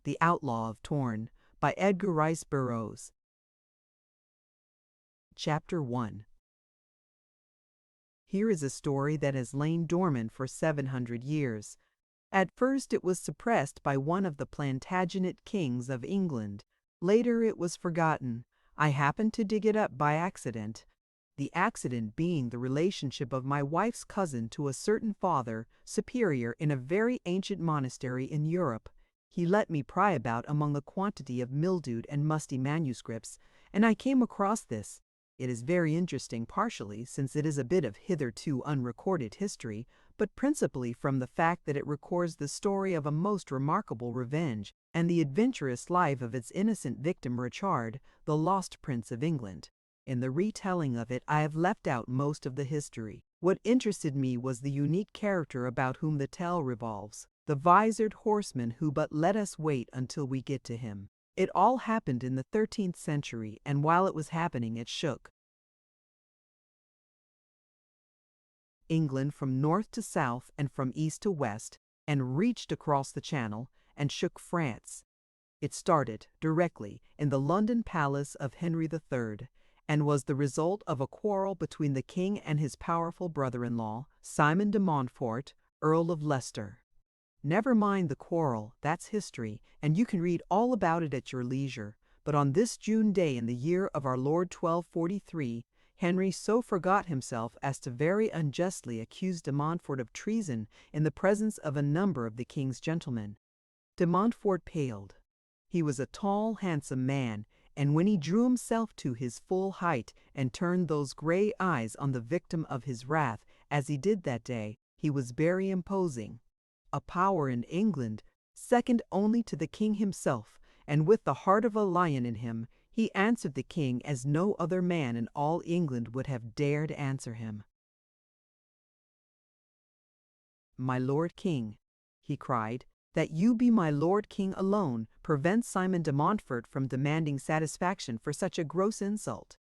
The Outlaw of Torn by Edgar Rice Burroughs. Chapter 1. Here is a story that has lain dormant for 700 years. At first it was suppressed by one of the Plantagenet kings of England. Later it was forgotten. I happened to dig it up by accident. The accident being the relationship of my wife's cousin to a certain father superior in a very ancient monastery in Europe. He let me pry about among a quantity of mildewed and musty manuscripts, and I came across this. It is very interesting partially since it is a bit of hitherto unrecorded history, but principally from the fact that it records the story of a most remarkable revenge and the adventurous life of its innocent victim Richard, the lost Prince of England. In the retelling of it I have left out most of the history. What interested me was the unique character about whom the tale revolves, the visored horseman who but let us wait until we get to him. It all happened in the 13th century, and while it was happening it shook England from north to south and from east to west, and reached across the Channel, and shook France. It started directly in the London palace of Henry III, and was the result of a quarrel between the king and his powerful brother-in-law, Simon de Montfort, Earl of Leicester. Never mind the quarrel, that's history, and you can read all about it at your leisure. But on this June day in the year of our Lord 1243, Henry so forgot himself as to very unjustly accuse de Montfort of treason in the presence of a number of the king's gentlemen. De Montfort paled. He was a tall, handsome man, and when he drew himself to his full height and turned those gray eyes on the victim of his wrath, as he did that day, he was very imposing. A power in England, second only to the king himself, and with the heart of a lion in him, he answered the king as no other man in all England would have dared answer him. "My lord king," he cried, "that you be my lord king alone prevents Simon de Montfort from demanding satisfaction for such a gross insult.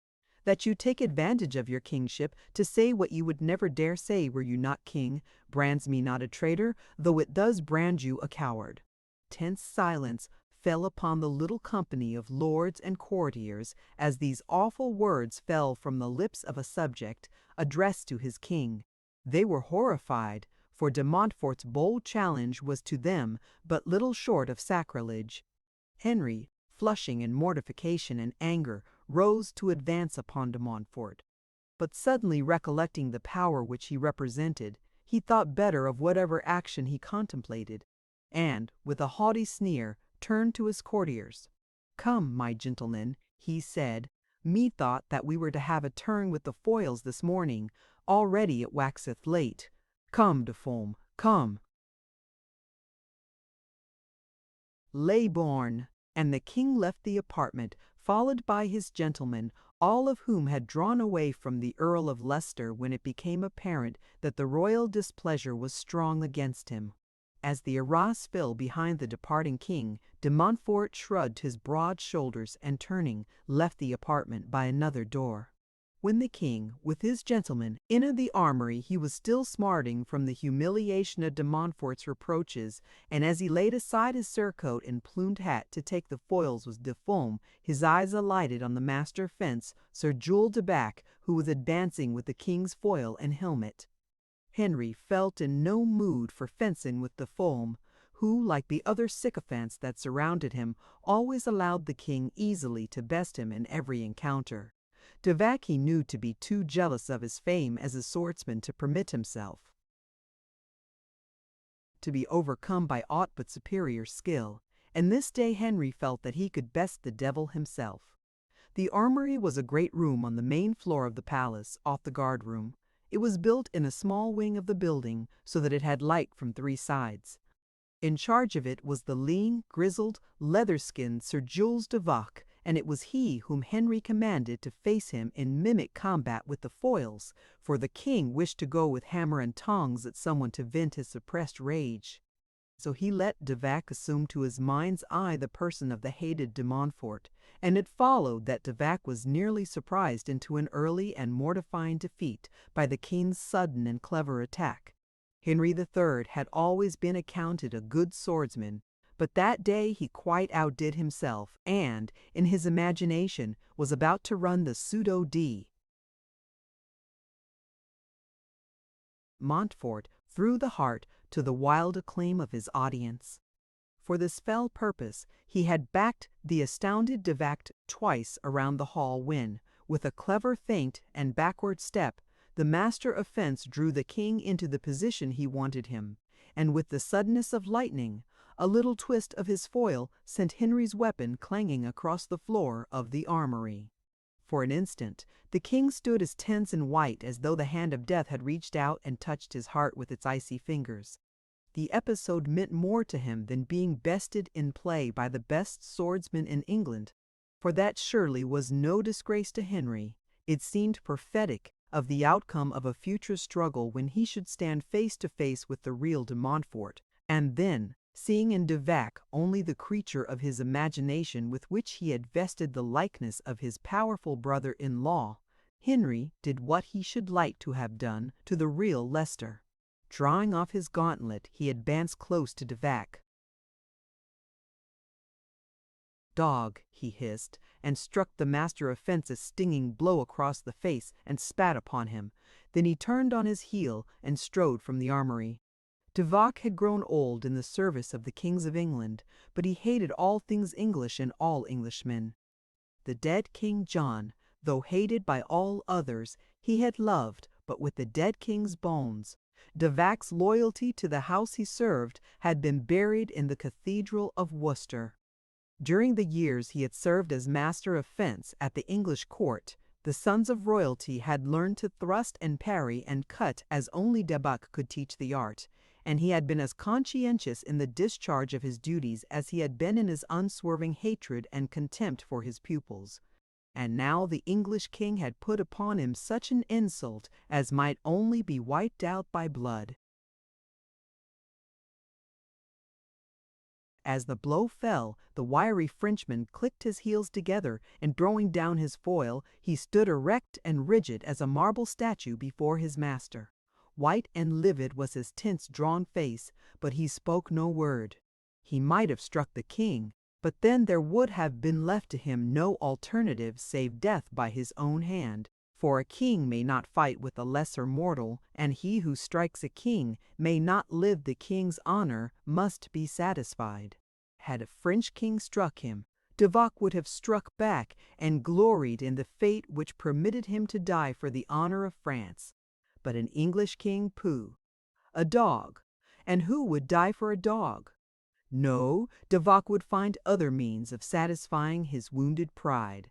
That you take advantage of your kingship to say what you would never dare say were you not king, brands me not a traitor, though it does brand you a coward." Tense silence fell upon the little company of lords and courtiers as these awful words fell from the lips of a subject addressed to his king. They were horrified, for de Montfort's bold challenge was to them but little short of sacrilege. Henry, flushing in mortification and anger, rose to advance upon de Montfort. But suddenly recollecting the power which he represented, he thought better of whatever action he contemplated, and, with a haughty sneer, turned to his courtiers. "Come, my gentlemen," he said, "methought that we were to have a turn with the foils this morning. Already it waxeth late. Come, de Fulm, come." Lay born, and the king left the apartment, followed by his gentlemen, all of whom had drawn away from the Earl of Leicester when it became apparent that the royal displeasure was strong against him. As the arras fell behind the departing king, de Montfort shrugged his broad shoulders and, turning, left the apartment by another door. When the king, with his gentlemen, entered the armory, he was still smarting from the humiliation of de Montfort's reproaches, and as he laid aside his surcoat and plumed hat to take the foils with de Fulm, his eyes alighted on the master fence, Sir Jules de Bac, who was advancing with the king's foil and helmet. Henry felt in no mood for fencing with de Fulm, who, like the other sycophants that surrounded him, always allowed the king easily to best him in every encounter. De Bac he knew to be too jealous of his fame as a swordsman to permit himself to be overcome by aught but superior skill, and this day Henry felt that he could best the devil himself. The armory was a great room on the main floor of the palace, off the guard-room. It was built in a small wing of the building, so that it had light from three sides. In charge of it was the lean, grizzled, leather-skinned Sir Jules de Vac, and it was he whom Henry commanded to face him in mimic combat with the foils, for the king wished to go with hammer and tongs at someone to vent his suppressed rage. So he let de Vac assume to his mind's eye the person of the hated de Montfort, and it followed that de Vac was nearly surprised into an early and mortifying defeat by the king's sudden and clever attack. Henry III had always been accounted a good swordsman, But that day he quite outdid himself and, in his imagination, was about to run the pseudo-D. Montfort through the heart to the wild acclaim of his audience. For this fell purpose he had backed the astounded Devac twice around the hall when, with a clever feint and backward step, the master of fence drew the king into the position he wanted him, and with the suddenness of lightning, a little twist of his foil sent Henry's weapon clanging across the floor of the armory. For an instant, the king stood as tense and white as though the hand of death had reached out and touched his heart with its icy fingers. The episode meant more to him than being bested in play by the best swordsman in England, for that surely was no disgrace to Henry. It seemed prophetic of the outcome of a future struggle when he should stand face to face with the real de Montfort, and then, seeing in Devac only the creature of his imagination with which he had vested the likeness of his powerful brother-in-law, Henry did what he should like to have done to the real Leicester. Drawing off his gauntlet, he advanced close to Devac. "Dog," he hissed, and struck the master of fence a stinging blow across the face and spat upon him. Then he turned on his heel and strode from the armory. Devac had grown old in the service of the kings of England, but he hated all things English and all Englishmen. The dead King John, though hated by all others, he had loved, but with the dead king's bones. Devac's loyalty to the house he served had been buried in the Cathedral of Worcester. During the years he had served as master of fence at the English court, the sons of royalty had learned to thrust and parry and cut as only Devac could teach the art, and he had been as conscientious in the discharge of his duties as he had been in his unswerving hatred and contempt for his pupils. And now the English king had put upon him such an insult as might only be wiped out by blood. As the blow fell, the wiry Frenchman clicked his heels together, and throwing down his foil, he stood erect and rigid as a marble statue before his master. White and livid was his tense, drawn face, but he spoke no word. He might have struck the king, but then there would have been left to him no alternative save death by his own hand. For a king may not fight with a lesser mortal, and he who strikes a king may not live the king's honor, must be satisfied. Had a French king struck him, Devac would have struck back and gloried in the fate which permitted him to die for the honor of France. But an English king, pooh! A dog, and who would die for a dog? No, Devac would find other means of satisfying his wounded pride.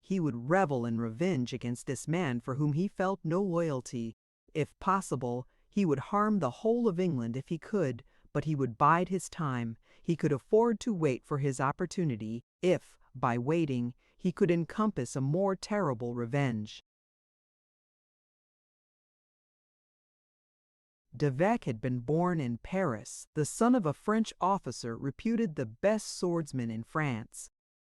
He would revel in revenge against this man for whom he felt no loyalty. If possible, he would harm the whole of England if he could, but he would bide his time. He could afford to wait for his opportunity, if, by waiting, he could encompass a more terrible revenge. Devac had been born in Paris, the son of a French officer reputed the best swordsman in France.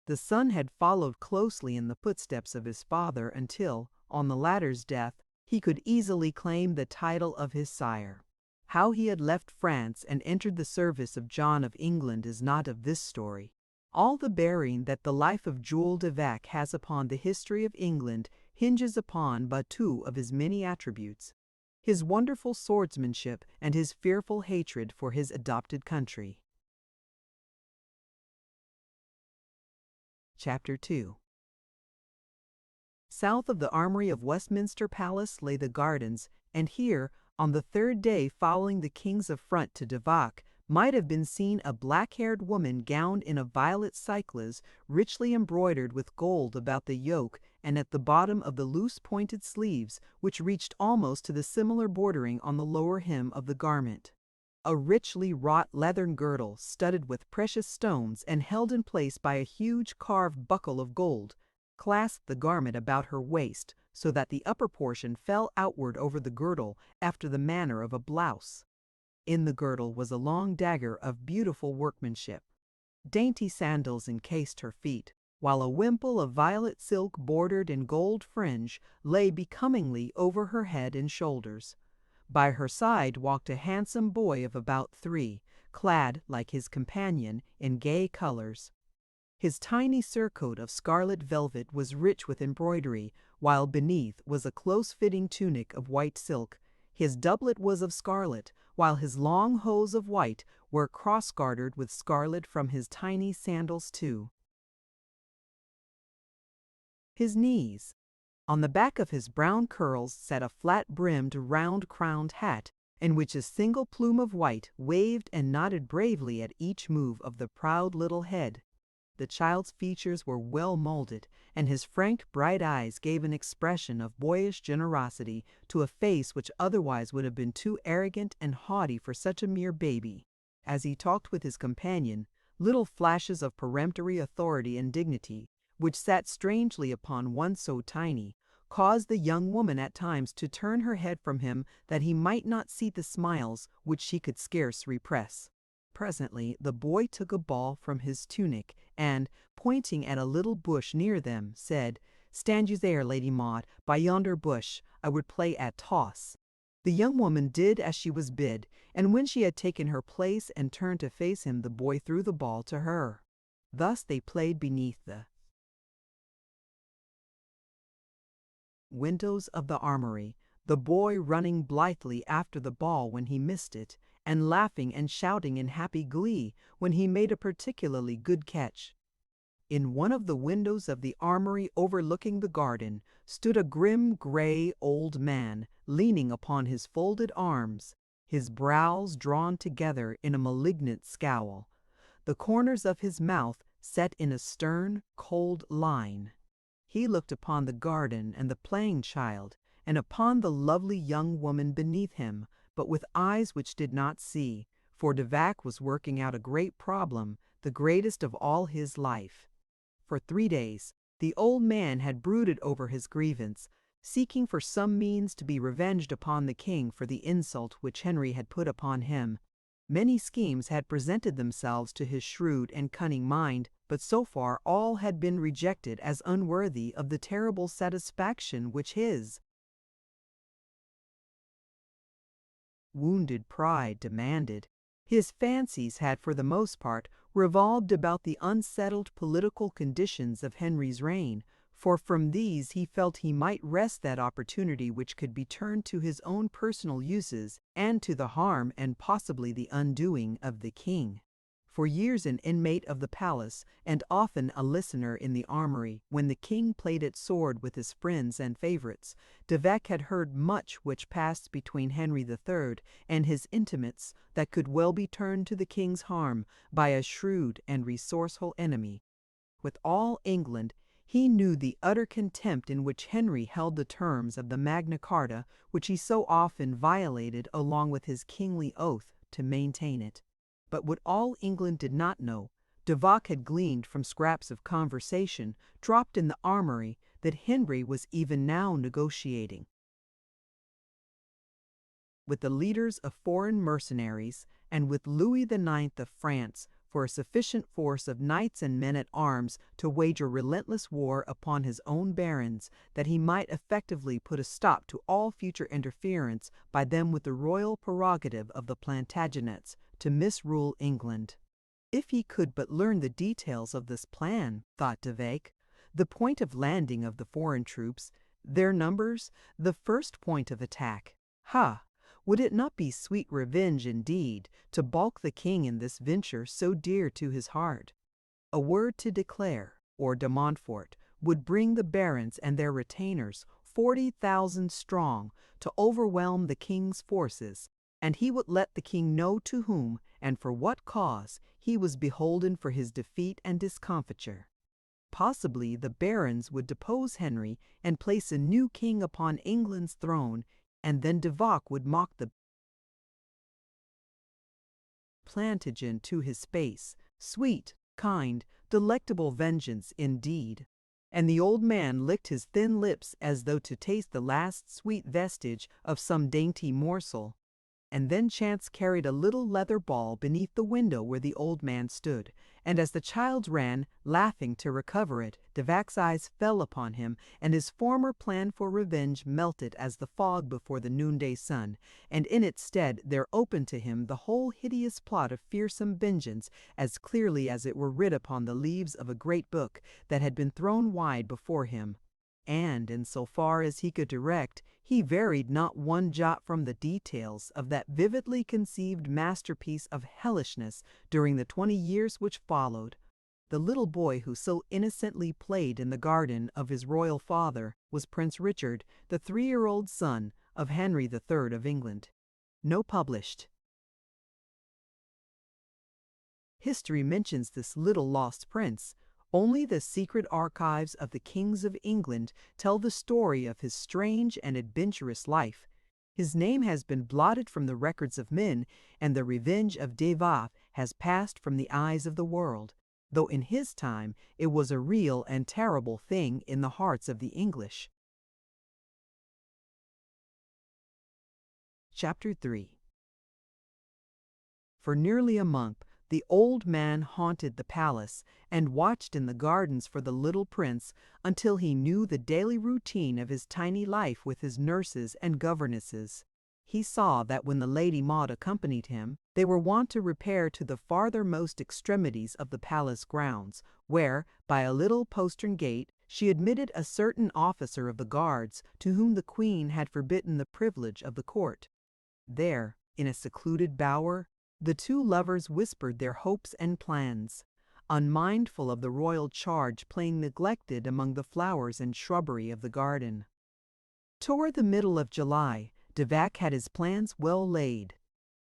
The son had followed closely in the footsteps of his father until, on the latter's death, he could easily claim the title of his sire. How he had left France and entered the service of John of England is not of this story. All the bearing that the life of Jules Devac has upon the history of England hinges upon but two of his many attributes: his wonderful swordsmanship and his fearful hatred for his adopted country. Chapter 2. South of the armory of Westminster Palace lay the gardens, and here, on the third day following the king's affront to Devac, might have been seen a black-haired woman gowned in a violet cyclas, richly embroidered with gold about the yoke and at the bottom of the loose pointed sleeves, which reached almost to the similar bordering on the lower hem of the garment. A richly wrought leathern girdle, studded with precious stones and held in place by a huge carved buckle of gold, clasped the garment about her waist, so that the upper portion fell outward over the girdle after the manner of a blouse. In the girdle was a long dagger of beautiful workmanship. Dainty sandals encased her feet, while a wimple of violet silk bordered in gold fringe lay becomingly over her head and shoulders. By her side walked a handsome boy of about 3, clad, like his companion, in gay colors. His tiny surcoat of scarlet velvet was rich with embroidery, while beneath was a close-fitting tunic of white silk. His doublet was of scarlet, while his long hose of white were cross-gartered with scarlet from his tiny sandals too. His knees. On the back of his brown curls sat a flat-brimmed, round-crowned hat, in which a single plume of white waved and nodded bravely at each move of the proud little head. The child's features were well molded, and his frank, bright eyes gave an expression of boyish generosity to a face which otherwise would have been too arrogant and haughty for such a mere baby. As he talked with his companion, little flashes of peremptory authority and dignity, which sat strangely upon one so tiny, caused the young woman at times to turn her head from him that he might not see the smiles which she could scarce repress. Presently the boy took a ball from his tunic and, pointing at a little bush near them, said, "Stand you there, Lady Maud, by yonder bush. I would play at toss." The young woman did as she was bid, and when she had taken her place and turned to face him, the boy threw the ball to her. Thus they played beneath the windows of the armory, the boy running blithely after the ball when he missed it, and laughing and shouting in happy glee when he made a particularly good catch. In one of the windows of the armory overlooking the garden stood a grim, gray old man, leaning upon his folded arms, his brows drawn together in a malignant scowl, the corners of his mouth set in a stern, cold line. He looked upon the garden and the playing child, and upon the lovely young woman beneath him, but with eyes which did not see, for Devac was working out a great problem, the greatest of all his life. For 3 days the old man had brooded over his grievance, seeking for some means to be revenged upon the king for the insult which Henry had put upon him. Many schemes had presented themselves to his shrewd and cunning mind, but so far all had been rejected as unworthy of the terrible satisfaction which his wounded pride demanded. His fancies had for the most part revolved about the unsettled political conditions of Henry's reign, for from these he felt he might wrest that opportunity which could be turned to his own personal uses and to the harm and possibly the undoing of the king. For years an inmate of the palace, and often a listener in the armory, when the king played at sword with his friends and favorites, Devac had heard much which passed between Henry III and his intimates that could well be turned to the king's harm by a shrewd and resourceful enemy. With all England, he knew the utter contempt in which Henry held the terms of the Magna Carta, which he so often violated along with his kingly oath to maintain it. But what all England did not know, Devac had gleaned from scraps of conversation dropped in the armory, that Henry was even now negotiating with the leaders of foreign mercenaries and with Louis IX of France for a sufficient force of knights and men-at-arms to wage a relentless war upon his own barons, that he might effectively put a stop to all future interference by them with the royal prerogative of the Plantagenets to misrule England. If he could but learn the details of this plan, thought Devac, the point of landing of the foreign troops, their numbers, the first point of attack. Ha! Would it not be sweet revenge indeed to balk the king in this venture so dear to his heart? A word to declare, or de Montfort, would bring the barons and their retainers, 40,000 strong, to overwhelm the king's forces, and he would let the king know to whom, and for what cause, he was beholden for his defeat and discomfiture. Possibly the barons would depose Henry and place a new king upon England's throne, and then Devac would mock the Plantagen to his face. Sweet, kind, delectable vengeance indeed. And the old man licked his thin lips as though to taste the last sweet vestige of some dainty morsel. And then chance carried a little leather ball beneath the window where the old man stood, and as the child ran, laughing, to recover it, Devac's eyes fell upon him, and his former plan for revenge melted as the fog before the noonday sun, and in its stead there opened to him the whole hideous plot of fearsome vengeance, as clearly as it were writ upon the leaves of a great book that had been thrown wide before him. And, in so far as he could direct, he varied not one jot from the details of that vividly conceived masterpiece of hellishness during the 20 years which followed. The little boy who so innocently played in the garden of his royal father was Prince Richard, the 3-year-old son of Henry III of England. No published. History mentions this little lost prince. Only the secret archives of the kings of England tell the story of his strange and adventurous life. His name has been blotted from the records of men, and the revenge of Devac has passed from the eyes of the world, though in his time it was a real and terrible thing in the hearts of the English. Chapter 3. For nearly a month, the old man haunted the palace and watched in the gardens for the little prince until he knew the daily routine of his tiny life with his nurses and governesses. He saw that when the Lady Maud accompanied him, they were wont to repair to the farthermost extremities of the palace grounds, where, by a little postern gate, she admitted a certain officer of the guards to whom the queen had forbidden the privilege of the court. There, in a secluded bower, the two lovers whispered their hopes and plans, unmindful of the royal charge playing neglected among the flowers and shrubbery of the garden. Toward the middle of July, Devac had his plans well laid.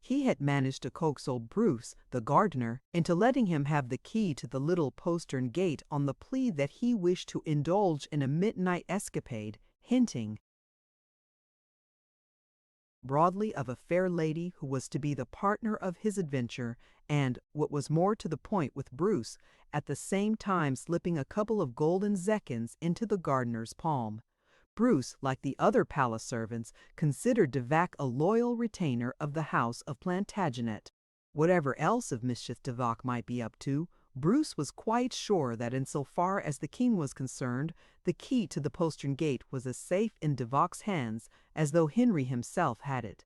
He had managed to coax old Bruce, the gardener, into letting him have the key to the little postern gate on the plea that he wished to indulge in a midnight escapade, hinting broadly of a fair lady who was to be the partner of his adventure, and, what was more to the point with Bruce, at the same time slipping a couple of golden zecchins into the gardener's palm. Bruce, like the other palace servants, considered Devac a loyal retainer of the house of Plantagenet. Whatever else of mischief Devac might be up to, Bruce was quite sure that in so far as the king was concerned, the key to the postern gate was as safe in Devac's hands as though Henry himself had it.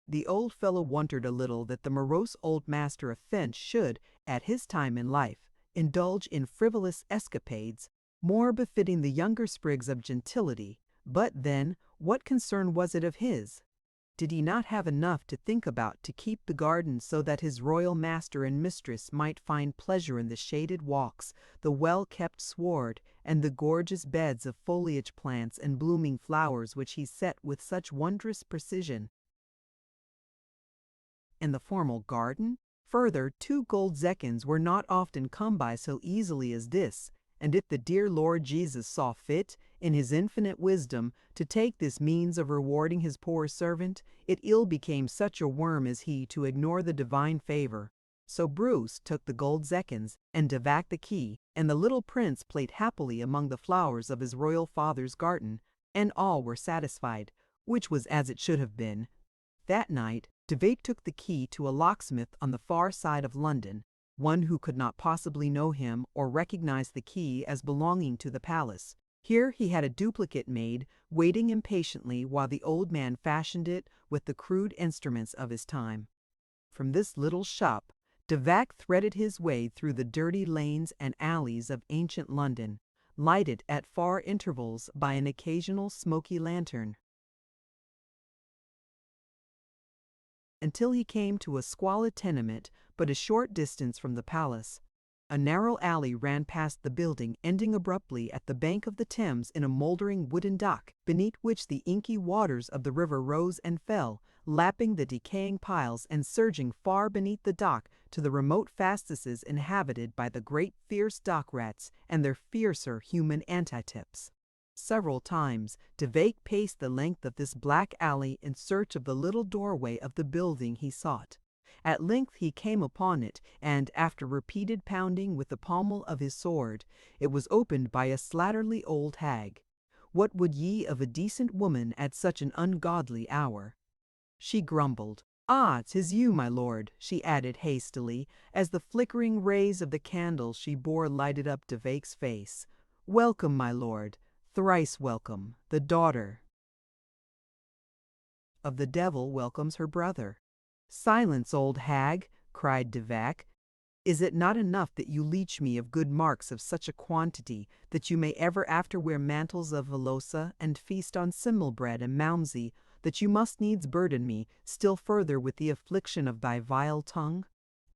The old fellow wondered a little that the morose old master of Finch should, at his time in life, indulge in frivolous escapades, more befitting the younger sprigs of gentility. But then, what concern was it of his? Did he not have enough to think about to keep the garden so that his royal master and mistress might find pleasure in the shaded walks, the well-kept sward, and the gorgeous beds of foliage plants and blooming flowers which he set with such wondrous precision in the formal garden? Further, 2 gold zecchins were not often come by so easily as this, and if the dear Lord Jesus saw fit, in his infinite wisdom, to take this means of rewarding his poor servant, it ill became such a worm as he to ignore the divine favor. So Bruce took the gold zecchins, and Devac the key, and the little prince played happily among the flowers of his royal father's garden, and all were satisfied, which was as it should have been. That night, Devac took the key to a locksmith on the far side of London, one who could not possibly know him or recognize the key as belonging to the palace. Here he had a duplicate made, waiting impatiently while the old man fashioned it with the crude instruments of his time. From this little shop, Devac threaded his way through the dirty lanes and alleys of ancient London, lighted at far intervals by an occasional smoky lantern, until he came to a squalid tenement but a short distance from the palace. A narrow alley ran past the building, ending abruptly at the bank of the Thames in a mouldering wooden dock, beneath which the inky waters of the river rose and fell, lapping the decaying piles and surging far beneath the dock to the remote fastnesses inhabited by the great fierce dock rats and their fiercer human antitypes. Several times Devac paced the length of this black alley in search of the little doorway of the building he sought. At length he came upon it, and after repeated pounding with the pommel of his sword, it was opened by a slatternly old hag. "What would ye of a decent woman at such an ungodly hour?" she grumbled. "Ah, 'tis you, my lord," she added hastily, as the flickering rays of the candle she bore lighted up Devak's face. "Welcome, my lord, thrice welcome. The daughter of the devil welcomes her brother." "Silence, old hag," cried Devak. "Is it not enough that you leech me of good marks of such a quantity that you may ever after wear mantles of Velosa and feast on simnel bread and malmsey, that you must needs burden me still further with the affliction of thy vile tongue?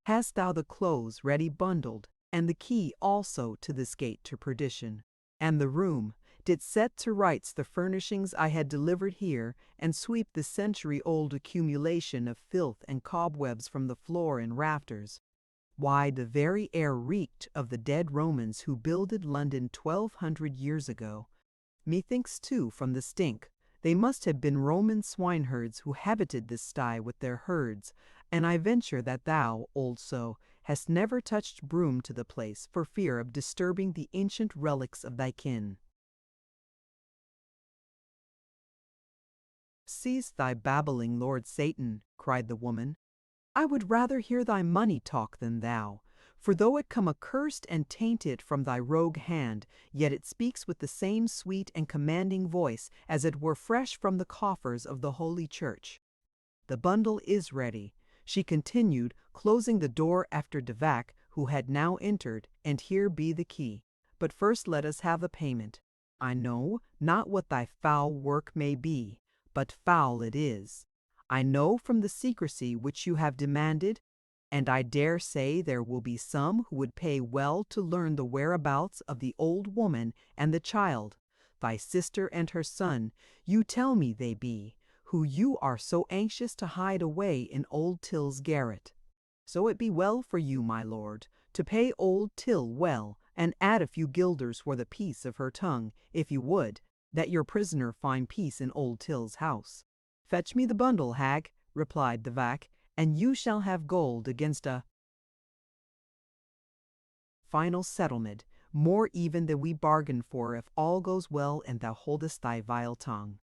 Hast thou the clothes ready bundled, and the key also to this gate to perdition? And the room, did set to rights the furnishings I had delivered here, and sweep the century-old accumulation of filth and cobwebs from the floor and rafters? Why, the very air reeked of the dead Romans who builded London 1200 years ago. Methinks, too, from the stink, they must have been Roman swineherds who habited this sty with their herds, and I venture that thou, old so, hast never touched broom to the place for fear of disturbing the ancient relics of thy kin." "Cease thy babbling, Lord Satan," cried the woman. "I would rather hear thy money talk than thou, for though it come accursed and tainted from thy rogue hand, yet it speaks with the same sweet and commanding voice as it were fresh from the coffers of the Holy Church. The bundle is ready," she continued, closing the door after Devak, who had now entered, "and here be the key. But first let us have the payment. I know not what thy foul work may be, but foul it is. I know from the secrecy which you have demanded, and I dare say there will be some who would pay well to learn the whereabouts of the old woman and the child, thy sister and her son, you tell me they be, who you are so anxious to hide away in old Till's garret. So it be well for you, my lord, to pay old Till well, and add a few guilders for the peace of her tongue, if you would, that your prisoner find peace in old Till's house." "Fetch me the bundle, hag," replied Devak, "and you shall have gold against a final settlement, more even than we bargained for if all goes well and thou holdest thy vile tongue."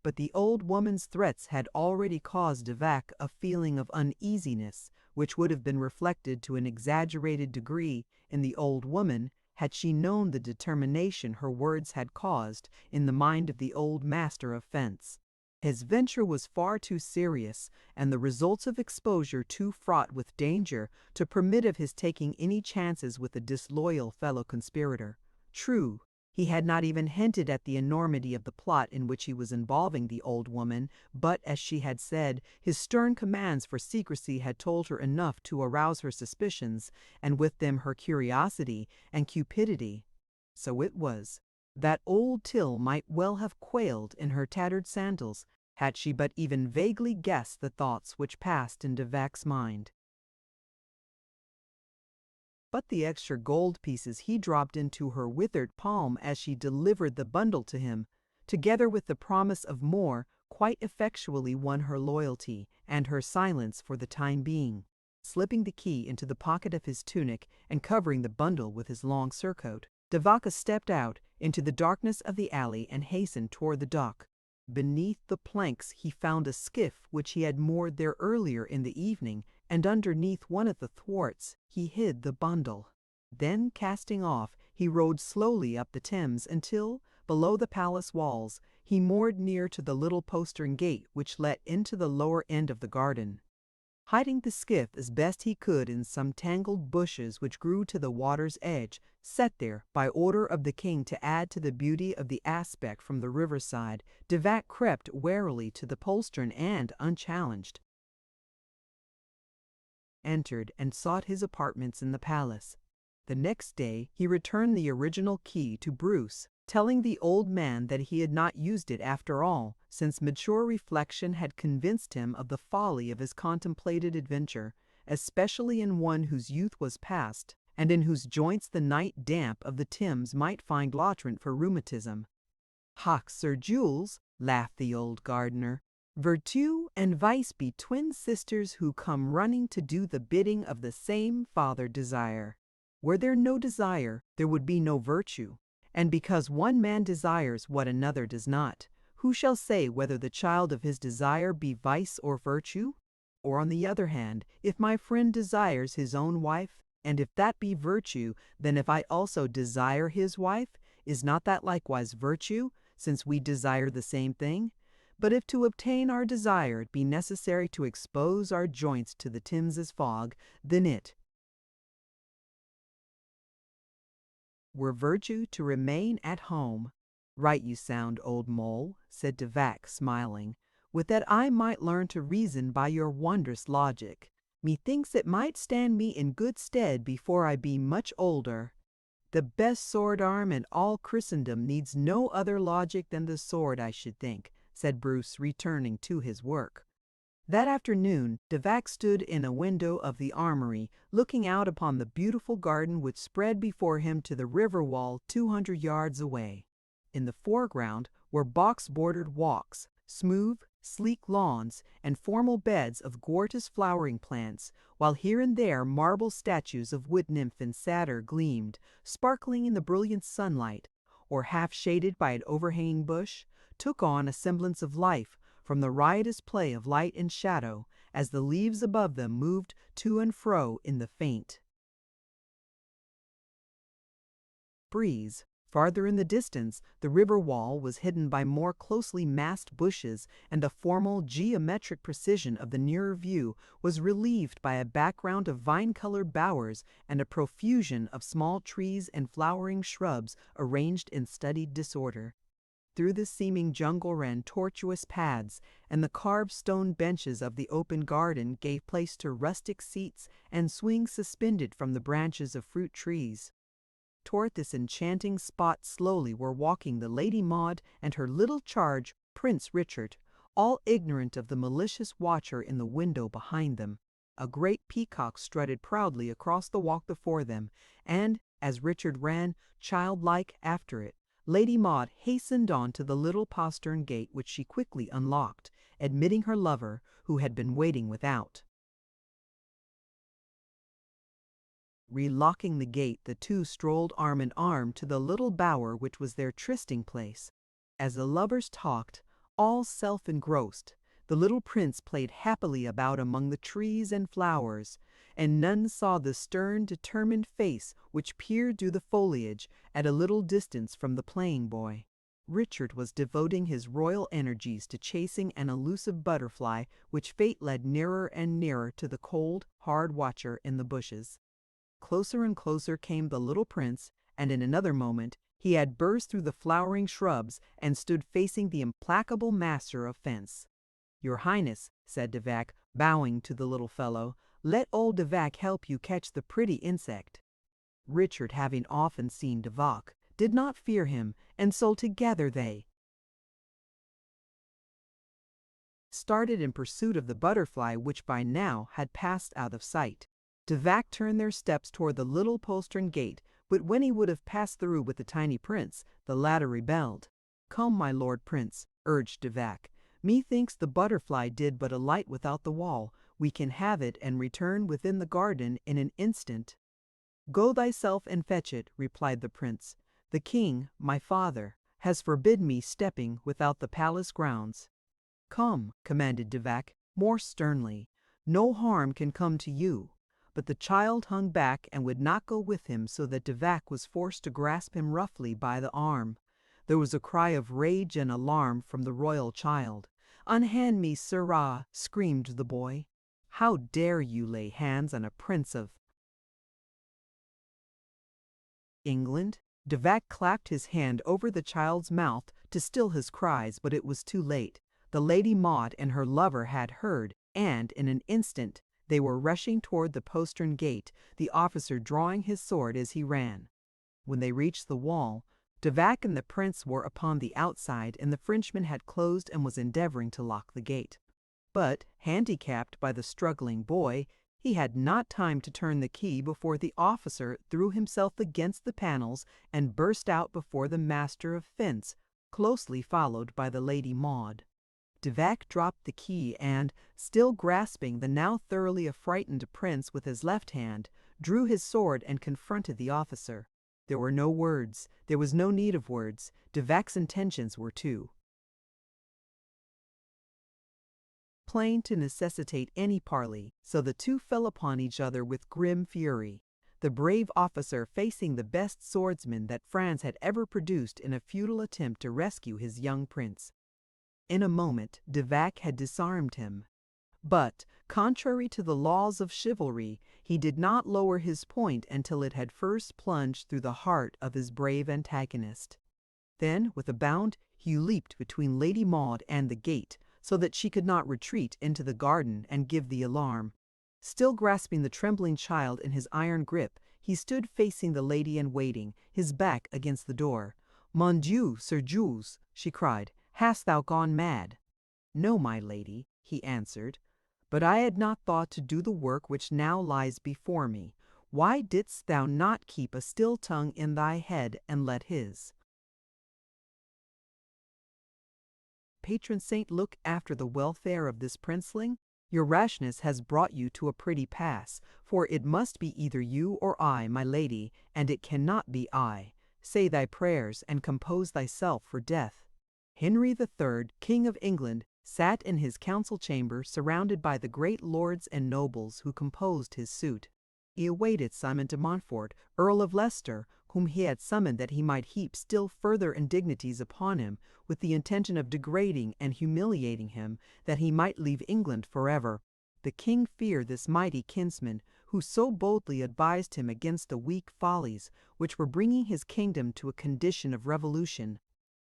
But the old woman's threats had already caused Devak a feeling of uneasiness, which would have been reflected to an exaggerated degree in the old woman had she known the determination her words had caused in the mind of the old master of fence. His venture was far too serious, and the results of exposure too fraught with danger, to permit of his taking any chances with a disloyal fellow conspirator. True, he had not even hinted at the enormity of the plot in which he was involving the old woman, but, as she had said, his stern commands for secrecy had told her enough to arouse her suspicions, and with them her curiosity and cupidity. So it was that old Till might well have quailed in her tattered sandals, had she but even vaguely guessed the thoughts which passed in Devak's mind. But the extra gold pieces he dropped into her withered palm as she delivered the bundle to him, together with the promise of more, quite effectually won her loyalty and her silence for the time being. Slipping the key into the pocket of his tunic and covering the bundle with his long surcoat, Devaka stepped out into the darkness of the alley and hastened toward the dock. Beneath the planks he found a skiff which he had moored there earlier in the evening, and underneath one of the thwarts he hid the bundle. Then, casting off, he rowed slowly up the Thames until, below the palace walls, he moored near to the little postern gate which let into the lower end of the garden. Hiding the skiff as best he could in some tangled bushes which grew to the water's edge, set there by order of the king to add to the beauty of the aspect from the riverside, Devak crept warily to the postern and, unchallenged, entered and sought his apartments in the palace. The next day he returned the original key to Bruce, telling the old man that he had not used it after all, since mature reflection had convinced him of the folly of his contemplated adventure, especially in one whose youth was past, and in whose joints the night damp of the Thames might find lodgment for rheumatism. "Hock, Sir Jules," laughed the old gardener, "virtue and vice be twin sisters who come running to do the bidding of the same Father Desire. Were there no desire, there would be no virtue. And because one man desires what another does not, who shall say whether the child of his desire be vice or virtue? Or on the other hand, if my friend desires his own wife, and if that be virtue, then if I also desire his wife, is not that likewise virtue, since we desire the same thing? But if to obtain our desire it be necessary to expose our joints to the Thames's fog, then it were virtue to remain at home. Right you sound, old mole, said Devak, smiling. Would that I might learn to reason by your wondrous logic. Methinks it might stand me in good stead before I be much older. The best sword arm in all Christendom needs no other logic than the sword, I should think, said Bruce, returning to his work. That afternoon, Devak stood in a window of the armory, looking out upon the beautiful garden which spread before him to the river wall 200 yards away. In the foreground were box-bordered walks, smooth, sleek lawns, and formal beds of gorgeous flowering plants, while here and there marble statues of wood nymph and satyr gleamed, sparkling in the brilliant sunlight, or half shaded by an overhanging bush, took on a semblance of life from the riotous play of light and shadow as the leaves above them moved to and fro in the faint breeze. Farther in the distance, the river wall was hidden by more closely massed bushes, and the formal geometric precision of the nearer view was relieved by a background of vine-colored bowers and a profusion of small trees and flowering shrubs arranged in studied disorder. Through the seeming jungle ran tortuous paths, and the carved stone benches of the open garden gave place to rustic seats and swings suspended from the branches of fruit trees. Toward this enchanting spot slowly were walking the Lady Maud and her little charge, Prince Richard, all ignorant of the malicious watcher in the window behind them. A great peacock strutted proudly across the walk before them, and, as Richard ran, childlike, after it, Lady Maud hastened on to the little postern gate, which she quickly unlocked, admitting her lover, who had been waiting without. Relocking the gate, the two strolled arm in arm to the little bower which was their trysting place. As the lovers talked, all self-engrossed, the little prince played happily about among the trees and flowers, and none saw the stern, determined face which peered through the foliage at a little distance from the playing boy. Richard was devoting his royal energies to chasing an elusive butterfly which fate led nearer and nearer to the cold, hard watcher in the bushes. Closer and closer came the little prince, and in another moment he had burst through the flowering shrubs and stood facing the implacable master of fence. "Your Highness," said Devak, bowing to the little fellow, "let old Devak help you catch the pretty insect." Richard, having often seen Devak, did not fear him, and so together they started in pursuit of the butterfly, which by now had passed out of sight. Devak turned their steps toward the little postern gate, but when he would have passed through with the tiny prince, the latter rebelled. "Come, my lord prince," urged Devak. "Methinks the butterfly did but alight without the wall. We can have it and return within the garden in an instant." "Go thyself and fetch it," replied the prince. "The king, my father, has forbidden me stepping without the palace grounds." "Come," commanded Devak, more sternly. "No harm can come to you." But the child hung back and would not go with him, so that Devak was forced to grasp him roughly by the arm. There was a cry of rage and alarm from the royal child. "Unhand me, sirrah!" screamed the boy. "How dare you lay hands on a prince of England?" Devak clapped his hand over the child's mouth to still his cries, but it was too late. The Lady Maud and her lover had heard, and in an instant they were rushing toward the postern gate, the officer drawing his sword as he ran. When they reached the wall, Devak and the prince were upon the outside, and the Frenchman had closed and was endeavoring to lock the gate. But, handicapped by the struggling boy, he had not time to turn the key before the officer threw himself against the panels and burst out before the master of fence, closely followed by the Lady Maud. Devak dropped the key and, still grasping the now thoroughly affrighted prince with his left hand, drew his sword and confronted the officer. There were no words. There was no need of words. Devak's intentions were too plain to necessitate any parley, so the two fell upon each other with grim fury, the brave officer facing the best swordsman that France had ever produced in a futile attempt to rescue his young prince. In a moment, de Vac had disarmed him. But, contrary to the laws of chivalry, he did not lower his point until it had first plunged through the heart of his brave antagonist. Then, with a bound, he leaped between Lady Maud and the gate, so that she could not retreat into the garden and give the alarm. Still grasping the trembling child in his iron grip, he stood facing the lady-in-waiting, his back against the door. "Mon Dieu, Sir Jules," she cried, "hast thou gone mad?" "No, my lady," he answered, "but I had not thought to do the work which now lies before me. Why didst thou not keep a still tongue in thy head and let his patron saint look after the welfare of this princeling? Your rashness has brought you to a pretty pass, for it must be either you or I, my lady, and it cannot be I. Say thy prayers and compose thyself for death." Henry III, King of England, sat in his council chamber surrounded by the great lords and nobles who composed his suite. He awaited Simon de Montfort, Earl of Leicester, whom he had summoned that he might heap still further indignities upon him, with the intention of degrading and humiliating him, that he might leave England forever. The king feared this mighty kinsman, who so boldly advised him against the weak follies which were bringing his kingdom to a condition of revolution.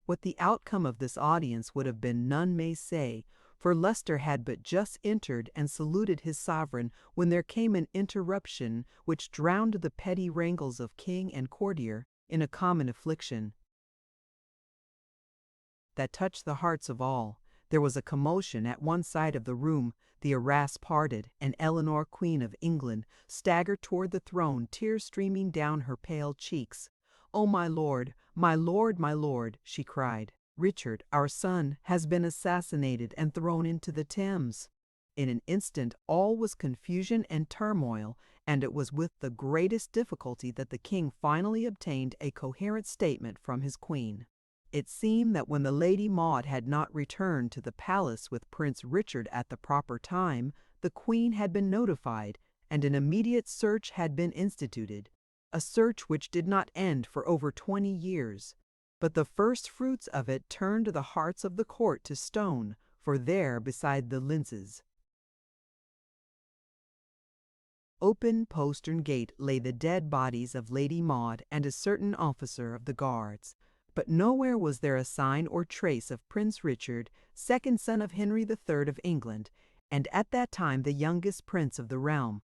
What the outcome of this audience would have been none may say, for Leicester had but just entered and saluted his sovereign when there came an interruption which drowned the petty wrangles of king and courtier in a common affliction that touched the hearts of all. There was a commotion at one side of the room, the arras parted, and Eleanor, Queen of England, staggered toward the throne, tears streaming down her pale cheeks. "Oh, my lord, my lord, my lord," she cried, "Richard, our son, has been assassinated and thrown into the Thames." In an instant all was confusion and turmoil, and it was with the greatest difficulty that the king finally obtained a coherent statement from his queen. It seemed that when the Lady Maud had not returned to the palace with Prince Richard at the proper time, the queen had been notified, and an immediate search had been instituted, a search which did not end for over 20 years. But the first fruits of it turned the hearts of the court to stone, for there, beside the linces, open postern gate, lay the dead bodies of Lady Maud and a certain officer of the guards. But nowhere was there a sign or trace of Prince Richard, second son of Henry III of England, and at that time the youngest prince of the realm.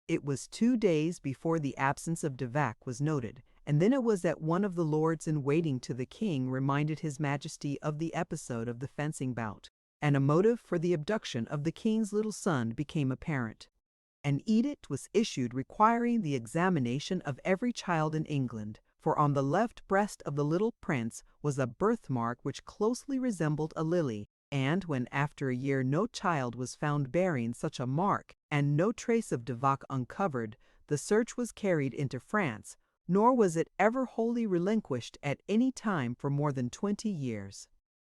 It was 2 days before the absence of de Vac was noted, and then it was that one of the lords in waiting to the king reminded his majesty of the episode of the fencing bout, and a motive for the abduction of the king's little son became apparent. An edict was issued requiring the examination of every child in England, for on the left breast of the little prince was a birthmark which closely resembled a lily, and when after a year no child was found bearing such a mark, and no trace of de Vac uncovered, the search was carried into France, nor was it ever wholly relinquished at any time for more than 20 years.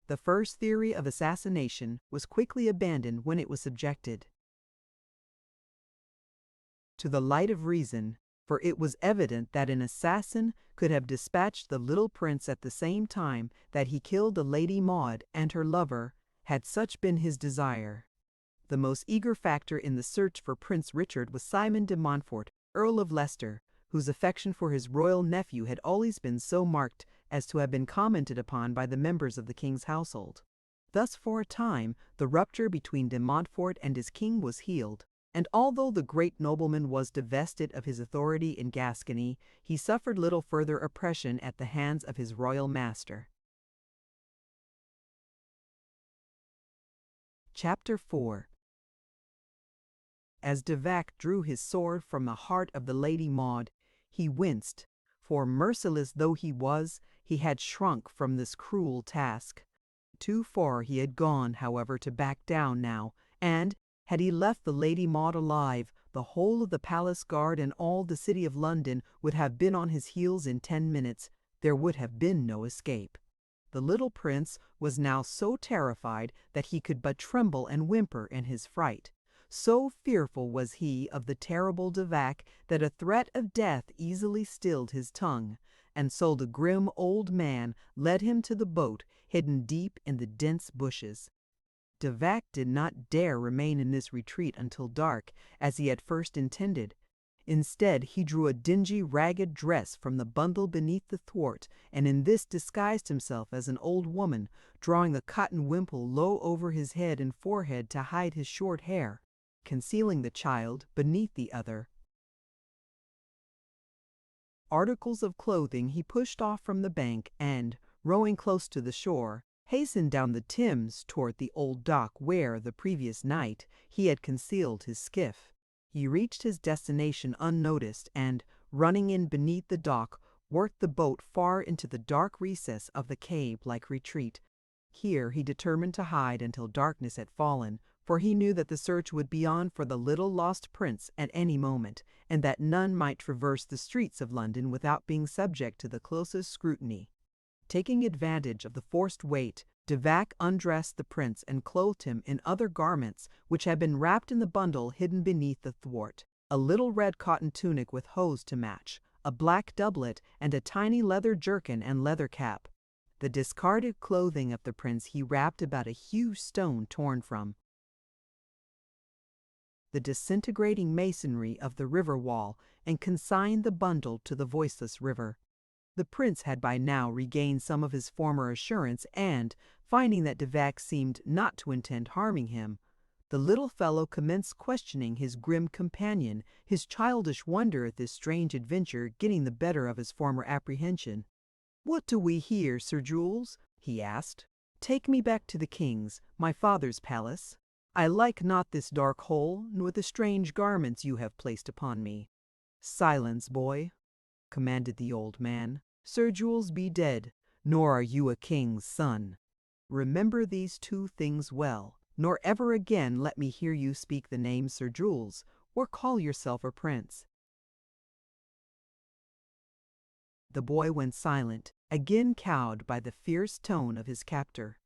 The first theory of assassination was quickly abandoned when it was subjected to the light of reason, for it was evident that an assassin could have dispatched the little prince at the same time that he killed the Lady Maud and her lover, had such been his desire. The most eager factor in the search for Prince Richard was Simon de Montfort, Earl of Leicester, whose affection for his royal nephew had always been so marked as to have been commented upon by the members of the king's household. Thus, for a time, the rupture between de Montfort and his king was healed, and although the great nobleman was divested of his authority in Gascony, he suffered little further oppression at the hands of his royal master. Chapter 4. As de Vac drew his sword from the heart of the Lady Maud, he winced, for merciless though he was, he had shrunk from this cruel task. Too far he had gone, however, to back down now, and, had he left the Lady Maud alive, the whole of the palace guard and all the city of London would have been on his heels in 10 minutes. There would have been no escape. The little prince was now so terrified that he could but tremble and whimper in his fright. So fearful was he of the terrible Devak that a threat of death easily stilled his tongue, and so the grim old man led him to the boat hidden deep in the dense bushes. Devak did not dare remain in this retreat until dark, as he had first intended. Instead, he drew a dingy, ragged dress from the bundle beneath the thwart, and in this disguised himself as an old woman, drawing a cotton wimple low over his head and forehead to hide his short hair, concealing the child beneath the other articles of clothing. He pushed off from the bank and, rowing close to the shore, hastened down the Thames toward the old dock where, the previous night, he had concealed his skiff. He reached his destination unnoticed and, running in beneath the dock, worked the boat far into the dark recess of the cave-like retreat. Here he determined to hide until darkness had fallen, for he knew that the search would be on for the little lost prince at any moment, and that none might traverse the streets of London without being subject to the closest scrutiny. Taking advantage of the forced wait, Devak undressed the prince and clothed him in other garments which had been wrapped in the bundle hidden beneath the thwart: a little red cotton tunic with hose to match, a black doublet, and a tiny leather jerkin and leather cap. The discarded clothing of the prince he wrapped about a huge stone torn from the disintegrating masonry of the river wall, and consigned the bundle to the voiceless river. The prince had by now regained some of his former assurance, and, finding that Devak seemed not to intend harming him, the little fellow commenced questioning his grim companion, his childish wonder at this strange adventure getting the better of his former apprehension. "What do we here, Sir Jules?" he asked. "Take me back to the king's, my father's palace. I like not this dark hole, nor the strange garments you have placed upon me." "Silence, boy," commanded the old man. "Sir Jules be dead, nor are you a king's son. Remember these two things well, nor ever again let me hear you speak the name Sir Jules, or call yourself a prince." The boy went silent, again cowed by the fierce tone of his captor.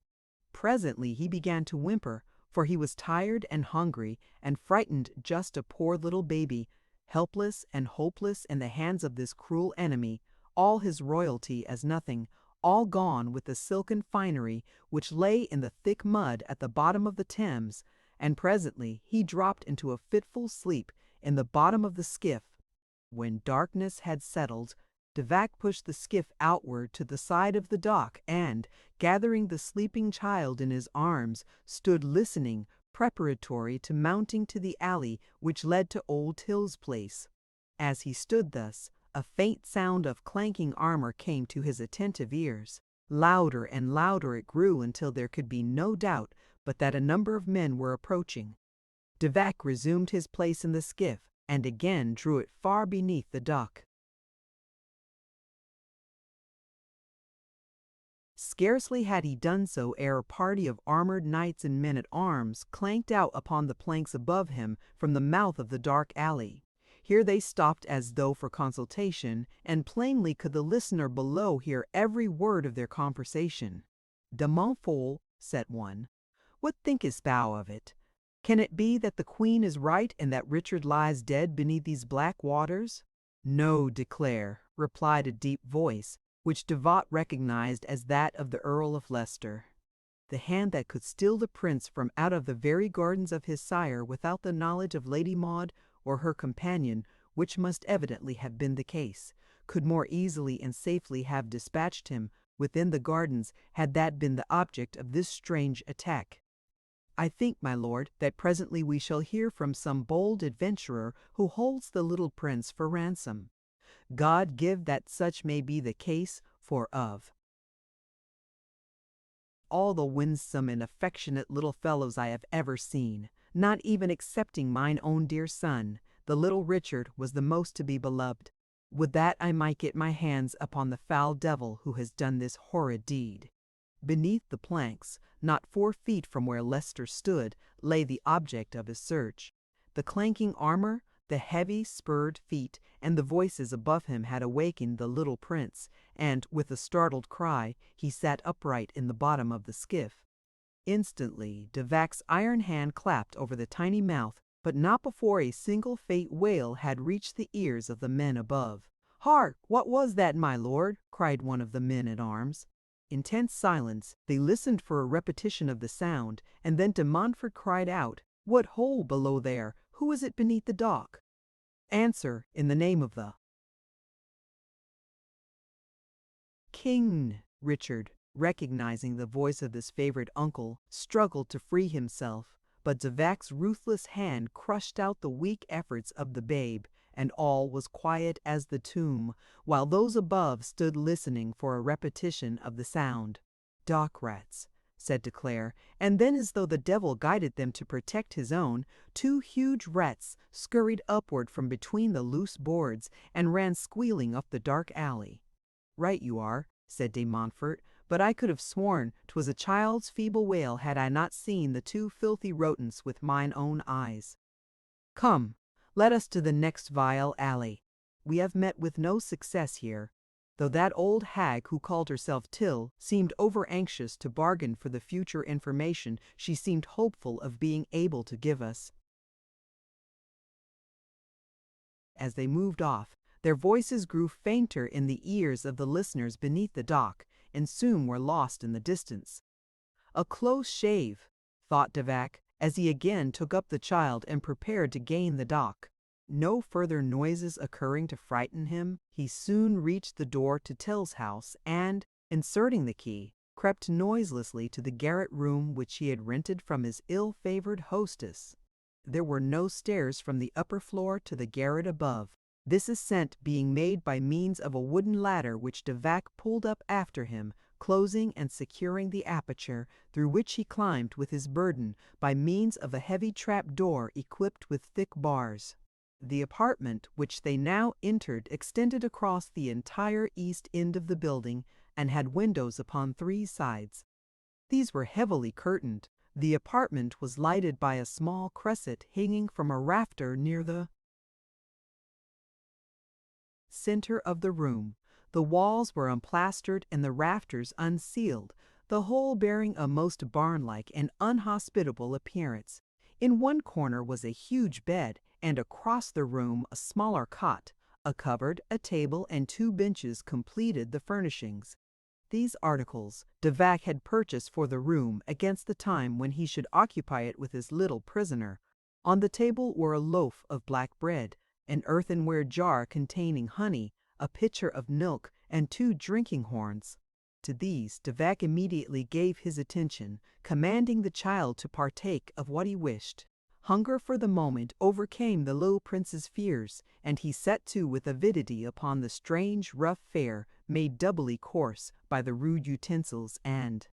Presently he began to whimper, for he was tired and hungry, and frightened just a poor little baby, helpless and hopeless in the hands of this cruel enemy, all his royalty as nothing, all gone with the silken finery which lay in the thick mud at the bottom of the Thames, and presently he dropped into a fitful sleep in the bottom of the skiff. When darkness had settled, Devak pushed the skiff outward to the side of the dock and, gathering the sleeping child in his arms, stood listening, preparatory to mounting to the alley which led to Old Till's place. As he stood thus, a faint sound of clanking armor came to his attentive ears. Louder and louder it grew until there could be no doubt but that a number of men were approaching. Devak resumed his place in the skiff and again drew it far beneath the dock. Scarcely had he done so ere a party of armored knights and men-at-arms clanked out upon the planks above him from the mouth of the dark alley. Here they stopped as though for consultation, and plainly could the listener below hear every word of their conversation. "De Montfort," said one, "what thinkest thou of it? Can it be that the Queen is right and that Richard lies dead beneath these black waters?" "No, declare," replied a deep voice, which Devat recognized as that of the Earl of Leicester. The hand that could steal the prince from out of the very gardens of his sire without the knowledge of Lady Maud or her companion, which must evidently have been the case, could more easily and safely have dispatched him within the gardens had that been the object of this strange attack. I think, my lord, that presently we shall hear from some bold adventurer who holds the little prince for ransom. God give that such may be the case, for of all the winsome and affectionate little fellows I have ever seen, not even excepting mine own dear son, the little Richard was the most to be beloved. Would that I might get my hands upon the foul devil who has done this horrid deed." Beneath the planks, not 4 feet from where Leicester stood, lay the object of his search. The clanking armor, The heavy, spurred feet and the voices above him had awakened the little prince, and, with a startled cry, he sat upright in the bottom of the skiff. Instantly, Devac's iron hand clapped over the tiny mouth, but not before a single faint wail had reached the ears of the men above. "Hark! What was that, my lord?" cried one of the men-at-arms. In tense silence, they listened for a repetition of the sound, and then de Montfort cried out, "What hole below there? Who is it beneath the dock? Answer, in the name of the king." Richard, recognizing the voice of his favorite uncle, struggled to free himself, but Devac's ruthless hand crushed out the weak efforts of the babe, and all was quiet as the tomb, while those above stood listening for a repetition of the sound. "Dock rats," said de Clare, and then, as though the devil guided them to protect his own, two huge rats scurried upward from between the loose boards and ran squealing up the dark alley. "Right you are," said de Montfort, "but I could have sworn 'twas a child's feeble wail had I not seen the two filthy rodents with mine own eyes. Come, let us to the next vile alley. We have met with no success here, though that old hag who called herself Till seemed over-anxious to bargain for the future information she seemed hopeful of being able to give us." As they moved off, their voices grew fainter in the ears of the listeners beneath the dock, and soon were lost in the distance. "A close shave," thought Devac, as he again took up the child and prepared to gain the dock. No further noises occurring to frighten him, he soon reached the door to Till's house and, inserting the key, crept noiselessly to the garret room which he had rented from his ill-favored hostess. There were no stairs from the upper floor to the garret above, this ascent being made by means of a wooden ladder which Devac pulled up after him, closing and securing the aperture, through which he climbed with his burden by means of a heavy trap-door equipped with thick bars. The apartment which they now entered extended across the entire east end of the building and had windows upon 3 sides. These were heavily curtained. The apartment was lighted by a small cresset hanging from a rafter near the center of the room. The walls were unplastered and the rafters unceiled, the whole bearing a most barn-like and unhospitable appearance. In one corner was a huge bed, and across the room a smaller cot. A cupboard, a table, and 2 benches completed the furnishings. These articles Devac had purchased for the room against the time when he should occupy it with his little prisoner. On the table were a loaf of black bread, an earthenware jar containing honey, a pitcher of milk, and 2 drinking horns. To these Devac immediately gave his attention, commanding the child to partake of what he wished. Hunger for the moment overcame the little prince's fears, and he set to with avidity upon the strange rough fare made doubly coarse by the rude utensils and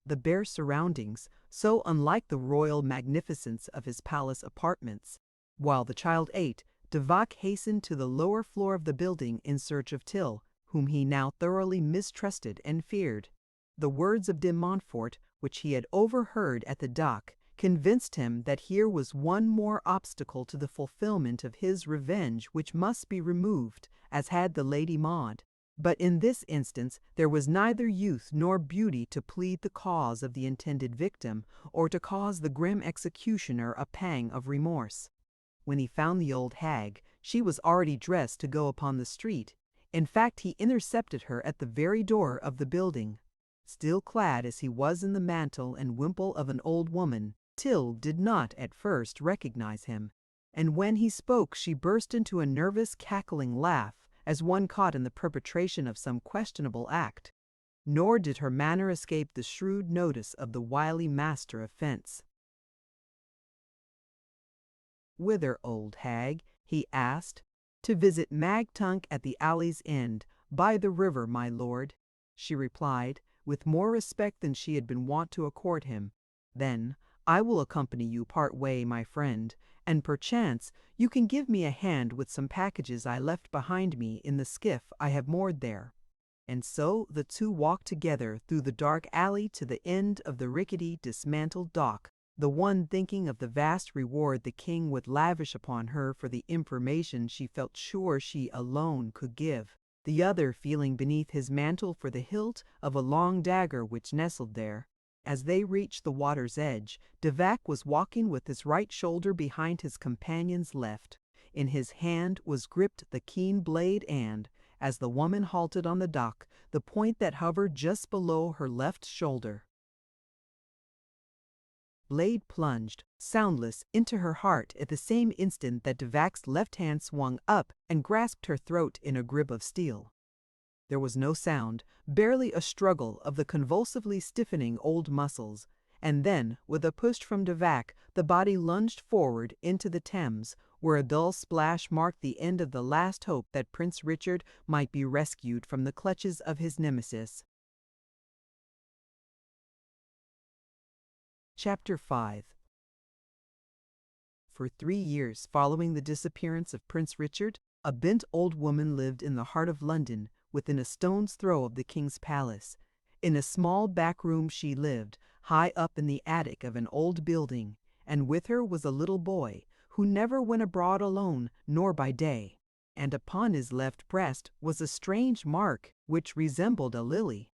the bare surroundings, so unlike the royal magnificence of his palace apartments. While the child ate, Devac hastened to the lower floor of the building in search of Till, whom he now thoroughly mistrusted and feared. The words of de Montfort, which he had overheard at the dock, convinced him that here was one more obstacle to the fulfillment of his revenge which must be removed, as had the Lady Maud. But in this instance there was neither youth nor beauty to plead the cause of the intended victim, or to cause the grim executioner a pang of remorse. When he found the old hag, she was already dressed to go upon the street. In fact, he intercepted her at the very door of the building. Still clad as he was in the mantle and wimple of an old woman, Till did not at first recognize him, and when he spoke she burst into a nervous cackling laugh, as one caught in the perpetration of some questionable act. Nor did her manner escape the shrewd notice of the wily master of fence. "Whither, old hag?" he asked. "To visit Magtunk at the alley's end, by the river, my lord," she replied, with more respect than she had been wont to accord him. "Then I will accompany you part way, my friend, and perchance you can give me a hand with some packages I left behind me in the skiff I have moored there." And so the two walked together through the dark alley to the end of the rickety, dismantled dock. the one thinking of the vast reward the king would lavish upon her for the information she felt sure she alone could give, the other feeling beneath his mantle for the hilt of a long dagger which nestled there. As they reached the water's edge, Devac was walking with his right shoulder behind his companion's left. In his hand was gripped the keen blade and, as the woman halted on the dock, the point that hovered just below her left shoulder. Blade plunged, soundless, into her heart at the same instant that Devac's left hand swung up and grasped her throat in a grip of steel. There was no sound, barely a struggle of the convulsively stiffening old muscles, and then, with a push from Devac, the body lunged forward into the Thames, where a dull splash marked the end of the last hope that Prince Richard might be rescued from the clutches of his nemesis. Chapter 5. For 3 years following the disappearance of Prince Richard, a bent old woman lived in the heart of London, within a stone's throw of the king's palace. In a small back room she lived, high up in the attic of an old building, and with her was a little boy, who never went abroad alone, nor by day. And upon his left breast was a strange mark which resembled a lily.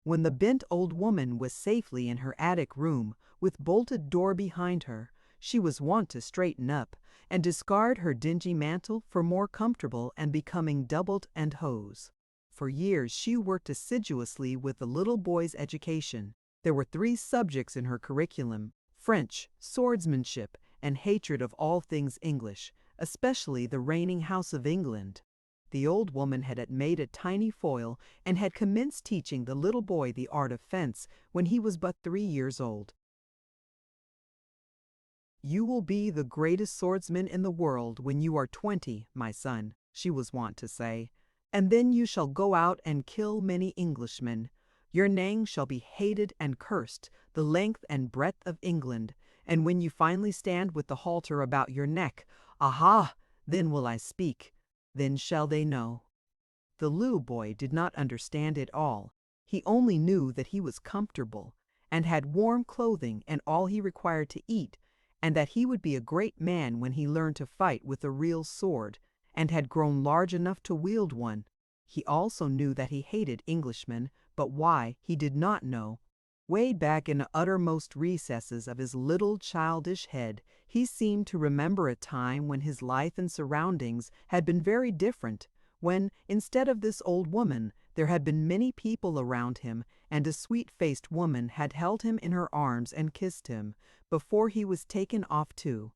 When the bent old woman was safely in her attic room, with bolted door behind her, she was wont to straighten up and discard her dingy mantle for more comfortable and becoming doublet and hose. For years she worked assiduously with the little boy's education. There were 3 subjects in her curriculum: French, swordsmanship, and hatred of all things English, especially the reigning house of England. The old woman had made a tiny foil and had commenced teaching the little boy the art of fence when he was but 3 years old. "You will be the greatest swordsman in the world when you are 20, my son," she was wont to say, "and then you shall go out and kill many Englishmen. Your name shall be hated and cursed the length and breadth of England, and when you finally stand with the halter about your neck, aha, then will I speak. Then shall they know." The little boy did not understand it all. He only knew that he was comfortable, and had warm clothing and all he required to eat, and that he would be a great man when he learned to fight with a real sword, and had grown large enough to wield one. He also knew that he hated Englishmen, but why, he did not know. Way back in the uttermost recesses of his little childish head, he seemed to remember a time when his life and surroundings had been very different, when, instead of this old woman, there had been many people around him, and a sweet-faced woman had held him in her arms and kissed him, before he was taken off to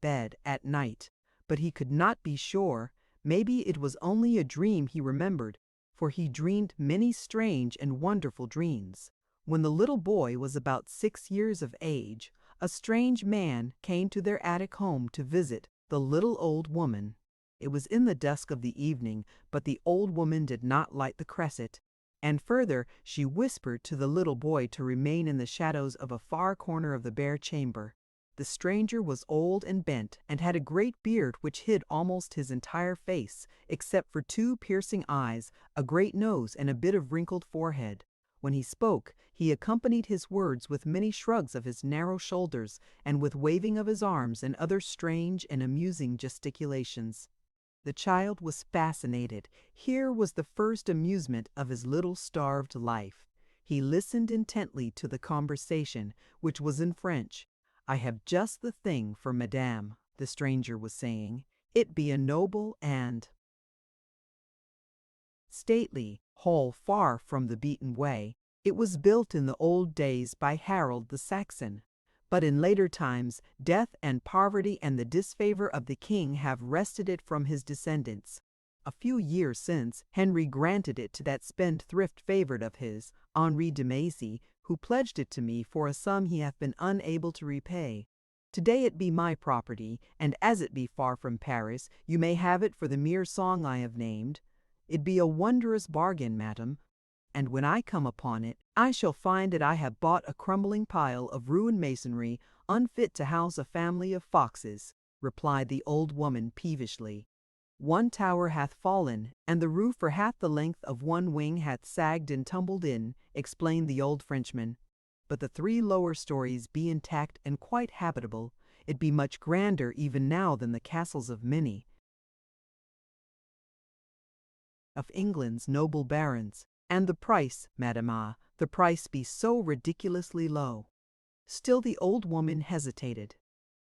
bed at night. But he could not be sure. Maybe it was only a dream he remembered, for he dreamed many strange and wonderful dreams. When the little boy was about 6 years of age, a strange man came to their attic home to visit the little old woman. It was in the dusk of the evening, but the old woman did not light the cresset, and further, she whispered to the little boy to remain in the shadows of a far corner of the bare chamber. The stranger was old and bent, and had a great beard which hid almost his entire face, except for 2 piercing eyes, a great nose, and a bit of wrinkled forehead. When he spoke, he accompanied his words with many shrugs of his narrow shoulders, and with waving of his arms and other strange and amusing gesticulations. The child was fascinated. Here was the first amusement of his little starved life. He listened intently to the conversation, which was in French. "I have just the thing for Madame," the stranger was saying. "It be a noble and stately hall far from the beaten way. It was built in the old days by Harold the Saxon. But in later times, death and poverty and the disfavor of the king have wrested it from his descendants. A few years since, Henry granted it to that spendthrift favorite of his, Henri de Mazy, who pledged it to me for a sum he hath been unable to repay. Today it be my property, and as it be far from Paris, you may have it for the mere song I have named. It be a wondrous bargain, madam, and when I come upon it, I shall find that I have bought a crumbling pile of ruined masonry, unfit to house a family of foxes," replied the old woman peevishly. One tower hath fallen, and the roof for half the length of one wing hath sagged and tumbled in, explained the old Frenchman. But the 3 lower stories be intact and quite habitable. It be much grander even now than the castles of many of England's noble barons. And the price, madama, the price be so ridiculously low. Still the old woman hesitated.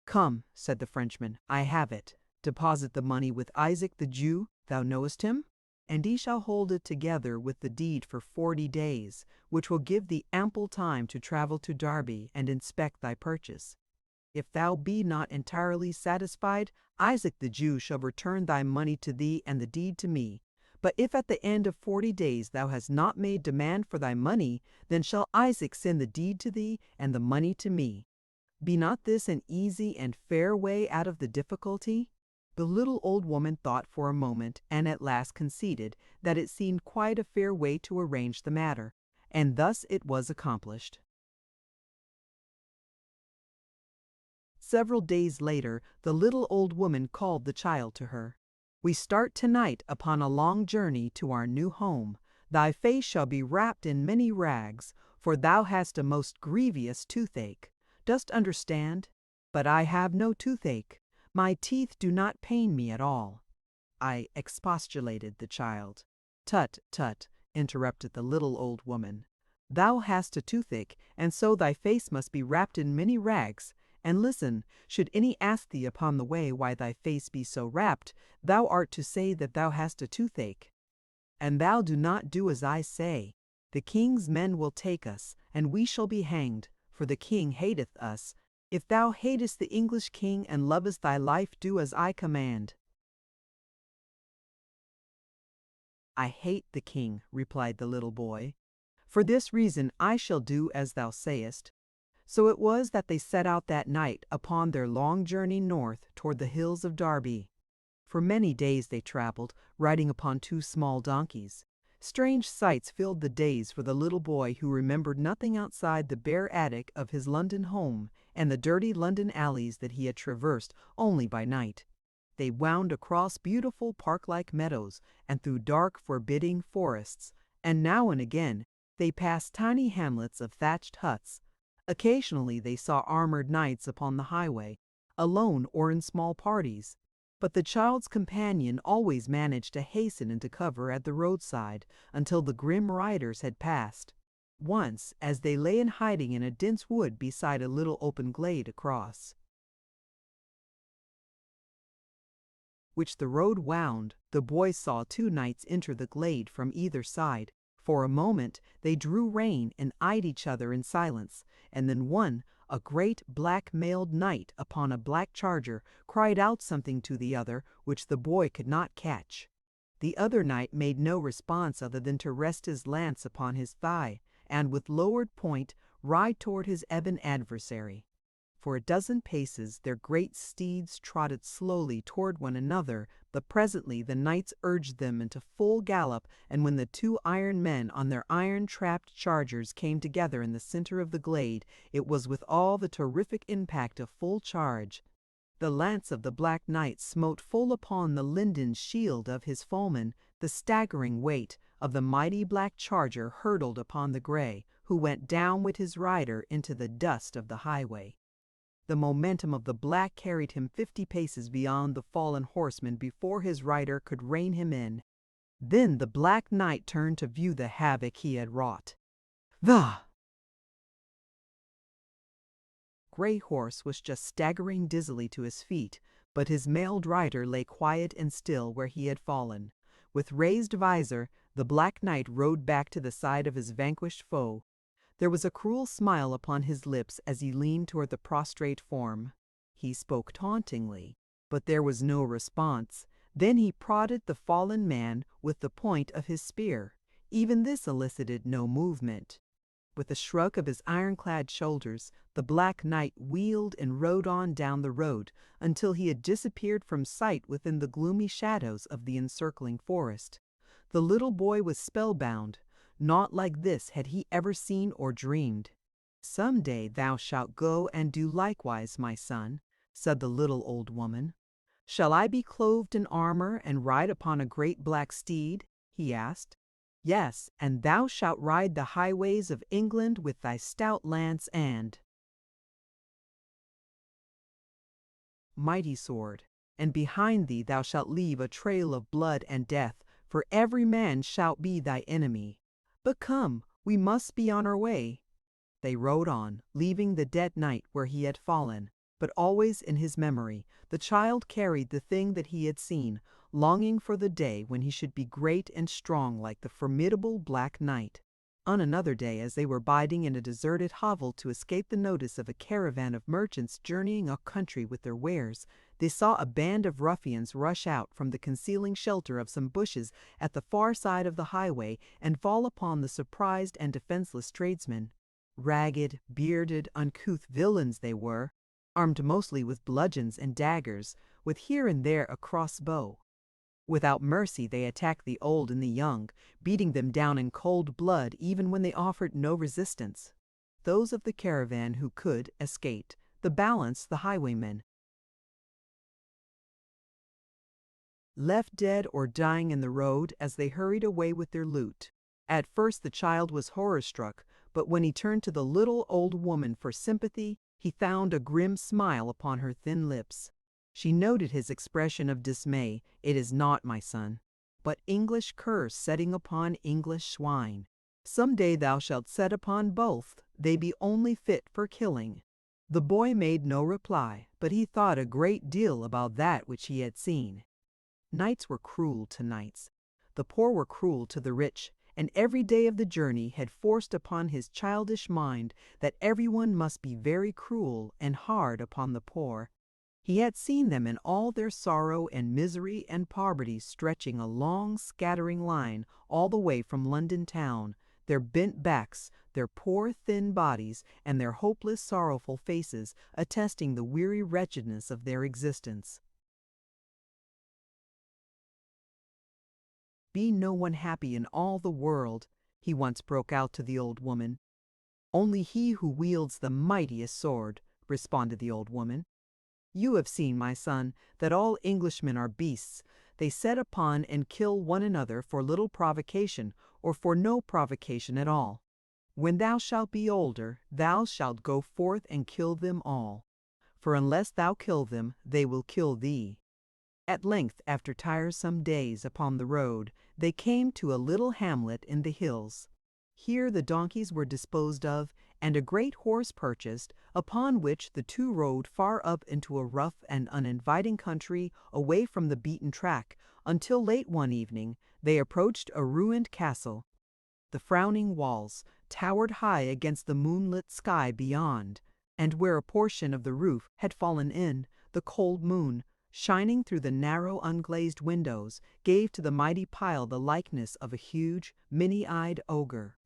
Come, said the Frenchman, I have it. Deposit the money with Isaac the Jew, thou knowest him, and he shall hold it together with the deed for 40 days, which will give thee ample time to travel to Derby and inspect thy purchase. If thou be not entirely satisfied, Isaac the Jew shall return thy money to thee and the deed to me. But if at the end of 40 days thou hast not made demand for thy money, then shall Isaac send the deed to thee and the money to me. Be not this an easy and fair way out of the difficulty? The little old woman thought for a moment, and at last conceded that it seemed quite a fair way to arrange the matter, and thus it was accomplished. Several days later, the little old woman called the child to her. We start tonight upon a long journey to our new home. Thy face shall be wrapped in many rags, for thou hast a most grievous toothache. Dost understand? But I have no toothache. My teeth do not pain me at all. I expostulated the child. Tut, tut, interrupted the little old woman. Thou hast a toothache, and so thy face must be wrapped in many rags. And listen, should any ask thee upon the way why thy face be so wrapped, thou art to say that thou hast a toothache. And thou do not do as I say. The king's men will take us, and we shall be hanged, for the king hateth us. If thou hatest the English king and lovest thy life, do as I command. I hate the king, replied the little boy. For this reason I shall do as thou sayest. So it was that they set out that night upon their long journey north toward the hills of Derby. For many days they traveled, riding upon 2 small donkeys. Strange sights filled the days for the little boy who remembered nothing outside the bare attic of his London home and the dirty London alleys that he had traversed only by night. They wound across beautiful park-like meadows and through dark, forbidding forests, and now and again they passed tiny hamlets of thatched huts. Occasionally they saw armored knights upon the highway, alone or in small parties. But the child's companion always managed to hasten into cover at the roadside until the grim riders had passed. Once, as they lay in hiding in a dense wood beside a little open glade across which the road wound, the boys saw 2 knights enter the glade from either side. For a moment they drew rein and eyed each other in silence, and then one, a great black-mailed knight upon a black charger, cried out something to the other which the boy could not catch. The other knight made no response other than to rest his lance upon his thigh, and with lowered point ride toward his ebon adversary. For a dozen paces their great steeds trotted slowly toward one another, but presently the knights urged them into full gallop, and when the 2 iron men on their iron-trapped chargers came together in the center of the glade, it was with all the terrific impact of full charge. The lance of the Black Knight smote full upon the linden shield of his foeman. The staggering weight of the mighty black charger hurtled upon the gray, who went down with his rider into the dust of the highway. The momentum of the black carried him 50 paces beyond the fallen horseman before his rider could rein him in. Then the Black Knight turned to view the havoc he had wrought. The gray horse was just staggering dizzily to his feet, but his mailed rider lay quiet and still where he had fallen. With raised visor, the Black Knight rode back to the side of his vanquished foe. There was a cruel smile upon his lips as he leaned toward the prostrate form. He spoke tauntingly, but there was no response. Then he prodded the fallen man with the point of his spear. Even this elicited no movement. With a shrug of his ironclad shoulders, the Black Knight wheeled and rode on down the road until he had disappeared from sight within the gloomy shadows of the encircling forest. The little boy was spellbound. Naught like this had he ever seen or dreamed. "Some day thou shalt go and do likewise, my son," said the little old woman. "Shall I be clothed in armor and ride upon a great black steed?" he asked. "Yes, and thou shalt ride the highways of England with thy stout lance and mighty sword, and behind thee thou shalt leave a trail of blood and death, for every man shall be thy enemy. But come, we must be on our way." They rode on, leaving the dead knight where he had fallen, but always in his memory the child carried the thing that he had seen, longing for the day when he should be great and strong like the formidable Black Knight. On another day, as they were biding in a deserted hovel to escape the notice of a caravan of merchants journeying up country with their wares, they saw a band of ruffians rush out from the concealing shelter of some bushes at the far side of the highway and fall upon the surprised and defenseless tradesmen. Ragged, bearded, uncouth villains they were, armed mostly with bludgeons and daggers, with here and there a crossbow. Without mercy they attacked the old and the young, beating them down in cold blood even when they offered no resistance. Those of the caravan who could escaped, the balance the highwaymen. Left dead or dying in the road as they hurried away with their loot. At first the child was horror-struck, but when he turned to the little old woman for sympathy, he found a grim smile upon her thin lips. She noted his expression of dismay. "It is not, my son, but English curse setting upon English swine. Some day thou shalt set upon both, they be only fit for killing." The boy made no reply, but he thought a great deal about that which he had seen. Knights were cruel to knights. The poor were cruel to the rich, and every day of the journey had forced upon his childish mind that everyone must be very cruel and hard upon the poor. He had seen them in all their sorrow and misery and poverty, stretching a long scattering line all the way from London town, their bent backs, their poor thin bodies, and their hopeless sorrowful faces attesting the weary wretchedness of their existence. "Be no one happy in all the world," he once broke out to the old woman. "Only he who wields the mightiest sword," responded the old woman. "You have seen, my son, that all Englishmen are beasts. They set upon and kill one another for little provocation, or for no provocation at all. When thou shalt be older, thou shalt go forth and kill them all. For unless thou kill them, they will kill thee." At length, after tiresome days upon the road, they came to a little hamlet in the hills. Here the donkeys were disposed of, and a great horse purchased, upon which the two rode far up into a rough and uninviting country away from the beaten track, until late one evening they approached a ruined castle. The frowning walls towered high against the moonlit sky beyond, and where a portion of the roof had fallen in, the cold moon, shining through the narrow unglazed windows, gave to the mighty pile the likeness of a huge, many-eyed ogre.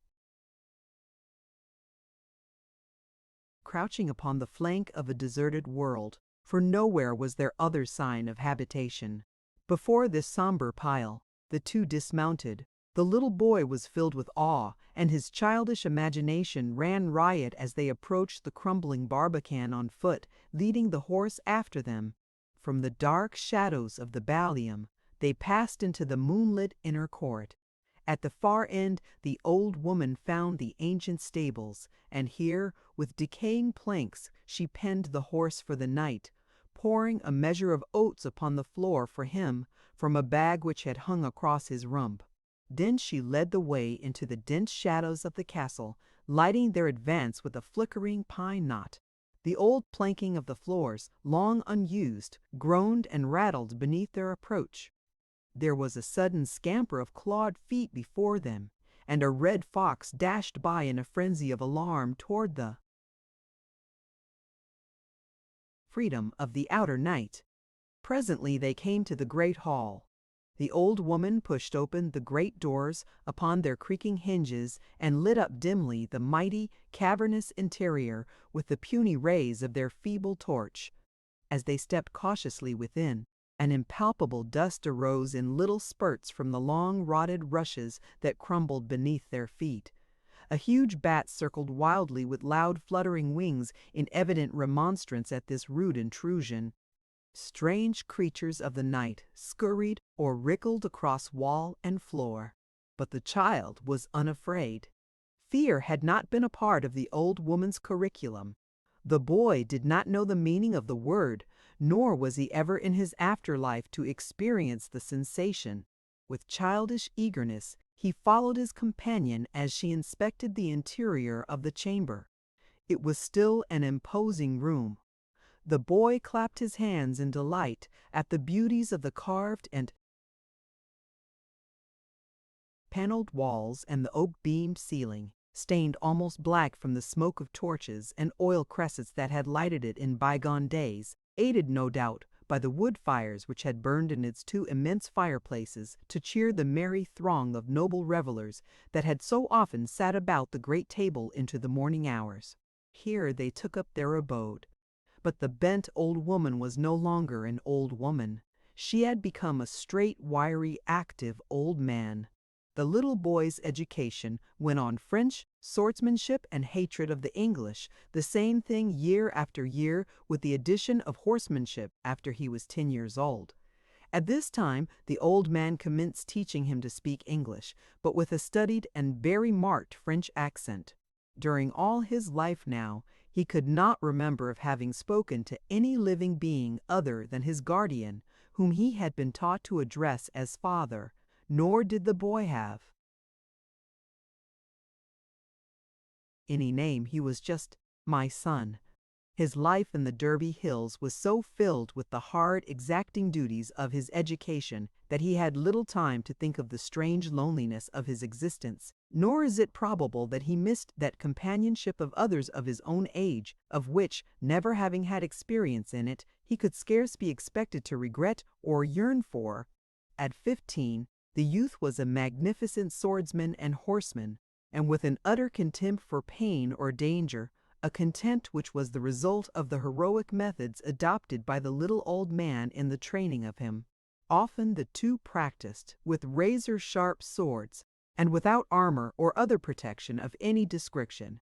Crouching upon the flank of a deserted world, for nowhere was there other sign of habitation. Before this somber pile, the two dismounted. The little boy was filled with awe, and his childish imagination ran riot as they approached the crumbling barbican on foot, leading the horse after them. From the dark shadows of the ballium, they passed into the moonlit inner court. At the far end, the old woman found the ancient stables, and here, with decaying planks, she penned the horse for the night, pouring a measure of oats upon the floor for him from a bag which had hung across his rump. Then she led the way into the dense shadows of the castle, lighting their advance with a flickering pine knot. The old planking of the floors, long unused, groaned and rattled beneath their approach. There was a sudden scamper of clawed feet before them, and a red fox dashed by in a frenzy of alarm toward the freedom of the outer night. Presently they came to the great hall. The old woman pushed open the great doors upon their creaking hinges and lit up dimly the mighty, cavernous interior with the puny rays of their feeble torch. As they stepped cautiously within, an impalpable dust arose in little spurts from the long rotted rushes that crumbled beneath their feet. A huge bat circled wildly with loud fluttering wings in evident remonstrance at this rude intrusion. Strange creatures of the night scurried or wriggled across wall and floor, but the child was unafraid. Fear had not been a part of the old woman's curriculum. The boy did not know the meaning of the word, nor was he ever in his afterlife to experience the sensation. With childish eagerness, he followed his companion as she inspected the interior of the chamber. It was still an imposing room. The boy clapped his hands in delight at the beauties of the carved and paneled walls and the oak-beamed ceiling, stained almost black from the smoke of torches and oil cressets that had lighted it in bygone days, aided no doubt by the wood fires which had burned in its two immense fireplaces to cheer the merry throng of noble revelers that had so often sat about the great table into the morning hours. Here they took up their abode. But the bent old woman was no longer an old woman. She had become a straight, wiry, active old man. The little boy's education went on French, swordsmanship, and hatred of the English, the same thing year after year, with the addition of horsemanship after he was 10 years old. At this time, the old man commenced teaching him to speak English, but with a studied and very marked French accent. During all his life now, he could not remember of having spoken to any living being other than his guardian, whom he had been taught to address as father, nor did the boy have any name. He was just my son. His life in the Derby Hills was so filled with the hard, exacting duties of his education that he had little time to think of the strange loneliness of his existence, nor is it probable that he missed that companionship of others of his own age, of which, never having had experience in it, he could scarce be expected to regret or yearn for. At 15, the youth was a magnificent swordsman and horseman, and with an utter contempt for pain or danger, a contempt which was the result of the heroic methods adopted by the little old man in the training of him. Often the two practiced with razor-sharp swords, and without armor or other protection of any description.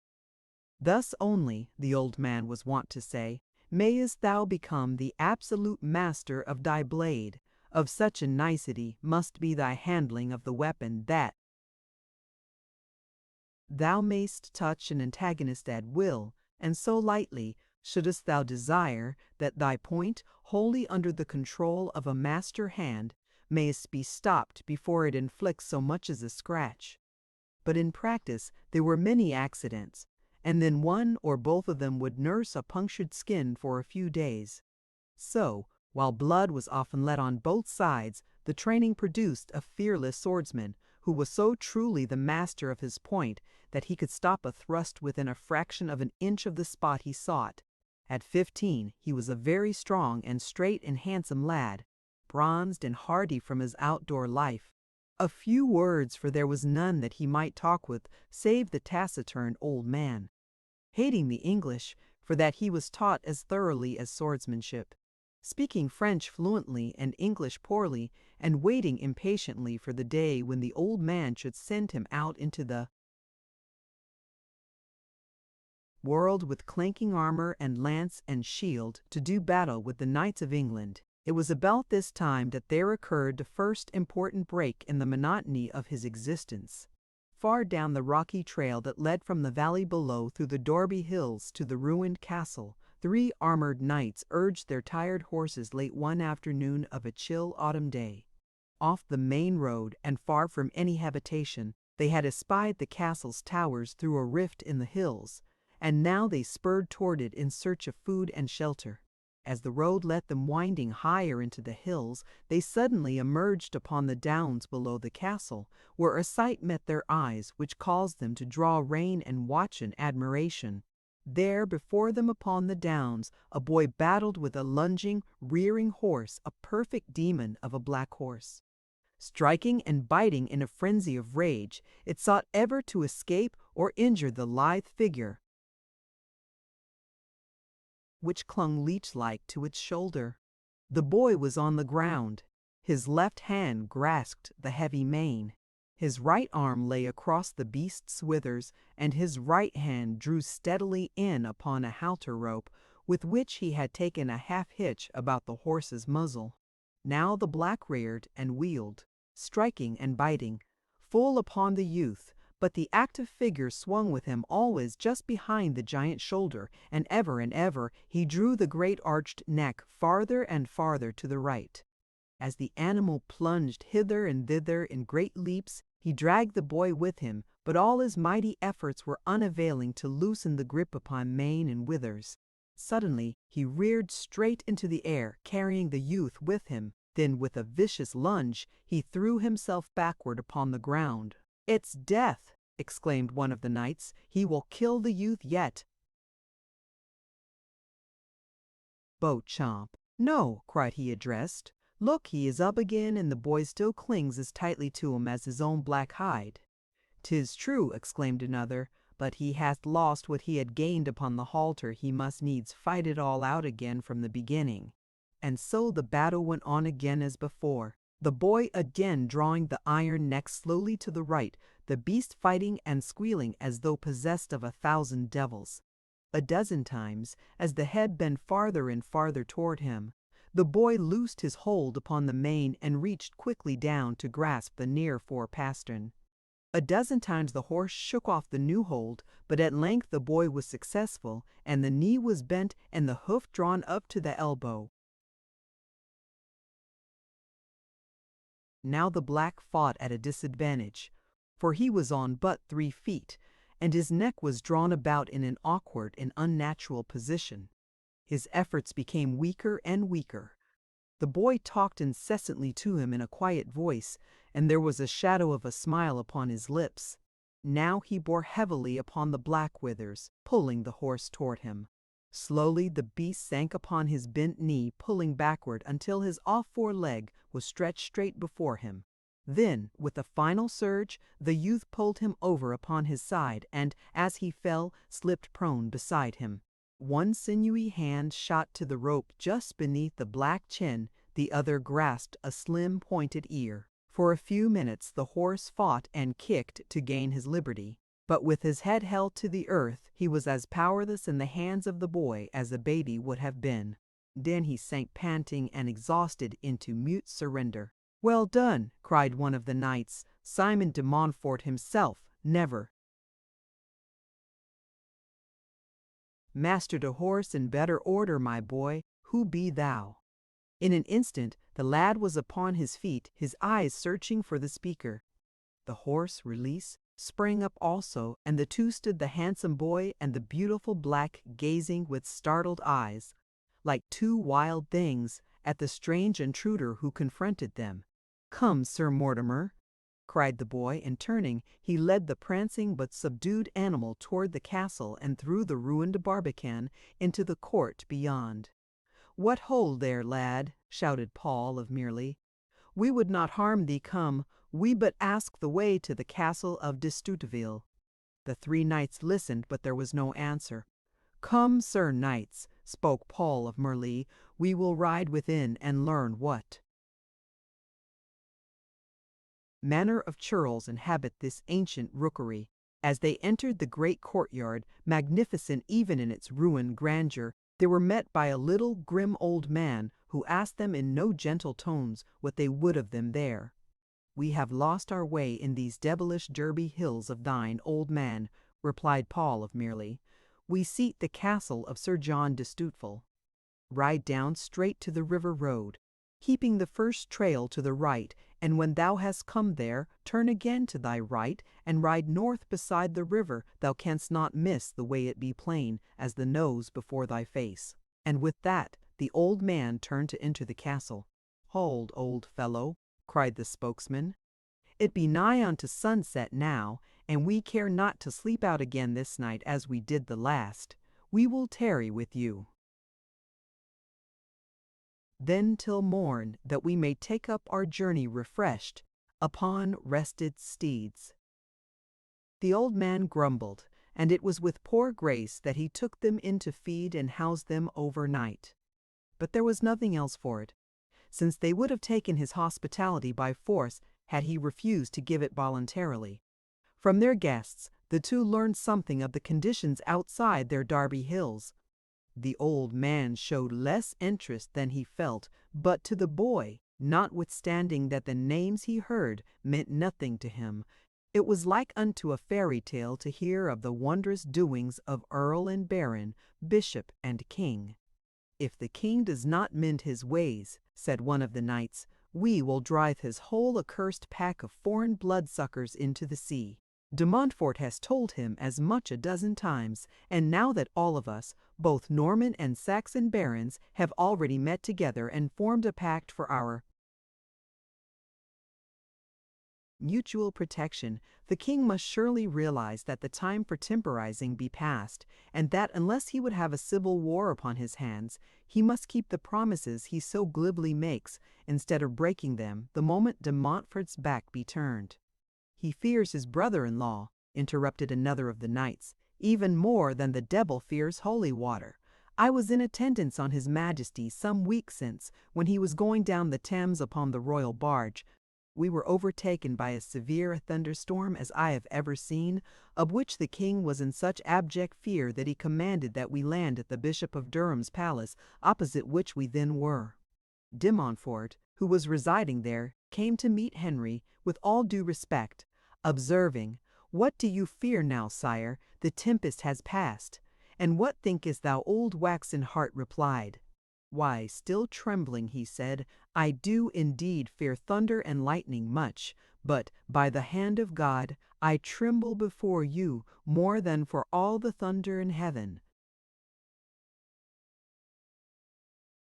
Thus only, the old man was wont to say, mayest thou become the absolute master of thy blade. Of such a nicety must be thy handling of the weapon that thou mayst touch an antagonist at will, and so lightly, shouldst thou desire, that thy point, wholly under the control of a master hand, mayst be stopped before it inflicts so much as a scratch. But in practice there were many accidents, and then one or both of them would nurse a punctured skin for a few days. So, while blood was often let on both sides, the training produced a fearless swordsman, who was so truly the master of his point that he could stop a thrust within a fraction of an inch of the spot he sought. At 15, he was a very strong and straight and handsome lad, bronzed and hardy from his outdoor life. A few words, for there was none that he might talk with save the taciturn old man. Hating the English, for that he was taught as thoroughly as swordsmanship. Speaking French fluently and English poorly, and waiting impatiently for the day when the old man should send him out into the world with clanking armor and lance and shield to do battle with the knights of England. It was about this time that there occurred the first important break in the monotony of his existence. Far down the rocky trail that led from the valley below through the Derby Hills to the ruined castle, 3 armored knights urged their tired horses late one afternoon of a chill autumn day. Off the main road, and far from any habitation, they had espied the castle's towers through a rift in the hills, and now they spurred toward it in search of food and shelter. As the road led them winding higher into the hills, they suddenly emerged upon the downs below the castle, where a sight met their eyes which caused them to draw rein and watch in admiration. There before them upon the downs, a boy battled with a lunging, rearing horse, a perfect demon of a black horse. Striking and biting in a frenzy of rage, it sought ever to escape or injure the lithe figure which clung leech-like to its shoulder. The boy was on the ground. His left hand grasped the heavy mane. His right arm lay across the beast's withers, and his right hand drew steadily in upon a halter rope, with which he had taken a half-hitch about the horse's muzzle. Now the black reared and wheeled, striking and biting, full upon the youth, but the active figure swung with him always just behind the giant's shoulder, and ever he drew the great arched neck farther and farther to the right. As the animal plunged hither and thither in great leaps, he dragged the boy with him, but all his mighty efforts were unavailing to loosen the grip upon mane and withers. Suddenly he reared straight into the air, carrying the youth with him. Then with a vicious lunge he threw himself backward upon the ground. "It's death!" exclaimed one of the knights. "He will kill the youth yet." Beauchamp. "No," cried he addressed. "Look, he is up again, and the boy still clings as tightly to him as his own black hide." "'Tis true," exclaimed another, "but he hath lost what he had gained upon the halter. He must needs fight it all out again from the beginning." And so the battle went on again as before, the boy again drawing the iron neck slowly to the right, the beast fighting and squealing as though possessed of 1,000 devils. A dozen times, as the head bent farther and farther toward him, the boy loosed his hold upon the mane and reached quickly down to grasp the near fore pastern. A dozen times the horse shook off the new hold, but at length the boy was successful, and the knee was bent and the hoof drawn up to the elbow. Now the black fought at a disadvantage, for he was on but 3 feet, and his neck was drawn about in an awkward and unnatural position. His efforts became weaker and weaker. The boy talked incessantly to him in a quiet voice, and there was a shadow of a smile upon his lips. Now he bore heavily upon the black withers, pulling the horse toward him. Slowly the beast sank upon his bent knee, pulling backward until his off fore leg was stretched straight before him. Then, with a final surge, the youth pulled him over upon his side and, as he fell, slipped prone beside him. One sinewy hand shot to the rope just beneath the black chin, the other grasped a slim pointed ear. For a few minutes the horse fought and kicked to gain his liberty, but with his head held to the earth he was as powerless in the hands of the boy as a baby would have been. Then he sank panting and exhausted into mute surrender. "Well done!" cried one of the knights. "Simon de Montfort himself never mastered a horse in better order, my boy. Who be thou?" In an instant the lad was upon his feet, his eyes searching for the speaker. The horse, release, sprang up also, and the two stood, the handsome boy and the beautiful black, gazing with startled eyes, like two wild things, at the strange intruder who confronted them. "Come, Sir Mortimer," cried the boy, and turning, he led the prancing but subdued animal toward the castle and through the ruined barbican into the court beyond. "What hold there, lad?" shouted Paul of Merely. "We would not harm thee, come. We but ask the way to the castle of D'Estouteville." The 3 knights listened, but there was no answer. "Come, sir knights," spoke Paul of Merly, "we will ride within and learn what manner of churls inhabit this ancient rookery." As they entered the great courtyard, magnificent even in its ruined grandeur, they were met by a little grim old man who asked them in no gentle tones what they would of them there. "We have lost our way in these devilish Derby hills of thine, old man," replied Paul of Merely. "We seek the castle of Sir John d'Estouteville. Ride down straight to the river road, keeping the first trail to the right, and when thou hast come there, turn again to thy right, and ride north beside the river. Thou canst not miss the way, it be plain as the nose before thy face." And with that the old man turned to enter the castle. "Hold, old fellow," cried the spokesman. "It be nigh unto sunset now, and we care not to sleep out again this night as we did the last. We will tarry with you then till morn, that we may take up our journey refreshed upon rested steeds." The old man grumbled, and it was with poor grace that he took them in to feed and house them overnight. But there was nothing else for it, since they would have taken his hospitality by force had he refused to give it voluntarily. From their guests the 2 learned something of the conditions outside their Derby hills. The old man showed less interest than he felt, but to the boy, notwithstanding that the names he heard meant nothing to him, it was like unto a fairy tale to hear of the wondrous doings of earl and baron, bishop and king. "If the king does not mend his ways," said one of the knights, "we will drive his whole accursed pack of foreign bloodsuckers into the sea." De Montfort has told him as much a dozen times, and now that all of us, both Norman and Saxon barons, have already met together and formed a pact for our mutual protection, the king must surely realize that the time for temporizing be past, and that unless he would have a civil war upon his hands, he must keep the promises he so glibly makes, instead of breaking them the moment de Montfort's back be turned. "He fears his brother-in-law," interrupted another of the knights, "even more than the devil fears holy water. I was in attendance on his majesty some weeks since, when he was going down the Thames upon the royal barge. We were overtaken by as severe a thunderstorm as I have ever seen, of which the king was in such abject fear that he commanded that we land at the Bishop of Durham's palace, opposite which we then were." De Montfort, who was residing there, came to meet Henry with all due respect, observing, "What do you fear now, sire? The tempest has passed." "And what thinkest thou?" old waxen heart replied. "Why, still trembling," he said, "I do indeed fear thunder and lightning much, but, by the hand of God, I tremble before you more than for all the thunder in heaven."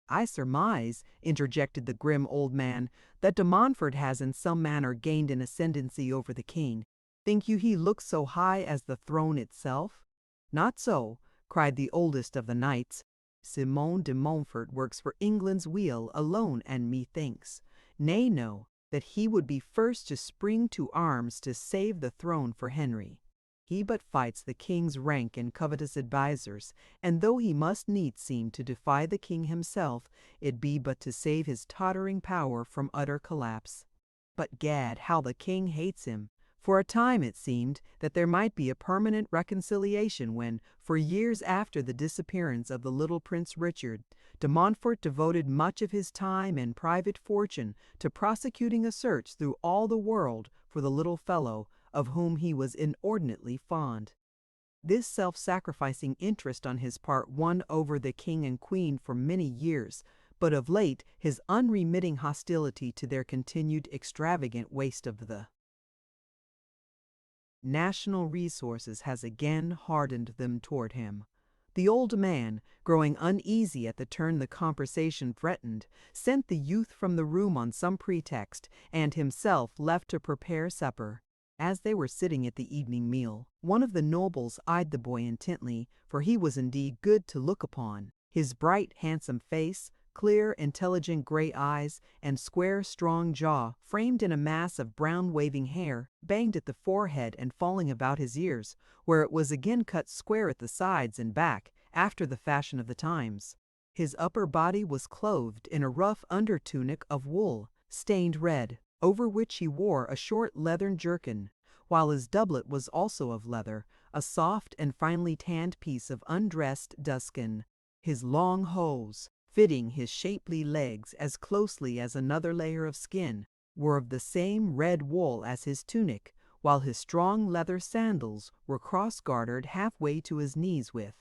"I surmise," interjected the grim old man, "that de Montfort has in some manner gained an ascendancy over the king. Think you he looks so high as the throne itself?" "Not so," cried the oldest of the knights. "Simon de Montfort works for England's weal alone, and methinks, nay, no, that he would be first to spring to arms to save the throne for Henry. He but fights the king's rank and covetous advisers, and though he must needs seem to defy the king himself, it be but to save his tottering power from utter collapse. But gad, how the king hates him! For a time it seemed that there might be a permanent reconciliation when, for years after the disappearance of the little Prince Richard, de Montfort devoted much of his time and private fortune to prosecuting a search through all the world for the little fellow, of whom he was inordinately fond. This self-sacrificing interest on his part won over the king and queen for many years, but of late his unremitting hostility to their continued extravagant waste of the national resources has again hardened them toward him. The old man, growing uneasy at the turn the conversation threatened, sent the youth from the room on some pretext, and himself left to prepare supper. As they were sitting at the evening meal, one of the nobles eyed the boy intently, for he was indeed good to look upon. His bright, handsome face, clear, intelligent gray eyes, and square, strong jaw, framed in a mass of brown waving hair, banged at the forehead and falling about his ears, where it was again cut square at the sides and back, after the fashion of the times. His upper body was clothed in a rough under tunic of wool, stained red, over which he wore a short leathern jerkin, while his doublet was also of leather, a soft and finely tanned piece of undressed duskin. His long hose, fitting his shapely legs as closely as another layer of skin, were of the same red wool as his tunic, while his strong leather sandals were cross-gartered halfway to his knees with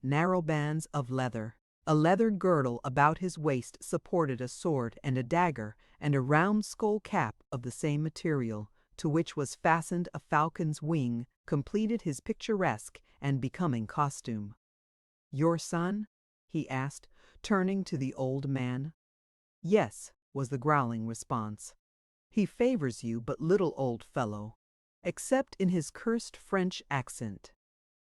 narrow bands of leather. A leather girdle about his waist supported a sword and a dagger, and a round skull cap of the same material, to which was fastened a falcon's wing, completed his picturesque and becoming costume. "Your son?" he asked, turning to the old man. "Yes," was the growling response. "He favors you but little, old fellow, except in his cursed French accent.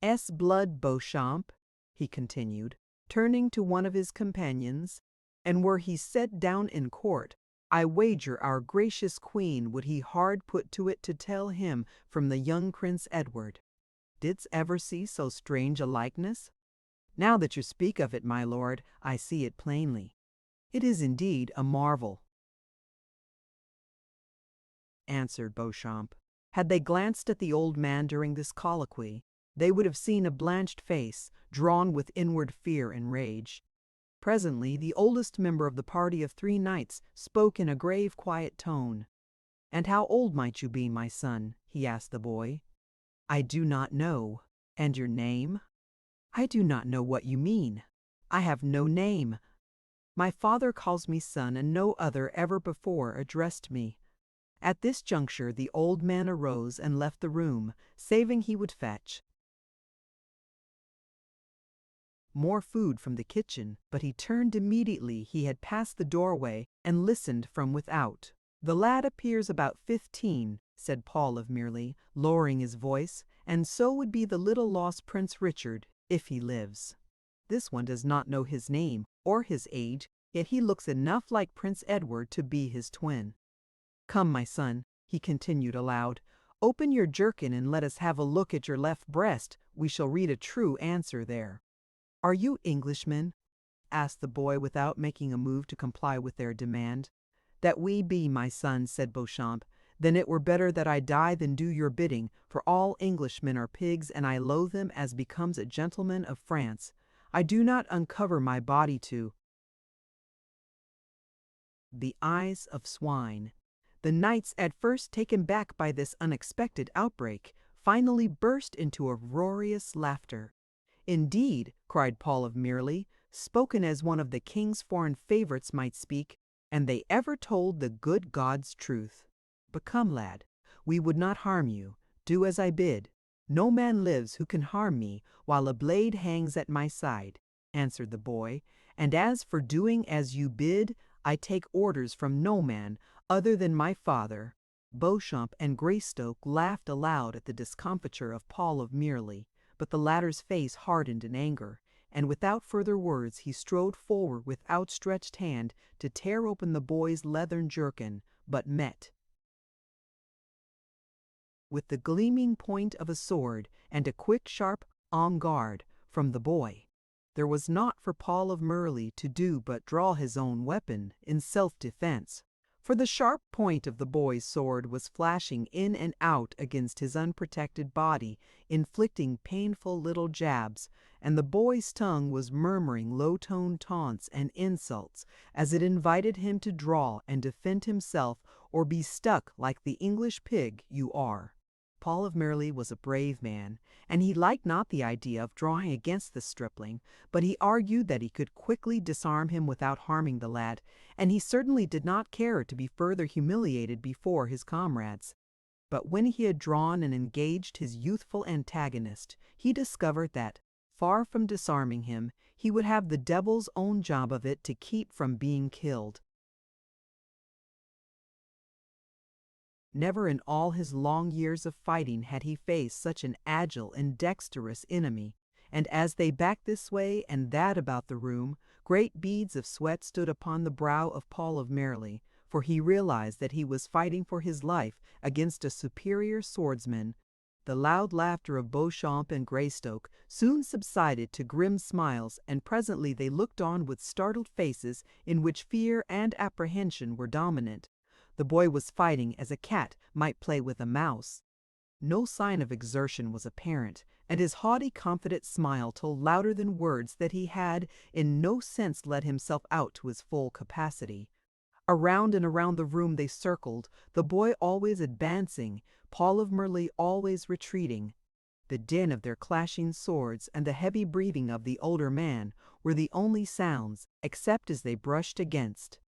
S. blood, Beauchamp," he continued, turning to one of his companions, "and were he set down in court, I wager our gracious queen would he hard put to it to tell him from the young Prince Edward. Didst ever see so strange a likeness? Now that you speak of it, my lord, I see it plainly. It is indeed a marvel," answered Beauchamp. Had they glanced at the old man during this colloquy, they would have seen a blanched face, drawn with inward fear and rage. Presently, the oldest member of the party of 3 knights spoke in a grave, quiet tone. "And how old might you be, my son?" he asked the boy. "I do not know." "And your name?" "I do not know what you mean. I have no name. My father calls me son, and no other ever before addressed me." At this juncture the old man arose and left the room, saving he would fetch more food from the kitchen, but he turned immediately he had passed the doorway and listened from without. "The lad appears about 15, said Paul of Merely, lowering his voice, "and so would be the little lost Prince Richard, if he lives. This one does not know his name or his age, yet he looks enough like Prince Edward to be his twin. Come, my son," he continued aloud, "open your jerkin and let us have a look at your left breast. We shall read a true answer there." "Are you Englishmen?" asked the boy without making a move to comply with their demand. "That we be, my son," said Beauchamp. "Then it were better that I die than do your bidding, for all Englishmen are pigs, and I loathe them as becomes a gentleman of France. I do not uncover my body to the eyes of swine." The knights, at first taken back by this unexpected outbreak, finally burst into uproarious laughter. "Indeed," cried Paul of Merely, spoken as one of the king's foreign favorites might speak, "and they ever told the good God's truth. But come, lad, we would not harm you. Do as I bid." "No man lives who can harm me while a blade hangs at my side," answered the boy, "and as for doing as you bid, I take orders from no man other than my father." Beauchamp and Greystoke laughed aloud at the discomfiture of Paul of Merely, but the latter's face hardened in anger, and without further words he strode forward with outstretched hand to tear open the boy's leathern jerkin, but met with the gleaming point of a sword and a quick, sharp "en garde" from the boy. There was naught for Paul of Merely to do but draw his own weapon in self-defense, for the sharp point of the boy's sword was flashing in and out against his unprotected body, inflicting painful little jabs, and the boy's tongue was murmuring low-toned taunts and insults as it invited him to draw and defend himself or be stuck like the English pig you are. Paul of Merely was a brave man, and he liked not the idea of drawing against the stripling, but he argued that he could quickly disarm him without harming the lad, and he certainly did not care to be further humiliated before his comrades. But when he had drawn and engaged his youthful antagonist, he discovered that, far from disarming him, he would have the devil's own job of it to keep from being killed. Never in all his long years of fighting had he faced such an agile and dexterous enemy, and as they backed this way and that about the room, great beads of sweat stood upon the brow of Paul of Merely, for he realized that he was fighting for his life against a superior swordsman. The loud laughter of Beauchamp and Greystoke soon subsided to grim smiles, and presently they looked on with startled faces in which fear and apprehension were dominant. The boy was fighting as a cat might play with a mouse. No sign of exertion was apparent, and his haughty, confident smile told louder than words that he had in no sense let himself out to his full capacity. Around and around the room they circled, the boy always advancing, Paul of Merely always retreating. The din of their clashing swords and the heavy breathing of the older man were the only sounds, except as they brushed against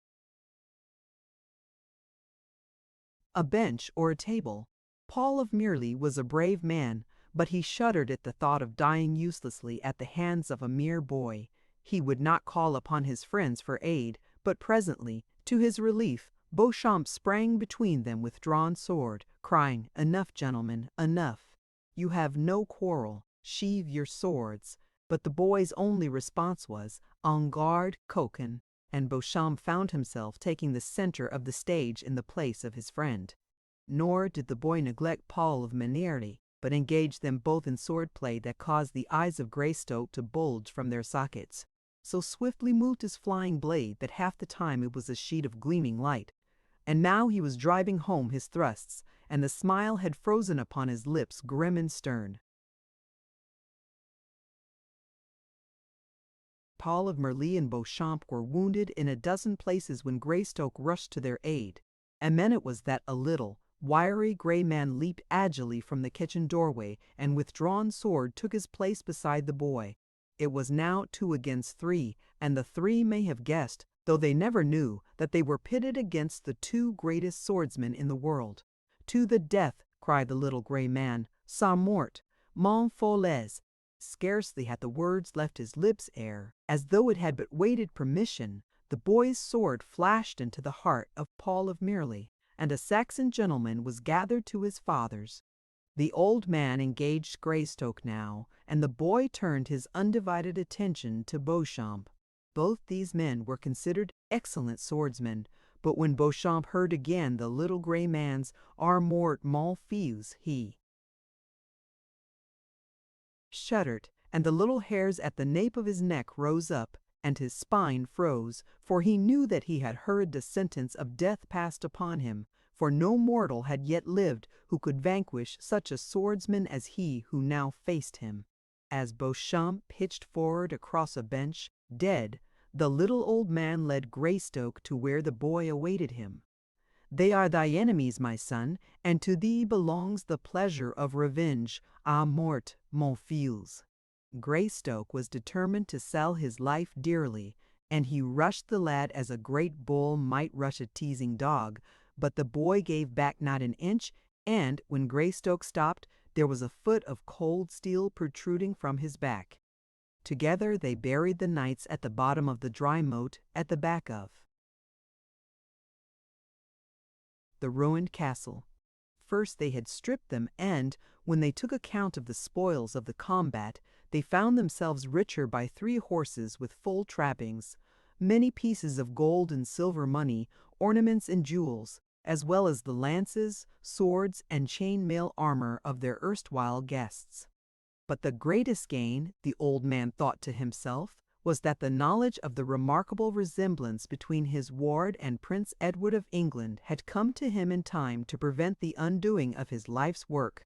a bench or a table. Paul of Merely was a brave man, but he shuddered at the thought of dying uselessly at the hands of a mere boy. He would not call upon his friends for aid, but presently, to his relief, Beauchamp sprang between them with drawn sword, crying, "Enough, gentlemen, enough. You have no quarrel. Sheathe your swords." But the boy's only response was, "En garde, coquin," and Beauchamp found himself taking the center of the stage in the place of his friend. Nor did the boy neglect Paul of Merely, but engaged them both in sword play that caused the eyes of Greystoke to bulge from their sockets. So swiftly moved his flying blade that half the time it was a sheet of gleaming light. And now he was driving home his thrusts, and the smile had frozen upon his lips grim and stern. Paul of Merly and Beauchamp were wounded in a dozen places when Greystoke rushed to their aid. And then it was that a little, wiry gray man leaped agilely from the kitchen doorway and with drawn sword took his place beside the boy. It was now 2 against 3, and the 3 may have guessed, though they never knew, that they were pitted against the 2 greatest swordsmen in the world. "To the death!" cried the little gray man. "Sa mort! Mon folles!" Scarcely had the words left his lips ere, as though it had but waited permission, the boy's sword flashed into the heart of Paul of Merly, and a Saxon gentleman was gathered to his fathers. The old man engaged Greystoke now, and the boy turned his undivided attention to Beauchamp. Both these men were considered excellent swordsmen, but when Beauchamp heard again the little gray man's "Armort mon fils," he shuddered, and the little hairs at the nape of his neck rose up, and his spine froze, for he knew that he had heard the sentence of death passed upon him, for no mortal had yet lived who could vanquish such a swordsman as he who now faced him. As Beauchamp pitched forward across a bench, dead, the little old man led Greystoke to where the boy awaited him. "They are thy enemies, my son, and to thee belongs the pleasure of revenge. À mort, mon fils." Greystoke was determined to sell his life dearly, and he rushed the lad as a great bull might rush a teasing dog, but the boy gave back not an inch, and when Greystoke stopped, there was a foot of cold steel protruding from his back. Together they buried the knights at the bottom of the dry moat at the back of the ruined castle. First they had stripped them, and, when they took account of the spoils of the combat, they found themselves richer by 3 horses with full trappings, many pieces of gold and silver money, ornaments and jewels, as well as the lances, swords, and chain-mail armor of their erstwhile guests. But the greatest gain, the old man thought to himself, was that the knowledge of the remarkable resemblance between his ward and Prince Edward of England had come to him in time to prevent the undoing of his life's work.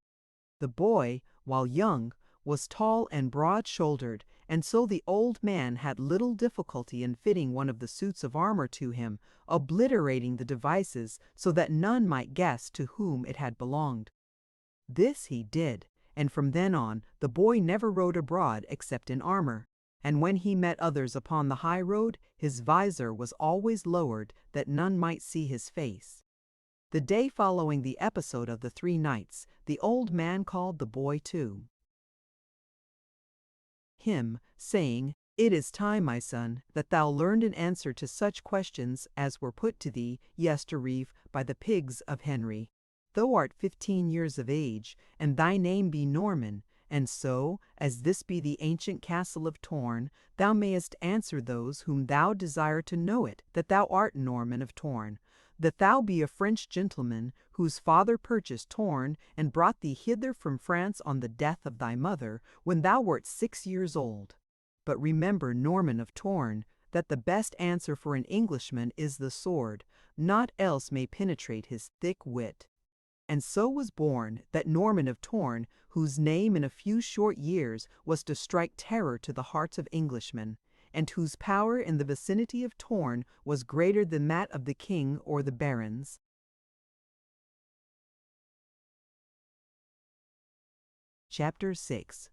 The boy, while young, was tall and broad-shouldered, and so the old man had little difficulty in fitting one of the suits of armor to him, obliterating the devices so that none might guess to whom it had belonged. This he did, and from then on the boy never rode abroad except in armor, and when he met others upon the high road, his visor was always lowered that none might see his face. The day following the episode of the 3 knights, the old man called the boy to him, saying, "It is time, my son, that thou learned an answer to such questions as were put to thee yestereve by the pigs of Henry. Thou art 15 years of age, and thy name be Norman, and so, as this be the ancient castle of Torn, thou mayest answer those whom thou desire to know it, that thou art Norman of Torn, that thou be a French gentleman, whose father purchased Torn, and brought thee hither from France on the death of thy mother, when thou wert 6 years old. But remember, Norman of Torn, that the best answer for an Englishman is the sword, naught else may penetrate his thick wit." And so was born that Norman of Torn, whose name in a few short years was to strike terror to the hearts of Englishmen, and whose power in the vicinity of Torn was greater than that of the king or the barons. Chapter 6.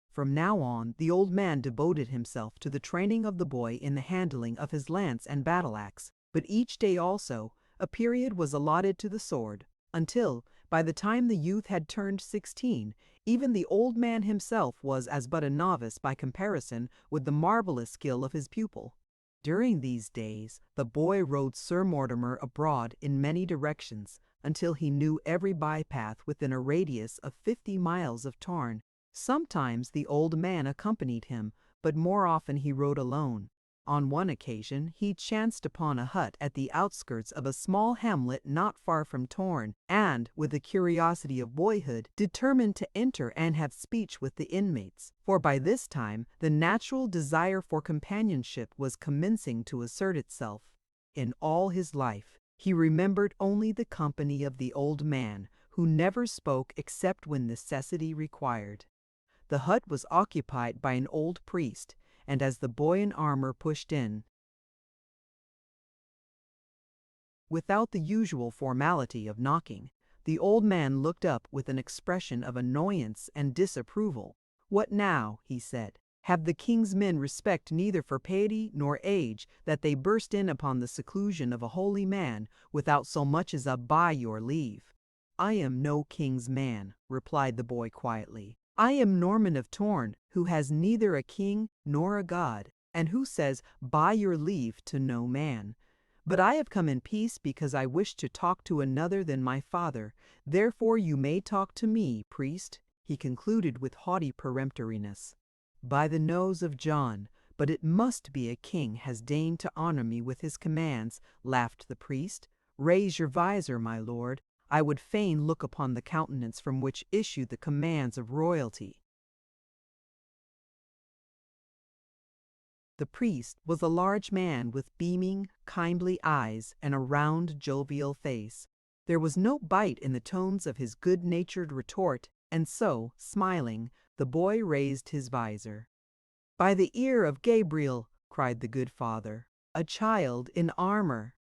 From now on, the old man devoted himself to the training of the boy in the handling of his lance and battle-axe, but each day also a period was allotted to the sword, until, by the time the youth had turned 16, even the old man himself was as but a novice by comparison with the marvelous skill of his pupil. During these days, the boy rode Sir Mortimer abroad in many directions, until he knew every bypath within a radius of 50 miles of Tarn. Sometimes the old man accompanied him, but more often he rode alone. On one occasion he chanced upon a hut at the outskirts of a small hamlet not far from Torn, and, with the curiosity of boyhood, determined to enter and have speech with the inmates, for by this time the natural desire for companionship was commencing to assert itself. In all his life he remembered only the company of the old man, who never spoke except when necessity required. The hut was occupied by an old priest, and as the boy in armor pushed in, without the usual formality of knocking, the old man looked up with an expression of annoyance and disapproval. "What now?" he said. "Have the king's men respect neither for piety nor age, that they burst in upon the seclusion of a holy man without so much as a by your leave?" "I am no king's man," replied the boy quietly. "I am Norman of Torn, who has neither a king nor a god, and who says by your leave to no man. But I have come in peace because I wish to talk to another than my father. Therefore you may talk to me, priest," he concluded with haughty peremptoriness. "By the nose of John, but it must be a king has deigned to honor me with his commands," laughed the priest. "Raise your visor, my lord. I would fain look upon the countenance from which issue the commands of royalty." The priest was a large man with beaming, kindly eyes and a round, jovial face. There was no bite in the tones of his good-natured retort, and so, smiling, the boy raised his visor. "By the ear of Gabriel!" cried the good father. "A child in armor!"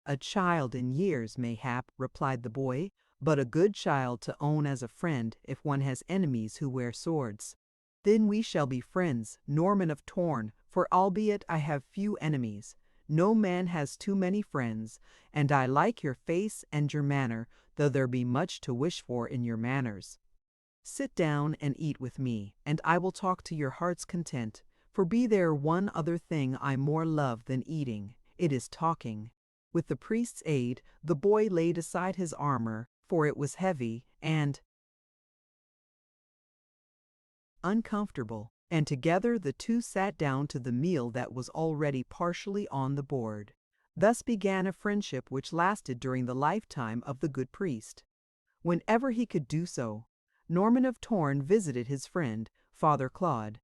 "A child in years, mayhap," replied the boy, "but a good child to own as a friend if one has enemies who wear swords." "Then we shall be friends, Norman of Torn, for albeit I have few enemies, no man has too many friends, and I like your face and your manner, though there be much to wish for in your manners. Sit down and eat with me, and I will talk to your heart's content, for be there one other thing I more love than eating, it is talking." With the priest's aid, the boy laid aside his armor, for it was heavy and uncomfortable, and together the two sat down to the meal that was already partially on the board. Thus began a friendship which lasted during the lifetime of the good priest. Whenever he could do so, Norman of Torn visited his friend, Father Claude.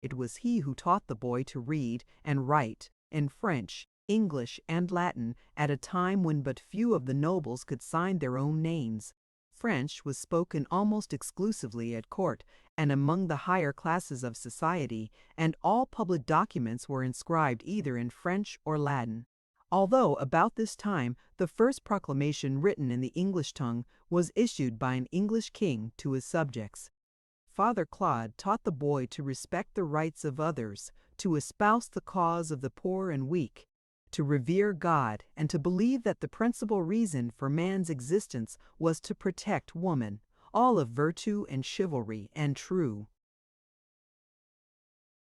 It was he who taught the boy to read and write in French, English, and Latin at a time when but few of the nobles could sign their own names. French was spoken almost exclusively at court and among the higher classes of society, and all public documents were inscribed either in French or Latin. Although about this time the first proclamation written in the English tongue was issued by an English king to his subjects. Father Claude taught the boy to respect the rights of others, to espouse the cause of the poor and weak, to revere God, and to believe that the principal reason for man's existence was to protect woman, all of virtue and chivalry and true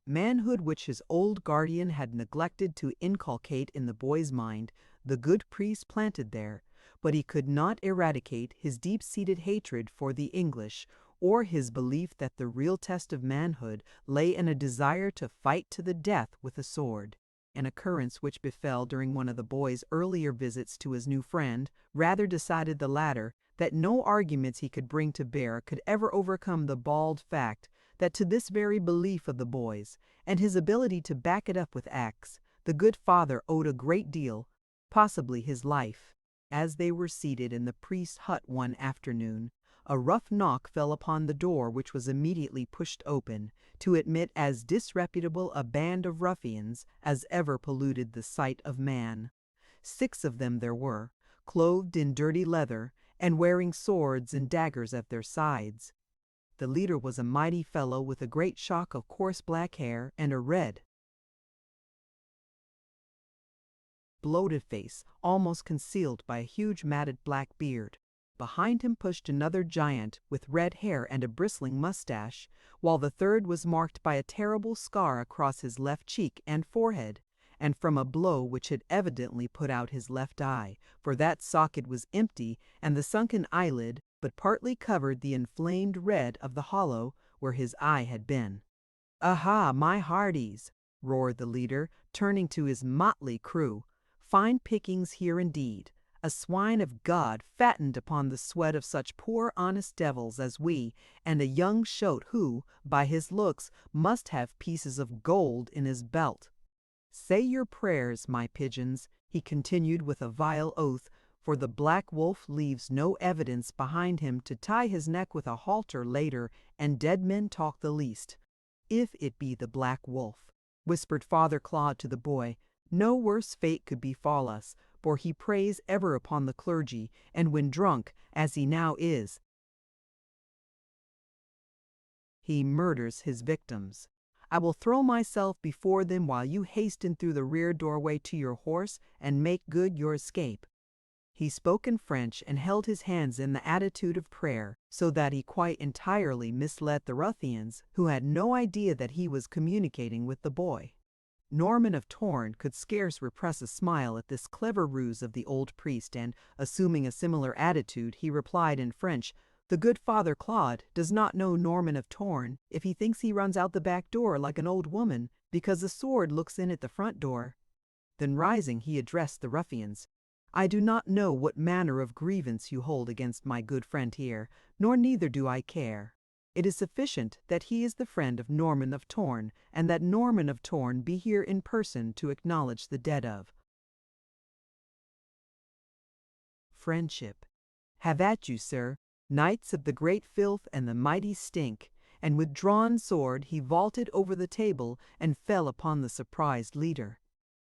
manhood, which his old guardian had neglected to inculcate in the boy's mind. The good priest planted there, but he could not eradicate his deep-seated hatred for the English, or his belief that the real test of manhood lay in a desire to fight to the death with a sword. An occurrence which befell during one of the boy's earlier visits to his new friend rather decided the latter that no arguments he could bring to bear could ever overcome the bald fact that to this very belief of the boy's, and his ability to back it up with acts, the good father owed a great deal, possibly his life. As they were seated in the priest's hut one afternoon, a rough knock fell upon the door, which was immediately pushed open, to admit as disreputable a band of ruffians as ever polluted the sight of man. 6 of them there were, clothed in dirty leather, and wearing swords and daggers at their sides. The leader was a mighty fellow with a great shock of coarse black hair and a red, bloated face, almost concealed by a huge matted black beard. Behind him pushed another giant with red hair and a bristling mustache, while the third was marked by a terrible scar across his left cheek and forehead, and from a blow which had evidently put out his left eye, for that socket was empty, and the sunken eyelid but partly covered the inflamed red of the hollow where his eye had been. "Aha, my hearties!" roared the leader, turning to his motley crew. "Fine pickings here indeed! A swine of God fattened upon the sweat of such poor honest devils as we, and a young shote who, by his looks, must have pieces of gold in his belt. Say your prayers, my pigeons," he continued with a vile oath, for the black wolf leaves no evidence behind him to tie his neck with a halter later, and dead men talk the least. If it be the black wolf, whispered Father Claude to the boy, no worse fate could befall us, for he preys ever upon the clergy, and when drunk, as he now is, he murders his victims. I will throw myself before them while you hasten through the rear doorway to your horse and make good your escape. He spoke in French and held his hands in the attitude of prayer, so that he quite entirely misled the ruffians, who had no idea that he was communicating with the boy. Norman of Torn could scarce repress a smile at this clever ruse of the old priest, and, assuming a similar attitude, he replied in French, "The good Father Claude does not know Norman of Torn if he thinks he runs out the back door like an old woman, because the sword looks in at the front door." Then rising, he addressed the ruffians. "I do not know what manner of grievance you hold against my good friend here, nor neither do I care. It is sufficient that he is the friend of Norman of Torn, and that Norman of Torn be here in person to acknowledge the debt of friendship. Have at you, sir, knights of the great filth and the mighty stink." And with drawn sword he vaulted over the table and fell upon the surprised leader.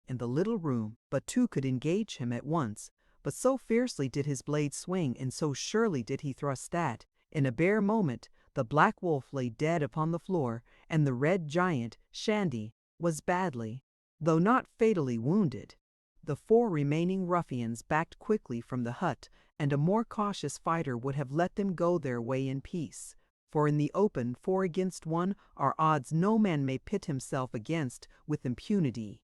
In the little room, but two could engage him at once, but so fiercely did his blade swing, and so surely did he thrust that, in a bare moment, the black wolf lay dead upon the floor, and the red giant, Shandy, was badly, though not fatally, wounded. The four remaining ruffians backed quickly from the hut, and a more cautious fighter would have let them go their way in peace. For in the open, 4 against 1 are odds no man may pit himself against with impunity.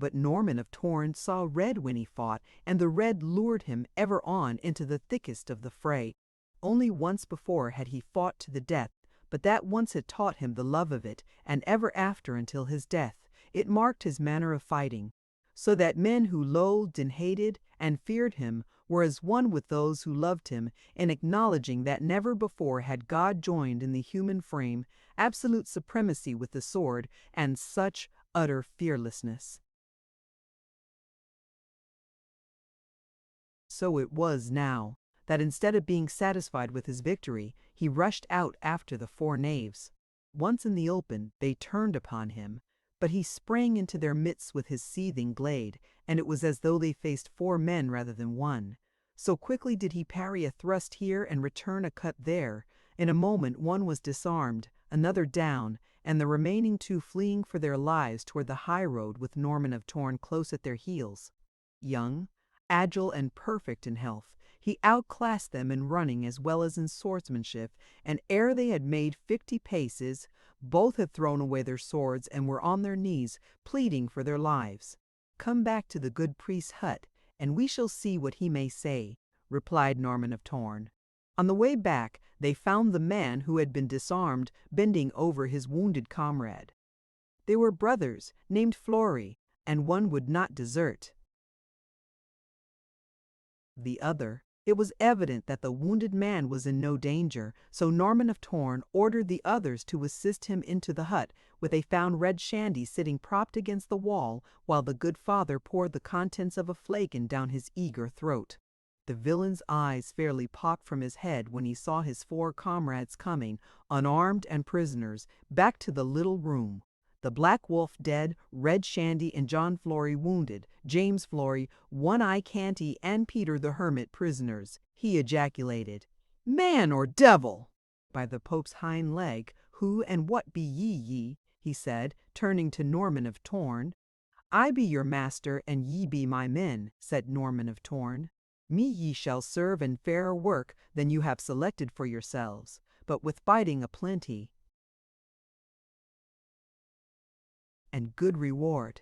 But Norman of Torn saw red when he fought, and the red lured him ever on into the thickest of the fray. Only once before had he fought to the death, but that once had taught him the love of it, and ever after until his death it marked his manner of fighting, so that men who loathed and hated and feared him were as one with those who loved him, in acknowledging that never before had God joined in the human frame absolute supremacy with the sword, and such utter fearlessness. So it was now, that instead of being satisfied with his victory, he rushed out after the 4 knaves. Once in the open, they turned upon him, but he sprang into their midst with his seething blade, and it was as though they faced 4 men rather than 1. So quickly did he parry a thrust here and return a cut there. In a moment one was disarmed, another down, and the remaining 2 fleeing for their lives toward the high road with Norman of Torn close at their heels. Young, agile, and perfect in health, he outclassed them in running as well as in swordsmanship, and ere they had made 50 paces, both had thrown away their swords and were on their knees, pleading for their lives. "Come back to the good priest's hut, and we shall see what he may say," replied Norman of Torn. On the way back, they found the man who had been disarmed bending over his wounded comrade. They were brothers, named Flory, and one would not desert the other. It was evident that the wounded man was in no danger, so Norman of Torn ordered the others to assist him into the hut, where they found Red Shandy sitting propped against the wall, while the good father poured the contents of a flagon down his eager throat. The villain's eyes fairly popped from his head when he saw his 4 comrades coming, unarmed and prisoners, back to the little room. The Black Wolf dead, Red Shandy and John Flory wounded, James Flory, One-Eye Canty, and Peter the Hermit prisoners. He ejaculated, "Man or devil!" by the Pope's hind leg. "Who and what be ye?" he said, turning to Norman of Torn. "I be your master, and ye be my men," said Norman of Torn. "Me ye shall serve in fairer work than you have selected for yourselves, but with fighting aplenty, and good reward."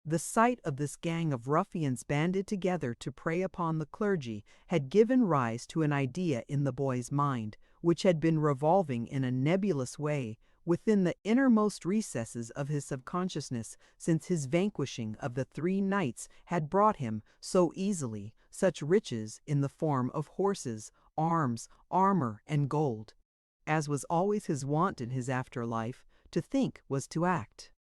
The sight of this gang of ruffians banded together to prey upon the clergy had given rise to an idea in the boy's mind, which had been revolving in a nebulous way within the innermost recesses of his subconsciousness since his vanquishing of the 3 knights had brought him so easily such riches in the form of horses, arms, armor, and gold. As was always his wont in his afterlife, to think was to act.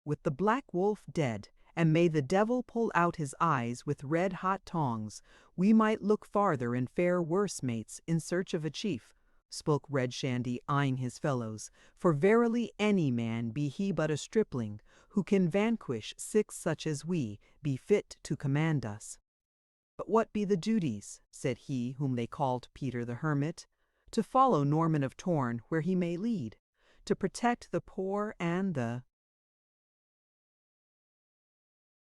With the Black Wolf dead, and may the devil pull out his eyes with red-hot tongs, we might look farther and fare worse, mates, in search of a chief, spoke Red Shandy, eyeing his fellows, for verily any man, be he but a stripling, who can vanquish 6 such as we, be fit to command us. But what be the duties, said he whom they called Peter the Hermit, to follow Norman of Torn where he may lead, to protect the poor and the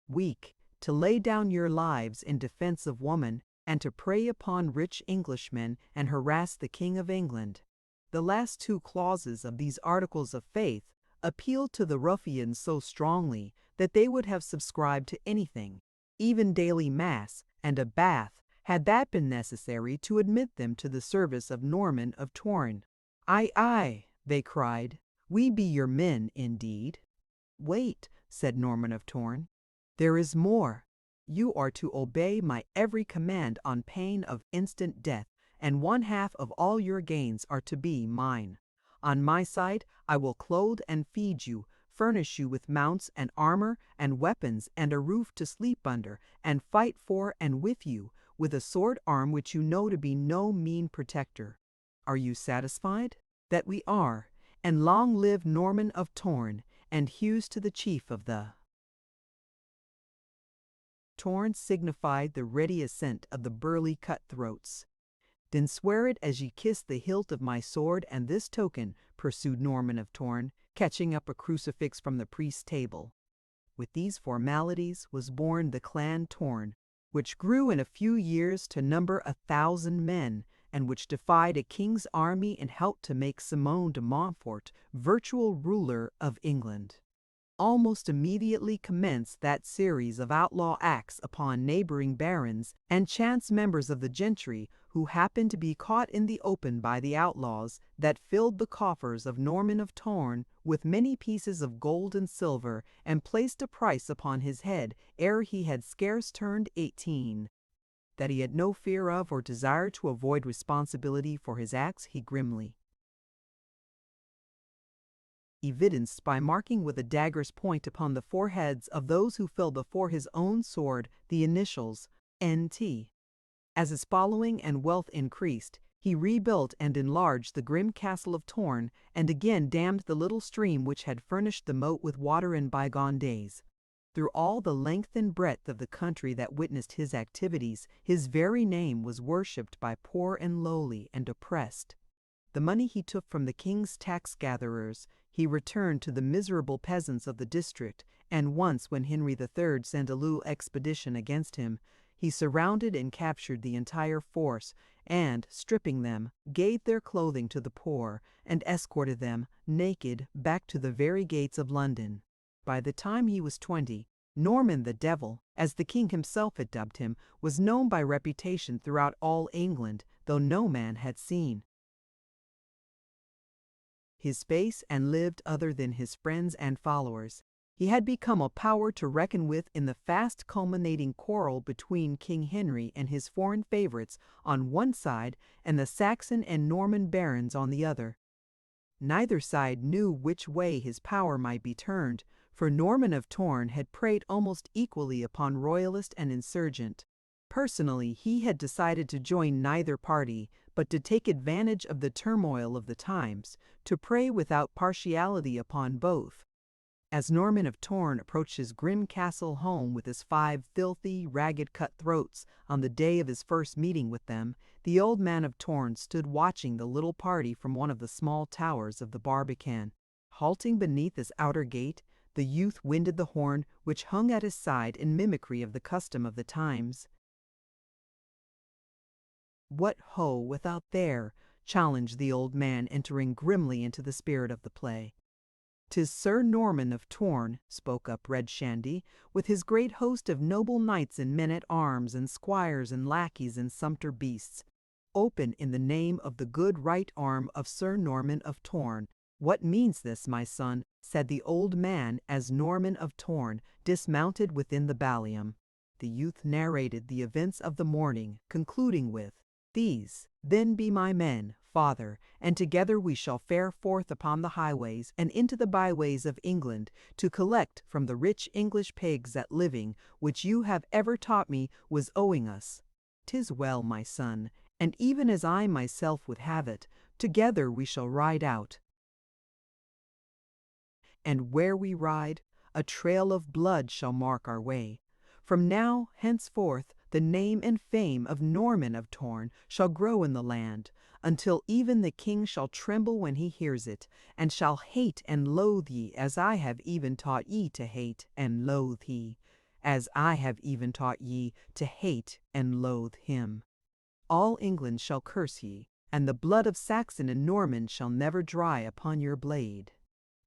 weak, to lay down your lives in defense of woman, and to prey upon rich Englishmen and harass the King of England. The last 2 clauses of these articles of faith appealed to the ruffians so strongly that they would have subscribed to anything, even daily mass and a bath, had that been necessary to admit them to the service of Norman of Torn. "Aye, aye," they cried, "we be your men indeed." "Wait," said Norman of Torn, "there is more. You are to obey my every command on pain of instant death, and 1/2 of all your gains are to be mine. On my side I will clothe and feed you, furnish you with mounts and armor and weapons and a roof to sleep under, and fight for and with you, with a sword arm which you know to be no mean protector. Are you satisfied?" "That we are, and long live Norman of Torn, and hews to the chief of the Torn signified the ready assent of the burly cutthroats. "Then swear it as ye kiss the hilt of my sword, and this token," pursued Norman of Torn, catching up a crucifix from the priest's table. With these formalities was born the clan Torn, which grew in a few years to number 1,000 men, and which defied a king's army and helped to make Simon de Montfort virtual ruler of England. Almost immediately commenced that series of outlaw acts upon neighboring barons and chance members of the gentry who happened to be caught in the open by the outlaws, that filled the coffers of Norman of Torn with many pieces of gold and silver, and placed a price upon his head ere he had scarce turned 18. That he had no fear of or desire to avoid responsibility for his acts he grimly evidenced by marking with a dagger's point upon the foreheads of those who fell before his own sword the initials N.T. As his following and wealth increased, he rebuilt and enlarged the grim castle of Torn, and again dammed the little stream which had furnished the moat with water in bygone days. Through all the length and breadth of the country that witnessed his activities, his very name was worshipped by poor and lowly and oppressed. The money he took from the king's tax-gatherers he returned to the miserable peasants of the district, and once when Henry III sent a little expedition against him, he surrounded and captured the entire force, and, stripping them, gave their clothing to the poor, and escorted them, naked, back to the very gates of London. By the time he was 20, Norman the Devil, as the king himself had dubbed him, was known by reputation throughout all England, though no man had seen his face and lived other than his friends and followers. He had become a power to reckon with in the fast culminating quarrel between King Henry and his foreign favorites on one side and the Saxon and Norman barons on the other. Neither side knew which way his power might be turned, for Norman of Torn had preyed almost equally upon royalist and insurgent. Personally, he had decided to join neither party, but to take advantage of the turmoil of the times, to prey without partiality upon both. As Norman of Torn approached his grim castle home with his 5 filthy, ragged cutthroats on the day of his first meeting with them, the old man of Torn stood watching the little party from one of the small towers of the Barbican. Halting beneath this outer gate, the youth winded the horn which hung at his side in mimicry of the custom of the times. "What ho without there?" challenged the old man, entering grimly into the spirit of the play. "'Tis Sir Norman of Torn," spoke up Red Shandy, "with his great host of noble knights and men-at-arms and squires and lackeys and sumpter beasts. Open in the name of the good right arm of Sir Norman of Torn." "What means this, my son?" said the old man as Norman of Torn dismounted within the ballium. The youth narrated the events of the morning, concluding with, These, then, be my men, father, and together we shall fare forth upon the highways and into the byways of England, to collect from the rich English pigs that living, which you have ever taught me was owing us. 'Tis well, my son, and even as I myself would have it, together we shall ride out. And where we ride, a trail of blood shall mark our way. From now henceforth the name and fame of Norman of Torn shall grow in the land, until even the king shall tremble when he hears it, and shall hate and loathe ye as I have even taught ye to hate and loathe as I have even taught ye to hate and loathe him. All England shall curse ye, and the blood of Saxon and Norman shall never dry upon your blade.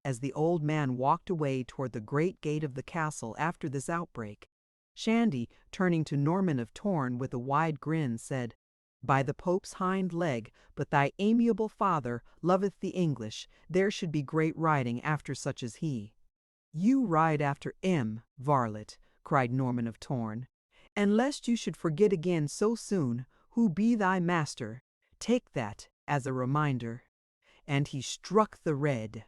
As the old man walked away toward the great gate of the castle after this outbreak, Shandy, turning to Norman of Torn with a wide grin, said, "By the Pope's hind leg, but thy amiable father loveth the English, there should be great riding after such as he." "You ride after varlet," cried Norman of Torn, "and lest you should forget again so soon who be thy master, take that as a reminder." And he struck the red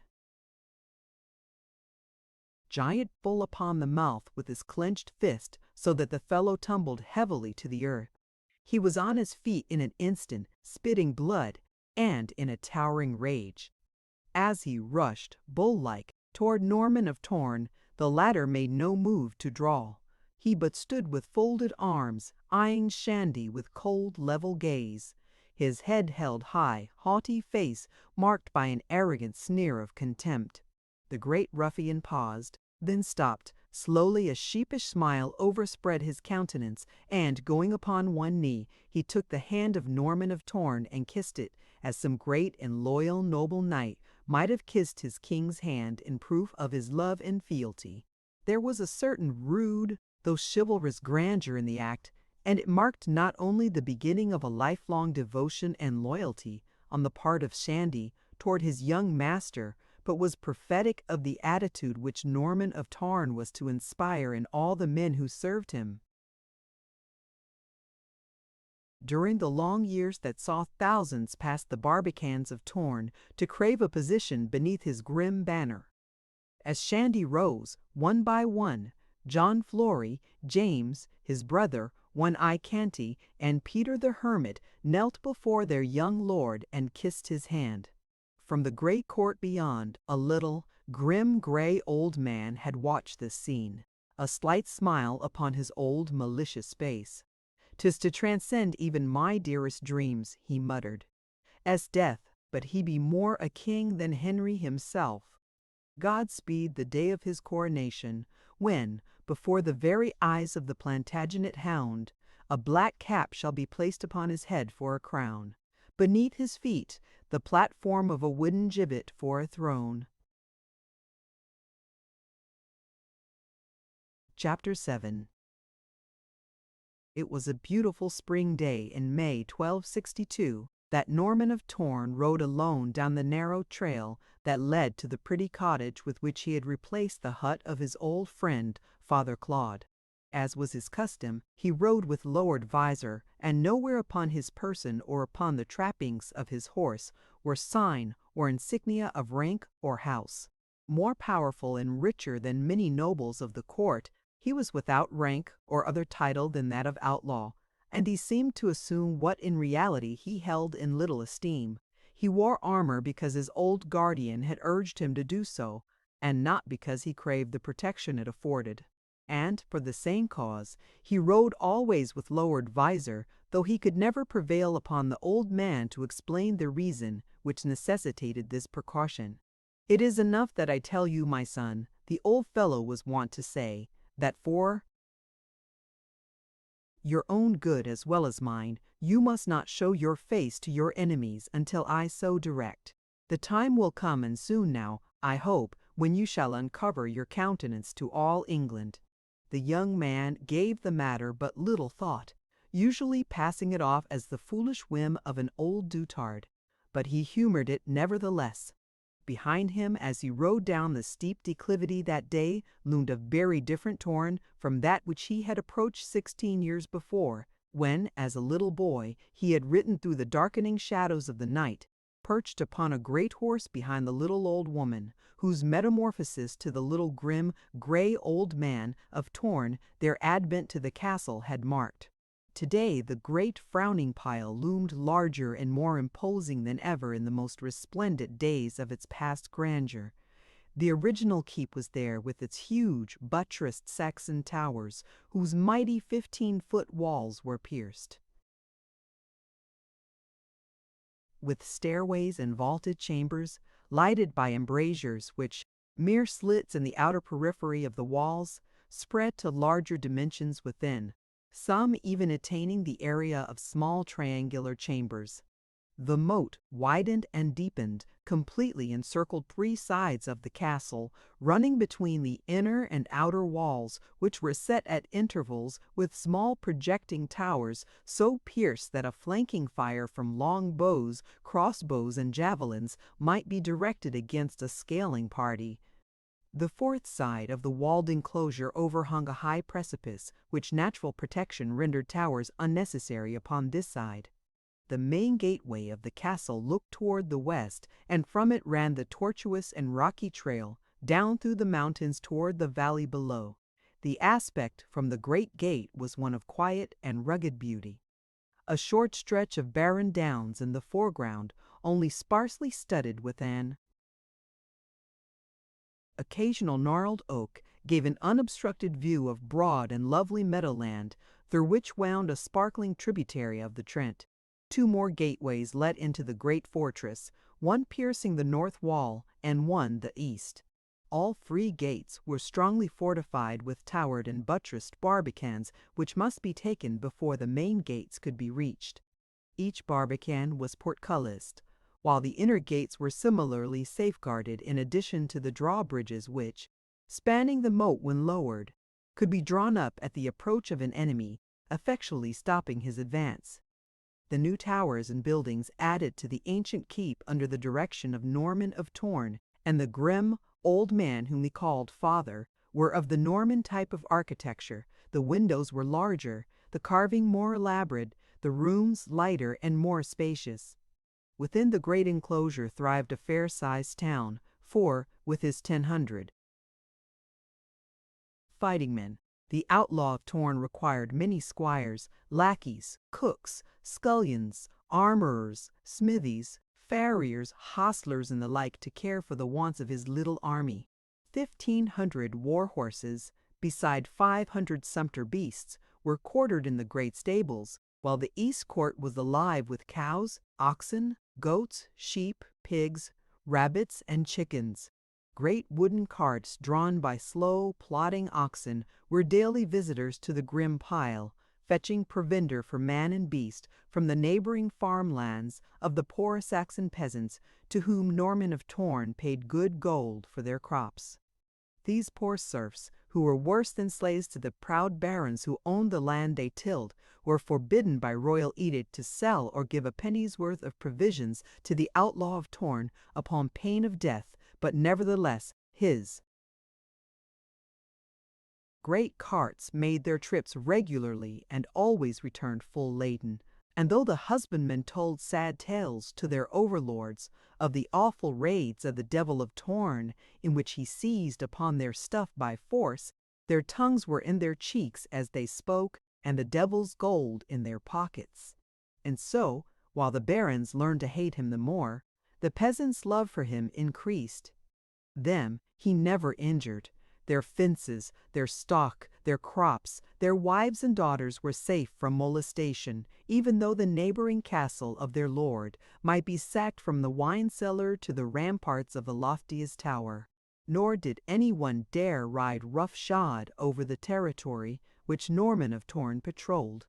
giant full upon the mouth with his clenched fist, so that the fellow tumbled heavily to the earth. He was on his feet in an instant, spitting blood, and in a towering rage. As he rushed, bull-like, toward Norman of Torn, the latter made no move to draw. He but stood with folded arms, eyeing Shandy with cold, level gaze, his head held high, haughty face marked by an arrogant sneer of contempt. The great ruffian paused, then stopped. Slowly a sheepish smile overspread his countenance, and, going upon one knee, he took the hand of Norman of Torn and kissed it, as some great and loyal noble knight might have kissed his king's hand in proof of his love and fealty. There was a certain rude, though chivalrous grandeur in the act, and it marked not only the beginning of a lifelong devotion and loyalty on the part of Shandy toward his young master, but was prophetic of the attitude which Norman of Torn was to inspire in all the men who served him. During the long years that saw thousands pass the barbicans of Torn to crave a position beneath his grim banner, as Shandy rose, one by one, John Flory, James, his brother, One-Eye Canty, and Peter the Hermit knelt before their young lord and kissed his hand. From the great court beyond, a little, grim gray old man had watched this scene, a slight smile upon his old malicious face. "'Tis to transcend even my dearest dreams," he muttered. "As death, but he be more a king than Henry himself. God speed the day of his coronation, when, before the very eyes of the Plantagenet hound, a black cap shall be placed upon his head for a crown. Beneath his feet, the platform of a wooden gibbet for a throne." Chapter 7. It was a beautiful spring day in May 1262 that Norman of Torn rode alone down the narrow trail that led to the pretty cottage with which he had replaced the hut of his old friend, Father Claude. As was his custom, he rode with lowered visor, and nowhere upon his person or upon the trappings of his horse were sign or insignia of rank or house. More powerful and richer than many nobles of the court, he was without rank or other title than that of outlaw, and he seemed to assume what in reality he held in little esteem. He wore armor because his old guardian had urged him to do so, and not because he craved the protection it afforded. And, for the same cause, he rode always with lowered visor, though he could never prevail upon the old man to explain the reason which necessitated this precaution. "It is enough that I tell you, my son," the old fellow was wont to say, "that for your own good as well as mine, you must not show your face to your enemies until I so direct. The time will come, and soon now, I hope, when you shall uncover your countenance to all England." The young man gave the matter but little thought, usually passing it off as the foolish whim of an old dotard, but he humored it nevertheless. Behind him, as he rode down the steep declivity that day, loomed a very different Torn from that which he had approached 16 years before, when, as a little boy, he had ridden through the darkening shadows of the night, perched upon a great horse behind the little old woman, whose metamorphosis to the little grim, gray old man of Torn their advent to the castle had marked. Today the great frowning pile loomed larger and more imposing than ever in the most resplendent days of its past grandeur. The original keep was there with its huge, buttressed Saxon towers, whose mighty 15-foot walls were pierced with stairways and vaulted chambers, lighted by embrasures which, mere slits in the outer periphery of the walls, spread to larger dimensions within, some even attaining the area of small triangular chambers. The moat widened and deepened, completely encircled 3 sides of the castle, running between the inner and outer walls, which were set at intervals with small projecting towers so pierced that a flanking fire from long bows, crossbows, and javelins might be directed against a scaling party. The 4th side of the walled enclosure overhung a high precipice, which natural protection rendered towers unnecessary upon this side. The main gateway of the castle looked toward the west, and from it ran the tortuous and rocky trail down through the mountains toward the valley below. The aspect from the great gate was one of quiet and rugged beauty. A short stretch of barren downs in the foreground, only sparsely studded with an occasional gnarled oak, gave an unobstructed view of broad and lovely meadowland, through which wound a sparkling tributary of the Trent. 2 more gateways led into the great fortress, one piercing the north wall and one the east. All 3 gates were strongly fortified with towered and buttressed barbicans, which must be taken before the main gates could be reached. Each barbican was portcullised, while the inner gates were similarly safeguarded in addition to the drawbridges which, spanning the moat when lowered, could be drawn up at the approach of an enemy, effectually stopping his advance. The new towers and buildings added to the ancient keep under the direction of Norman of Torn, and the grim, old man whom he called Father, were of the Norman type of architecture. The windows were larger, the carving more elaborate, the rooms lighter and more spacious. Within the great enclosure thrived a fair-sized town, for, with his 1,000 fighting men, the Outlaw of Torn required many squires, lackeys, cooks, scullions, armorers, smithies, farriers, hostlers, and the like to care for the wants of his little army. 1,500 war horses, beside 500 sumpter beasts, were quartered in the great stables, while the east court was alive with cows, oxen, goats, sheep, pigs, rabbits, and chickens. Great wooden carts drawn by slow, plodding oxen were daily visitors to the grim pile, fetching provender for man and beast from the neighboring farmlands of the poor Saxon peasants, to whom Norman of Torn paid good gold for their crops. These poor serfs, who were worse than slaves to the proud barons who owned the land they tilled, were forbidden by royal edict to sell or give a penny's worth of provisions to the Outlaw of Torn upon pain of death, but nevertheless his great carts made their trips regularly and always returned full laden. And though the husbandmen told sad tales to their overlords of the awful raids of the Devil of Torn, in which he seized upon their stuff by force, their tongues were in their cheeks as they spoke, and the devil's gold in their pockets. And so, while the barons learned to hate him the more, the peasants' love for him increased. Them he never injured. Their fences, their stock, their crops, their wives and daughters were safe from molestation, even though the neighboring castle of their lord might be sacked from the wine cellar to the ramparts of the loftiest tower. Nor did anyone dare ride roughshod over the territory which Norman of Torn patrolled.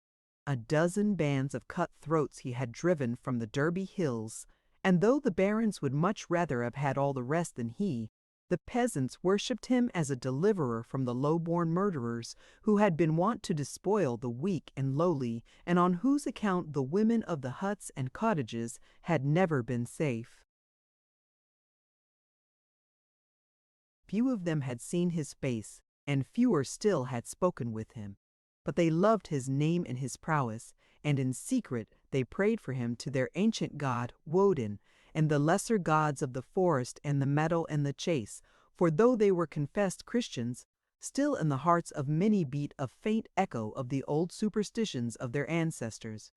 A dozen bands of cutthroats he had driven from the Derby hills, and though the barons would much rather have had all the rest than he, the peasants worshipped him as a deliverer from the low-born murderers who had been wont to despoil the weak and lowly, and on whose account the women of the huts and cottages had never been safe. Few of them had seen his face, and fewer still had spoken with him. but they loved his name and his prowess, and in secret they prayed for him to their ancient god Woden, and the lesser gods of the forest and the meadow and the chase, for though they were confessed Christians, still in the hearts of many beat a faint echo of the old superstitions of their ancestors.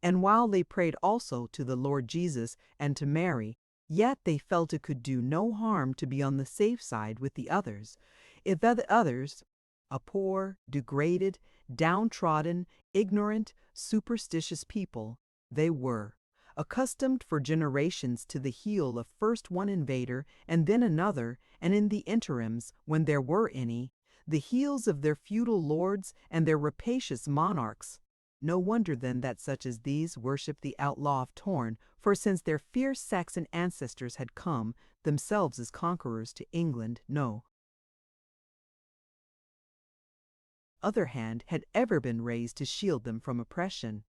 And while they prayed also to the Lord Jesus and to Mary, yet they felt it could do no harm to be on the safe side with the others. If the others, a poor, degraded, downtrodden, ignorant, superstitious people, they were, accustomed for generations to the heel of first one invader and then another, and in the interims, when there were any, the heels of their feudal lords and their rapacious monarchs. No wonder then that such as these worship the Outlaw of Torn, for since their fierce Saxon ancestors had come, themselves as conquerors, to England, no other hand had ever been raised to shield them from oppression.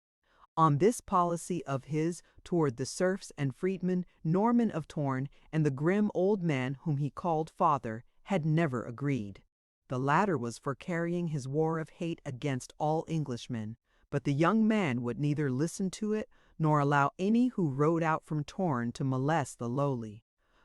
On this policy of his toward the serfs and freedmen, Norman of Torn and the grim old man whom he called father had never agreed. The latter was for carrying his war of hate against all Englishmen, but the young man would neither listen to it nor allow any who rode out from Torn to molest the lowly.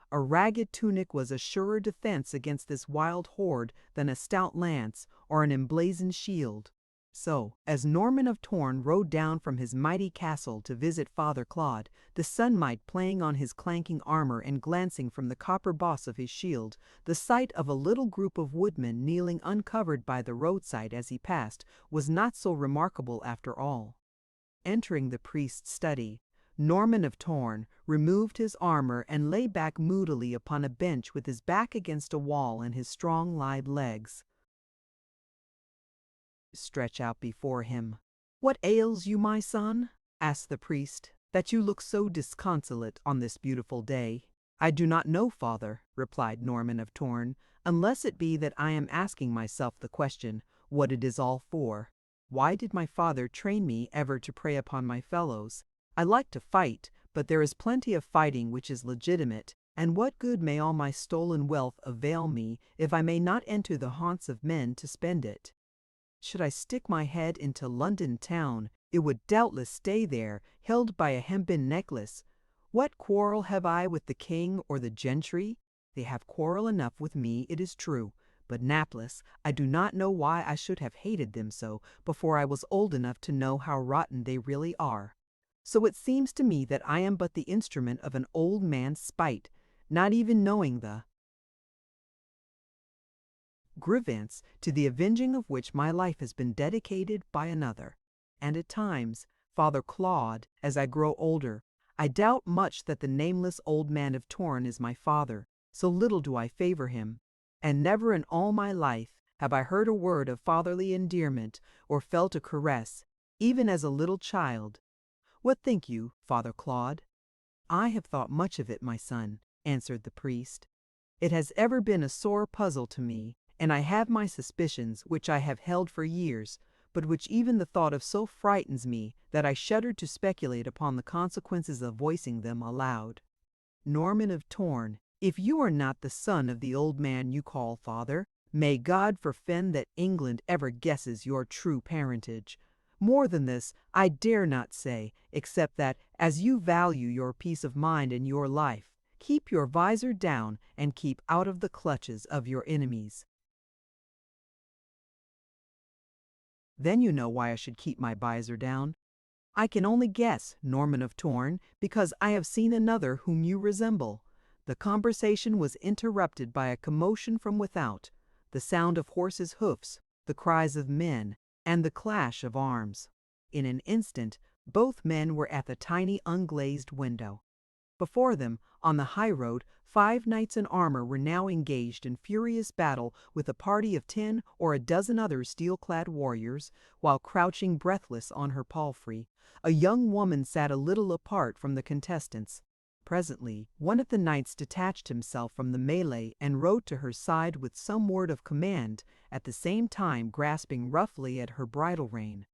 A ragged tunic was a surer defense against this wild horde than a stout lance or an emblazoned shield. So, as Norman of Torn rode down from his mighty castle to visit Father Claude, the sunlight playing on his clanking armor and glancing from the copper boss of his shield, the sight of a little group of woodmen kneeling uncovered by the roadside as he passed was not so remarkable after all. Entering the priest's study, Norman of Torn removed his armor and lay back moodily upon a bench with his back against a wall and his strong lithe legs stretch out before him. "What ails you, my son?" asked the priest, "that you look so disconsolate on this beautiful day?" "I do not know, father," replied Norman of Torn, "unless it be that I am asking myself the question, what it is all for. Why did my father train me ever to prey upon my fellows? I like to fight, but there is plenty of fighting which is legitimate, and what good may all my stolen wealth avail me if I may not enter the haunts of men to spend it? Should I stick my head into London town, it would doubtless stay there, held by a hempen necklace. What quarrel have I with the king or the gentry? They have quarrel enough with me, it is true, but napless, I do not know why I should have hated them so before I was old enough to know how rotten they really are. So it seems to me that I am but the instrument of an old man's spite, not even knowing the grievance to the avenging of which my life has been dedicated by another. And at times, Father Claude, as I grow older, I doubt much that the nameless old man of Torn is my father, so little do I favor him. And never in all my life have I heard a word of fatherly endearment or felt a caress, even as a little child. What think you, Father Claude? "I have thought much of it, my son," answered the priest. "It has ever been a sore puzzle to me, and I have my suspicions, which I have held for years, but which even the thought of so frightens me that I shudder to speculate upon the consequences of voicing them aloud. Norman of Torn, if you are not the son of the old man you call father, may God forfend that England ever guesses your true parentage. More than this, I dare not say, except that, as you value your peace of mind and your life, keep your visor down and keep out of the clutches of your enemies." "Then you know why I should keep my visor down." "I can only guess, Norman of Torn, because I have seen another whom you resemble." The conversation was interrupted by a commotion from without, the sound of horses' hoofs, the cries of men, and the clash of arms. In an instant, both men were at the tiny unglazed window. Before them, on the high road, 5 knights in armor were now engaged in furious battle with a party of 10 or a dozen other steel-clad warriors, while crouching breathless on her palfrey, a young woman sat a little apart from the contestants. Presently, one of the knights detached himself from the melee and rode to her side with some word of command, at the same time grasping roughly at her bridle rein.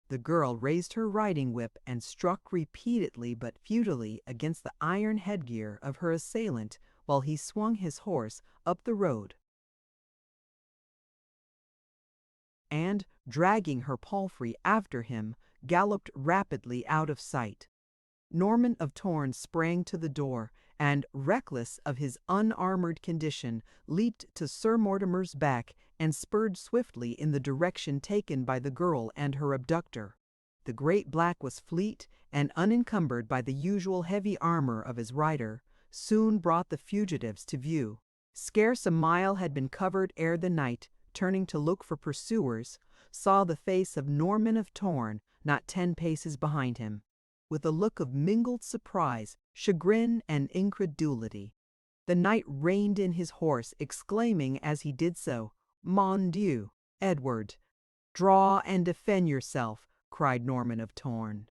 The girl raised her riding whip and struck repeatedly but futilely against the iron headgear of her assailant while he swung his horse up the road. and, dragging her palfrey after him, galloped rapidly out of sight. Norman of Torn sprang to the door, and, reckless of his unarmored condition, leaped to Sir Mortimer's back and spurred swiftly in the direction taken by the girl and her abductor. The great black was fleet, and unencumbered by the usual heavy armor of his rider, soon brought the fugitives to view. Scarce a mile had been covered ere the knight, turning to look for pursuers, saw the face of Norman of Torn not 10 paces behind him. With a look of mingled surprise, chagrin, and incredulity, the knight reined in his horse, exclaiming as he did so, "Mon Dieu, Edward!" "Draw and defend yourself," cried Norman of Torn.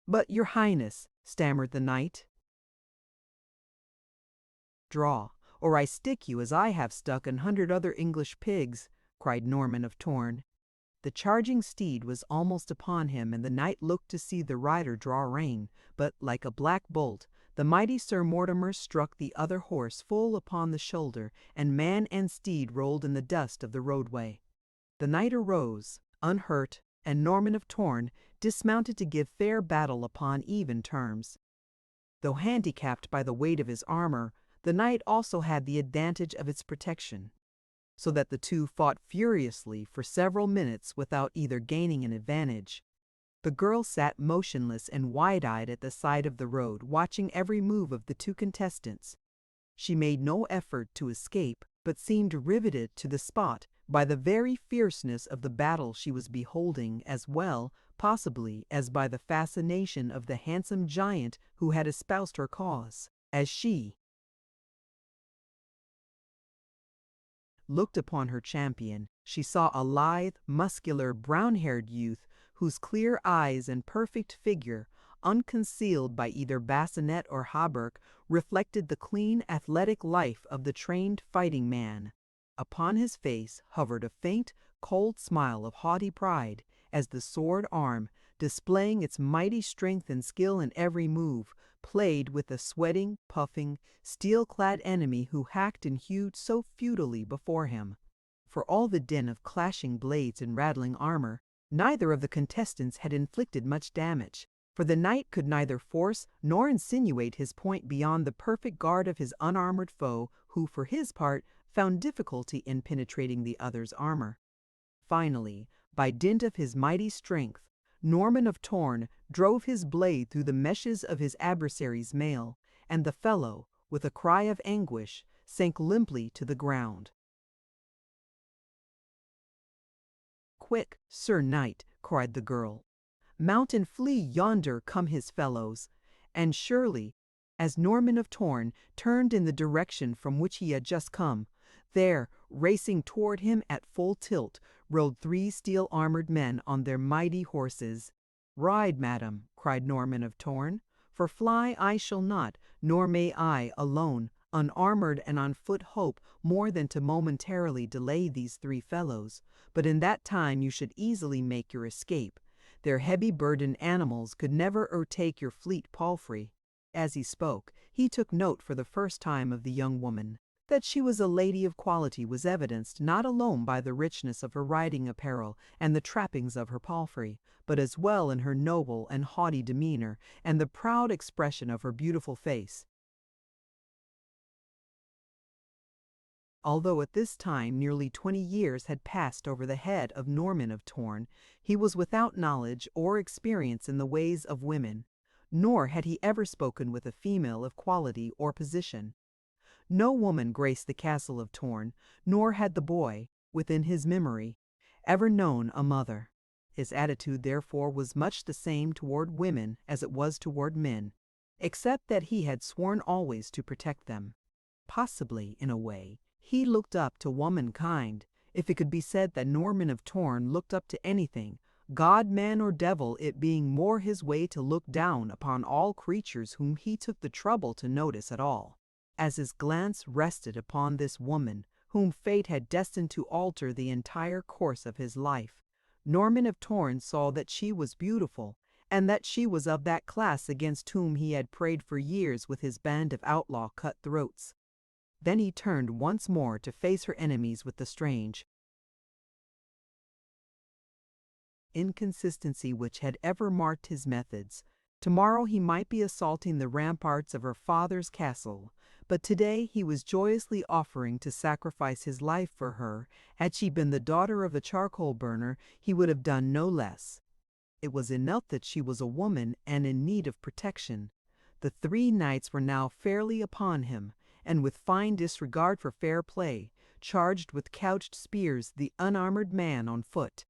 "But, your highness," stammered the knight. "Draw, or I stick you as I have stuck 100 other English pigs," cried Norman of Torn. The charging steed was almost upon him, and the knight looked to see the rider draw rein, but, like a black bolt, the mighty Sir Mortimer struck the other horse full upon the shoulder, and man and steed rolled in the dust of the roadway. The knight arose, unhurt, and Norman of Torn dismounted to give fair battle upon even terms. Though handicapped by the weight of his armor, the knight also had the advantage of its protection, so that the two fought furiously for several minutes without either gaining an advantage. The girl sat motionless and wide-eyed at the side of the road, watching every move of the two contestants. She made no effort to escape, but seemed riveted to the spot by the very fierceness of the battle she was beholding, as well, possibly, as by the fascination of the handsome giant who had espoused her cause. As she looked upon her champion, she saw a lithe, muscular, brown-haired youth whose clear eyes and perfect figure, unconcealed by either bassinet or hauberk, reflected the clean, athletic life of the trained fighting man. Upon his face hovered a faint, cold smile of haughty pride, as the sword arm, displaying its mighty strength and skill in every move, played with the sweating, puffing, steel-clad enemy who hacked and hewed so futilely before him. For all the din of clashing blades and rattling armor, neither of the contestants had inflicted much damage, for the knight could neither force nor insinuate his point beyond the perfect guard of his unarmored foe, who, for his part, found difficulty in penetrating the other's armor. Finally, by dint of his mighty strength, Norman of Torn drove his blade through the meshes of his adversary's mail, and the fellow, with a cry of anguish, sank limply to the ground. "Quick, Sir Knight," cried the girl. "Mount and flee, yonder come his fellows." And surely, as Norman of Torn turned in the direction from which he had just come, there, racing toward him at full tilt, rode 3 steel-armored men on their mighty horses. "Ride, madam," cried Norman of Torn, "for fly I shall not, nor may I, alone, unarmored and on foot, hope more than to momentarily delay these 3 fellows, but in that time you should easily make your escape. Their heavy-burdened animals could never o'ertake your fleet palfrey." As he spoke, he took note for the first time of the young woman. That she was a lady of quality was evidenced not alone by the richness of her riding apparel and the trappings of her palfrey, but as well in her noble and haughty demeanor and the proud expression of her beautiful face. Although at this time nearly 20 years had passed over the head of Norman of Torn, he was without knowledge or experience in the ways of women, nor had he ever spoken with a female of quality or position. No woman graced the castle of Torn, nor had the boy, within his memory, ever known a mother. His attitude, therefore, was much the same toward women as it was toward men, except that he had sworn always to protect them. Possibly, in a way, he looked up to womankind, if it could be said that Norman of Torn looked up to anything, God, man, or devil, it being more his way to look down upon all creatures whom he took the trouble to notice at all. As his glance rested upon this woman, whom fate had destined to alter the entire course of his life, Norman of Torn saw that she was beautiful, and that she was of that class against whom he had preyed for years with his band of outlaw cut-throats. Then he turned once more to face her enemies with the strange, inconsistency which had ever marked his methods. Tomorrow he might be assaulting the ramparts of her father's castle, but today he was joyously offering to sacrifice his life for her. Had she been the daughter of a charcoal burner, he would have done no less. It was enough that she was a woman and in need of protection. The three knights were now fairly upon him, and with fine disregard for fair play, charged with couched spears the unarmored man on foot.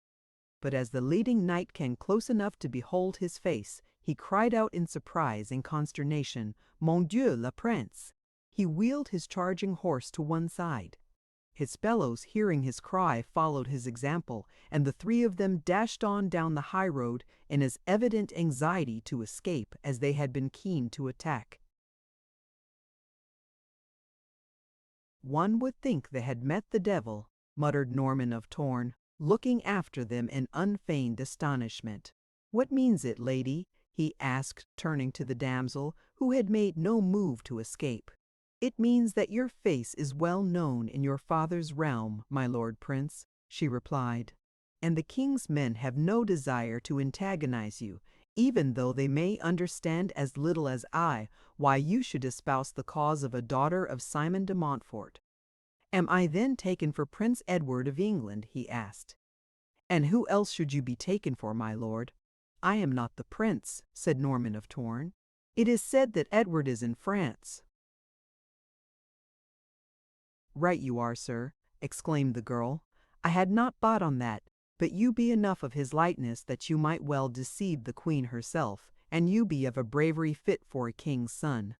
But as the leading knight came close enough to behold his face, he cried out in surprise and consternation, "Mon Dieu, le prince!" He wheeled his charging horse to one side. His fellows, hearing his cry, followed his example, and the three of them dashed on down the high road in as evident anxiety to escape as they had been keen to attack. "One would think they had met the devil," muttered Norman of Torn, looking after them in unfeigned astonishment. "What means it, lady?" he asked, turning to the damsel, who had made no move to escape. "It means that your face is well known in your father's realm, my lord prince," she replied, "and the king's men have no desire to antagonize you, even though they may understand as little as I why you should espouse the cause of a daughter of Simon de Montfort." "Am I then taken for Prince Edward of England?" he asked. "And who else should you be taken for, my lord?" "I am not the prince," said Norman of Torn. "It is said that Edward is in France." "Right you are, sir," exclaimed the girl. "I had not thought on that, but you be enough of his lightness that you might well deceive the queen herself, and you be of a bravery fit for a king's son.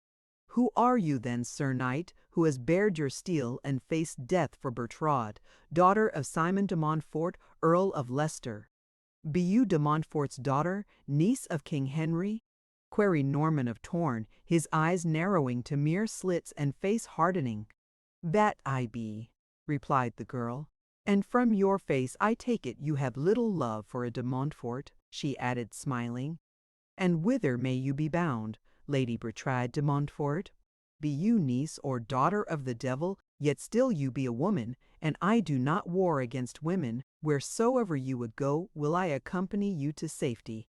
Who are you then, Sir Knight, who has bared your steel and faced death for Bertrade, daughter of Simon de Montfort, Earl of Leicester? Be you de Montfort's daughter, niece of King Henry?" queried Norman of Torn, his eyes narrowing to mere slits and face hardening. "That I be," replied the girl. "And from your face I take it you have little love for a de Montfort," she added, smiling. "And whither may you be bound, Lady Bertrade de Montfort? Be you niece or daughter of the devil, yet still you be a woman, and I do not war against women. Wheresoever you would go, will I accompany you to safety."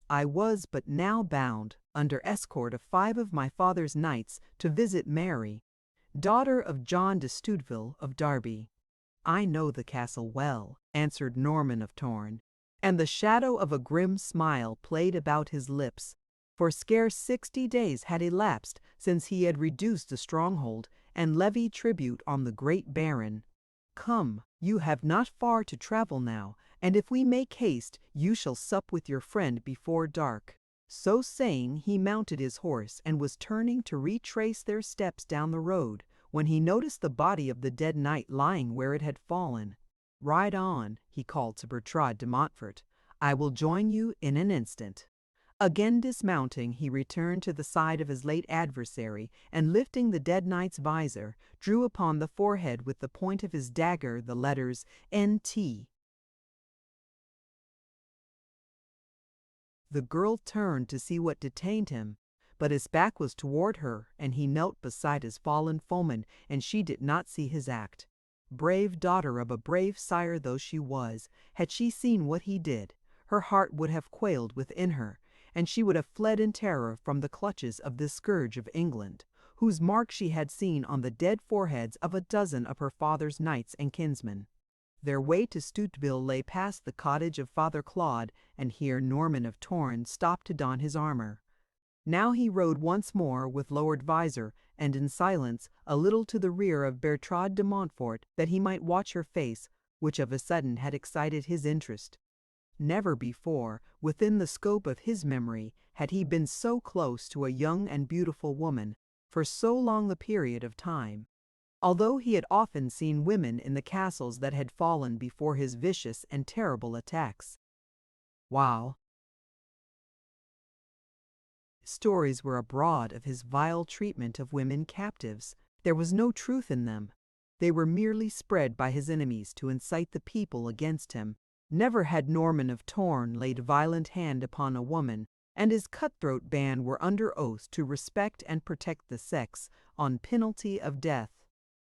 "I was but now bound, under escort of 5 of my father's knights, to visit Mary, daughter of John de Studeville of Derby." "I know the castle well," answered Norman of Torn, and the shadow of a grim smile played about his lips, for scarce 60 days had elapsed since he had reduced the stronghold and levied tribute on the great baron. "Come, you have not far to travel now, and if we make haste, you shall sup with your friend before dark." So saying, he mounted his horse and was turning to retrace their steps down the road, when he noticed the body of the dead knight lying where it had fallen. "Ride on," he called to Bertrade de Montfort. "I will join you in an instant." Again dismounting, he returned to the side of his late adversary, and lifting the dead knight's visor, drew upon the forehead with the point of his dagger the letters N.T. The girl turned to see what detained him, but his back was toward her, and he knelt beside his fallen foeman, and she did not see his act. Brave daughter of a brave sire though she was, had she seen what he did, her heart would have quailed within her, and she would have fled in terror from the clutches of this scourge of England, whose mark she had seen on the dead foreheads of a dozen of her father's knights and kinsmen. Their way to Stuteville lay past the cottage of Father Claude, and here Norman of Torn stopped to don his armor. Now he rode once more with lowered visor, and in silence, a little to the rear of Bertrade de Montfort, that he might watch her face, which of a sudden had excited his interest. Never before, within the scope of his memory, had he been so close to a young and beautiful woman, for so long a period of time. Although he had often seen women in the castles that had fallen before his vicious and terrible attacks. Wow. Stories were abroad of his vile treatment of women captives. There was no truth in them. They were merely spread by his enemies to incite the people against him. Never had Norman of Torn laid violent hand upon a woman, and his cutthroat band were under oath to respect and protect the sex, on penalty of death.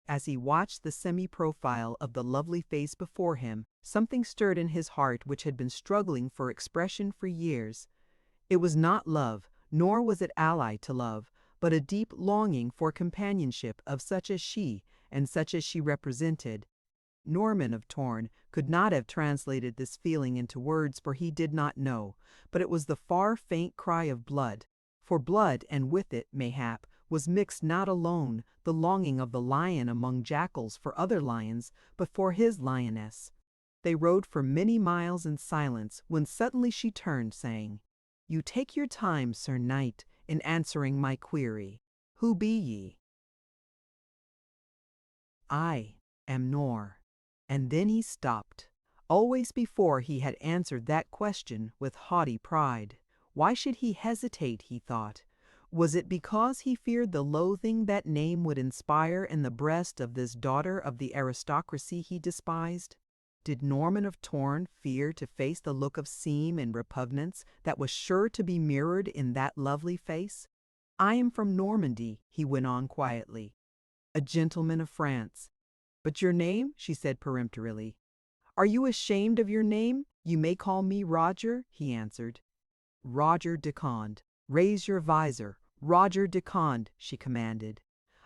As he watched the semi-profile of the lovely face before him, something stirred in his heart which had been struggling for expression for years. It was not love, nor was it allied to love, but a deep longing for companionship of such as she, and such as she represented. Norman of Torn could not have translated this feeling into words, for he did not know, but it was the far faint cry of blood. For blood, and with it, mayhap, was mixed not alone the longing of the lion among jackals for other lions, but for his lioness. They rode for many miles in silence, when suddenly she turned, saying, "You take your time, Sir Knight, in answering my query. Who be ye?" "I am Nor." And then he stopped. Always before he had answered that question with haughty pride. Why should he hesitate, he thought? Was it because he feared the loathing that name would inspire in the breast of this daughter of the aristocracy he despised? Did Norman of Torn fear to face the look of shame and repugnance that was sure to be mirrored in that lovely face? "I am from Normandy," he went on quietly, "a gentleman of France." "But your name?" she said peremptorily. "Are you ashamed of your name? You may call me Roger," he answered. "Roger de Conde. Raise your visor. Roger de Conde," she commanded.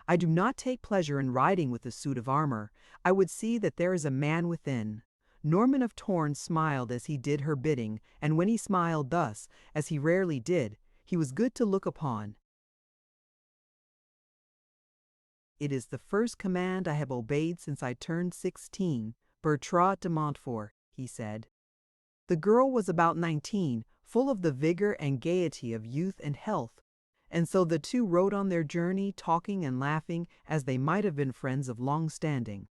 "I do not take pleasure in riding with a suit of armor. I would see that there is a man within." Norman of Torn smiled as he did her bidding, and when he smiled thus, as he rarely did, he was good to look upon. "It is the first command I have obeyed since I turned 16, Bertrand de Montfort," he said. The girl was about 19, full of the vigor and gaiety of youth and health, and so the two rode on their journey, talking and laughing as they might have been friends of long standing.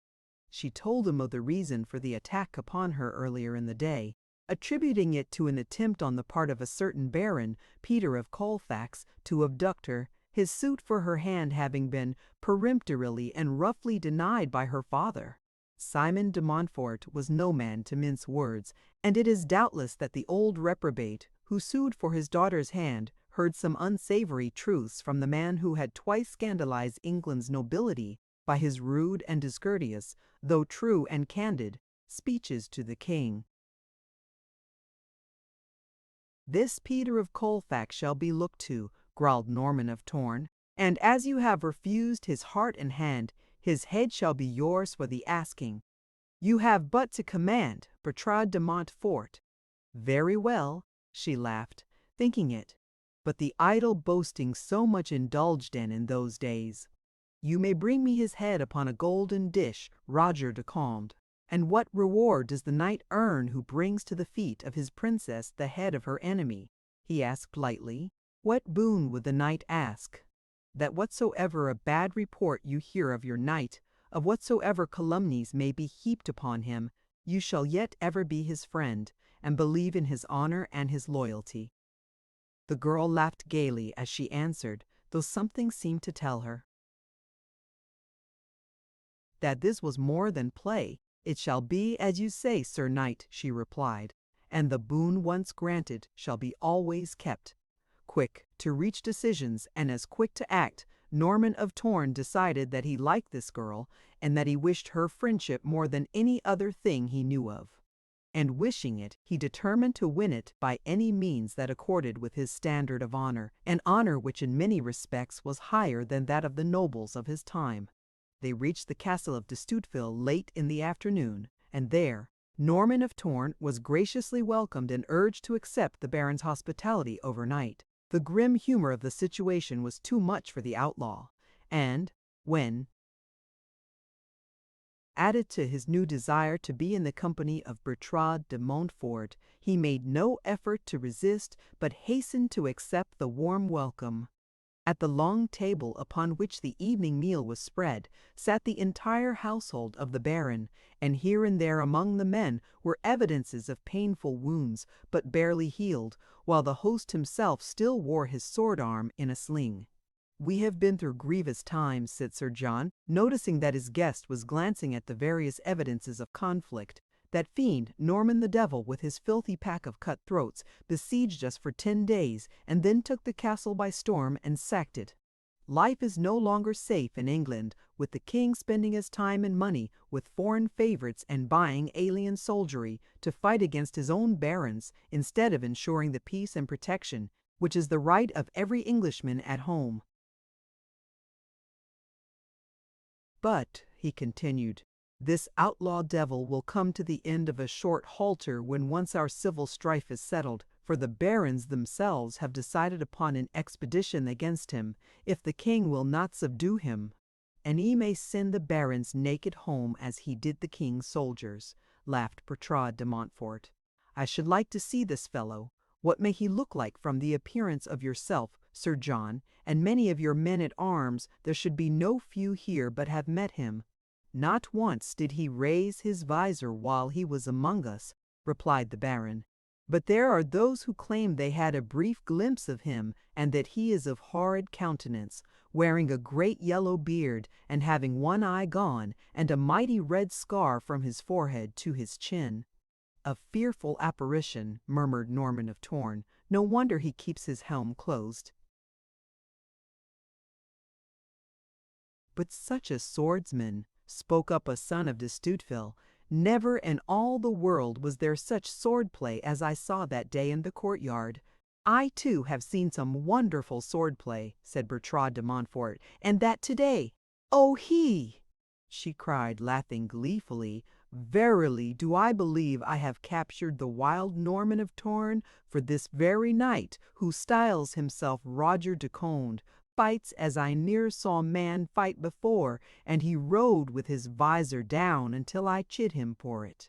She told him of the reason for the attack upon her earlier in the day, attributing it to an attempt on the part of a certain baron, Peter of Colfax, to abduct her, his suit for her hand having been peremptorily and roughly denied by her father. Simon de Montfort was no man to mince words, and it is doubtless that the old reprobate, who sued for his daughter's hand, heard some unsavory truths from the man who had twice scandalized England's nobility by his rude and discourteous, though true and candid, speeches to the king. "This Peter of Colfax shall be looked to," growled Norman of Torn, "and as you have refused his heart and hand, his head shall be yours for the asking. You have but to command, Bertrand de Montfort." "Very well," she laughed, thinking it, but the idle boasting so much indulged in those days. "You may bring me his head upon a golden dish, Roger de Conde." "And what reward does the knight earn who brings to the feet of his princess the head of her enemy?" he asked lightly. "What boon would the knight ask?" "That whatsoever a bad report you hear of your knight, of whatsoever calumnies may be heaped upon him, you shall yet ever be his friend, and believe in his honor and his loyalty." The girl laughed gaily as she answered, though something seemed to tell her that this was more than play. "It shall be as you say, Sir Knight," she replied, "and the boon once granted shall be always kept." Quick to reach decisions and as quick to act, Norman of Torn decided that he liked this girl and that he wished her friendship more than any other thing he knew of. And wishing it, he determined to win it by any means that accorded with his standard of honor, an honor which in many respects was higher than that of the nobles of his time. They reached the castle of de Stuteville late in the afternoon, and there Norman of Torn was graciously welcomed and urged to accept the baron's hospitality overnight. The grim humor of the situation was too much for the outlaw, and when added to his new desire to be in the company of Bertrand de Montfort, he made no effort to resist, but hastened to accept the warm welcome. At the long table upon which the evening meal was spread sat the entire household of the baron, and here and there among the men were evidences of painful wounds, but barely healed, while the host himself still wore his sword arm in a sling. "We have been through grievous times," said Sir John, noticing that his guest was glancing at the various evidences of conflict. "That fiend, Norman the Devil, with his filthy pack of cut-throats, besieged us for 10 days, and then took the castle by storm and sacked it. Life is no longer safe in England, with the king spending his time and money with foreign favorites and buying alien soldiery to fight against his own barons instead of ensuring the peace and protection which is the right of every Englishman at home. But, he continued, this outlaw devil will come to the end of a short halter when once our civil strife is settled, for the barons themselves have decided upon an expedition against him, if the king will not subdue him. And he may send the barons naked home as he did the king's soldiers, laughed Bertrade de Montfort. I should like to see this fellow. What may he look like from the appearance of yourself, Sir John, and many of your men-at-arms? There should be no few here but have met him. Not once did he raise his visor while he was among us, replied the baron. But there are those who claim they had a brief glimpse of him, and that he is of horrid countenance, wearing a great yellow beard, and having one eye gone, and a mighty red scar from his forehead to his chin. A fearful apparition, murmured Norman of Torn. No wonder he keeps his helm closed. But such a swordsman, spoke up a son of de Stuteville. Never in all the world was there such swordplay as I saw that day in the courtyard. I, too, have seen some wonderful swordplay, said Bertrade de Montfort, and that today. Oh, he! She cried, laughing gleefully. Verily do I believe I have captured the wild Norman of Torn for this very night, who styles himself Roger de Conde, fights as I ne'er saw man fight before, and he rode with his visor down until I chid him for it.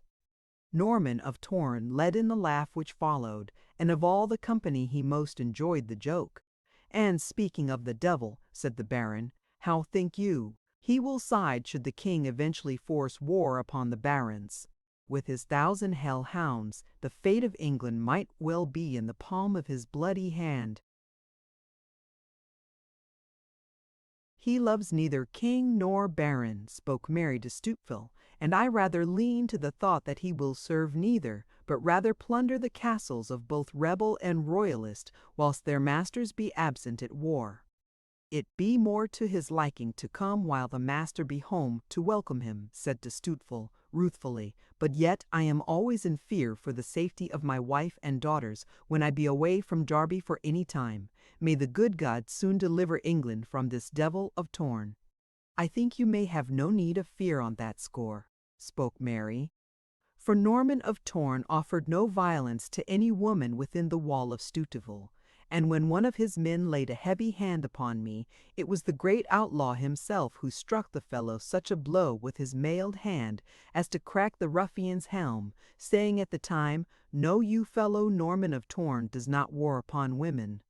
Norman of Torn led in the laugh which followed, and of all the company he most enjoyed the joke. And speaking of the devil, said the baron, how think you? He will side should the king eventually force war upon the barons. With his 1,000 hell hounds, the fate of England might well be in the palm of his bloody hand. He loves neither king nor baron, spoke Mary de Stuteville, and I rather lean to the thought that he will serve neither, but rather plunder the castles of both rebel and royalist, whilst their masters be absent at war. It be more to his liking to come while the master be home to welcome him, said de Stuteville ruthfully, but yet I am always in fear for the safety of my wife and daughters when I be away from Derby for any time. May the good God soon deliver England from this devil of Torn. I think you may have no need of fear on that score, spoke Mary. For Norman of Torn offered no violence to any woman within the wall of Stuteville. And when one of his men laid a heavy hand upon me, it was the great outlaw himself who struck the fellow such a blow with his mailed hand as to crack the ruffian's helm, saying at the time, "Know you, fellow Norman of Torn does not war upon women."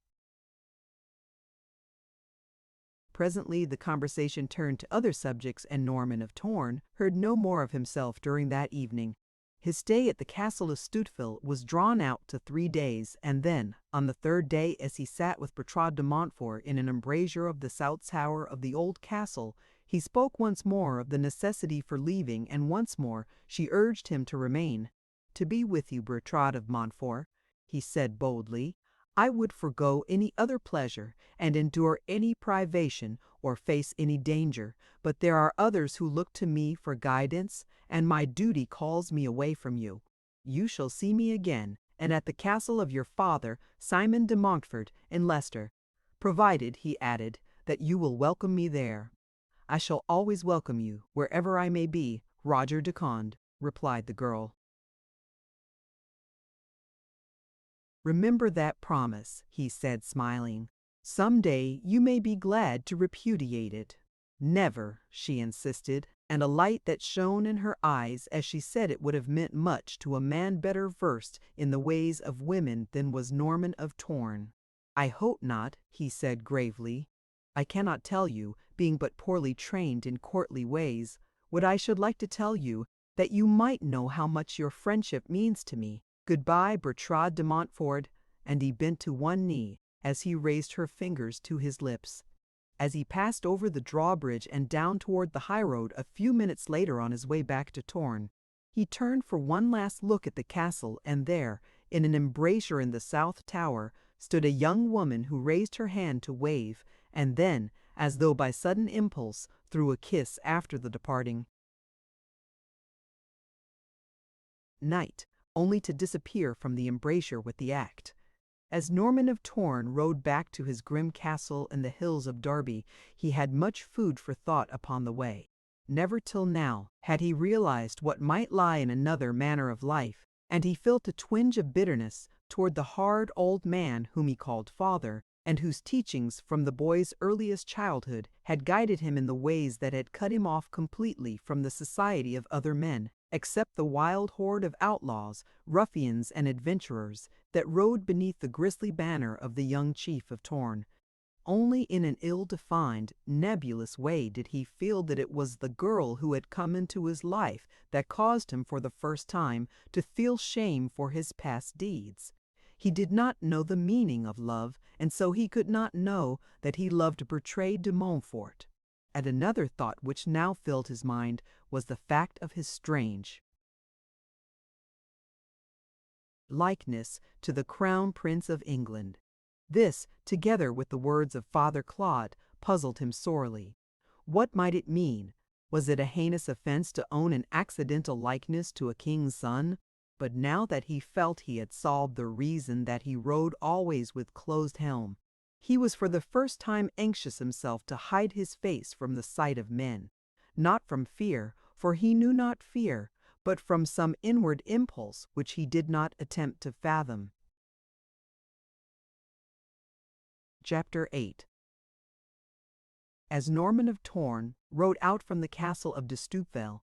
Presently the conversation turned to other subjects, and Norman of Torn heard no more of himself during that evening. His stay at the castle of Stuteville was drawn out to 3 days, and then, on the 3rd day, as he sat with Bertrade de Montfort in an embrasure of the south tower of the old castle, he spoke once more of the necessity for leaving, and once more she urged him to remain. "To be with you, Bertrade of Montfort," he said boldly, "I would forego any other pleasure, and endure any privation, or face any danger, but there are others who look to me for guidance, and my duty calls me away from you. You shall see me again, and at the castle of your father, Simon de Montfort, in Leicester, provided," he added, "that you will welcome me there." "I shall always welcome you, wherever I may be, Roger de Conde," replied the girl. "Remember that promise," he said, smiling. "Some day you may be glad to repudiate it." "Never," she insisted, and a light that shone in her eyes as she said it would have meant much to a man better versed in the ways of women than was Norman of Torn. "I hope not," he said gravely. "I cannot tell you, being but poorly trained in courtly ways. What I should like to tell you, that you might know how much your friendship means to me. Goodbye, Bertrade de Montfort," and he bent to one knee as he raised her fingers to his lips. As he passed over the drawbridge and down toward the highroad a few minutes later on his way back to Torn, he turned for one last look at the castle, and there, in an embrasure in the south tower, stood a young woman who raised her hand to wave, and then, as though by sudden impulse, threw a kiss after the departing knight, only to disappear from the embrasure with the act. As Norman of Torn rode back to his grim castle in the hills of Derby, he had much food for thought upon the way. Never till now had he realized what might lie in another manner of life, and he felt a twinge of bitterness toward the hard old man whom he called father, and whose teachings from the boy's earliest childhood had guided him in the ways that had cut him off completely from the society of other men, except the wild horde of outlaws, ruffians, and adventurers that rode beneath the grisly banner of the young chief of Torn. Only in an ill-defined, nebulous way did he feel that it was the girl who had come into his life that caused him for the first time to feel shame for his past deeds. He did not know the meaning of love, and so he could not know that he loved Bertrade de Montfort. And another thought which now filled his mind was the fact of his strange likeness to the Crown Prince of England. This, together with the words of Father Claude, puzzled him sorely. What might it mean? Was it a heinous offense to own an accidental likeness to a king's son? But now that he felt he had solved the reason that he rode always with closed helm, he was for the first time anxious himself to hide his face from the sight of men. Not from fear, for he knew not fear, but from some inward impulse which he did not attempt to fathom. Chapter 8. As Norman of Torn rode out from the castle of de Stupeville,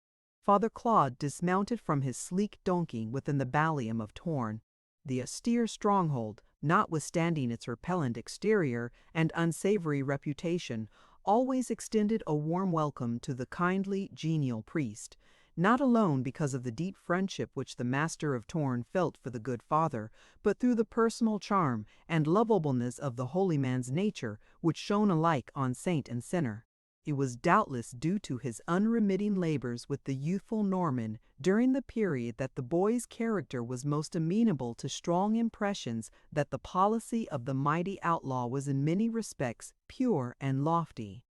Father Claude dismounted from his sleek donkey within the ballium of Torn. The austere stronghold, notwithstanding its repellent exterior and unsavory reputation, always extended a warm welcome to the kindly, genial priest, not alone because of the deep friendship which the master of Torn felt for the good father, but through the personal charm and lovableness of the holy man's nature which shone alike on saint and sinner. It was doubtless due to his unremitting labors with the youthful Norman during the period that the boy's character was most amenable to strong impressions that the policy of the mighty outlaw was in many respects pure and lofty.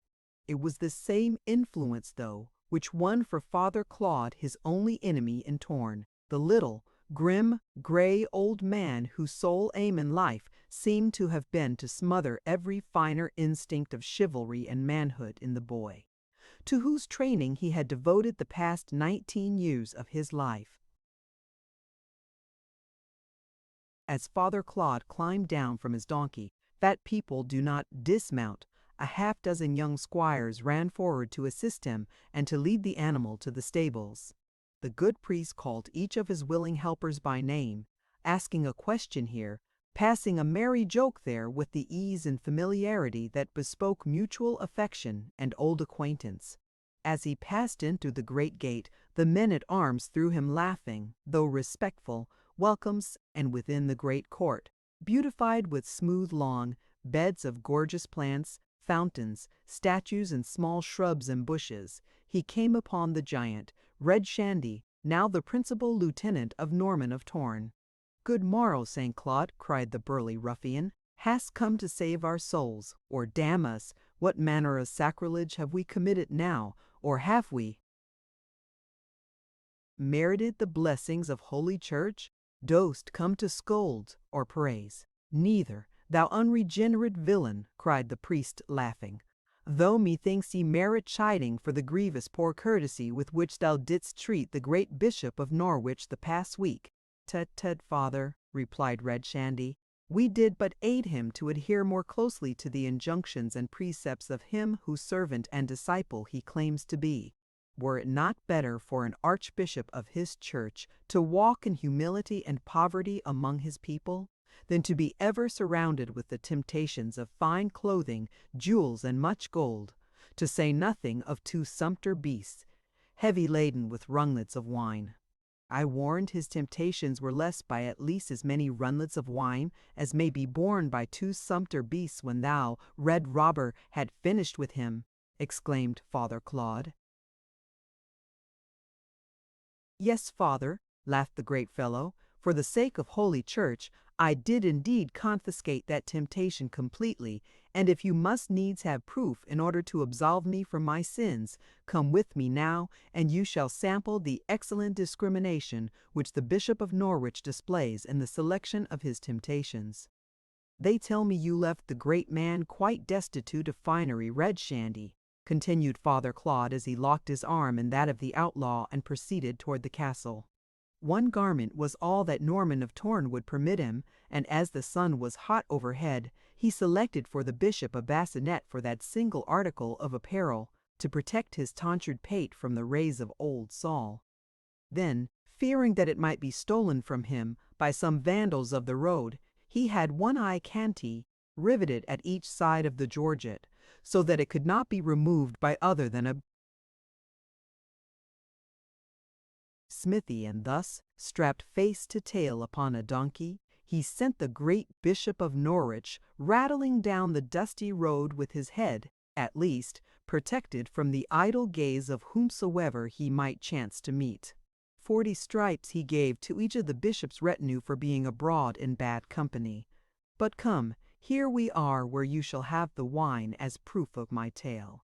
It was the same influence, though, which won for Father Claude his only enemy in Torn, the little, grim, gray old man whose sole aim in life seemed to have been to smother every finer instinct of chivalry and manhood in the boy, to whose training he had devoted the past 19 years of his life. As Father Claude climbed down from his donkey, fat people do not dismount. A half-dozen young squires ran forward to assist him and to lead the animal to the stables. The good priest called each of his willing helpers by name, asking a question here, passing a merry joke there with the ease and familiarity that bespoke mutual affection and old acquaintance. As he passed in through the great gate, the men-at-arms threw him laughing, though respectful, welcomes, and within the great court, beautified with smooth lawn, beds of gorgeous plants, fountains, statues, and small shrubs and bushes, he came upon the giant, Red Shandy, now the principal lieutenant of Norman of Torn. "Good morrow, St. Claude," cried the burly ruffian. "Hast come to save our souls, or damn us? What manner of sacrilege have we committed now, or have we merited the blessings of Holy Church? Dost come to scold or praise?" "Neither, thou unregenerate villain," cried the priest, laughing, "though methinks ye merit chiding for the grievous poor courtesy with which thou didst treat the great Bishop of Norwich the past week." "Tut, tut, father," replied Red Shandy, "we did but aid him to adhere more closely to the injunctions and precepts of him whose servant and disciple he claims to be. Were it not better for an archbishop of his church to walk in humility and poverty among his people, than to be ever surrounded with the temptations of fine clothing, jewels, and much gold, to say nothing of 2 sumpter beasts, heavy laden with runlets of wine? I warrant his temptations were less by at least as many runlets of wine as may be borne by 2 sumpter beasts when thou, red robber, had finished with him," exclaimed Father Claude. "Yes, father," laughed the great fellow, For the sake of Holy Church, I did indeed confiscate that temptation completely, and if you must needs have proof in order to absolve me from my sins, come with me now, and you shall sample the excellent discrimination which the Bishop of Norwich displays in the selection of his temptations. They tell me you left the great man quite destitute of finery red shandy, continued Father Claude as he locked his arm in that of the outlaw and proceeded toward the castle. One garment was all that Norman of Torn would permit him, and as the sun was hot overhead, he selected for the bishop a bassinet for that single article of apparel, to protect his tonsured pate from the rays of old Saul. Then, fearing that it might be stolen from him by some vandals of the road, he had one eye canty riveted at each side of the georget, so that it could not be removed by other than a smithy, and thus, strapped face to tail upon a donkey, he sent the great Bishop of Norwich rattling down the dusty road with his head, at least, protected from the idle gaze of whomsoever he might chance to meet. 40 stripes he gave to each of the bishop's retinue for being abroad in bad company. But come, here we are where you shall have the wine as proof of my tale.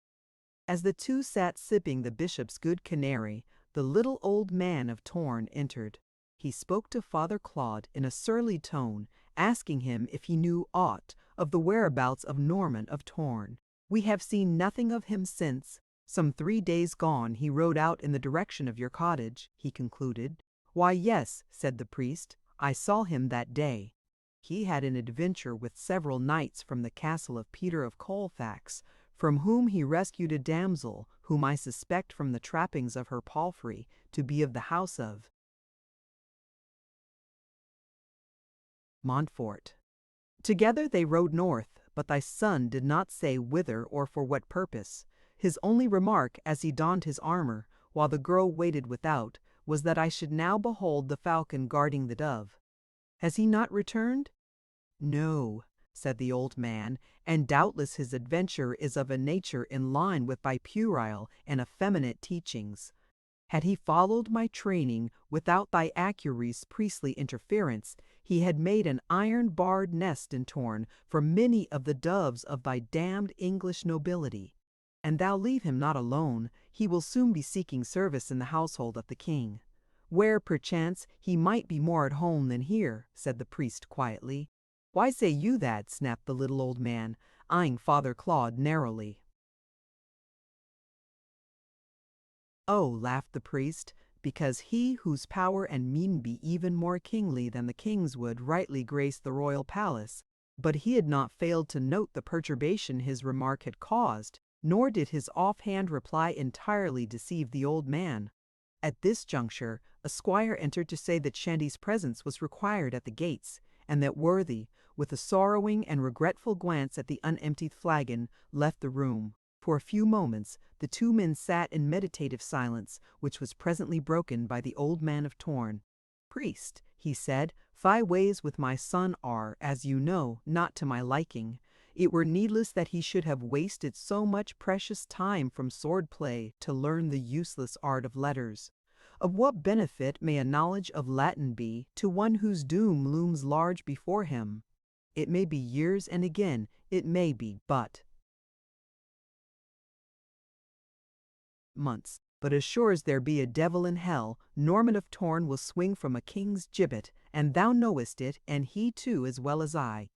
As the two sat sipping the bishop's good canary, the little old man of Torn entered. He spoke to Father Claude in a surly tone, asking him if he knew aught of the whereabouts of Norman of Torn. We have seen nothing of him since. Some 3 days gone he rode out in the direction of your cottage, he concluded. Why, yes, said the priest, I saw him that day. He had an adventure with several knights from the castle of Peter of Colfax, from whom he rescued a damsel, whom I suspect from the trappings of her palfrey to be of the house of Montfort. Together they rode north, but thy son did not say whither or for what purpose. His only remark, as he donned his armor, while the girl waited without, was that I should now behold the falcon guarding the dove. Has he not returned? No, said the old man, and doubtless his adventure is of a nature in line with thy puerile and effeminate teachings. Had he followed my training without thy accuracy's priestly interference, he had made an iron-barred nest in Torn for many of the doves of thy damned English nobility. And thou leave him not alone, he will soon be seeking service in the household of the king, where, perchance, he might be more at home than here, said the priest quietly. Why say you that? Snapped the little old man, eyeing Father Claude narrowly. Oh, laughed the priest, because he whose power and mien be even more kingly than the king's would rightly grace the royal palace. But he had not failed to note the perturbation his remark had caused, nor did his offhand reply entirely deceive the old man. At this juncture, a squire entered to say that Shandy's presence was required at the gates, and that worthy, with a sorrowing and regretful glance at the unemptied flagon, left the room. For a few moments, the two men sat in meditative silence, which was presently broken by the old man of Torn. Priest, he said, thy ways with my son are, as you know, not to my liking. It were needless that he should have wasted so much precious time from sword play to learn the useless art of letters. Of what benefit may a knowledge of Latin be to one whose doom looms large before him? It may be years, and again, it may be but months. But as sure as there be a devil in hell, Norman of Torn will swing from a king's gibbet, and thou knowest it, and he too as well as I.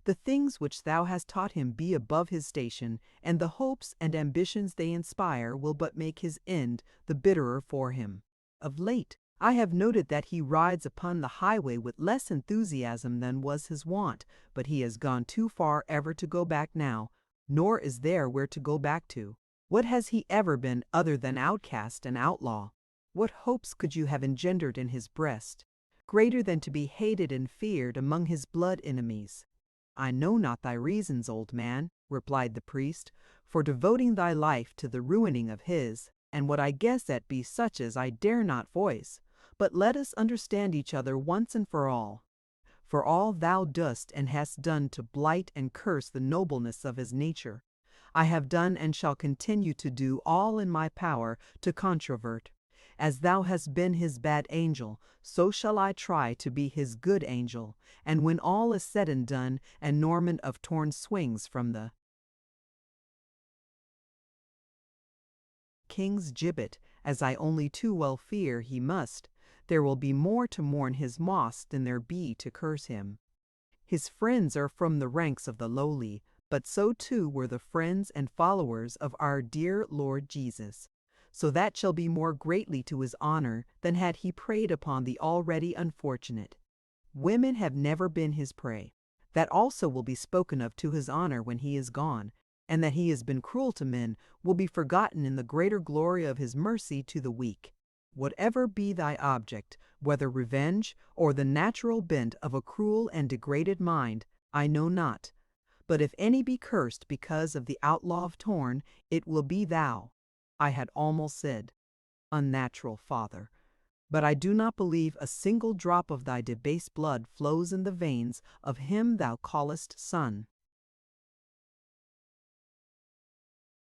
The things which thou hast taught him be above his station, and the hopes and ambitions they inspire will but make his end the bitterer for him. Of late, I have noted that he rides upon the highway with less enthusiasm than was his wont, but he has gone too far ever to go back now, nor is there where to go back to. What has he ever been other than outcast and outlaw? What hopes could you have engendered in his breast, greater than to be hated and feared among his blood enemies? I know not thy reasons, old man, replied the priest, for devoting thy life to the ruining of his, and what I guess at be such as I dare not voice. But let us understand each other once and for all. For all thou dost and hast done to blight and curse the nobleness of his nature, I have done and shall continue to do all in my power to controvert, As thou hast been his bad angel, so shall I try to be his good angel. And when all is said and done, and Norman of Torn swings from the king's gibbet, as I only too well fear he must, there will be more to mourn his moss than there be to curse him. His friends are from the ranks of the lowly, but so too were the friends and followers of our dear Lord Jesus. So that shall be more greatly to his honor than had he preyed upon the already unfortunate. Women have never been his prey. That also will be spoken of to his honor when he is gone, and that he has been cruel to men will be forgotten in the greater glory of his mercy to the weak. Whatever be thy object, whether revenge or the natural bent of a cruel and degraded mind, I know not. But if any be cursed because of the Outlaw of Torn, it will be thou. I had almost said, unnatural father, but I do not believe a single drop of thy debased blood flows in the veins of him thou callest son.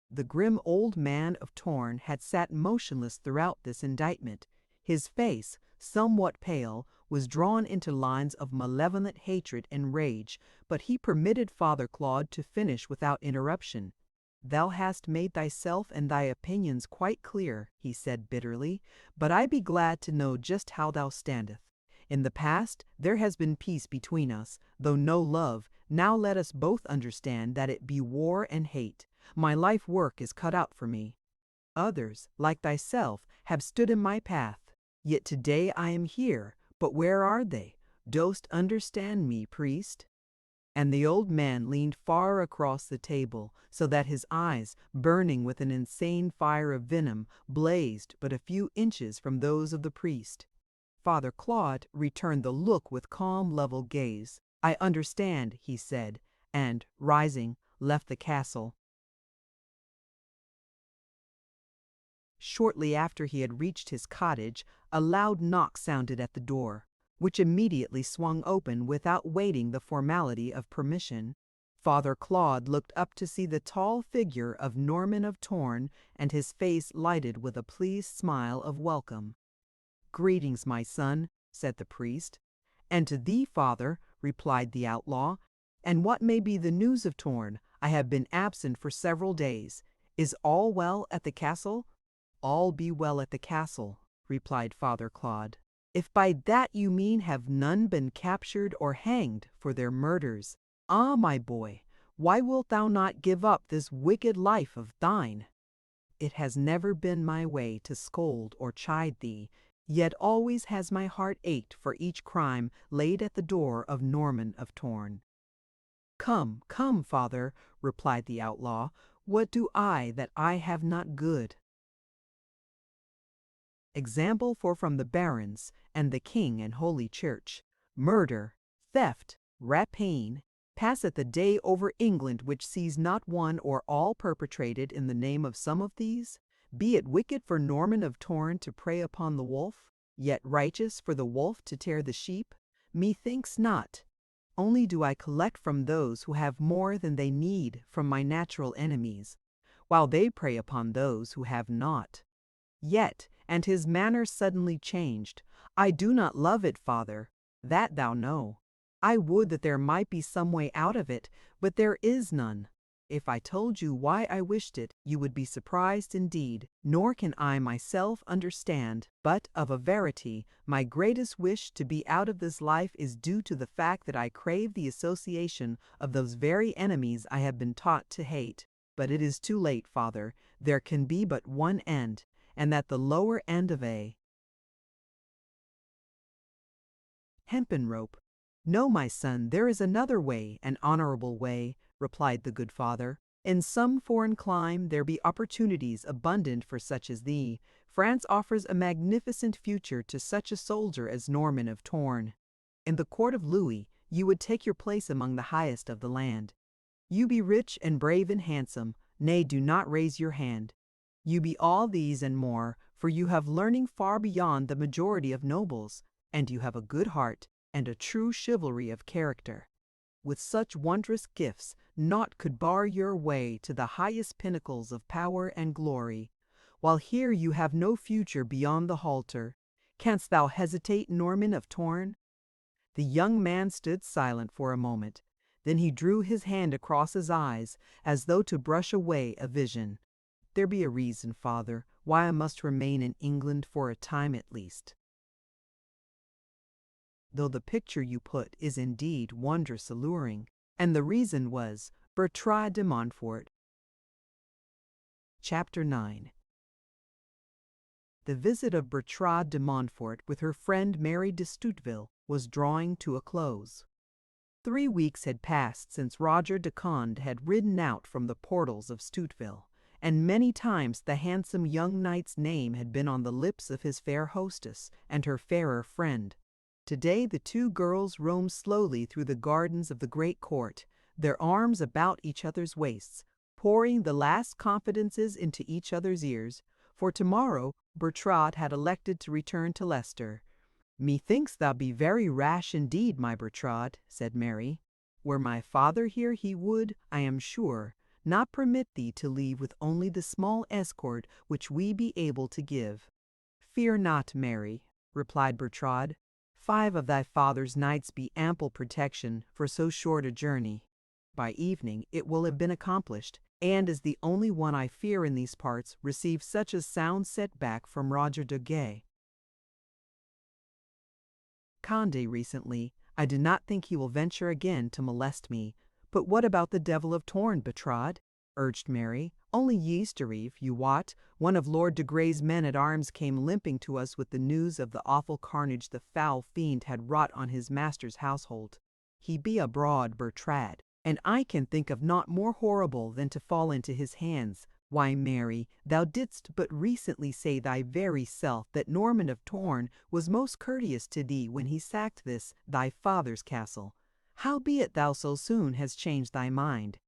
The grim old man of Torn had sat motionless throughout this indictment. His face, somewhat pale, was drawn into lines of malevolent hatred and rage, but he permitted Father Claude to finish without interruption. "Thou hast made thyself and thy opinions quite clear," he said bitterly, "but I be glad to know just how thou standeth. In the past there has been peace between us, though no love. Now let us both understand that it be war and hate. My life work is cut out for me. Others, like thyself, have stood in my path. Yet today I am here, but where are they? Dost understand me, priest?" And the old man leaned far across the table, so that his eyes, burning with an insane fire of venom, blazed but a few inches from those of the priest. Father Claude returned the look with calm, level gaze. "I understand," he said, and, rising, left the castle. Shortly after he had reached his cottage, a loud knock sounded at the door, which immediately swung open without waiting the formality of permission. Father Claude looked up to see the tall figure of Norman of Torn, and his face lighted with a pleased smile of welcome. "Greetings, my son," said the priest. "And to thee, father," replied the outlaw. "And what may be the news of Torn? I have been absent for several days. Is all well at the castle?" "All be well at the castle," replied Father Claude. "If by that you mean have none been captured or hanged for their murders. Ah, my boy, why wilt thou not give up this wicked life of thine?" "It has never been my way to scold or chide thee, yet always has my heart ached for each crime laid at the door of Norman of Torn." "Come, come, father," replied the outlaw, "what do I that I have not good? Example for from the barons, and the king and holy church, murder, theft, rapine, passeth the day over England which sees not one or all perpetrated in the name of some of these? Be it wicked for Norman of Torn to prey upon the wolf, yet righteous for the wolf to tear the sheep? Methinks not. Only do I collect from those who have more than they need from my natural enemies, while they prey upon those who have not. Yet," and his manner suddenly changed, "I do not love it, father, that thou know. I would that there might be some way out of it, but there is none. If I told you why I wished it, you would be surprised indeed, nor can I myself understand. But, of a verity, my greatest wish to be out of this life is due to the fact that I crave the association of those very enemies I have been taught to hate. But it is too late, father. There can be but one end, and that the lower end of a hempen rope. No, my son, there is another way, an honorable way," replied the good father. "In some foreign clime there be opportunities abundant for such as thee. France offers a magnificent future to such a soldier as Norman of Torn. In the court of Louis you would take your place among the highest of the land. You be rich and brave and handsome, nay, do not raise your hand. You be all these and more, for you have learning far beyond the majority of nobles, and you have a good heart and a true chivalry of character. With such wondrous gifts, naught could bar your way to the highest pinnacles of power and glory. while here you have no future beyond the halter. Canst thou hesitate, Norman of Torn? The young man stood silent for a moment. Then he drew his hand across his eyes, as though to brush away a vision. There be a reason, father, why I must remain in England for a time at least. Though the picture you put is indeed wondrous alluring, and the reason was Bertrade de Montfort. Chapter 9. The visit of Bertrade de Montfort with her friend Mary de Stuteville was drawing to a close. 3 weeks had passed since Roger de Conde had ridden out from the portals of Stuteville, and many times the handsome young knight's name had been on the lips of his fair hostess and her fairer friend. Today the two girls roamed slowly through the gardens of the great court, their arms about each other's waists, pouring the last confidences into each other's ears, for tomorrow Bertrade had elected to return to Leicester. "Methinks thou be very rash indeed, my Bertrade," said Mary. "Were my father here, he would, I am sure, not permit thee to leave with only the small escort which we be able to give." "Fear not, Mary," replied Bertrade. "5 of thy father's knights be ample protection for so short a journey. By evening it will have been accomplished, and as the only one I fear in these parts received such a sound setback from Roger de Conde recently, I do not think he will venture again to molest me. But what about the Devil of Torn, Bertrade?" urged Mary. "Only yestereve, you wot, one of Lord de Grey's men-at-arms came limping to us with the news of the awful carnage the foul fiend had wrought on his master's household. He be abroad, Bertrade, and I can think of naught more horrible than to fall into his hands. Why, Mary, thou didst but recently say thy very self that Norman of Torn was most courteous to thee when he sacked this, thy father's castle. Howbeit thou so soon hast changed thy mind."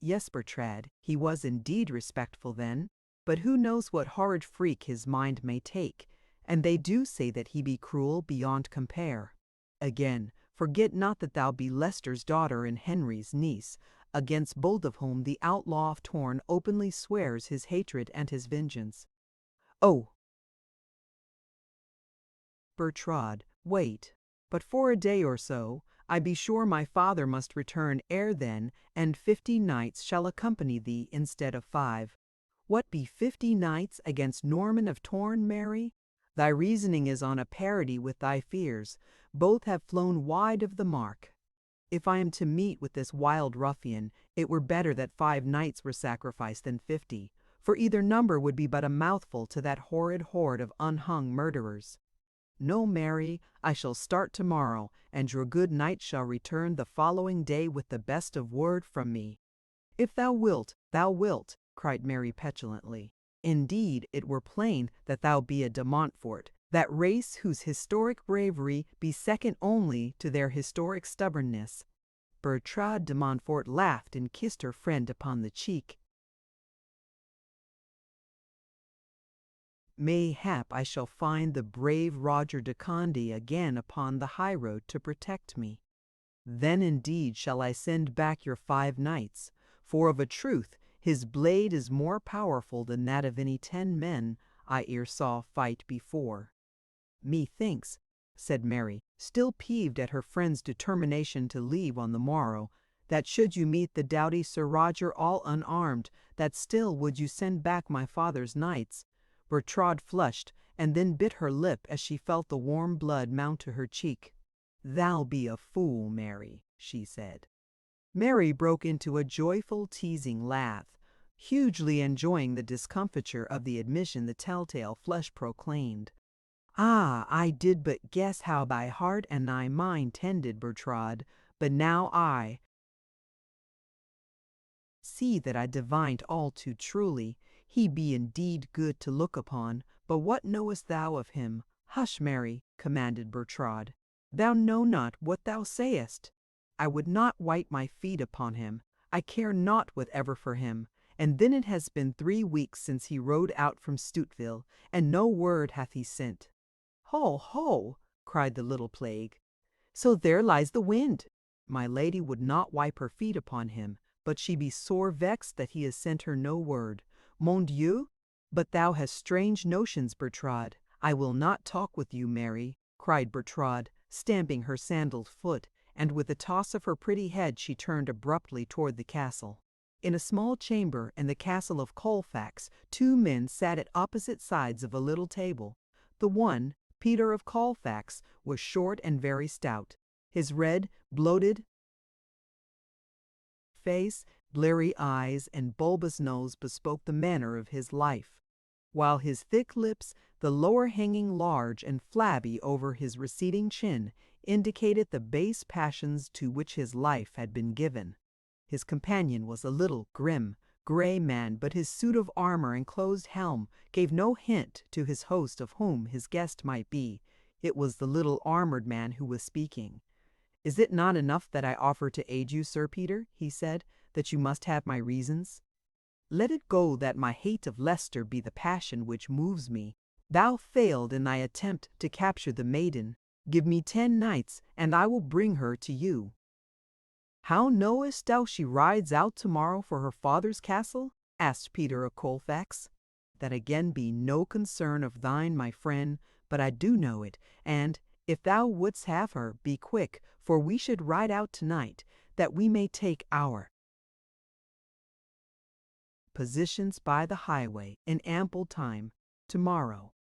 "Yes, Bertrade, he was indeed respectful then, but who knows what horrid freak his mind may take, and they do say that he be cruel beyond compare. Again, forget not that thou be Leicester's daughter and Henry's niece, against both of whom the Outlaw of Torn openly swears his hatred and his vengeance." "Oh, Bertrade, wait, but for a day or so. I be sure my father must return ere then, and 50 knights shall accompany thee instead of 5. What be 50 knights against Norman of Torn, Mary? Thy reasoning is on a parity with thy fears. Both have flown wide of the mark. If I am to meet with this wild ruffian, it were better that 5 knights were sacrificed than 50, for either number would be but a mouthful to that horrid horde of unhung murderers. No, Mary, I shall start tomorrow, and your good knight shall return the following day with the best of word from me." "If thou wilt, thou wilt," cried Mary petulantly. "Indeed, it were plain that thou be a de Montfort, that race whose historic bravery be second only to their historic stubbornness." Bertrade de Montfort laughed and kissed her friend upon the cheek. "Mayhap I shall find the brave Roger de Conde again upon the highroad to protect me. Then indeed shall I send back your 5 knights, for of a truth his blade is more powerful than that of any 10 men I e'er saw fight before." "Methinks," said Mary, still peeved at her friend's determination to leave on the morrow, "that should you meet the doughty Sir Roger all unarmed, that still would you send back my father's knights." Bertrade flushed, and then bit her lip as she felt the warm blood mount to her cheek. "Thou be a fool, Mary," she said. Mary broke into a joyful, teasing laugh, hugely enjoying the discomfiture of the admission the telltale flush proclaimed. "Ah, I did but guess how thy heart and thy mind tended, Bertrade, but now I see that I divined all too truly. He be indeed good to look upon, but what knowest thou of him?" "Hush, Mary," commanded Bertrade. "Thou know not what thou sayest. I would not wipe my feet upon him. I care not whatever for him. And then it has been 3 weeks since he rode out from Stuteville, and no word hath he sent." "Ho, ho!" cried the little plague. "So there lies the wind. My lady would not wipe her feet upon him, but she be sore vexed that he has sent her no word. Mon Dieu! "But thou hast strange notions, Bertrade. I will not talk with you, Mary," cried Bertrade, stamping her sandaled foot, and with a toss of her pretty head she turned abruptly toward the castle. In a small chamber in the castle of Colfax, two men sat at opposite sides of a little table. The one, Peter of Colfax, was short and very stout. His red, bloated face, bleary eyes, and bulbous nose bespoke the manner of his life, while his thick lips, the lower hanging large and flabby over his receding chin, indicated the base passions to which his life had been given. His companion was a little, grim, gray man, but his suit of armor and closed helm gave no hint to his host of whom his guest might be. It was the little armored man who was speaking. "Is it not enough that I offer to aid you, Sir Peter," he said, "that you must have my reasons? Let it go that my hate of Leicester be the passion which moves me. Thou failed in thy attempt to capture the maiden. Give me 10 knights, and I will bring her to you." "How knowest thou she rides out tomorrow for her father's castle?" asked Peter of Colfax. "That again be no concern of thine, my friend, but I do know it, and, if thou wouldst have her, be quick, for we should ride out tonight, that we may take our positions by the highway in ample time tomorrow."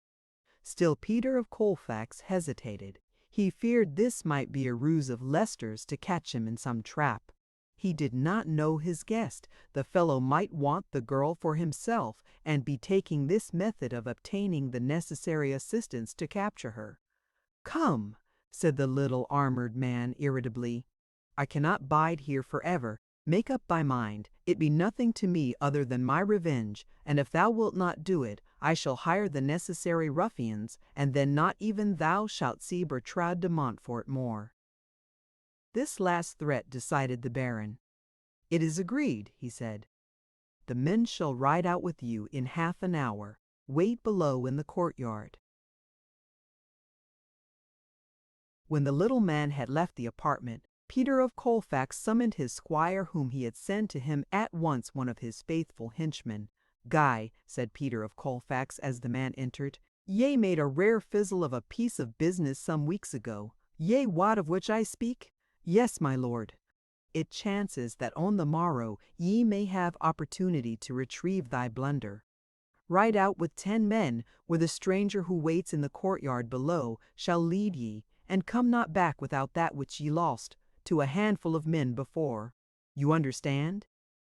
Still Peter of Colfax hesitated. He feared this might be a ruse of Leicester's to catch him in some trap. He did not know his guest. The fellow might want the girl for himself, and be taking this method of obtaining the necessary assistance to capture her. "Come," said the little armored man irritably. "I cannot bide here forever. Make up thy mind. It be nothing to me other than my revenge, and if thou wilt not do it, I shall hire the necessary ruffians, and then not even thou shalt see Bertrade de Montfort more." This last threat decided the Baron. "It is agreed," he said. "The men shall ride out with you in half an hour. Wait below in the courtyard." When the little man had left the apartment, Peter of Colfax summoned his squire, whom he had sent to him at once, one of his faithful henchmen. "Guy," said Peter of Colfax as the man entered, "ye made a rare fizzle of a piece of business some weeks ago. Ye wot of which I speak?" "Yes, my lord." "It chances that on the morrow ye may have opportunity to retrieve thy blunder. Ride out with 10 men, where the stranger who waits in the courtyard below shall lead ye, and come not back without that which ye lost to a handful of men before. You understand?"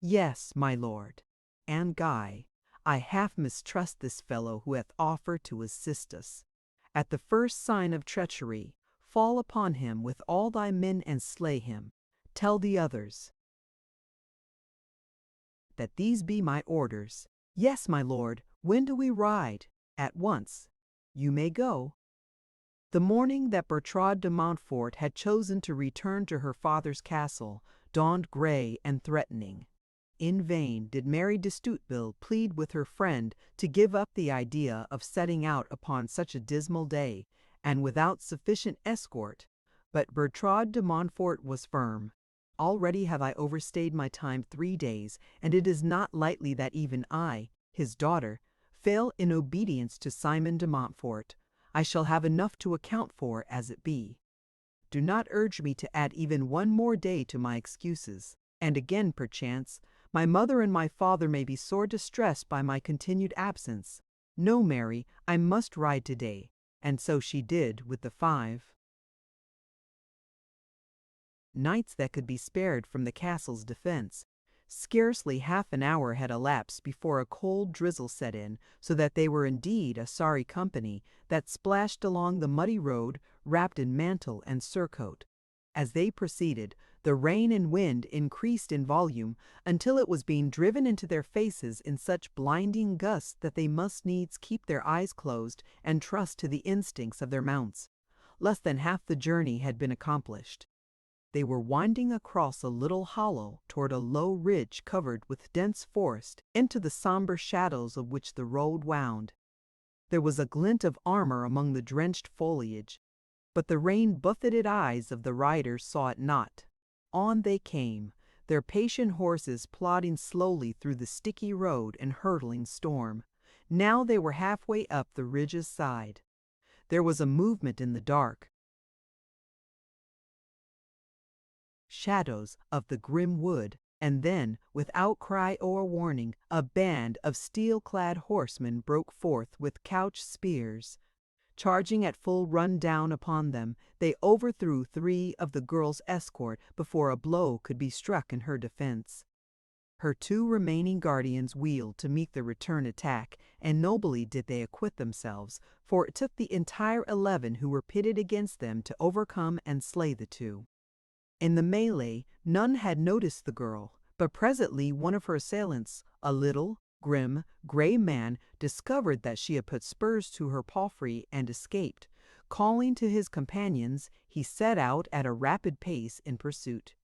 "Yes, my lord." "And Guy, I half mistrust this fellow who hath offered to assist us. At the first sign of treachery, fall upon him with all thy men and slay him. Tell the others that these be my orders." "Yes, my lord. When do we ride?" "At once. You may go." The morning that Bertrade de Montfort had chosen to return to her father's castle dawned grey and threatening. In vain did Mary de Stuteville plead with her friend to give up the idea of setting out upon such a dismal day, and without sufficient escort, but Bertrade de Montfort was firm. "Already have I overstayed my time 3 days, and it is not likely that even I, his daughter, fail in obedience to Simon de Montfort. I shall have enough to account for as it be. Do not urge me to add even 1 more day to my excuses. And again, perchance, my mother and my father may be sore distressed by my continued absence. No, Mary, I must ride today." And so she did with the 5 knights that could be spared from the castle's defense. Scarcely half an hour had elapsed before a cold drizzle set in, so that they were indeed a sorry company that splashed along the muddy road, wrapped in mantle and surcoat. As they proceeded, the rain and wind increased in volume until it was being driven into their faces in such blinding gusts that they must needs keep their eyes closed and trust to the instincts of their mounts. Less than half the journey had been accomplished. They were winding across a little hollow toward a low ridge covered with dense forest, into the somber shadows of which the road wound. There was a glint of armor among the drenched foliage, but the rain-buffeted eyes of the riders saw it not. On they came, their patient horses plodding slowly through the sticky road and hurtling storm. Now they were halfway up the ridge's side. There was a movement in the dark shadows of the grim wood, and then, without cry or warning, a band of steel-clad horsemen broke forth with couched spears. Charging at full run down upon them, they overthrew 3 of the girl's escort before a blow could be struck in her defense. Her 2 remaining guardians wheeled to meet the return attack, and nobly did they acquit themselves, for it took the entire 11 who were pitted against them to overcome and slay the 2. In the melee, none had noticed the girl, but presently one of her assailants, a little, grim, gray man, discovered that she had put spurs to her palfrey and escaped. Calling to his companions, he set out at a rapid pace in pursuit.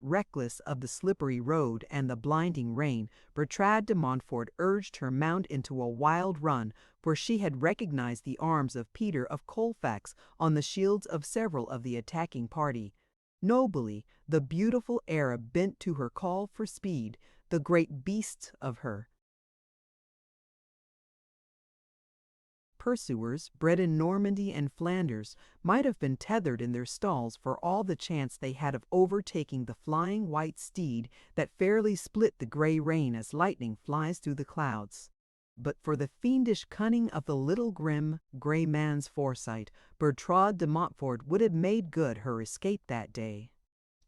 Reckless of the slippery road and the blinding rain, Bertrade de Montfort urged her mount into a wild run, for she had recognized the arms of Peter of Colfax on the shields of several of the attacking party. Nobly, the beautiful Arab bent to her call for speed, the great beasts of her pursuers, bred in Normandy and Flanders, might have been tethered in their stalls for all the chance they had of overtaking the flying white steed that fairly split the gray rain as lightning flies through the clouds. But for the fiendish cunning of the little grim, gray man's foresight, Bertrade de Montfort would have made good her escape that day.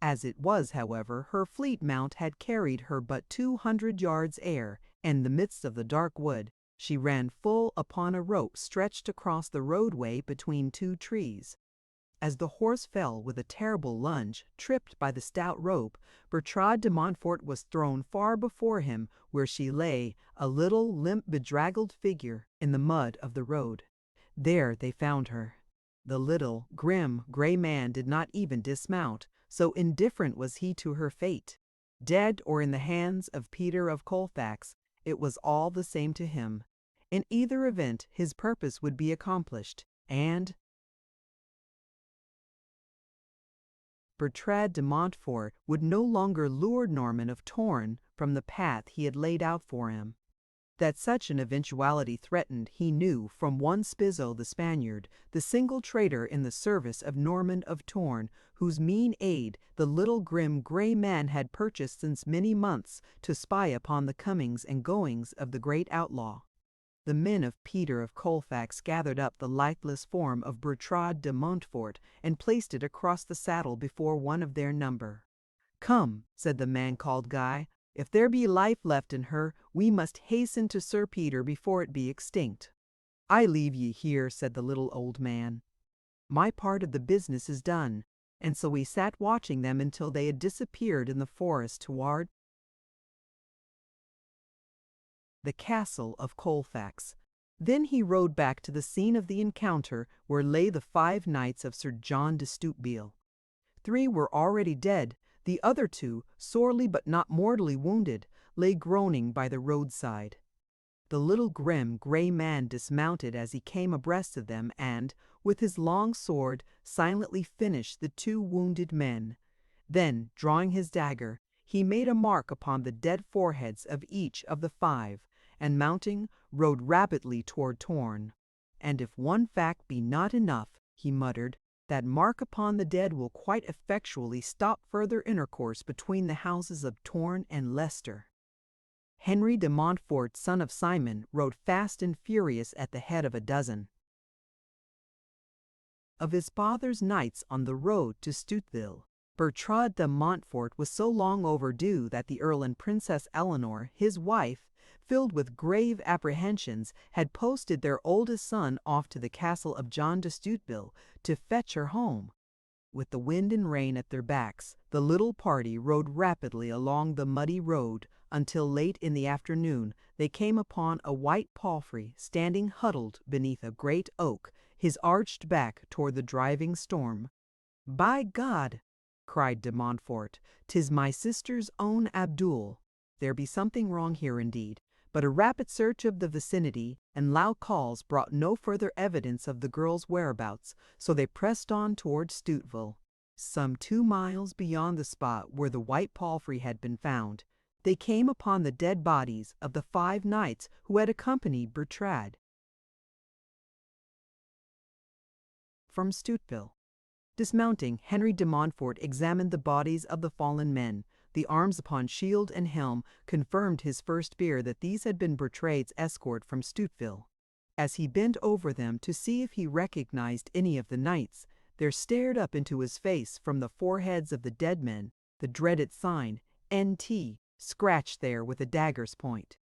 As it was, however, her fleet mount had carried her but 200 yards ere, in the midst of the dark wood, she ran full upon a rope stretched across the roadway between 2 trees. As the horse fell with a terrible lunge, tripped by the stout rope, Bertrade de Montfort was thrown far before him, where she lay, a little, limp, bedraggled figure, in the mud of the road. There they found her. The little, grim, gray man did not even dismount, so indifferent was he to her fate. Dead or in the hands of Peter of Colfax, it was all the same to him. In either event, his purpose would be accomplished, and Bertrade de Montfort would no longer lure Norman of Torn from the path he had laid out for him. That such an eventuality threatened, he knew from one Spizo the Spaniard, the single traitor in the service of Norman of Torn, whose mean aid the little grim gray man had purchased since many months to spy upon the comings and goings of the great outlaw. The men of Peter of Colfax gathered up the lifeless form of Bertrade de Montfort and placed it across the saddle before one of their number. "Come," said the man called Guy, "if there be life left in her, we must hasten to Sir Peter before it be extinct." "I leave ye here," said the little old man. "My part of the business is done," and so he sat watching them until they had disappeared in the forest toward the castle of Colfax. Then he rode back to the scene of the encounter where lay the 5 knights of Sir John de Stuteville. 3 were already dead, the other 2, sorely but not mortally wounded, lay groaning by the roadside. The little grim gray man dismounted as he came abreast of them and, with his long sword, silently finished the 2 wounded men. Then, drawing his dagger, he made a mark upon the dead foreheads of each of the 5, and mounting, rode rapidly toward Torn. "And if one fact be not enough," he muttered, "that mark upon the dead will quite effectually stop further intercourse between the houses of Torn and Leicester." Henry de Montfort, son of Simon, rode fast and furious at the head of a dozen of his father's knights on the road to Stuteville. Bertrade de Montfort was so long overdue that the Earl and Princess Eleanor, his wife, filled with grave apprehensions, had posted their oldest son off to the castle of John de Stuteville to fetch her home. With the wind and rain at their backs, the little party rode rapidly along the muddy road until late in the afternoon they came upon a white palfrey standing huddled beneath a great oak, his arched back toward the driving storm. "By God!" cried de Montfort, "'tis my sister's own Abdul. There be something wrong here indeed." But a rapid search of the vicinity and loud calls brought no further evidence of the girl's whereabouts, so they pressed on toward Stuteville. Some 2 miles beyond the spot where the white palfrey had been found, they came upon the dead bodies of the 5 knights who had accompanied Bertrade from Stuteville. Dismounting, Henry de Montfort examined the bodies of the fallen men. The arms upon shield and helm confirmed his first fear that these had been Bertrade's escort from Stuteville. As he bent over them to see if he recognized any of the knights, there stared up into his face from the foreheads of the dead men the dreaded sign, N.T., scratched there with a dagger's point.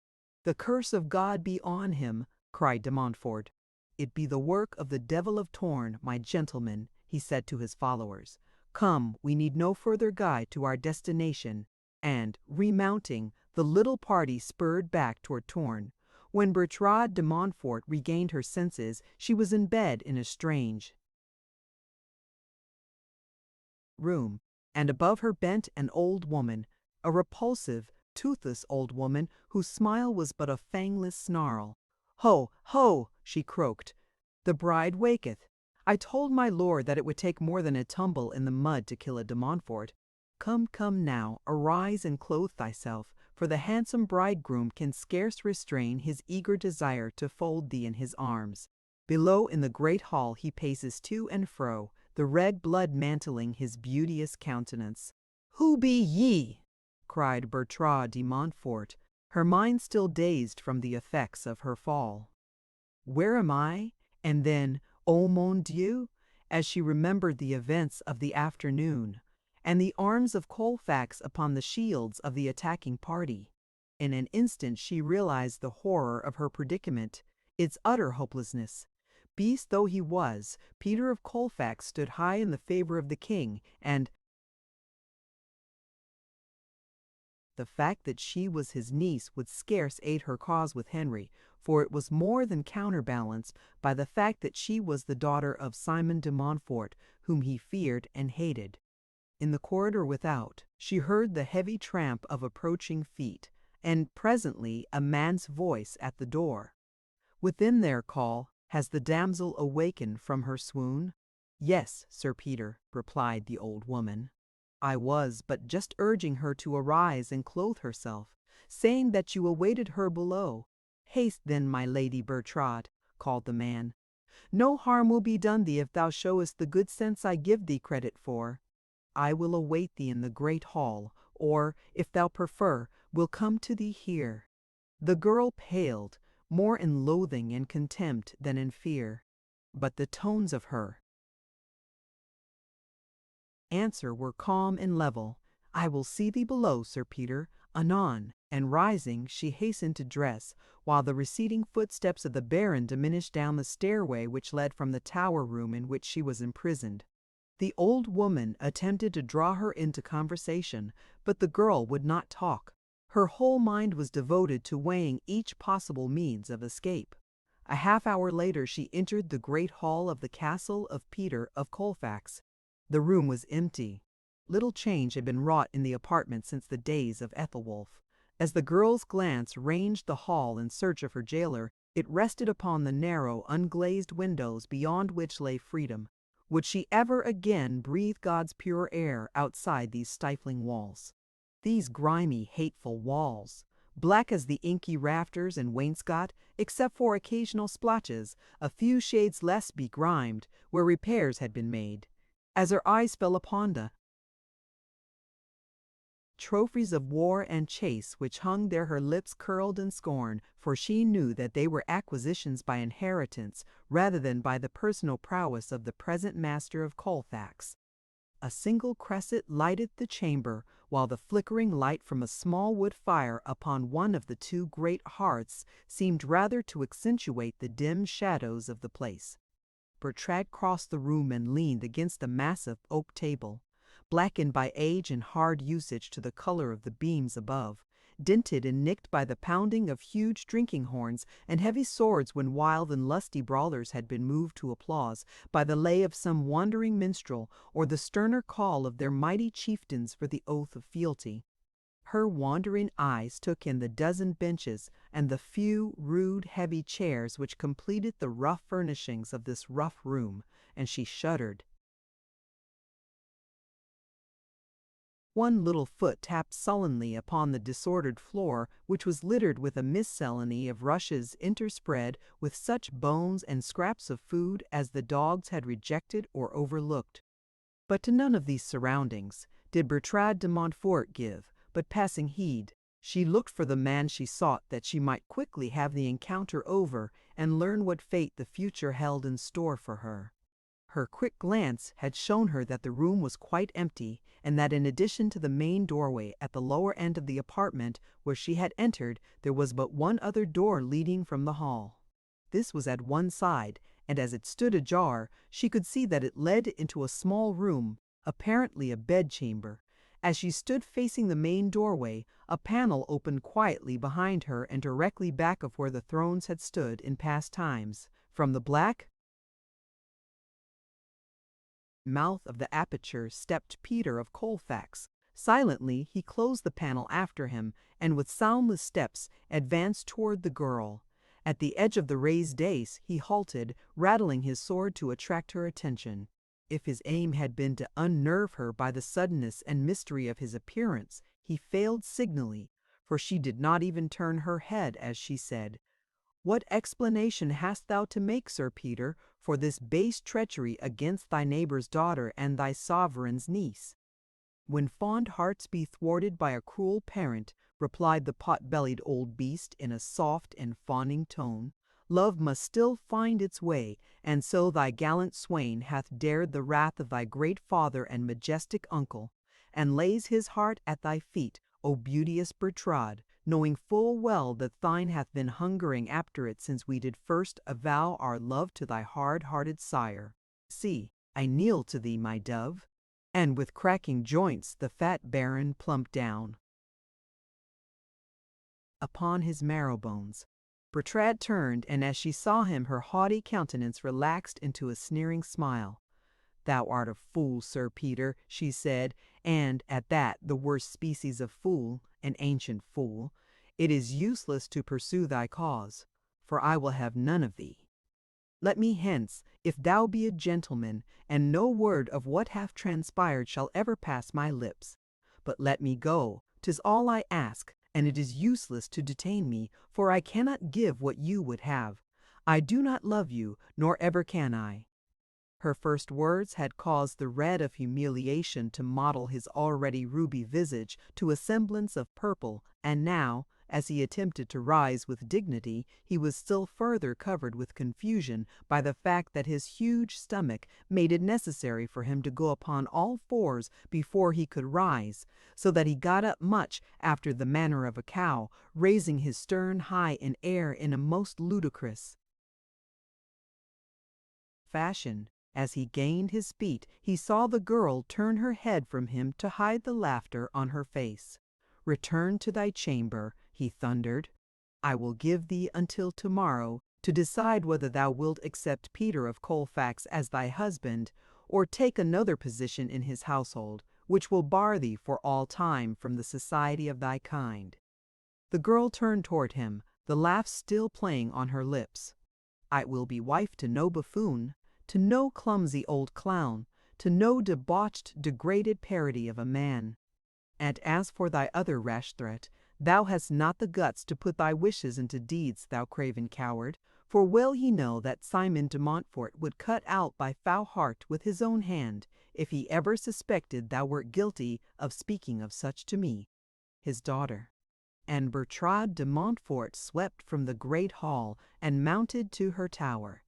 "The curse of God be on him," cried de Montfort. "It be the work of the devil of Torn, my gentlemen," he said to his followers. "Come, we need no further guide to our destination," and, remounting, the little party spurred back toward Torn. When Bertrade de Montfort regained her senses, she was in bed in a strange room, and above her bent an old woman, a repulsive, toothless old woman whose smile was but a fangless snarl. "Ho, ho!" she croaked. "The bride waketh. I told my lord that it would take more than a tumble in the mud to kill a de Montfort. Come, come now, arise and clothe thyself, for the handsome bridegroom can scarce restrain his eager desire to fold thee in his arms." Below in the great hall he paces to and fro, the red blood mantling his beauteous countenance. "Who be ye?" cried Bertrade de Montfort, her mind still dazed from the effects of her fall. "Where am I?" And then, "Oh mon Dieu!" as she remembered the events of the afternoon, and the arms of Colfax upon the shields of the attacking party. In an instant she realized the horror of her predicament, its utter hopelessness. Beast though he was, Peter of Colfax stood high in the favor of the king, and the fact that she was his niece would scarce aid her cause with Henry, for it was more than counterbalanced by the fact that she was the daughter of Simon de Montfort, whom he feared and hated. In the corridor without, she heard the heavy tramp of approaching feet, and presently a man's voice at the door. Within their call, "Has the damsel awakened from her swoon?" "Yes, Sir Peter," replied the old woman. "I was but just urging her to arise and clothe herself, saying that you awaited her below." "Haste then, my Lady Bertrade," called the man. "No harm will be done thee if thou showest the good sense I give thee credit for. I will await thee in the great hall, or, if thou prefer, will come to thee here." The girl paled, more in loathing and contempt than in fear, but the tones of her answer were calm and level. "I will see thee below, Sir Peter, anon," and rising, she hastened to dress, while the receding footsteps of the Baron diminished down the stairway which led from the tower room in which she was imprisoned. The old woman attempted to draw her into conversation, but the girl would not talk. Her whole mind was devoted to weighing each possible means of escape. A half-hour later she entered the great hall of the castle of Peter of Colfax. The room was empty. Little change had been wrought in the apartment since the days of Ethelwolf. As the girl's glance ranged the hall in search of her jailer, it rested upon the narrow, unglazed windows beyond which lay freedom. Would she ever again breathe God's pure air outside these stifling walls? These grimy, hateful walls, black as the inky rafters and wainscot, except for occasional splotches, a few shades less begrimed, where repairs had been made. As her eyes fell upon the trophies of war and chase which hung there, her lips curled in scorn, for she knew that they were acquisitions by inheritance rather than by the personal prowess of the present master of Colfax. A single cresset lighted the chamber, while the flickering light from a small wood fire upon one of the 2 great hearths seemed rather to accentuate the dim shadows of the place. Bertrade crossed the room and leaned against a massive oak table, blackened by age and hard usage to the color of the beams above, dented and nicked by the pounding of huge drinking horns and heavy swords when wild and lusty brawlers had been moved to applause by the lay of some wandering minstrel or the sterner call of their mighty chieftains for the oath of fealty. Her wandering eyes took in the dozen benches and the few rude, heavy chairs which completed the rough furnishings of this rough room, and she shuddered. one little foot tapped sullenly upon the disordered floor, which was littered with a miscellany of rushes interspread with such bones and scraps of food as the dogs had rejected or overlooked. But to none of these surroundings did Bertrade de Montfort give but passing heed. She looked for the man she sought that she might quickly have the encounter over and learn what fate the future held in store for her. Her quick glance had shown her that the room was quite empty, and that in addition to the main doorway at the lower end of the apartment where she had entered, there was but one other door leading from the hall. This was at one side, and as it stood ajar, she could see that it led into a small room, apparently a bedchamber. As she stood facing the main doorway, a panel opened quietly behind her and directly back of where the thrones had stood in past times. From the black mouth of the aperture stepped Peter of Colfax. Silently he closed the panel after him, and with soundless steps advanced toward the girl. At the edge of the raised dais he halted, rattling his sword to attract her attention. If his aim had been to unnerve her by the suddenness and mystery of his appearance, he failed signally, for she did not even turn her head as she said, "What explanation hast thou to make, Sir Peter, for this base treachery against thy neighbor's daughter and thy sovereign's niece?" "When fond hearts be thwarted by a cruel parent," replied the pot-bellied old beast in a soft and fawning tone, "love must still find its way, and so thy gallant swain hath dared the wrath of thy great father and majestic uncle, and lays his heart at thy feet, O beauteous Bertrade, knowing full well that thine hath been hungering after it since we did first avow our love to thy hard-hearted sire. See, I kneel to thee, my dove." And with cracking joints the fat baron plumped down upon his marrow bones. Bertrade turned, and as she saw him her haughty countenance relaxed into a sneering smile. "Thou art a fool, Sir Peter," she said, "and, at that, the worst species of fool, an ancient fool. It is useless to pursue thy cause, for I will have none of thee. Let me hence, if thou be a gentleman, and no word of what hath transpired shall ever pass my lips. But let me go, 'tis all I ask, and it is useless to detain me, for I cannot give what you would have. I do not love you, nor ever can I." Her first words had caused the red of humiliation to mottle his already ruby visage to a semblance of purple, and now, as he attempted to rise with dignity, he was still further covered with confusion by the fact that his huge stomach made it necessary for him to go upon all fours before he could rise, so that he got up much after the manner of a cow, raising his stern high in air in a most ludicrous fashion. As he gained his feet, he saw the girl turn her head from him to hide the laughter on her face. "Return to thy chamber," he thundered. "I will give thee until tomorrow to decide whether thou wilt accept Peter of Colfax as thy husband, or take another position in his household, which will bar thee for all time from the society of thy kind." The girl turned toward him, the laugh still playing on her lips. "I will be wife to no buffoon, to no clumsy old clown, to no debauched, degraded parody of a man. And as for thy other rash threat, thou hast not the guts to put thy wishes into deeds, thou craven coward, for well ye know that Simon de Montfort would cut out thy foul heart with his own hand, if he ever suspected thou wert guilty of speaking of such to me, his daughter." And Bertrade de Montfort swept from the great hall and mounted to her tower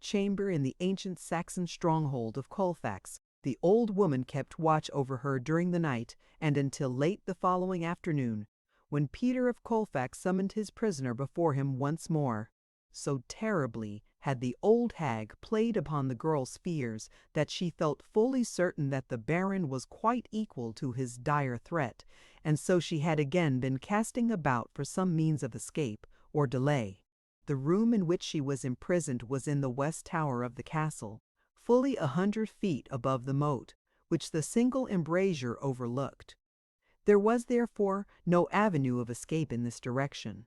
chamber in the ancient Saxon stronghold of Colfax. The old woman kept watch over her during the night and until late the following afternoon, when Peter of Colfax summoned his prisoner before him once more. So terribly had the old hag played upon the girl's fears that she felt fully certain that the baron was quite equal to his dire threat, and so she had again been casting about for some means of escape or delay. The room in which she was imprisoned was in the west tower of the castle, fully 100 feet above the moat, which the single embrasure overlooked. There was therefore no avenue of escape in this direction.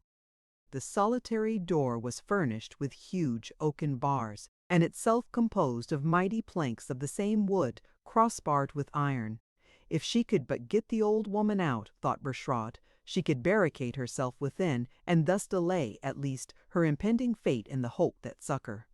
The solitary door was furnished with huge oaken bars, and itself composed of mighty planks of the same wood, crossbarred with iron. If she could but get the old woman out, thought Bertrade, she could barricade herself within, and thus delay, at least, her impending fate in the hope that succor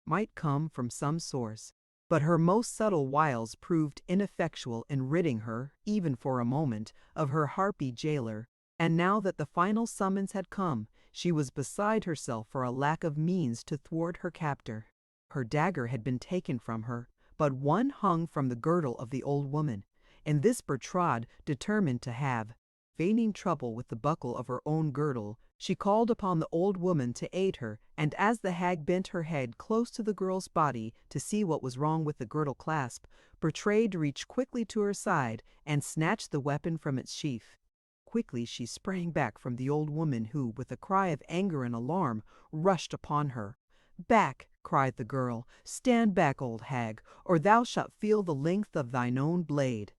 might come from some source. But her most subtle wiles proved ineffectual in ridding her, even for a moment, of her harpy jailer, and now that the final summons had come, she was beside herself for a lack of means to thwart her captor. Her dagger had been taken from her, but one hung from the girdle of the old woman, and this Bertrade determined to have. Feigning trouble with the buckle of her own girdle, she called upon the old woman to aid her, and as the hag bent her head close to the girl's body to see what was wrong with the girdle clasp, Bertrade reached quickly to her side and snatched the weapon from its sheath. Quickly she sprang back from the old woman who, with a cry of anger and alarm, rushed upon her. "Back!" cried the girl. "Stand back, old hag, or thou shalt feel the length of thine own blade."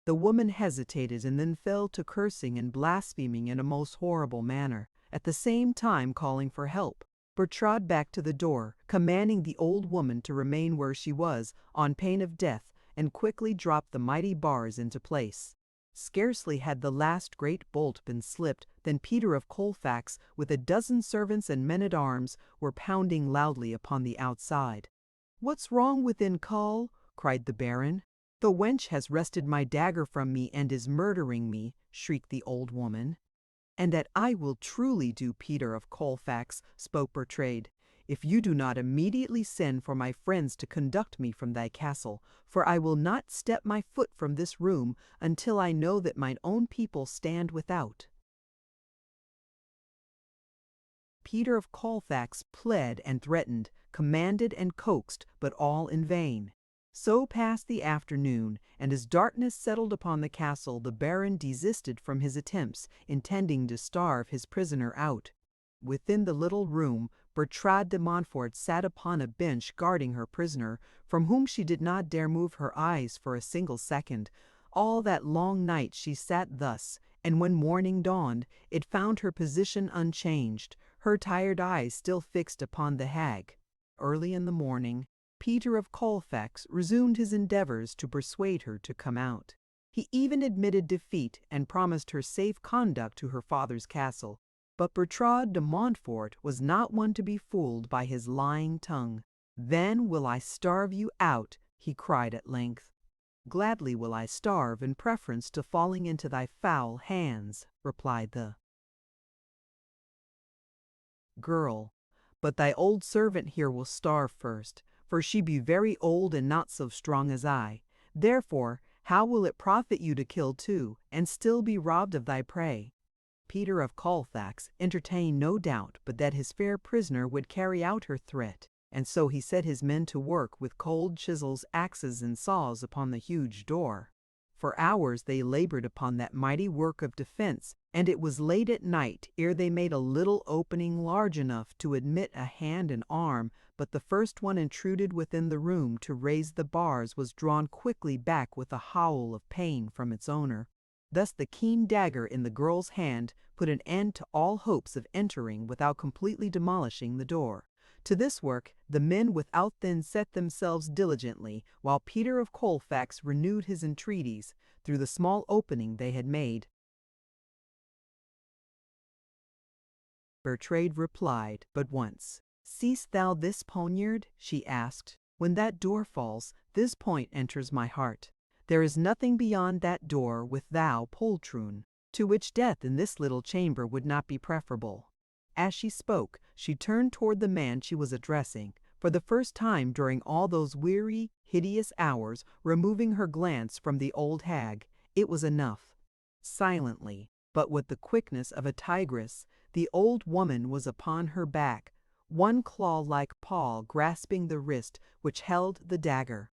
The woman hesitated and then fell to cursing and blaspheming in a most horrible manner, at the same time calling for help. Bertrade backed to the door, commanding the old woman to remain where she was, on pain of death, and quickly dropped the mighty bars into place. Scarcely had the last great bolt been slipped than Peter of Colfax, with a dozen servants and men-at-arms, were pounding loudly upon the outside. "What's wrong within, Cull?" cried the Baron. "The wench has wrested my dagger from me and is murdering me," shrieked the old woman. "And that I will truly do, Peter of Colfax," spoke Bertrade, "if you do not immediately send for my friends to conduct me from thy castle, for I will not step my foot from this room until I know that mine own people stand without." Peter of Colfax pled and threatened, commanded and coaxed, but all in vain. So passed the afternoon, and as darkness settled upon the castle, the Baron desisted from his attempts, intending to starve his prisoner out. Within the little room, Bertrade de Montfort sat upon a bench guarding her prisoner, from whom she did not dare move her eyes for a single second. All that long night she sat thus, and when morning dawned, it found her position unchanged, her tired eyes still fixed upon the hag. Early in the morning, Peter of Colfax resumed his endeavors to persuade her to come out. He even admitted defeat and promised her safe conduct to her father's castle. But Bertrade de Montfort was not one to be fooled by his lying tongue. "Then will I starve you out," he cried at length. "Gladly will I starve in preference to falling into thy foul hands," replied the girl. "But thy old servant here will starve first, for she be very old and not so strong as I. Therefore, how will it profit you to kill two, and still be robbed of thy prey?" Peter of Colfax entertained no doubt but that his fair prisoner would carry out her threat, and so he set his men to work with cold chisels, axes, and saws upon the huge door. For hours they labored upon that mighty work of defense, and it was late at night ere they made a little opening large enough to admit a hand and arm, but the first one intruded within the room to raise the bars was drawn quickly back with a howl of pain from its owner. Thus the keen dagger in the girl's hand put an end to all hopes of entering without completely demolishing the door. To this work the men without then set themselves diligently, while Peter of Colfax renewed his entreaties through the small opening they had made. Bertrade replied but once. "Seest thou this poniard?" she asked. "When that door falls, this point enters my heart. There is nothing beyond that door with thou, poltroon, to which death in this little chamber would not be preferable." As she spoke, she turned toward the man she was addressing, for the first time during all those weary, hideous hours, removing her glance from the old hag. It was enough. Silently, but with the quickness of a tigress, the old woman was upon her back, one claw-like paw grasping the wrist which held the dagger.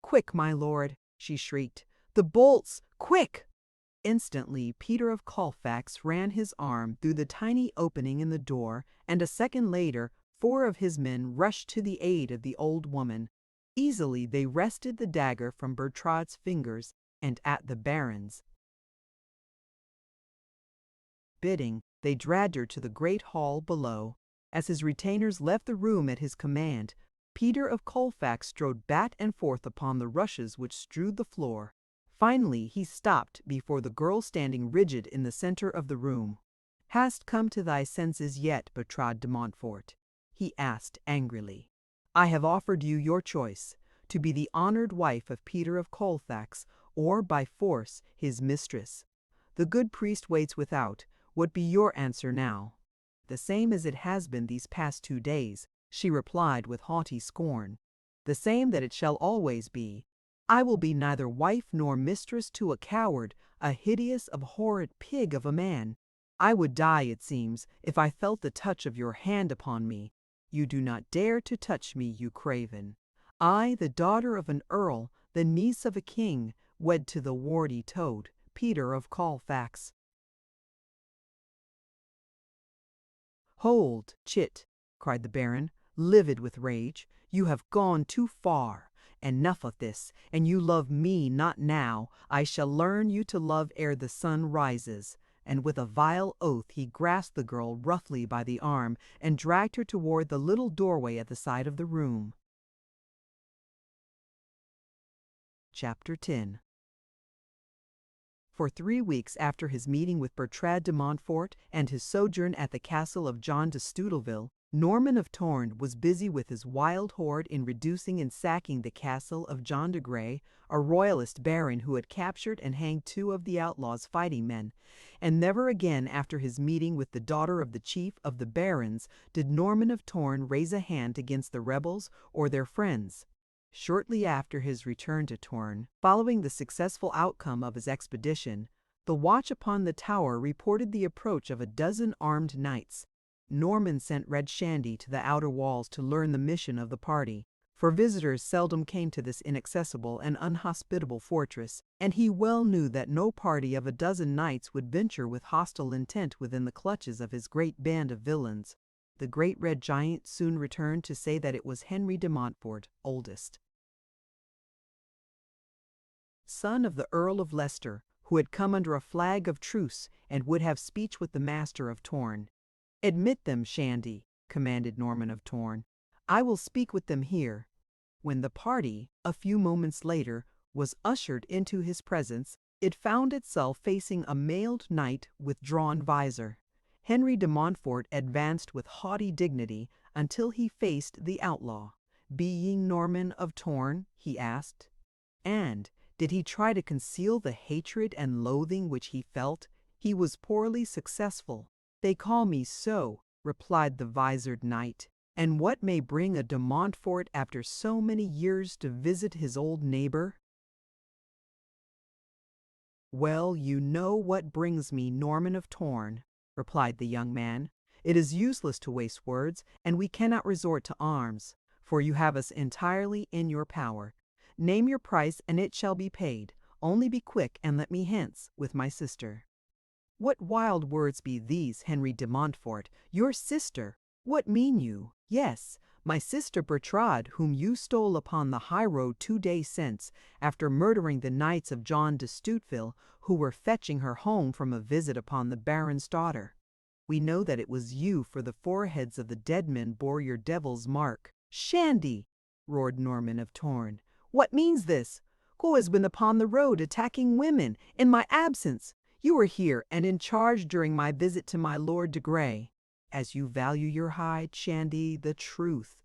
"Quick, my lord!" she shrieked. "The bolts! Quick!" Instantly Peter of Colfax ran his arm through the tiny opening in the door, and a second later 4 of his men rushed to the aid of the old woman. Easily they wrested the dagger from Bertrade's fingers, and at the Baron's bidding They dragged her to the great hall below. As his retainers left the room at his command, Peter of Colfax strode back and forth upon the rushes which strewed the floor. Finally he stopped before the girl standing rigid in the center of the room. "Hast come to thy senses yet, Bertrade de Montfort?" he asked angrily. "I have offered you your choice, to be the honored wife of Peter of Colfax, or by force his mistress. The good priest waits without. What be your answer now?" "The same as it has been these past 2 days," she replied with haughty scorn. "The same that it shall always be. I will be neither wife nor mistress to a coward, a hideous, abhorrent pig of a man. I would die, it seems, if I felt the touch of your hand upon me. You do not dare to touch me, you craven. I, the daughter of an earl, the niece of a king, wed to the warty toad, Peter of Colfax." "Hold, chit!" cried the Baron, livid with rage. "You have gone too far. Enough of this, and you love me not now. I shall learn you to love ere the sun rises." And with a vile oath he grasped the girl roughly by the arm and dragged her toward the little doorway at the side of the room. Chapter 10. For 3 weeks after his meeting with Bertrade de Montfort and his sojourn at the castle of John de Stoutenville, Norman of Torn was busy with his wild horde in reducing and sacking the castle of John de Grey, a royalist baron who had captured and hanged 2 of the outlaw's fighting men. And never again after his meeting with the daughter of the chief of the barons did Norman of Torn raise a hand against the rebels or their friends. Shortly after his return to Torn, following the successful outcome of his expedition, the watch upon the tower reported the approach of a dozen armed knights. Norman sent Red Shandy to the outer walls to learn the mission of the party, for visitors seldom came to this inaccessible and unhospitable fortress, and he well knew that no party of a dozen knights would venture with hostile intent within the clutches of his great band of villains. The great red giant soon returned to say that it was Henry de Montfort, oldest son of the Earl of Leicester, who had come under a flag of truce and would have speech with the master of Torn. "Admit them, Shandy," commanded Norman of Torn. "I will speak with them here." When the party, a few moments later, was ushered into his presence, it found itself facing a mailed knight with drawn visor. Henry de Montfort advanced with haughty dignity until he faced the outlaw. "Be ye Norman of Torn?" he asked. And did he try to conceal the hatred and loathing which he felt? He was poorly successful. "They call me so," replied the visored knight. "And what may bring a de Montfort after so many years to visit his old neighbor?" "Well, you know what brings me, Norman of Torn," replied the young man. "It is useless to waste words, and we cannot resort to arms, for you have us entirely in your power. Name your price, and it shall be paid. Only be quick, and let me hence with my sister." "What wild words be these, Henry de Montfort? Your sister? What mean you?" "Yes, my sister Bertrade, whom you stole upon the high road 2 days since, after murdering the knights of John de Stoutenville, who were fetching her home from a visit upon the baron's daughter. We know that it was you, for the foreheads of the dead men bore your devil's mark." "Shandy!" roared Norman of Torn. "What means this? Who has been upon the road attacking women in my absence? You were here and in charge during my visit to my Lord de Grey. As you value your hide, Shandy, the truth.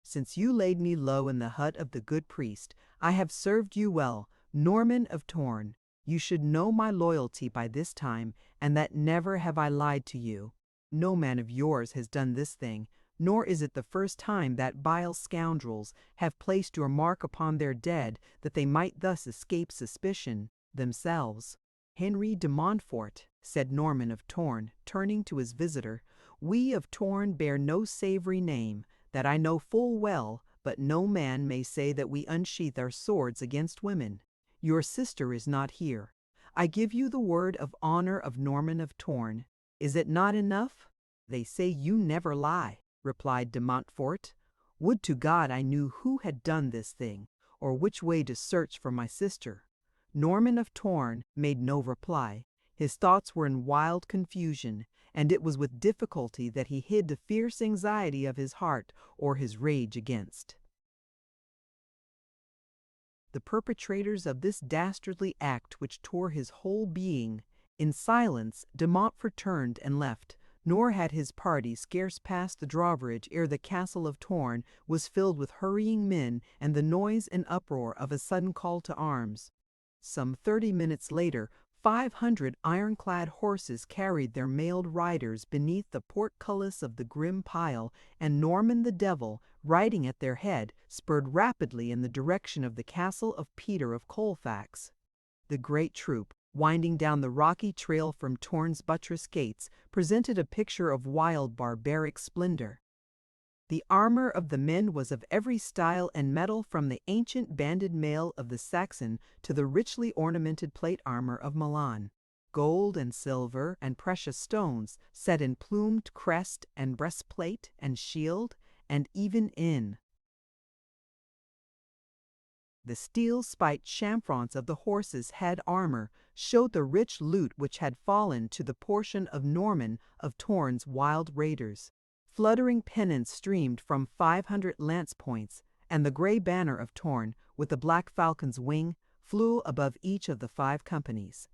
Since you laid me low in the hut of the good priest, I have served you well, Norman of Torn. You should know my loyalty by this time, and that never have I lied to you. No man of yours has done this thing, nor is it the first time that vile scoundrels have placed your mark upon their dead, that they might thus escape suspicion themselves." "Henry de Montfort," said Norman of Torn, turning to his visitor, "we of Torn bear no savory name, that I know full well, but no man may say that we unsheath our swords against women. Your sister is not here. I give you the word of honor of Norman of Torn. Is it not enough?" "They say you never lie," replied de Montfort. "Would to God I knew who had done this thing, or which way to search for my sister." Norman of Torn made no reply. His thoughts were in wild confusion, and it was with difficulty that he hid the fierce anxiety of his heart or his rage against the perpetrators of this dastardly act which tore his whole being. In silence de Montfort turned and left, nor had his party scarce passed the drawbridge ere the castle of Torn was filled with hurrying men and the noise and uproar of a sudden call to arms. Some 30 minutes later, 500 ironclad horses carried their mailed riders beneath the portcullis of the grim pile, and Norman the Devil, riding at their head, spurred rapidly in the direction of the castle of Peter of Colfax. The great troop, winding down the rocky trail from Torn's buttress gates, presented a picture of wild barbaric splendor. The armor of the men was of every style and metal, from the ancient banded mail of the Saxon to the richly ornamented plate armor of Milan. Gold and silver and precious stones, set in plumed crest and breastplate and shield, and even in the steel-spiked chamfrons of the horses' head armor, showed the rich loot which had fallen to the portion of Norman of Torn's wild raiders. Fluttering pennants streamed from 500 lance points, and the gray banner of Torn, with the black falcon's wing, flew above each of the 5 companies.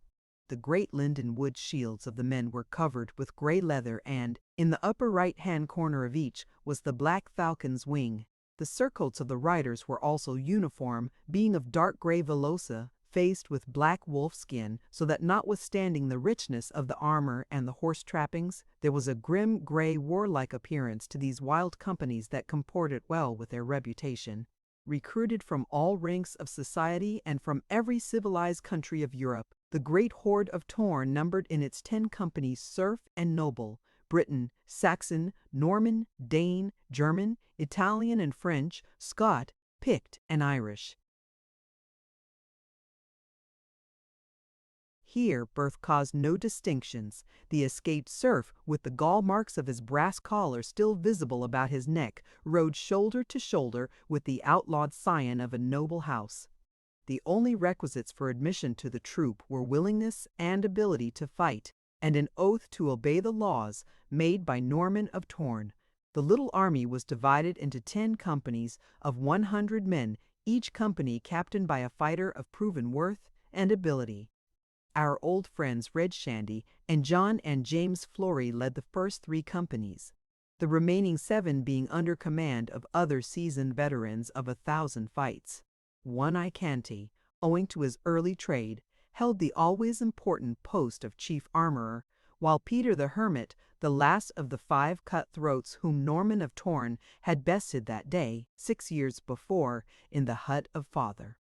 The great linden wood shields of the men were covered with gray leather, and, in the upper right-hand corner of each, was the black falcon's wing. The surcoats of the riders were also uniform, being of dark gray velosa, faced with black wolf skin, so that notwithstanding the richness of the armor and the horse trappings, there was a grim, gray, warlike appearance to these wild companies that comported well with their reputation. Recruited from all ranks of society and from every civilized country of Europe, the great horde of Torn numbered in its 10 companies serf and noble, Briton, Saxon, Norman, Dane, German, Italian and French, Scot, Pict, and Irish. Here birth caused no distinctions. The escaped serf, with the gall marks of his brass collar still visible about his neck, rode shoulder to shoulder with the outlawed scion of a noble house. The only requisites for admission to the troop were willingness and ability to fight, and an oath to obey the laws made by Norman of Torn. The little army was divided into 10 companies of 100 men, each company captained by a fighter of proven worth and ability. Our old friends Red Shandy and John and James Flory led the first 3 companies, the remaining 7 being under command of other seasoned veterans of 1,000 fights. One-Eye Canty, owing to his early trade, held the always important post of chief armorer, while Peter the Hermit, the last of the 5 cutthroats whom Norman of Torn had bested that day, 6 years before, in the hut of Father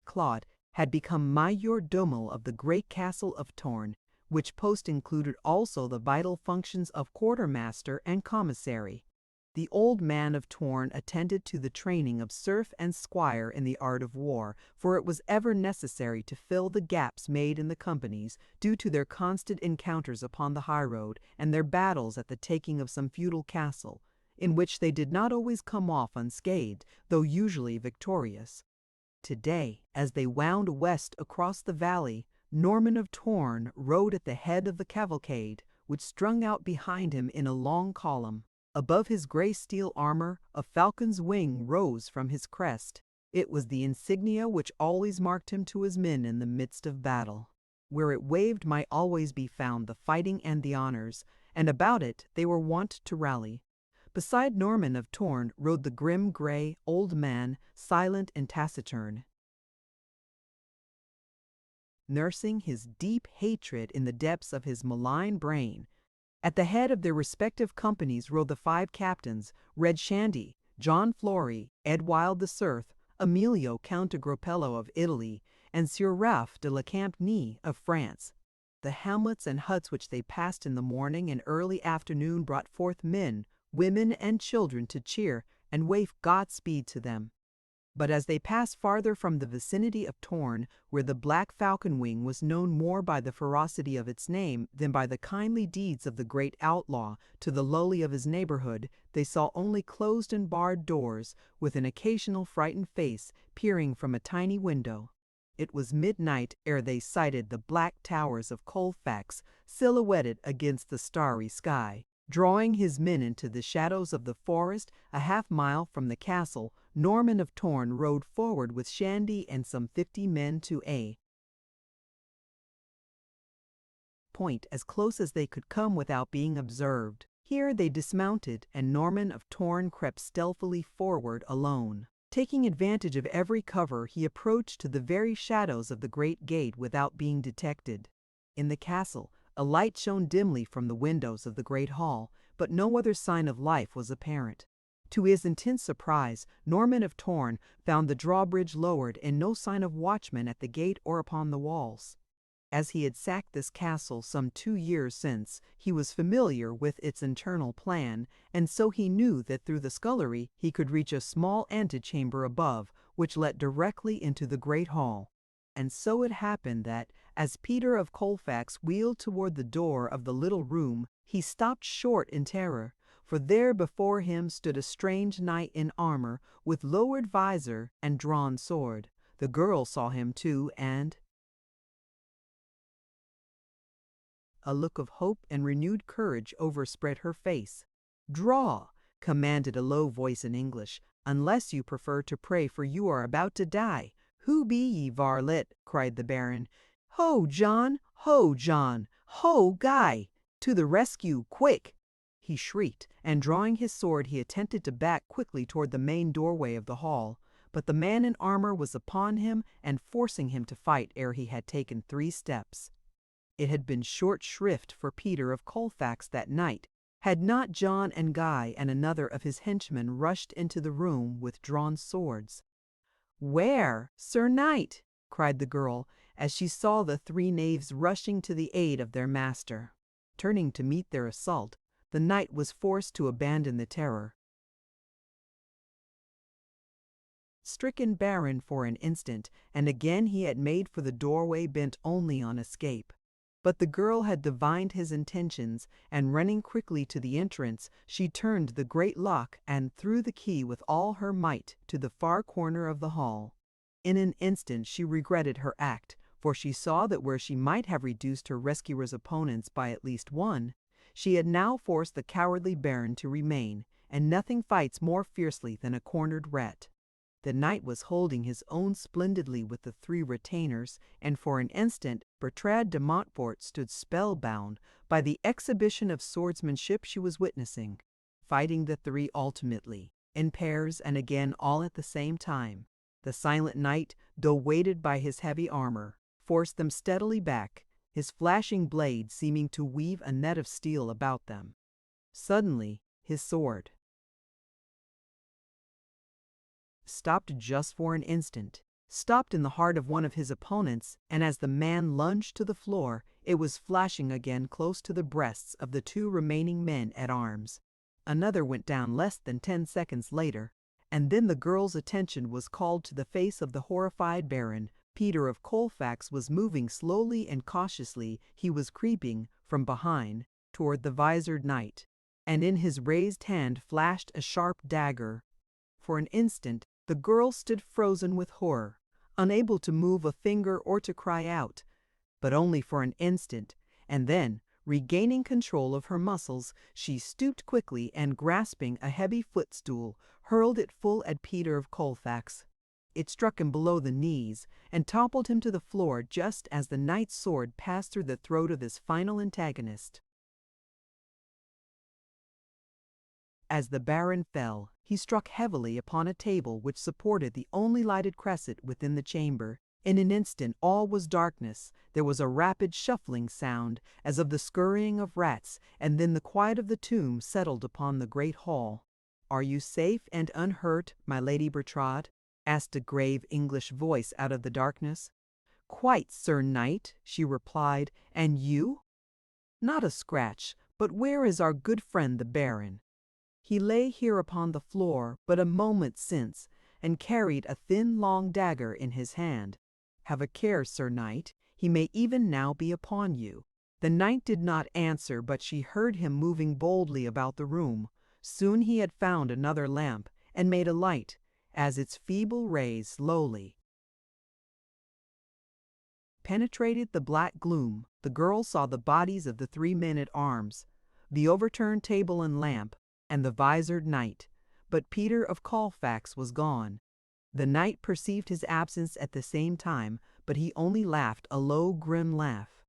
Claude, had become major domo of the great castle of Torn, which post included also the vital functions of quartermaster and commissary. The old man of Torn attended to the training of serf and squire in the art of war, for it was ever necessary to fill the gaps made in the companies due to their constant encounters upon the highroad and their battles at the taking of some feudal castle, in which they did not always come off unscathed, though usually victorious. Today, as they wound west across the valley, Norman of Torn rode at the head of the cavalcade, which strung out behind him in a long column. Above his gray steel armor, a falcon's wing rose from his crest. It was the insignia which always marked him to his men in the midst of battle. Where it waved might always be found the fighting and the honors, and about it they were wont to rally. Beside Norman of Torn rode the grim gray old man, silent and taciturn, nursing his deep hatred in the depths of his malign brain. At the head of their respective companies rode the 5 captains, Red Shandy, John Flory, Edwild the Serf, Emilio Count de Gropello of Italy, and Sieur Ralph de la Campnie of France. The hamlets and huts which they passed in the morning and early afternoon brought forth men, women, and children to cheer and wave Godspeed to them. But as they passed farther from the vicinity of Torn, where the black falcon wing was known more by the ferocity of its name than by the kindly deeds of the great outlaw to the lowly of his neighborhood, they saw only closed and barred doors, with an occasional frightened face peering from a tiny window. It was midnight ere they sighted the black towers of Colfax silhouetted against the starry sky. Drawing his men into the shadows of the forest a half-mile from the castle, Norman of Torn rode forward with Shandy and some 50 men to a point as close as they could come without being observed. Here they dismounted, and Norman of Torn crept stealthily forward alone. Taking advantage of every cover, he approached to the very shadows of the great gate without being detected. In the castle, a light shone dimly from the windows of the great hall, but no other sign of life was apparent. To his intense surprise, Norman of Torn found the drawbridge lowered and no sign of watchman at the gate or upon the walls. As he had sacked this castle some 2 years since, he was familiar with its internal plan, and so he knew that through the scullery he could reach a small antechamber above, which led directly into the great hall. And so it happened that, as Peter of Colfax wheeled toward the door of the little room, he stopped short in terror, for there before him stood a strange knight in armor, with lowered visor and drawn sword. The girl saw him too, and a look of hope and renewed courage overspread her face. "Draw," commanded a low voice in English, "unless you prefer to pray, for you are about to die." "Who be ye, varlet?" cried the Baron. "Ho, John! Ho, John! Ho, Guy! To the rescue, quick!" he shrieked, and drawing his sword he attempted to back quickly toward the main doorway of the hall. But the man in armor was upon him and forcing him to fight ere he had taken 3 steps. It had been short shrift for Peter of Colfax that night, had not John and Guy and another of his henchmen rushed into the room with drawn swords. "Where, Sir Knight?" cried the girl, as she saw the 3 knaves rushing to the aid of their master. Turning to meet their assault, the knight was forced to abandon the terror stricken Baron for an instant, and again he had made for the doorway bent only on escape. But the girl had divined his intentions, and running quickly to the entrance, she turned the great lock and threw the key with all her might to the far corner of the hall. In an instant she regretted her act, for she saw that where she might have reduced her rescuer's opponents by at least 1, she had now forced the cowardly Baron to remain, and nothing fights more fiercely than a cornered rat. The knight was holding his own splendidly with the 3 retainers, and for an instant Bertrade de Montfort stood spellbound by the exhibition of swordsmanship she was witnessing. Fighting the 3 ultimately, in pairs and again all at the same time, the silent knight, though weighted by his heavy armor, forced them steadily back, his flashing blade seeming to weave a net of steel about them. Suddenly his sword stopped just for an instant, stopped in the heart of one of his opponents, and as the man lunged to the floor, it was flashing again close to the breasts of the 2 remaining men at arms. Another went down less than 10 seconds later, and then the girl's attention was called to the face of the horrified Baron. Peter of Colfax was moving slowly and cautiously. He was creeping from behind toward the visored knight, and in his raised hand flashed a sharp dagger. For an instant the girl stood frozen with horror, unable to move a finger or to cry out, but only for an instant, and then, regaining control of her muscles, she stooped quickly and, grasping a heavy footstool, hurled it full at Peter of Colfax. It struck him below the knees and toppled him to the floor just as the knight's sword passed through the throat of his final antagonist. As the Baron fell, he struck heavily upon a table which supported the only lighted cresset within the chamber. In an instant all was darkness. There was a rapid shuffling sound, as of the scurrying of rats, and then the quiet of the tomb settled upon the great hall. "Are you safe and unhurt, my Lady Bertrade?" asked a grave English voice out of the darkness. "Quite, Sir Knight," she replied. "And you?" "Not a scratch. But where is our good friend the Baron?" "He lay here upon the floor but a moment since, and carried a thin long dagger in his hand. Have a care, Sir Knight, he may even now be upon you." The knight did not answer, but she heard him moving boldly about the room. Soon he had found another lamp, and made a light, as its feeble rays slowly penetrated the black gloom, the girl saw the bodies of the 3 men-at-arms, the overturned table and lamp, and the visored knight, but Peter of Colfax was gone. The knight perceived his absence at the same time, but he only laughed a low, grim laugh.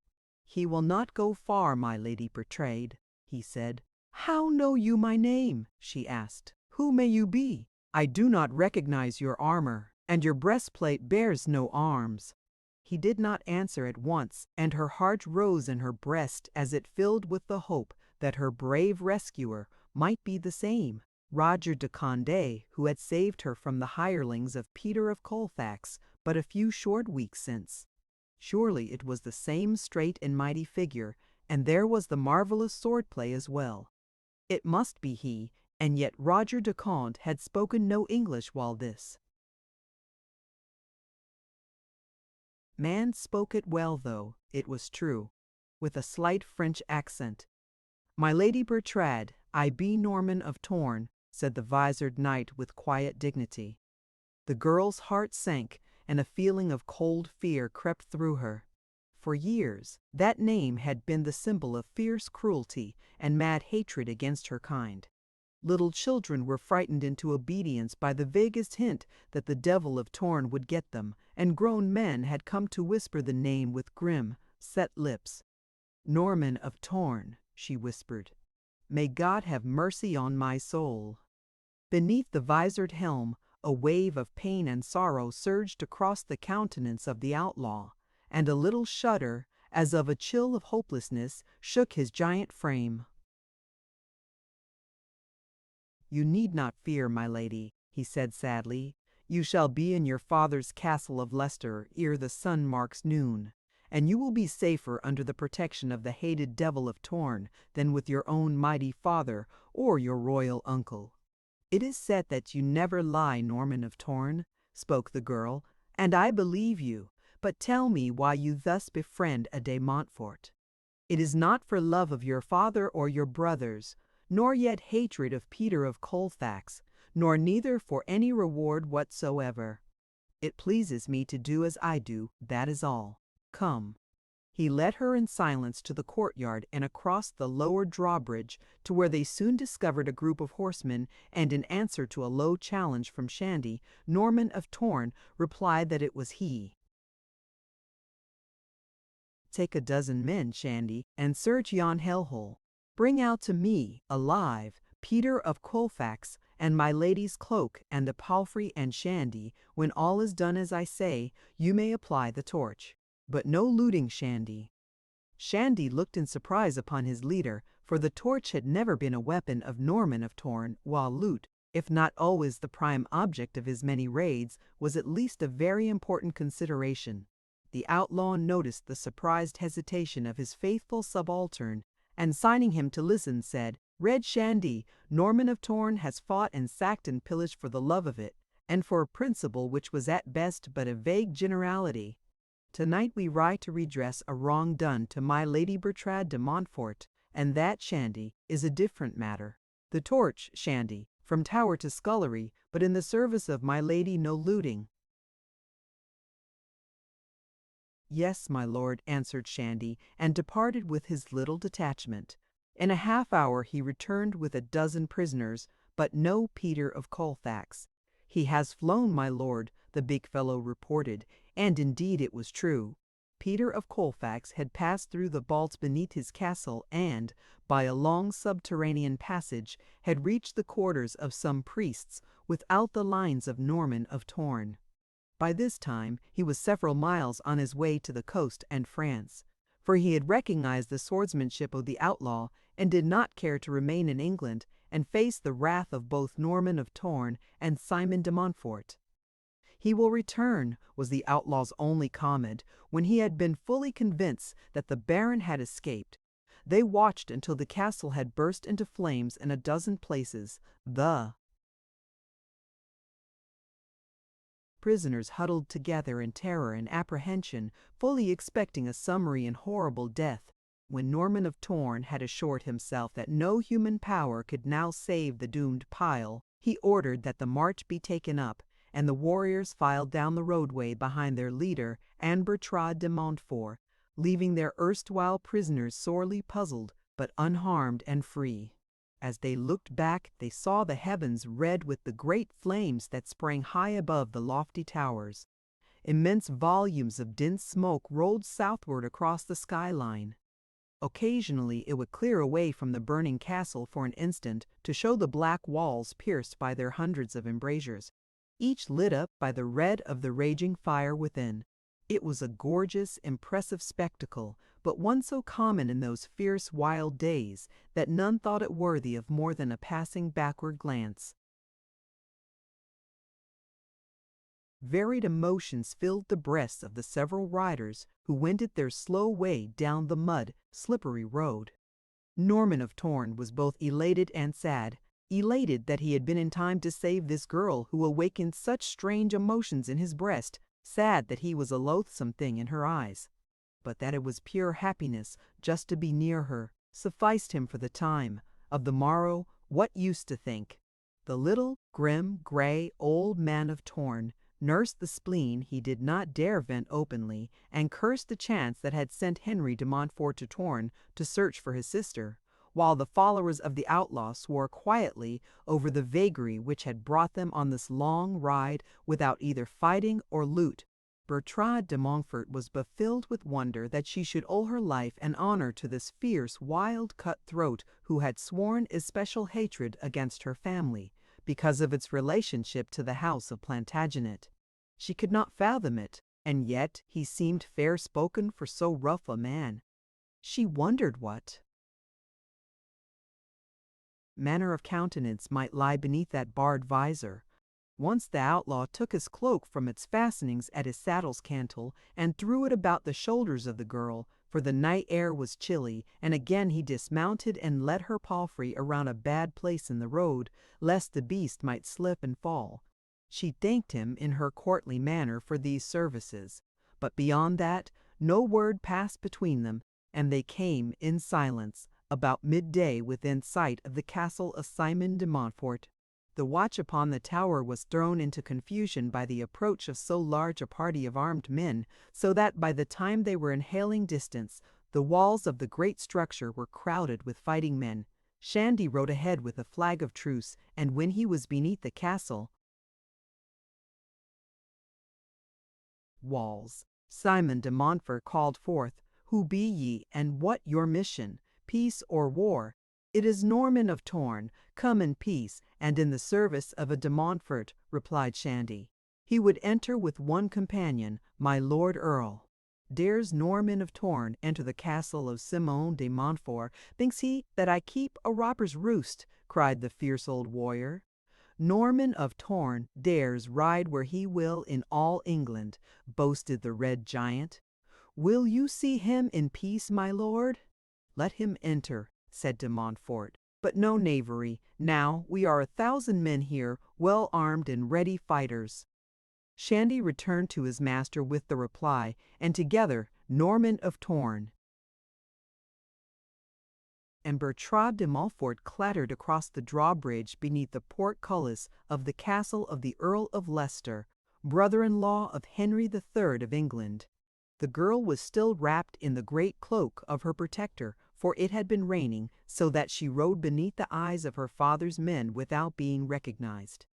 "He will not go far, my lady Bertrade," he said. "How know you my name?" she asked. "Who may you be? I do not recognize your armor, and your breastplate bears no arms." He did not answer at once, and her heart rose in her breast as it filled with the hope that her brave rescuer might be the same Roger de Condé who had saved her from the hirelings of Peter of Colfax but a few short weeks since. Surely it was the same straight and mighty figure, and there was the marvelous swordplay as well. It must be he, and yet Roger de Condé had spoken no English while this man spoke it well, though, it was true, with a slight French accent. "My lady Bertrade, I be Norman of Torn," said the visored knight with quiet dignity. The girl's heart sank, and a feeling of cold fear crept through her. For years, that name had been the symbol of fierce cruelty and mad hatred against her kind. Little children were frightened into obedience by the vaguest hint that the devil of Torn would get them, and grown men had come to whisper the name with grim, set lips. "Norman of Torn," she whispered. "May God have mercy on my soul." Beneath the visored helm, a wave of pain and sorrow surged across the countenance of the outlaw, and a little shudder, as of a chill of hopelessness, shook his giant frame. "You need not fear, my lady," he said sadly. "You shall be in your father's castle of Leicester ere the sun marks noon, and you will be safer under the protection of the hated devil of Torn than with your own mighty father or your royal uncle." "It is said that you never lie, Norman of Torn," spoke the girl, "and I believe you, but tell me why you thus befriend a de Montfort." "It is not for love of your father or your brothers, nor yet hatred of Peter of Colfax, nor neither for any reward whatsoever. It pleases me to do as I do, that is all. Come." He led her in silence to the courtyard and across the lower drawbridge to where they soon discovered a group of horsemen, and in answer to a low challenge from Shandy, Norman of Torn replied that it was he. "Take a dozen men, Shandy, and search yon hellhole. Bring out to me, alive, Peter of Colfax, and my lady's cloak and a palfrey, and Shandy, when all is done as I say, you may apply the torch. But no looting, Shandy." Shandy looked in surprise upon his leader, for the torch had never been a weapon of Norman of Torn, while loot, if not always the prime object of his many raids, was at least a very important consideration. The outlaw noticed the surprised hesitation of his faithful subaltern, and signing him to listen, said, "Red Shandy, Norman of Torn has fought and sacked and pillaged for the love of it, and for a principle which was at best but a vague generality. Tonight we ride to redress a wrong done to my lady Bertrade de Montfort, and that, Shandy, is a different matter. The torch, Shandy, from tower to scullery, but in the service of my lady no looting." "Yes, my lord," answered Shandy, and departed with his little detachment. In a half-hour he returned with a dozen prisoners, but no Peter of Colfax. "He has flown, my lord," the big fellow reported, and indeed it was true. Peter of Colfax had passed through the vaults beneath his castle and, by a long subterranean passage, had reached the quarters of some priests without the lines of Norman of Torn. By this time he was several miles on his way to the coast and France, for he had recognized the swordsmanship of the outlaw and did not care to remain in England and face the wrath of both Norman of Torn and Simon de Montfort. "He will return," was the outlaw's only comment, when he had been fully convinced that the Baron had escaped. They watched until the castle had burst into flames in a dozen places. The prisoners huddled together in terror and apprehension, fully expecting a summary and horrible death. When Norman of Torn had assured himself that no human power could now save the doomed pile, he ordered that the march be taken up, and the warriors filed down the roadway behind their leader, Anne Bertrade de Montfort, leaving their erstwhile prisoners sorely puzzled, but unharmed and free. As they looked back, they saw the heavens red with the great flames that sprang high above the lofty towers. Immense volumes of dense smoke rolled southward across the skyline. Occasionally it would clear away from the burning castle for an instant to show the black walls pierced by their hundreds of embrasures, each lit up by the red of the raging fire within. It was a gorgeous, impressive spectacle, but one so common in those fierce, wild days that none thought it worthy of more than a passing backward glance. Varied emotions filled the breasts of the several riders who wended their slow way down the mud, slippery road. Norman of Torn was both elated and sad, elated that he had been in time to save this girl who awakened such strange emotions in his breast, sad that he was a loathsome thing in her eyes. But that it was pure happiness just to be near her sufficed him for the time. Of the morrow, what use to think? The little, grim, gray old man of Torn nursed the spleen he did not dare vent openly, and cursed the chance that had sent Henry de Montfort to Torn to search for his sister, while the followers of the outlaw swore quietly over the vagary which had brought them on this long ride without either fighting or loot. Bertrade de Montfort was befilled with wonder that she should owe her life and honor to this fierce, wild cut-throat who had sworn especial hatred against her family, because of its relationship to the house of Plantagenet. She could not fathom it, and yet he seemed fair-spoken for so rough a man. She wondered what manner of countenance might lie beneath that barred visor. Once the outlaw took his cloak from its fastenings at his saddle's cantle and threw it about the shoulders of the girl, for the night air was chilly, and again he dismounted and led her palfrey around a bad place in the road, lest the beast might slip and fall. She thanked him in her courtly manner for these services, but beyond that no word passed between them, and they came in silence about midday within sight of the castle of Simon de Montfort. The watch upon the tower was thrown into confusion by the approach of so large a party of armed men, so that by the time they were in hailing distance, the walls of the great structure were crowded with fighting men. Shandy rode ahead with a flag of truce, and when he was beneath the castle walls, Simon de Montfort called forth, "Who be ye, and what your mission, peace or war?" "It is Norman of Torn, come in peace, and in the service of a de Montfort," replied Shandy. "He would enter with one companion, my Lord Earl." "Dares Norman of Torn enter the castle of Simon de Montfort? Thinks he that I keep a robber's roost?" cried the fierce old warrior. "Norman of Torn dares ride where he will in all England," boasted the red giant. "Will you see him in peace, my lord?" "Let him enter," said de Montfort, "but no knavery. Now we are 1,000 men here, well armed and ready fighters." Shandy returned to his master with the reply, and together Norman of Torn and Bertrade de Montfort clattered across the drawbridge beneath the portcullis of the castle of the Earl of Leicester, brother-in-law of Henry III of England. The girl was still wrapped in the great cloak of her protector, for it had been raining, so that she rode beneath the eyes of her father's men without being recognized.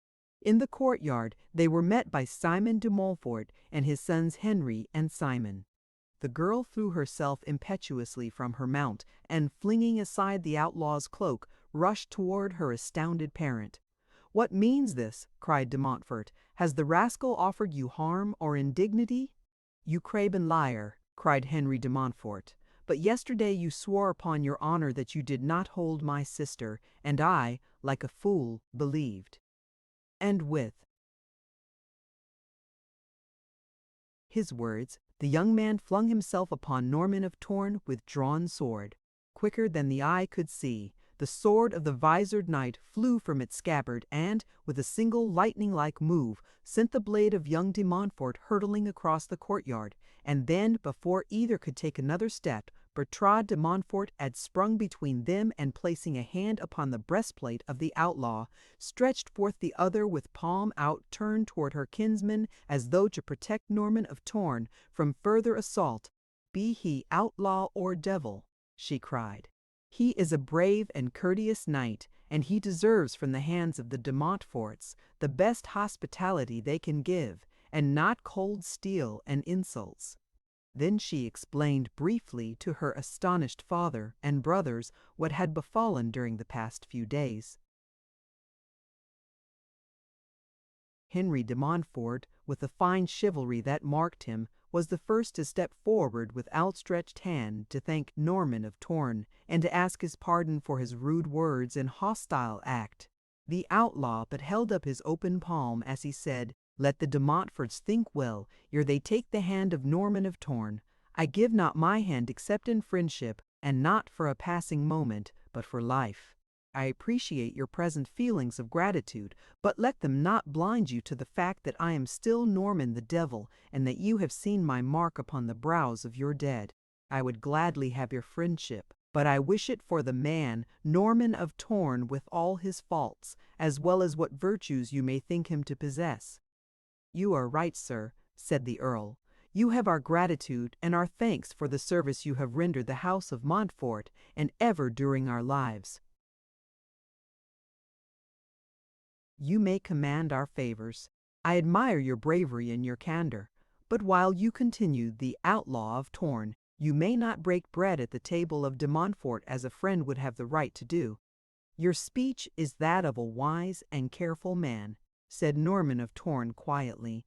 In the courtyard they were met by Simon de Montfort and his sons Henry and Simon. The girl threw herself impetuously from her mount, and flinging aside the outlaw's cloak, rushed toward her astounded parent. "What means this?" cried de Montfort. "Has the rascal offered you harm or indignity?" "You craven liar," cried Henry de Montfort. "But yesterday you swore upon your honor that you did not hold my sister, and I, like a fool, believed." And with his words, the young man flung himself upon Norman of Torn with drawn sword. Quicker than the eye could see, the sword of the visored knight flew from its scabbard and, with a single lightning-like move, sent the blade of young de Montfort hurtling across the courtyard, and then, before either could take another step, Bertrade de Montfort had sprung between them and placing a hand upon the breastplate of the outlaw, stretched forth the other with palm out turned toward her kinsman as though to protect Norman of Torn from further assault. "Be he outlaw or devil," she cried, "he is a brave and courteous knight, and he deserves from the hands of the de Montforts the best hospitality they can give, and not cold steel and insults." Then she explained briefly to her astonished father and brothers what had befallen during the past few days. Henry de Montfort, with the fine chivalry that marked him, was the first to step forward with outstretched hand to thank Norman of Torn and to ask his pardon for his rude words and hostile act. The outlaw but held up his open palm as he said, "Let the de Montforts think well ere they take the hand of Norman of Torn. I give not my hand except in friendship, and not for a passing moment, but for life. I appreciate your present feelings of gratitude, but let them not blind you to the fact that I am still Norman the Devil, and that you have seen my mark upon the brows of your dead. I would gladly have your friendship, but I wish it for the man, Norman of Torn, with all his faults, as well as what virtues you may think him to possess." "You are right, sir," said the Earl. "You have our gratitude and our thanks for the service you have rendered the house of Montfort, and ever during our lives. You may command our favors. I admire your bravery and your candor, but while you continue the Outlaw of Torn, you may not break bread at the table of de Montfort as a friend would have the right to do." "Your speech is that of a wise and careful man," said Norman of Torn quietly.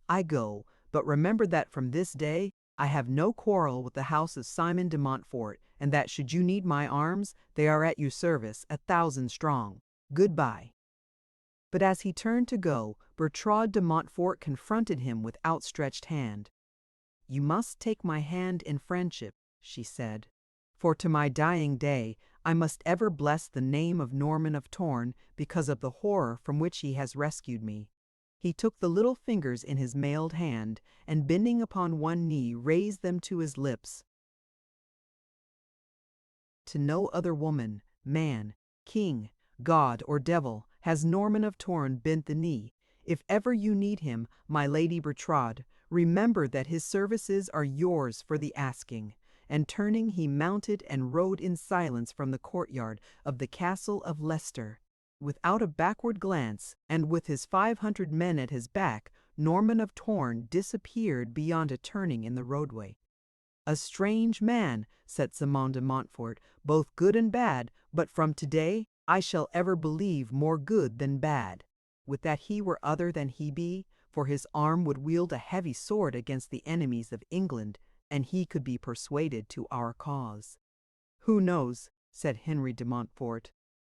"I go, but remember that from this day I have no quarrel with the house of Simon de Montfort, and that should you need my arms, they are at your service, 1,000 strong. Goodbye." But as he turned to go, Bertrade de Montfort confronted him with outstretched hand. "You must take my hand in friendship," she said, "for to my dying day I must ever bless the name of Norman of Torn because of the horror from which he has rescued me." He took the little fingers in his mailed hand, and bending upon one knee raised them to his lips. To no other woman, man, king, god, or devil has Norman of Torn bent the knee. If ever you need him, my Lady Bertrade, remember that his services are yours for the asking." And turning, he mounted and rode in silence from the courtyard of the castle of Leicester. Without a backward glance, and with his 500 men at his back, Norman of Torn disappeared beyond a turning in the roadway. "A strange man," said Simon de Montfort, "both good and bad, but from today I shall ever believe more good than bad. Would that he were other than he be, for his arm would wield a heavy sword against the enemies of England, and he could be persuaded to our cause." "Who knows," said Henry de Montfort,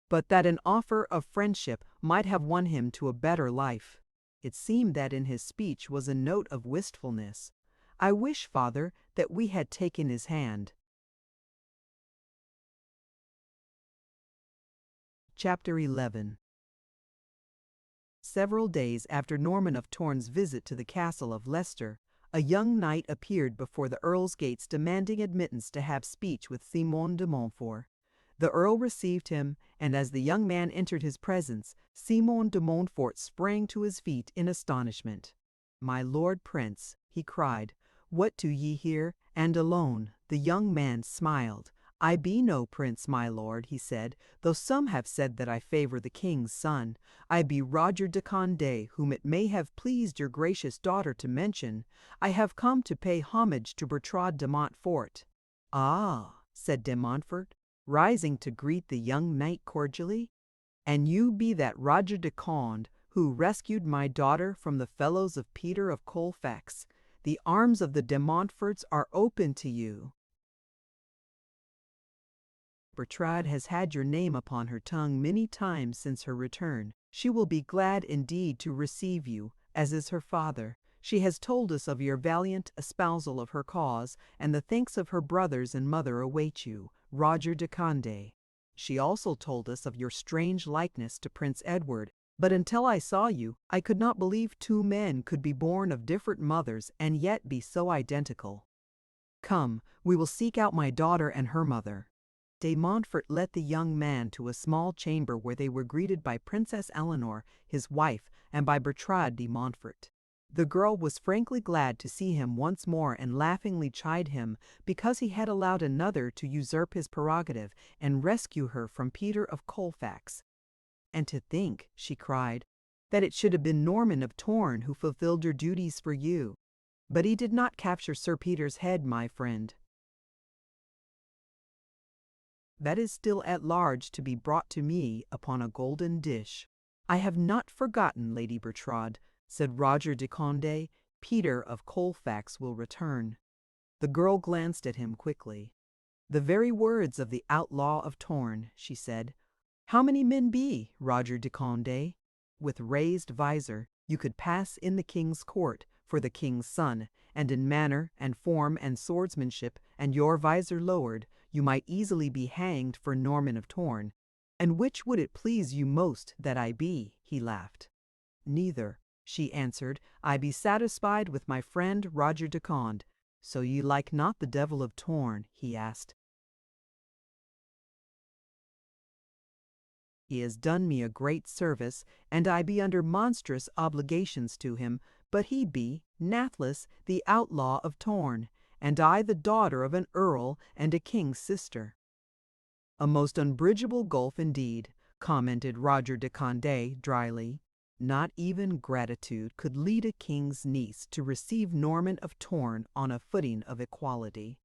"but that an offer of friendship might have won him to a better life." It seemed that in his speech was a note of wistfulness. "I wish, father, that we had taken his hand." Chapter 11. Several days after Norman of Torn's visit to the castle of Leicester, a young knight appeared before the Earl's gates demanding admittance to have speech with Simon de Montfort. The Earl received him, and as the young man entered his presence, Simon de Montfort sprang to his feet in astonishment. "My lord Prince," he cried, "what do ye here, and alone?" The young man smiled. "I be no prince, my lord," he said, "though some have said that I favor the king's son. I be Roger de Condé, whom it may have pleased your gracious daughter to mention. I have come to pay homage to Bertrade de Montfort." "Ah," said de Montfort, rising to greet the young knight cordially, "and you be that Roger de Conde who rescued my daughter from the fellows of Peter of Colfax. The arms of the de Montforts are open to you. Bertrade has had your name upon her tongue many times since her return. She will be glad indeed to receive you, as is her father. She has told us of your valiant espousal of her cause, and the thanks of her brothers and mother await you, Roger de Condé. She also told us of your strange likeness to Prince Edward, but until I saw you, I could not believe two men could be born of different mothers and yet be so identical." Come, we will seek out my daughter and her mother." De Montfort led the young man to a small chamber where they were greeted by Princess Eleanor, his wife, and by Bertrade de Montfort. The girl was frankly glad to see him once more and laughingly chid him because he had allowed another to usurp his prerogative and rescue her from Peter of Colfax. "And to think," she cried, "that it should have been Norman of Torn who fulfilled your duties for you. But he did not capture Sir Peter's head, my friend. That is still at large to be brought to me upon a golden dish." "I have not forgotten, Lady Bertrade," said Roger de Condé. "Peter of Colfax will return." The girl glanced at him quickly. "The very words of the Outlaw of Torn," she said. "How many men be, Roger de Condé? With raised visor, you could pass in the king's court for the king's son, and in manner and form and swordsmanship, and your visor lowered, you might easily be hanged for Norman of Torn. And which would it please you most that I be?" he laughed. "Neither," she answered. "I be satisfied with my friend Roger de Conde." "So ye like not the Devil of Torn?" he asked. "He has done me a great service, and I be under monstrous obligations to him, but he be, nathless, the Outlaw of Torn, and I the daughter of an earl and a king's sister." "A most unbridgeable gulf indeed," commented Roger de Condé dryly. "Not even gratitude could lead a king's niece to receive Norman of Torn on a footing of equality."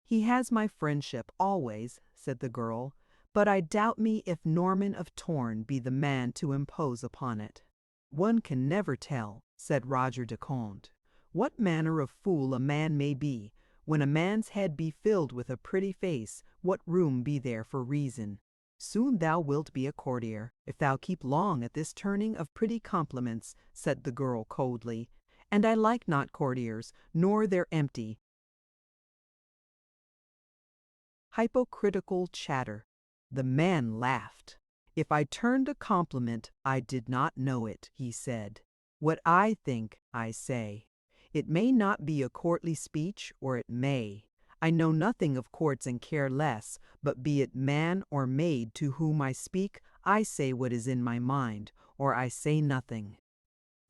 "He has my friendship always," said the girl, "but I doubt me if Norman of Torn be the man to impose upon it." "One can never tell," said Roger de Conde, "what manner of fool a man may be. When a man's head be filled with a pretty face, what room be there for reason? Soon thou wilt be a courtier, if thou keep long at this turning of pretty compliments," said the girl coldly, "and I like not courtiers, nor their empty, hypocritical chatter." The man laughed. "If I turned a compliment, I did not know it," he said. "What I think, I say. It may not be a courtly speech, or it may. I know nothing of courts and care less, but be it man or maid to whom I speak, I say what is in my mind, or I say nothing.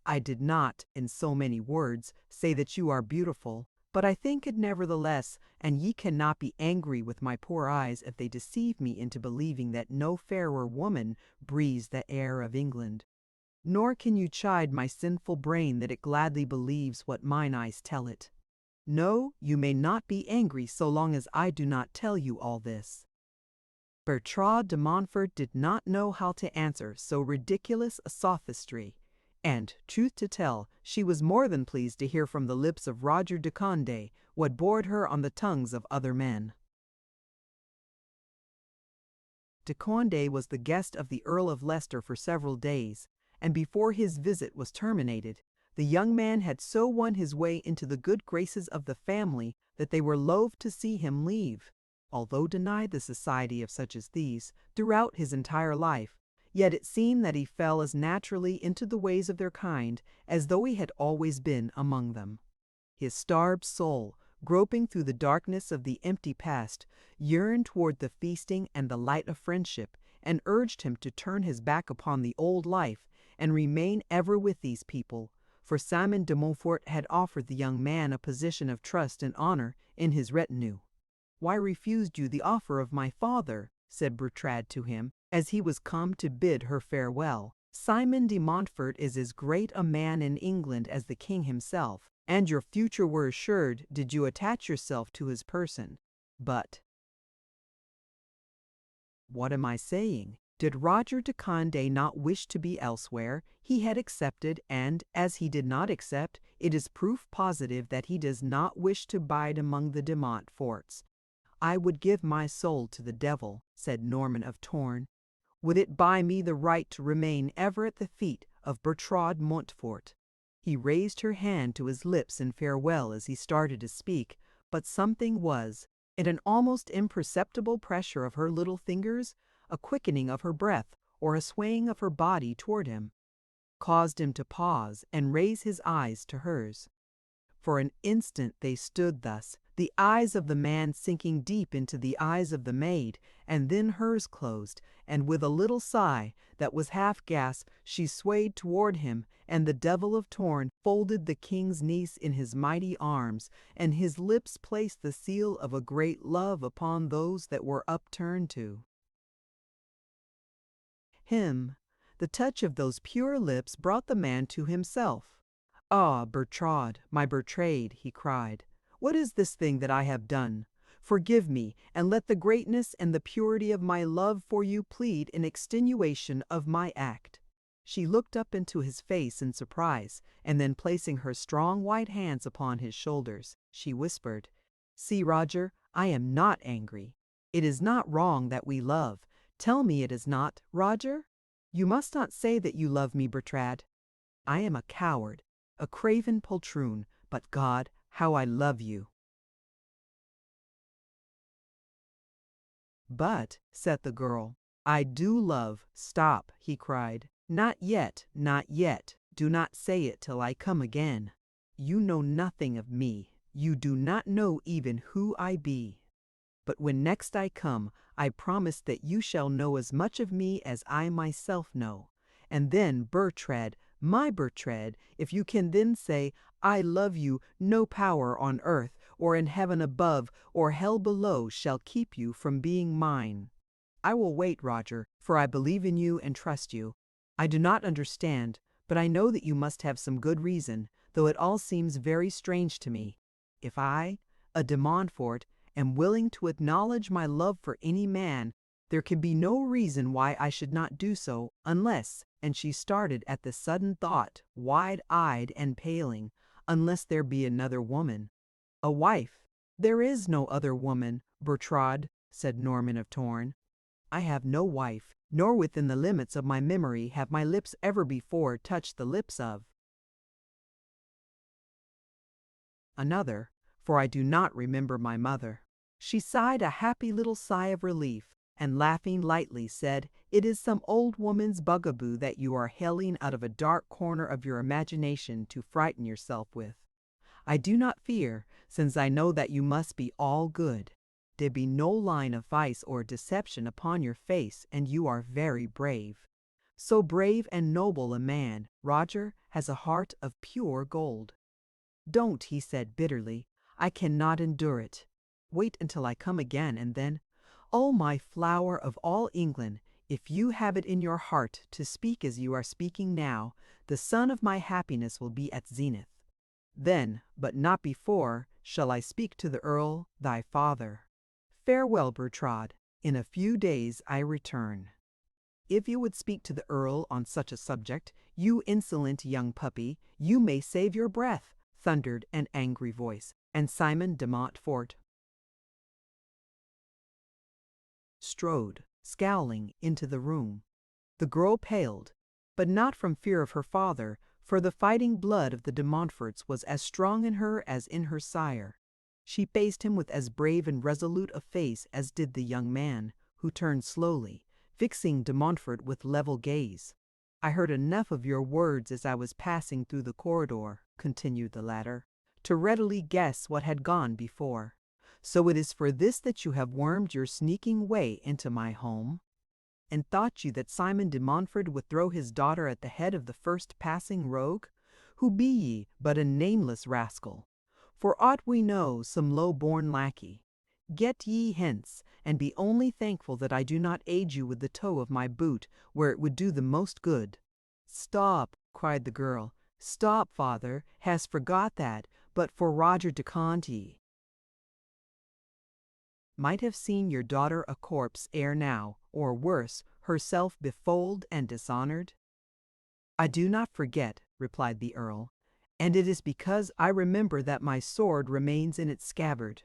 I did not, in so many words, say that you are beautiful, but I think it nevertheless, and ye cannot be angry with my poor eyes if they deceive me into believing that no fairer woman breathes the air of England. Nor can you chide my sinful brain that it gladly believes what mine eyes tell it. No, you may not be angry so long as I do not tell you all this." Bertrade de Montfort did not know how to answer so ridiculous a sophistry, and, truth to tell, she was more than pleased to hear from the lips of Roger de Condé what bored her on the tongues of other men. De Condé was the guest of the Earl of Leicester for several days, and before his visit was terminated, the young man had so won his way into the good graces of the family that they were loath to see him leave. Although denied the society of such as these throughout his entire life, yet it seemed that he fell as naturally into the ways of their kind as though he had always been among them. His starved soul, groping through the darkness of the empty past, yearned toward the feasting and the light of friendship, and urged him to turn his back upon the old life and remain ever with these people, for Simon de Montfort had offered the young man a position of trust and honor in his retinue. "Why refused you the offer of my father?" said Bertrade to him, as he was come to bid her farewell. "Simon de Montfort is as great a man in England as the king himself, and your future were assured did you attach yourself to his person. But what am I saying? Did Roger de Condé not wish to be elsewhere, he had accepted, and, as he did not accept, it is proof positive that he does not wish to bide among the de Montforts. I would give my soul to the devil," said Norman of Torn. "Would it buy me the right to remain ever at the feet of Bertrade Montfort?" He raised her hand to his lips in farewell as he started to speak, but something was, in an almost imperceptible pressure of her little fingers, a quickening of her breath, or a swaying of her body toward him, caused him to pause and raise his eyes to hers. For an instant they stood thus, the eyes of the man sinking deep into the eyes of the maid, and then hers closed, and with a little sigh that was half gasp, she swayed toward him, and the devil of Torn folded the king's niece in his mighty arms, and his lips placed the seal of a great love upon those that were upturned to him. The touch of those pure lips brought the man to himself. "Ah, Bertrade, my Bertrade," he cried, "what is this thing that I have done? Forgive me, and let the greatness and the purity of my love for you plead in extenuation of my act." She looked up into his face in surprise, and then placing her strong white hands upon his shoulders, she whispered, "See, Roger, I am not angry. It is not wrong that we love. Tell me it is not, Roger? You must not say that you love me, Bertrade. I am a coward, a craven poltroon, but God, how I love you." "But," said the girl, "I do love—" "Stop," he cried. "Not yet, not yet. Do not say it till I come again. You know nothing of me. You do not know even who I be. But when next I come, I promise that you shall know as much of me as I myself know. And then, Bertrade, my Bertrade, if you can then say, 'I love you,' no power on earth, or in heaven above, or hell below, shall keep you from being mine. I will wait, Roger, for I believe in you and trust you. I do not understand, but I know that you must have some good reason, though it all seems very strange to me. If I, a de Montfort, am willing to acknowledge my love for any man, there can be no reason why I should not do so, unless," and she started at the sudden thought, wide-eyed and paling, "unless there be another woman. A wife." "There is no other woman, Bertrade," said Norman of Torn. "I have no wife, nor within the limits of my memory have my lips ever before touched the lips of another, for I do not remember my mother." She sighed a happy little sigh of relief, and laughing lightly said, "It is some old woman's bugaboo that you are hailing out of a dark corner of your imagination to frighten yourself with. I do not fear, since I know that you must be all good. There be no line of vice or deception upon your face, and you are very brave. So brave and noble a man, Roger, has a heart of pure gold." "Don't," he said bitterly. "I cannot endure it. Wait until I come again, and then, oh, my flower of all England, if you have it in your heart to speak as you are speaking now, the sun of my happiness will be at zenith. Then, but not before, shall I speak to the Earl, thy father. Farewell, Bertrade. In a few days I return." "If you would speak to the Earl on such a subject, you insolent young puppy, you may save your breath," thundered an angry voice, and Simon de Montfort strode, scowling, into the room. The girl paled, but not from fear of her father, for the fighting blood of the de Montforts was as strong in her as in her sire. She faced him with as brave and resolute a face as did the young man, who turned slowly, fixing de Montfort with level gaze. "I heard enough of your words as I was passing through the corridor," continued the latter, "to readily guess what had gone before. So it is for this that you have wormed your sneaking way into my home? And thought you that Simon de Montfort would throw his daughter at the head of the first passing rogue? Who be ye but a nameless rascal? For aught we know, some low-born lackey. Get ye hence, and be only thankful that I do not aid you with the toe of my boot where it would do the most good." "Stop," cried the girl. "Stop, father, hast forgot that, but for Roger de Conti, might have seen your daughter a corpse ere now, or worse, herself befooled and dishonored?" "I do not forget," replied the Earl, "and it is because I remember that my sword remains in its scabbard.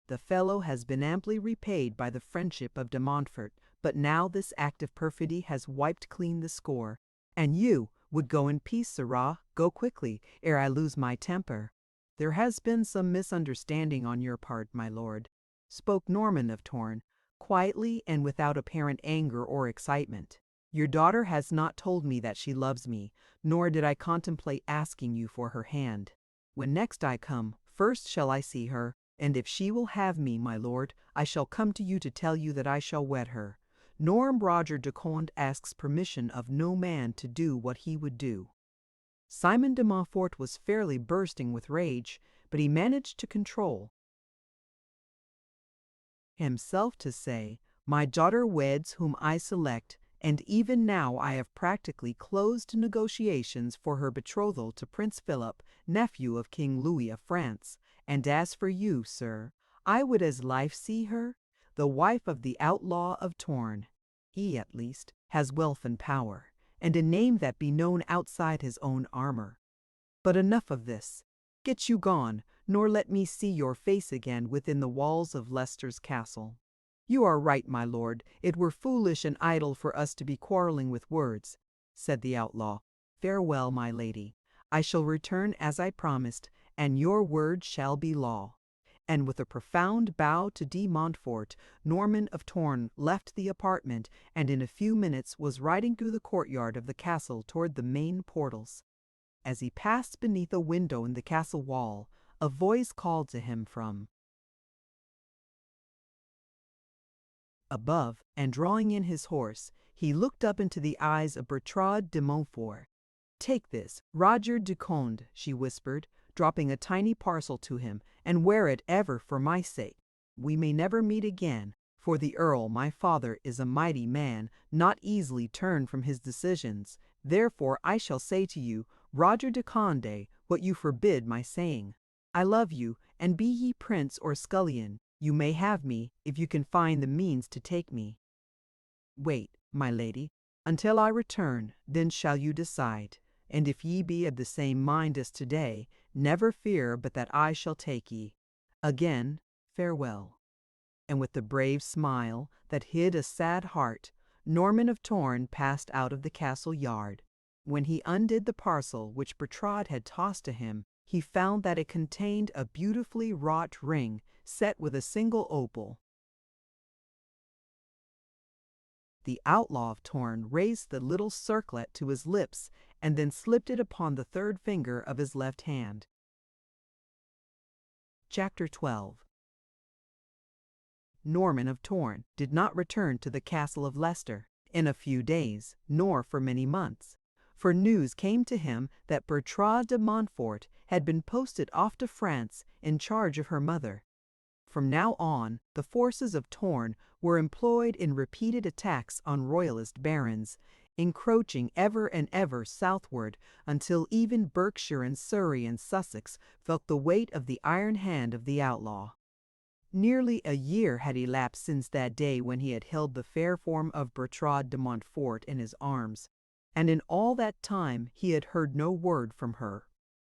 The fellow has been amply repaid by the friendship of de Montfort, but now this act of perfidy has wiped clean the score. And you would go in peace, sirrah, go quickly, ere I lose my temper." "There has been some misunderstanding on your part, my lord," spoke Norman of Torn, quietly and without apparent anger or excitement. "Your daughter has not told me that she loves me, nor did I contemplate asking you for her hand. When next I come, first shall I see her, And if she will have me, my lord, I shall come to you to tell you that I shall wed her. Norm Roger de Conde asks permission of no man to do what he would do. Simon de Montfort was fairly bursting with rage, but he managed to control himself to say, "My daughter weds whom I select, and even now I have practically closed negotiations for her betrothal to Prince Philip, nephew of King Louis of France. And as for you, sir, I would as lief see her, the wife of the Outlaw of Torn. He, at least, has wealth and power, and a name that be known outside his own armor. But enough of this. Get you gone, nor let me see your face again within the walls of Leicester's castle." "You are right, my lord. It were foolish and idle for us to be quarreling with words," said the outlaw. "Farewell, my lady. I shall return as I promised, and your word shall be law." And with a profound bow to de Montfort, Norman of Torn left the apartment, and in a few minutes was riding through the courtyard of the castle toward the main portals. As he passed beneath a window in the castle wall, a voice called to him from above, and drawing in his horse, he looked up into the eyes of Bertrade de Montfort. "Take this, Roger de Conde," she whispered, dropping a tiny parcel to him, "and wear it ever for my sake. We may never meet again, for the Earl, my father, is a mighty man, not easily turned from his decisions. Therefore I shall say to you, Roger de Conde, what you forbid my saying. I love you, and be ye prince or scullion, you may have me, if you can find the means to take me. Wait, my lady, until I return, then shall you decide. And if ye be of the same mind as today, never fear but that I shall take ye. Again, farewell." And with the brave smile that hid a sad heart, Norman of Torn passed out of the castle yard. When he undid the parcel which Bertrade had tossed to him, he found that it contained a beautifully wrought ring set with a single opal. The Outlaw of Torn raised the little circlet to his lips and then slipped it upon the third finger of his left hand. Chapter 12. Norman of Torn did not return to the castle of Leicester in a few days, nor for many months, for news came to him that Bertrade de Montfort had been posted off to France in charge of her mother. From now on, the forces of Torn were employed in repeated attacks on royalist barons, encroaching ever and ever southward until even Berkshire and Surrey and Sussex felt the weight of the iron hand of the outlaw. Nearly a year had elapsed since that day when he had held the fair form of Bertrade de Montfort in his arms, and in all that time he had heard no word from her.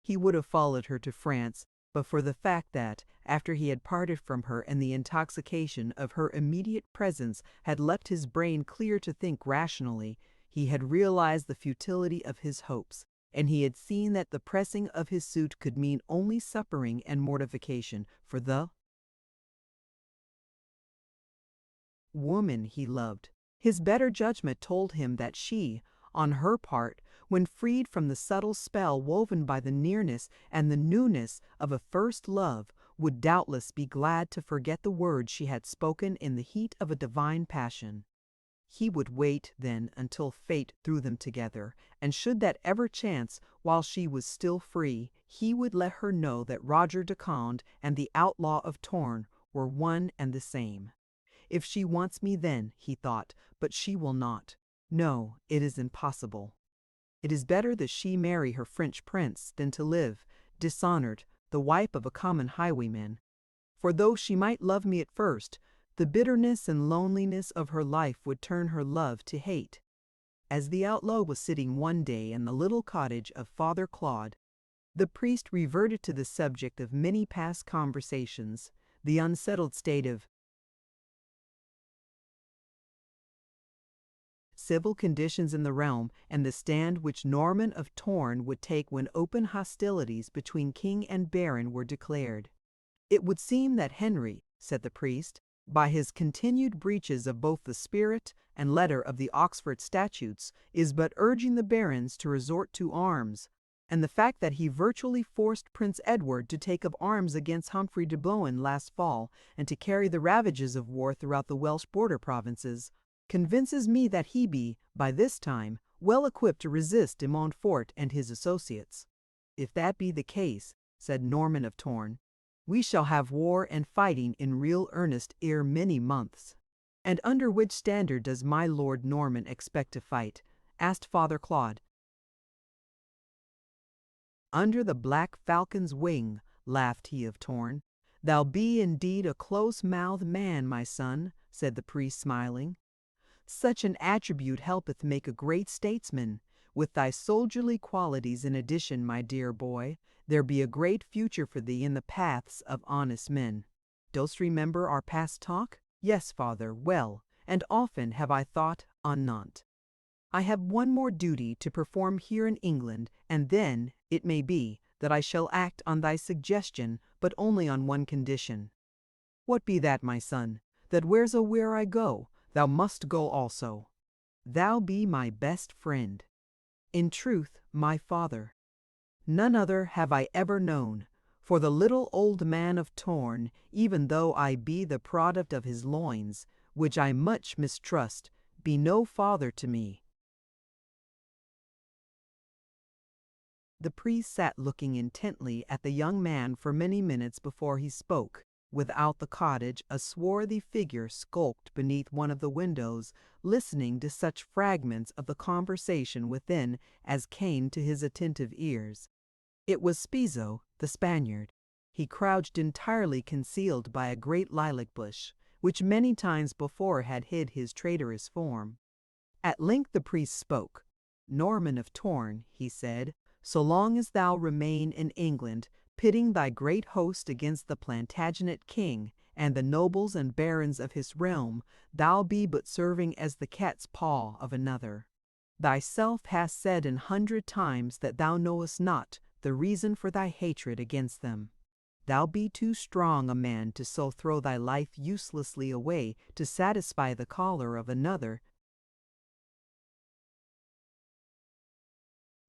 He would have followed her to France, but for the fact that, after he had parted from her and the intoxication of her immediate presence had left his brain clear to think rationally, he had realized the futility of his hopes, and he had seen that the pressing of his suit could mean only suffering and mortification for the woman he loved. His better judgment told him that she, on her part, when freed from the subtle spell woven by the nearness and the newness of a first love, would doubtless be glad to forget the words she had spoken in the heat of a divine passion. He would wait, then, until fate threw them together, and should that ever chance, while she was still free, he would let her know that Roger de Conde and the Outlaw of Torn were one and the same. "If she wants me then," he thought, "but she will not. No, it is impossible. It is better that she marry her French prince than to live, dishonored, the wife of a common highwayman. For though she might love me at first, the bitterness and loneliness of her life would turn her love to hate." As the outlaw was sitting one day in the little cottage of Father Claude, the priest reverted to the subject of many past conversations, the unsettled state of civil conditions in the realm, and the stand which Norman of Torn would take when open hostilities between king and baron were declared. "It would seem that Henry," said the priest, "by his continued breaches of both the spirit and letter of the Oxford Statutes, is but urging the barons to resort to arms. and the fact that he virtually forced Prince Edward to take up arms against Humphrey de Bohun last fall and to carry the ravages of war throughout the Welsh border provinces, convinces me that he be, by this time, well equipped to resist de Montfort and his associates. If that be the case, said Norman of Torn, we shall have war and fighting in real earnest ere many months. And under which standard does my Lord Norman expect to fight? Asked Father Claude. Under the black falcon's wing, laughed he of Torn. Thou be indeed a close-mouthed man, my son, said the priest smiling. Such an attribute helpeth make a great statesman. With thy soldierly qualities in addition, my dear boy, there be a great future for thee in the paths of honest men. Dost remember our past talk? Yes, father, well, and often have I thought on naught. I have one more duty to perform here in England, and then, it may be, that I shall act on thy suggestion, but only on one condition. What be that, my son? That wheresoe'er I go, thou must go also. Thou be my best friend. In truth, my father. None other have I ever known, for the little old man of Torn, even though I be the product of his loins, which I much mistrust, be no father to me. The priest sat looking intently at the young man for many minutes before he spoke. Without the cottage, a swarthy figure skulked beneath one of the windows, listening to such fragments of the conversation within as came to his attentive ears. It was Spizo, the Spaniard. He crouched entirely concealed by a great lilac bush, which many times before had hid his traitorous form. At length the priest spoke. Norman of Torn, he said, so long as thou remain in England, pitting thy great host against the Plantagenet king and the nobles and barons of his realm, thou be but serving as the cat's paw of another. Thyself hast said 100 times that thou knowest not the reason for thy hatred against them. Thou be too strong a man to so throw thy life uselessly away to satisfy the choler of another.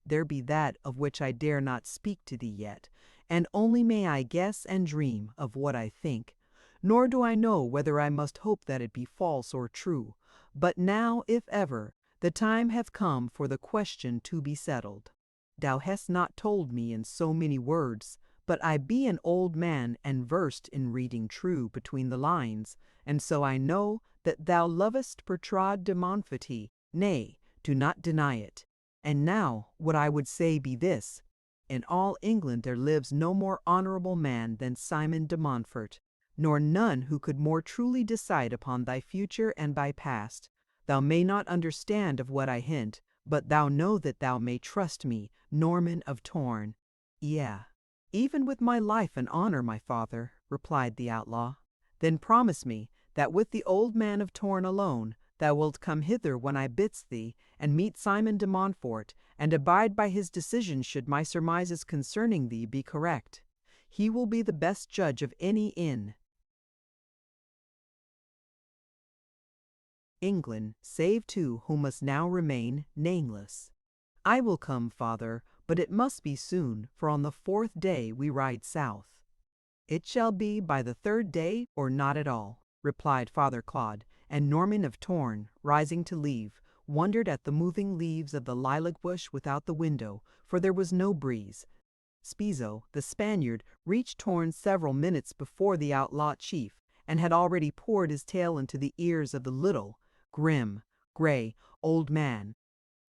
There be that of which I dare not speak to thee yet, and only may I guess and dream of what I think, nor do I know whether I must hope that it be false or true. But now, if ever, the time hath come for the question to be settled. Thou hast not told me in so many words, but I be an old man and versed in reading true between the lines, and so I know that thou lovest Bertrade de Montfort, nay, do not deny it. And now what I would say be this: in all England there lives no more honorable man than Simon de Montfort, nor none who could more truly decide upon thy future and thy past. Thou may not understand of what I hint, but thou know that thou may trust me, Norman of Torn. Yeah, even with my life and honor, my father, replied the outlaw. Then promise me that with the old man of Torn alone thou wilt come hither when I bids thee, and meet Simon de Montfort, and abide by his decision should my surmises concerning thee be correct. He will be the best judge of any in England, save two who must now remain nameless. I will come, father, but it must be soon, for on the 4th day we ride south. It shall be by the 3rd day or not at all, replied Father Claude, and Norman of Torn, rising to leave, wondered at the moving leaves of the lilac bush without the window, for there was no breeze. Spizo, the Spaniard, reached Torn several minutes before the outlaw chief, and had already poured his tale into the ears of the little, grim, gray, old man.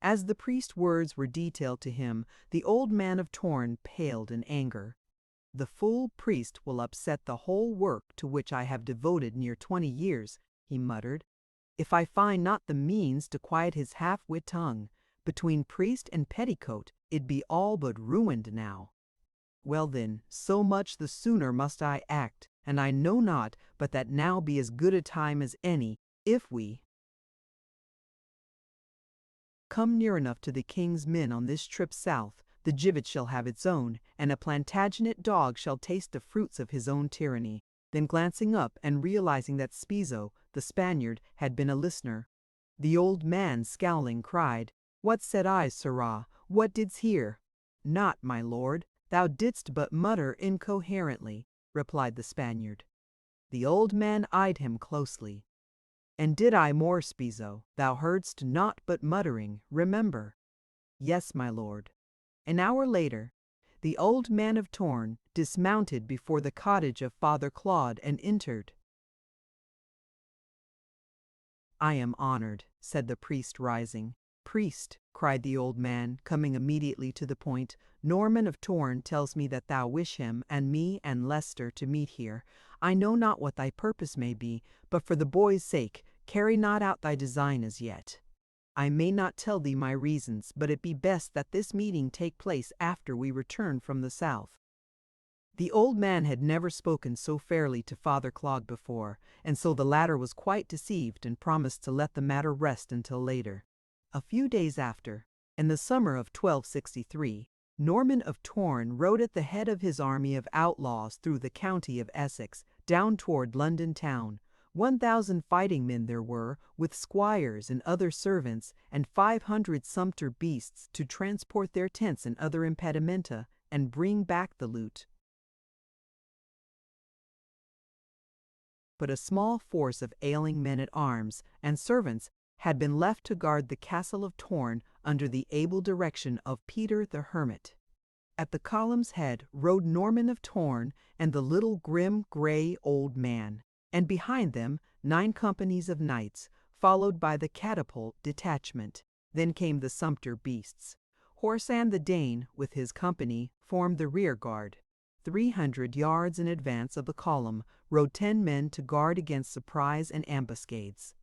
As the priest's words were detailed to him, the old man of Torn paled in anger. The fool priest will upset the whole work to which I have devoted near 20 years, he muttered. If I find not the means to quiet his half-wit tongue, between priest and petticoat it be all but ruined now. Well then, so much the sooner must I act, and I know not but that now be as good a time as any, if we come near enough to the king's men on this trip south, the gibbet shall have its own, and a Plantagenet dog shall taste the fruits of his own tyranny. Then glancing up and realizing that Spizo, the Spaniard, had been a listener, the old man, scowling, cried, What said I, sirrah? What didst hear? "Not, my lord, thou didst but mutter incoherently," replied the Spaniard. The old man eyed him closely. "And did I more, Spizo? Thou heardst not but muttering, remember." "Yes, my lord." An hour later, the old man of Torn dismounted before the cottage of Father Claude and entered. "I am honored," said the priest, rising. "Priest," cried the old man, coming immediately to the point, "Norman of Torn tells me that thou wish him and me and Leicester to meet here. I know not what thy purpose may be, but for the boy's sake, carry not out thy design as yet. I may not tell thee my reasons, but it be best that this meeting take place after we return from the south." The old man had never spoken so fairly to Father Claude before, and so the latter was quite deceived and promised to let the matter rest until later. A few days after, in the summer of 1263, Norman of Torn rode at the head of his army of outlaws through the county of Essex, down toward London town. 1,000 fighting men there were, with squires and other servants, and 500 sumpter beasts to transport their tents and other impedimenta, and bring back the loot. But a small force of ailing men-at-arms and servants had been left to guard the castle of Torn under the able direction of Peter the Hermit. At the column's head rode Norman of Torn and the little grim grey old man, and behind them 9 companies of knights, followed by the catapult detachment. Then came the sumpter beasts. Horsan the Dane, with his company, formed the rear guard. 300 yards in advance of the column rode 10 men to guard against surprise and ambuscades.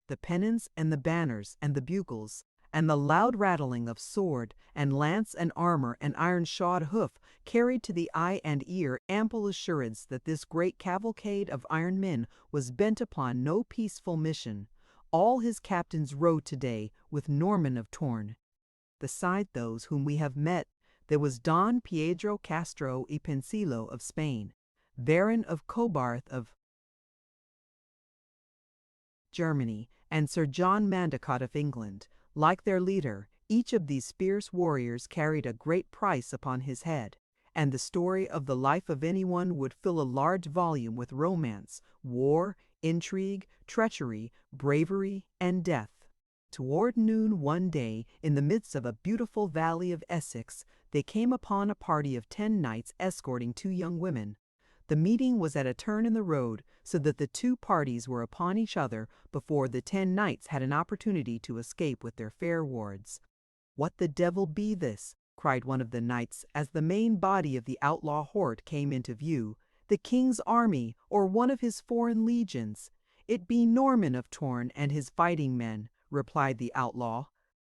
The pennons and the banners and the bugles, and the loud rattling of sword and lance and armor and iron-shod hoof carried to the eye and ear ample assurance that this great cavalcade of iron men was bent upon no peaceful mission. All his captains rode today with Norman of Torn. Beside those whom we have met, there was Don Pedro Castro y Pensilo of Spain, Baron of Cobarth of Germany, and Sir John Mandicott of England. Like their leader, each of these fierce warriors carried a great price upon his head, and the story of the life of anyone would fill a large volume with romance, war, intrigue, treachery, bravery, and death. Toward noon one day, in the midst of a beautiful valley of Essex, they came upon a party of 10 knights escorting 2 young women. The meeting was at a turn in the road, so that the 2 parties were upon each other before the 10 knights had an opportunity to escape with their fair wards. "What the devil be this?" cried one of the knights, as the main body of the outlaw horde came into view. "The king's army, or one of his foreign legions?" "It be Norman of Torn and his fighting men," replied the outlaw.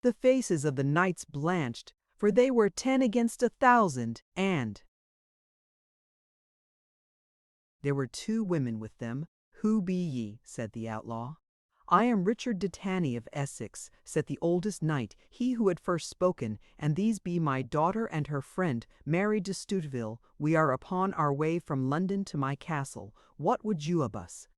The faces of the knights blanched, for they were 10 against 1,000, and there were 2 women with them. "Who be ye?" said the outlaw. "I am Richard de Tanny of Essex," said the oldest knight, he who had first spoken, "and these be my daughter and her friend, Mary de Stuteville. We are upon our way from London to my castle. What would you of us?"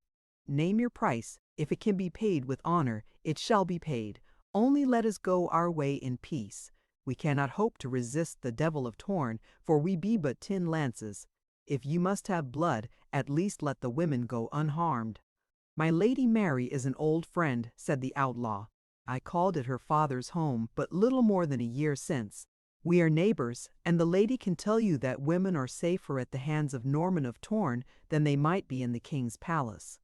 "Name your price. If it can be paid with honor, it shall be paid. Only let us go our way in peace. We cannot hope to resist the devil of Torn, for we be but 10 lances. If you must have blood, at least let the women go unharmed." "My Lady Mary is an old friend," said the outlaw. "I called at her father's home but little more than a year since. We are neighbors, and the lady can tell you that women are safer at the hands of Norman of Torn than they might be in the king's palace."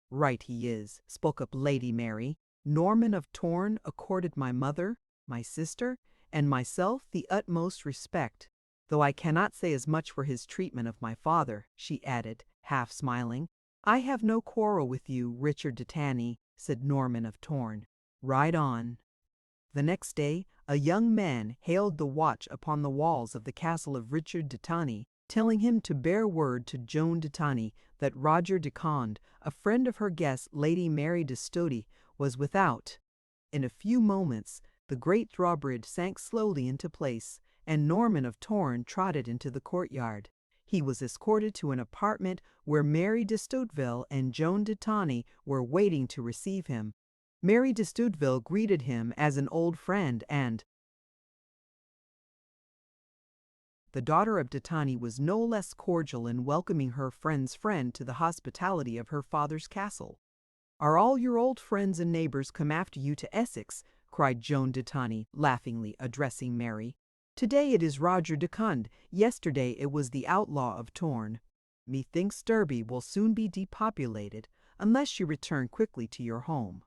"Right he is," spoke up Lady Mary. "Norman of Torn accorded my mother, my sister, and myself the utmost respect, though I cannot say as much for his treatment of my father," she added, half smiling. "I have no quarrel with you, Richard de Tanny," said Norman of Torn. "Ride on." The next day, a young man hailed the watch upon the walls of the castle of Richard de Tanny, telling him to bear word to Joan de Tanny that Roger de Conde, a friend of her guest Lady Mary de Stody, was without. In a few moments the great drawbridge sank slowly into place, and Norman of Torn trotted into the courtyard. He was escorted to an apartment where Mary de Stuteville and Joan de Tanny were waiting to receive him. Mary de Stuteville greeted him as an old friend and, The daughter of Ditani was no less cordial in welcoming her friend's friend to the hospitality of her father's castle. "Are all your old friends and neighbors come after you to Essex?" cried Joan Ditani, laughingly addressing Mary. "Today it is Roger de Conde, yesterday it was the Outlaw of Torn. Methinks Derby will soon be depopulated, unless you return quickly to your home."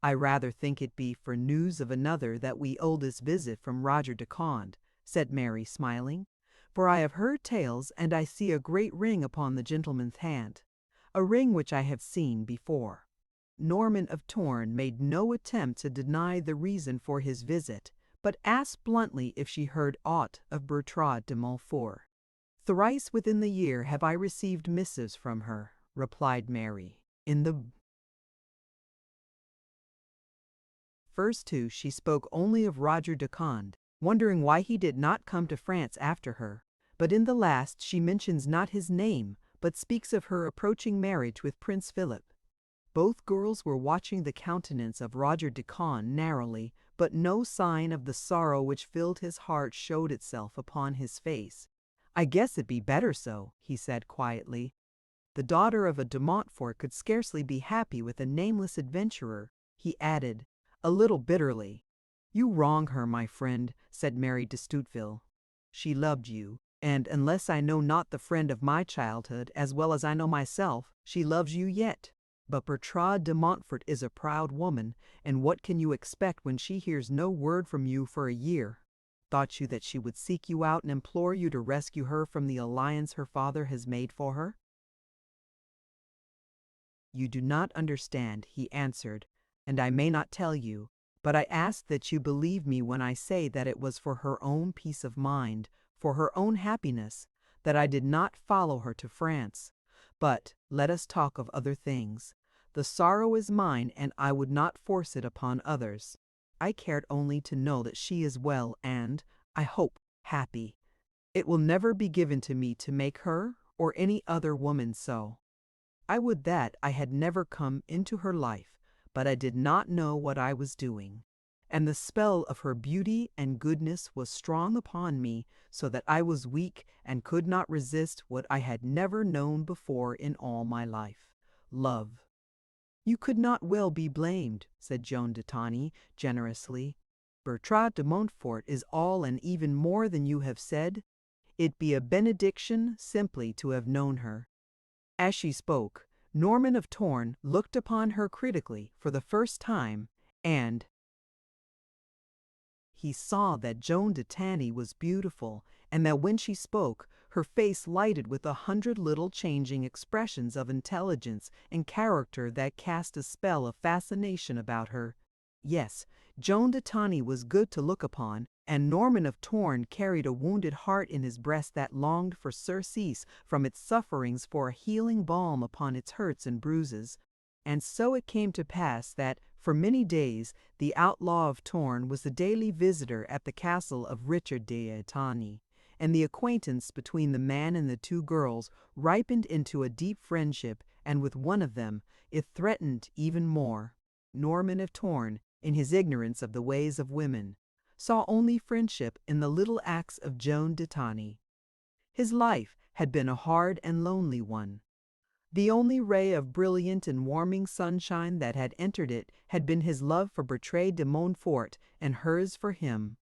"I rather think it be for news of another that we owe this visit from Roger de Conde," said Mary, smiling. "For I have heard tales, and I see a great ring upon the gentleman's hand, a ring which I have seen before." Norman of Torn made no attempt to deny the reason for his visit, but asked bluntly if she heard aught of Bertrade de Montfort. "Thrice within the year have I received missives from her," replied Mary. "In the first two she spoke only of Roger de Conde, wondering why he did not come to France after her, but in the last she mentions not his name, but speaks of her approaching marriage with Prince Philip. Both girls were watching the countenance of Roger de Conde narrowly, but no sign of the sorrow which filled his heart showed itself upon his face. "I guess it be better so," he said quietly. "The daughter of a de Montfort could scarcely be happy with a nameless adventurer," he added, a little bitterly. "You wrong her, my friend," said Mary de Stuteville. "She loved you, and unless I know not the friend of my childhood as well as I know myself, she loves you yet. But Bertrade de Montfort is a proud woman, and what can you expect when she hears no word from you for a year? Thought you that she would seek you out and implore you to rescue her from the alliance her father has made for her?" "You do not understand," he answered, "and I may not tell you, but I ask that you believe me when I say that it was for her own peace of mind, for her own happiness, that I did not follow her to France. But let us talk of other things. The sorrow is mine, and I would not force it upon others. I cared only to know that she is well and, I hope, happy. It will never be given to me to make her or any other woman so. I would that I had never come into her life, but I did not know what I was doing. And the spell of her beauty and goodness was strong upon me, so that I was weak and could not resist what I had never known before in all my life, love." "You could not well be blamed," said Joan de Tany generously. "Bertrade de Montfort is all and even more than you have said. It be a benediction simply to have known her." As she spoke, Norman of Torn looked upon her critically for the first time, and he saw that Joan de Tany was beautiful, and that when she spoke, her face lighted with 100 little changing expressions of intelligence and character that cast a spell of fascination about her. Yes, Joan de Tany was good to look upon, and Norman of Torn carried a wounded heart in his breast that longed for surcease from its sufferings, for a healing balm upon its hurts and bruises. And so it came to pass that, for many days, the Outlaw of Torn was the daily visitor at the castle of Richard de Etany, and the acquaintance between the man and the two girls ripened into a deep friendship, and with one of them it threatened even more. Norman of Torn, in his ignorance of the ways of women, saw only friendship in the little acts of Joan de Tany. His life had been a hard and lonely one. The only ray of brilliant and warming sunshine that had entered it had been his love for Bertrade de Montfort and hers for him.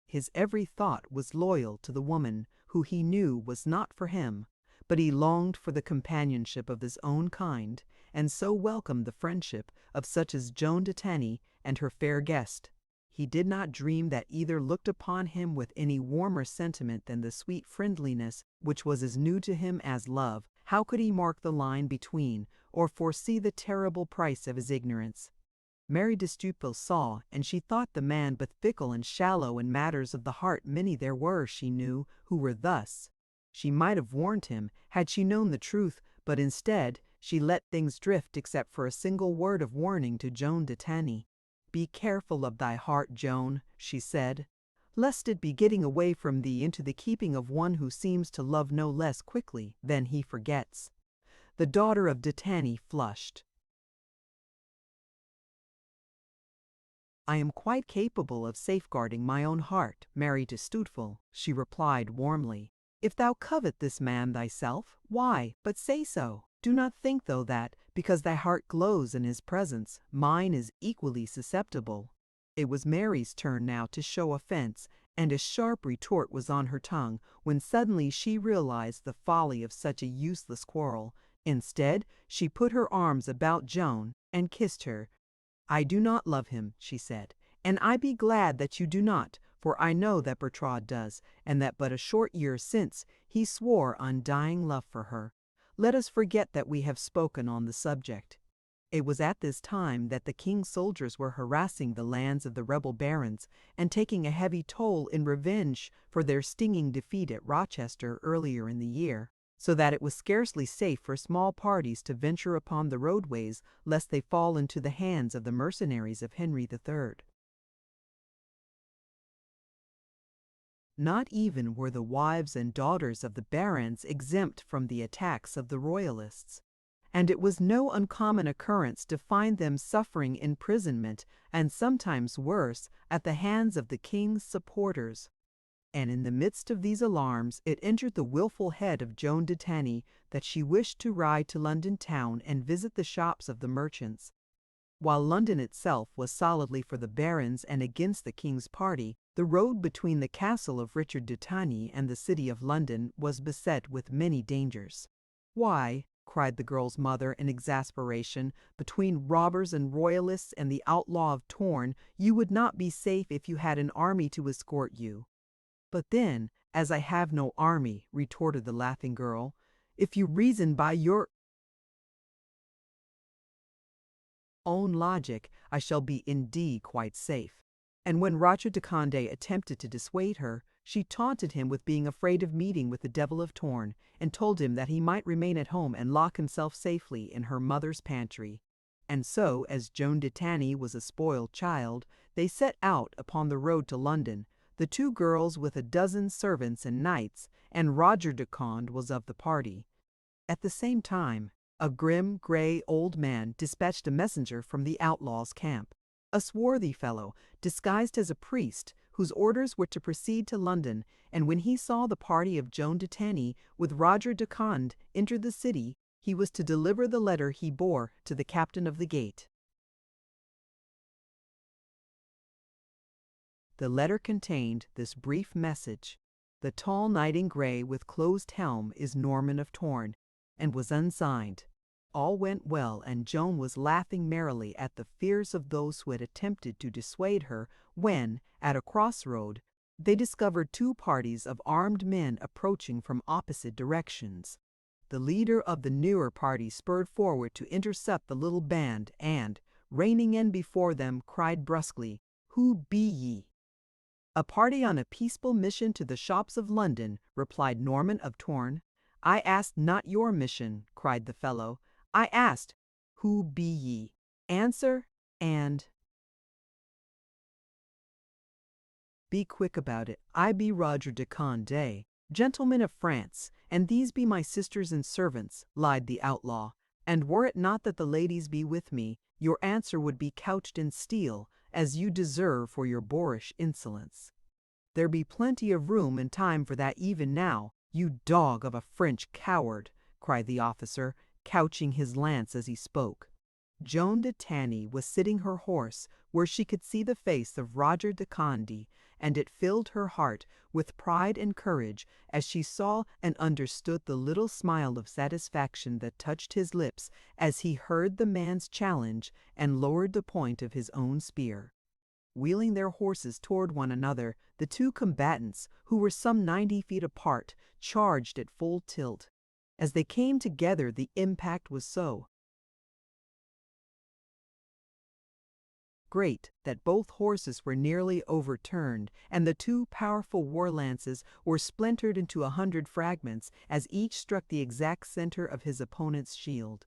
His every thought was loyal to the woman who he knew was not for him, but he longed for the companionship of his own kind, and so welcomed the friendship of such as Joan de Tany and her fair guest. He did not dream that either looked upon him with any warmer sentiment than the sweet friendliness which was as new to him as love. How could he mark the line between, or foresee the terrible price of his ignorance? Mary de Stuteville saw, and she thought the man but fickle and shallow in matters of the heart. Many there were, she knew, who were thus. She might have warned him, had she known the truth, but instead she let things drift except for a single word of warning to Joan de Tany. "Be careful of thy heart, Joan," she said, "lest it be getting away from thee into the keeping of one who seems to love no less quickly than he forgets." The daughter of de Tany flushed. I am quite capable of safeguarding my own heart, married to Stuteful, she replied warmly. If thou covet this man thyself, why, but say so. Do not think, though, that, because thy heart glows in his presence, mine is equally susceptible. It was Mary's turn now to show offense, and a sharp retort was on her tongue when suddenly she realized the folly of such a useless quarrel. Instead, she put her arms about Joan and kissed her. I do not love him, she said, and I be glad that you do not, for I know that Bertrand does, and that but a short year since he swore undying love for her. Let us forget that we have spoken on the subject. It was at this time that the king's soldiers were harassing the lands of the rebel barons and taking a heavy toll in revenge for their stinging defeat at Rochester earlier in the year, so that it was scarcely safe for small parties to venture upon the roadways lest they fall into the hands of the mercenaries of Henry III. Not even were the wives and daughters of the barons exempt from the attacks of the royalists, and it was no uncommon occurrence to find them suffering imprisonment, and sometimes worse, at the hands of the king's supporters. And in the midst of these alarms it entered the wilful head of Joan de Tanny that she wished to ride to London town and visit the shops of the merchants. While London itself was solidly for the barons and against the king's party, the road between the castle of Richard de Tanny and the city of London was beset with many dangers. "Why," cried the girl's mother in exasperation, "between robbers and royalists and the Outlaw of Torn, you would not be safe if you had an army to escort you." "But then, as I have no army," retorted the laughing girl, "if you reason by your own logic, I shall be indeed quite safe." And when Roger de Conde attempted to dissuade her, she taunted him with being afraid of meeting with the Devil of Torn, and told him that he might remain at home and lock himself safely in her mother's pantry. And so, as Joan de Tanny was a spoiled child, they set out upon the road to London, the two girls with a dozen servants and knights, and Roger de Conde was of the party. At the same time, a grim, gray old man dispatched a messenger from the outlaws' camp, a swarthy fellow, disguised as a priest, whose orders were to proceed to London, and when he saw the party of Joan de Tanny with Roger de Conde enter the city, he was to deliver the letter he bore to the captain of the gate. The letter contained this brief message: "The tall knight in grey with closed helm is Norman of Torn," and was unsigned. All went well, and Joan was laughing merrily at the fears of those who had attempted to dissuade her, when, at a crossroad, they discovered two parties of armed men approaching from opposite directions. The leader of the nearer party spurred forward to intercept the little band, and, reining in before them, cried brusquely, "Who be ye?" "A party on a peaceful mission to the shops of London," replied Norman of Torn. "I asked not your mission," cried the fellow. "I asked, who be ye? Answer, and be quick about it. I be Roger de Conde, gentleman of France, and these be my sisters and servants," lied the outlaw. "And were it not that the ladies be with me, your answer would be couched in steel, as you deserve for your boorish insolence." "There be plenty of room and time for that even now, you dog of a French coward," cried the officer, couching his lance as he spoke. Joan de Tanny was sitting her horse where she could see the face of Roger de Conde, and it filled her heart with pride and courage as she saw and understood the little smile of satisfaction that touched his lips as he heard the man's challenge and lowered the point of his own spear. Wheeling their horses toward one another, the two combatants, who were some 90 feet apart, charged at full tilt. As they came together, the impact was so great that both horses were nearly overturned, and the two powerful war lances were splintered into 100 fragments as each struck the exact center of his opponent's shield.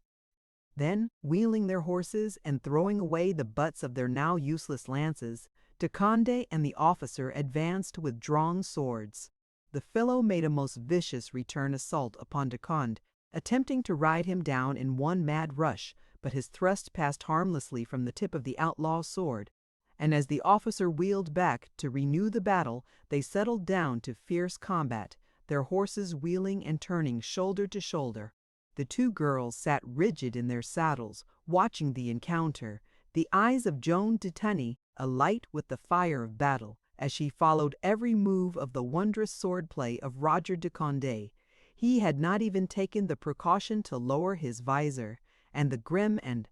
Then, wheeling their horses and throwing away the butts of their now useless lances, de Conde and the officer advanced with drawn swords. The fellow made a most vicious return assault upon de Conde, attempting to ride him down in one mad rush, but his thrust passed harmlessly from the tip of the outlaw's sword, and as the officer wheeled back to renew the battle, they settled down to fierce combat, their horses wheeling and turning shoulder to shoulder. The two girls sat rigid in their saddles, watching the encounter, the eyes of Joan de Tunney alight with the fire of battle, as she followed every move of the wondrous swordplay of Roger de Condé. He had not even taken the precaution to lower his visor, and the grim and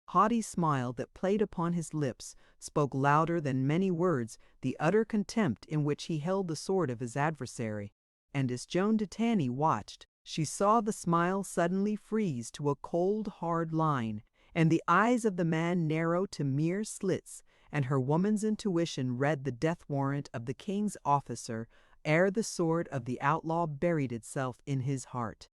haughty smile that played upon his lips spoke louder than many words the utter contempt in which he held the sword of his adversary. And as Joan de Tunney watched, she saw the smile suddenly freeze to a cold, hard line, and the eyes of the man narrow to mere slits, and her woman's intuition read the death warrant of the king's officer ere the sword of the outlaw buried itself in his heart.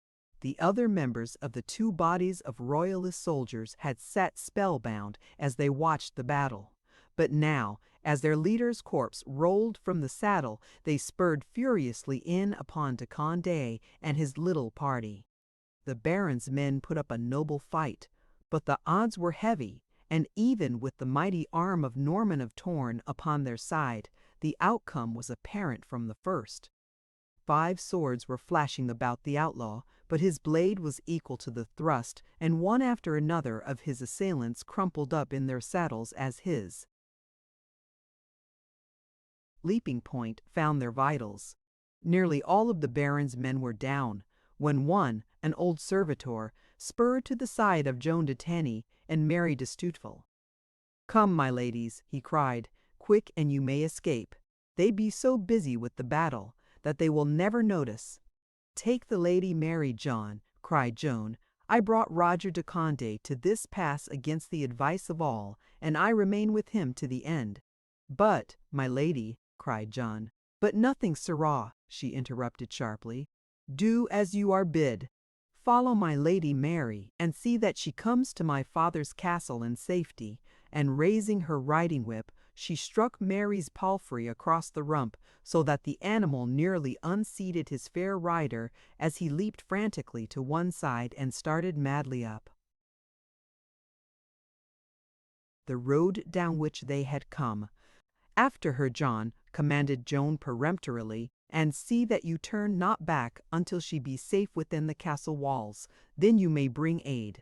The other members of the two bodies of royalist soldiers had sat spellbound as they watched the battle. But now, as their leader's corpse rolled from the saddle, they spurred furiously in upon de Condé and his little party. The Baron's men put up a noble fight, but the odds were heavy, and even with the mighty arm of Norman of Torn upon their side, the outcome was apparent from the first. 5 swords were flashing about the outlaw, but his blade was equal to the thrust, and one after another of his assailants crumpled up in their saddles as his leaping point found their vitals. Nearly all of the Baron's men were down, when one, an old servitor, spurred to the side of Joan de Tunney and Mary de Stutevill. "Come, my ladies," he cried, "quick, and you may escape. They be so busy with the battle that they will never notice." "Take the Lady Mary, John," cried Joan. "I brought Roger de Condé to this pass against the advice of all, and I remain with him to the end." "But, my lady," cried John. "But nothing, sirrah," she interrupted sharply. "Do as you are bid. Follow my Lady Mary, and see that she comes to my father's castle in safety." And raising her riding whip, she struck Mary's palfrey across the rump, so that the animal nearly unseated his fair rider as he leaped frantically to one side and started madly up the road down which they had come. "After her, John," commanded Joan peremptorily, "and see that you turn not back until she be safe within the castle walls. Then you may bring aid."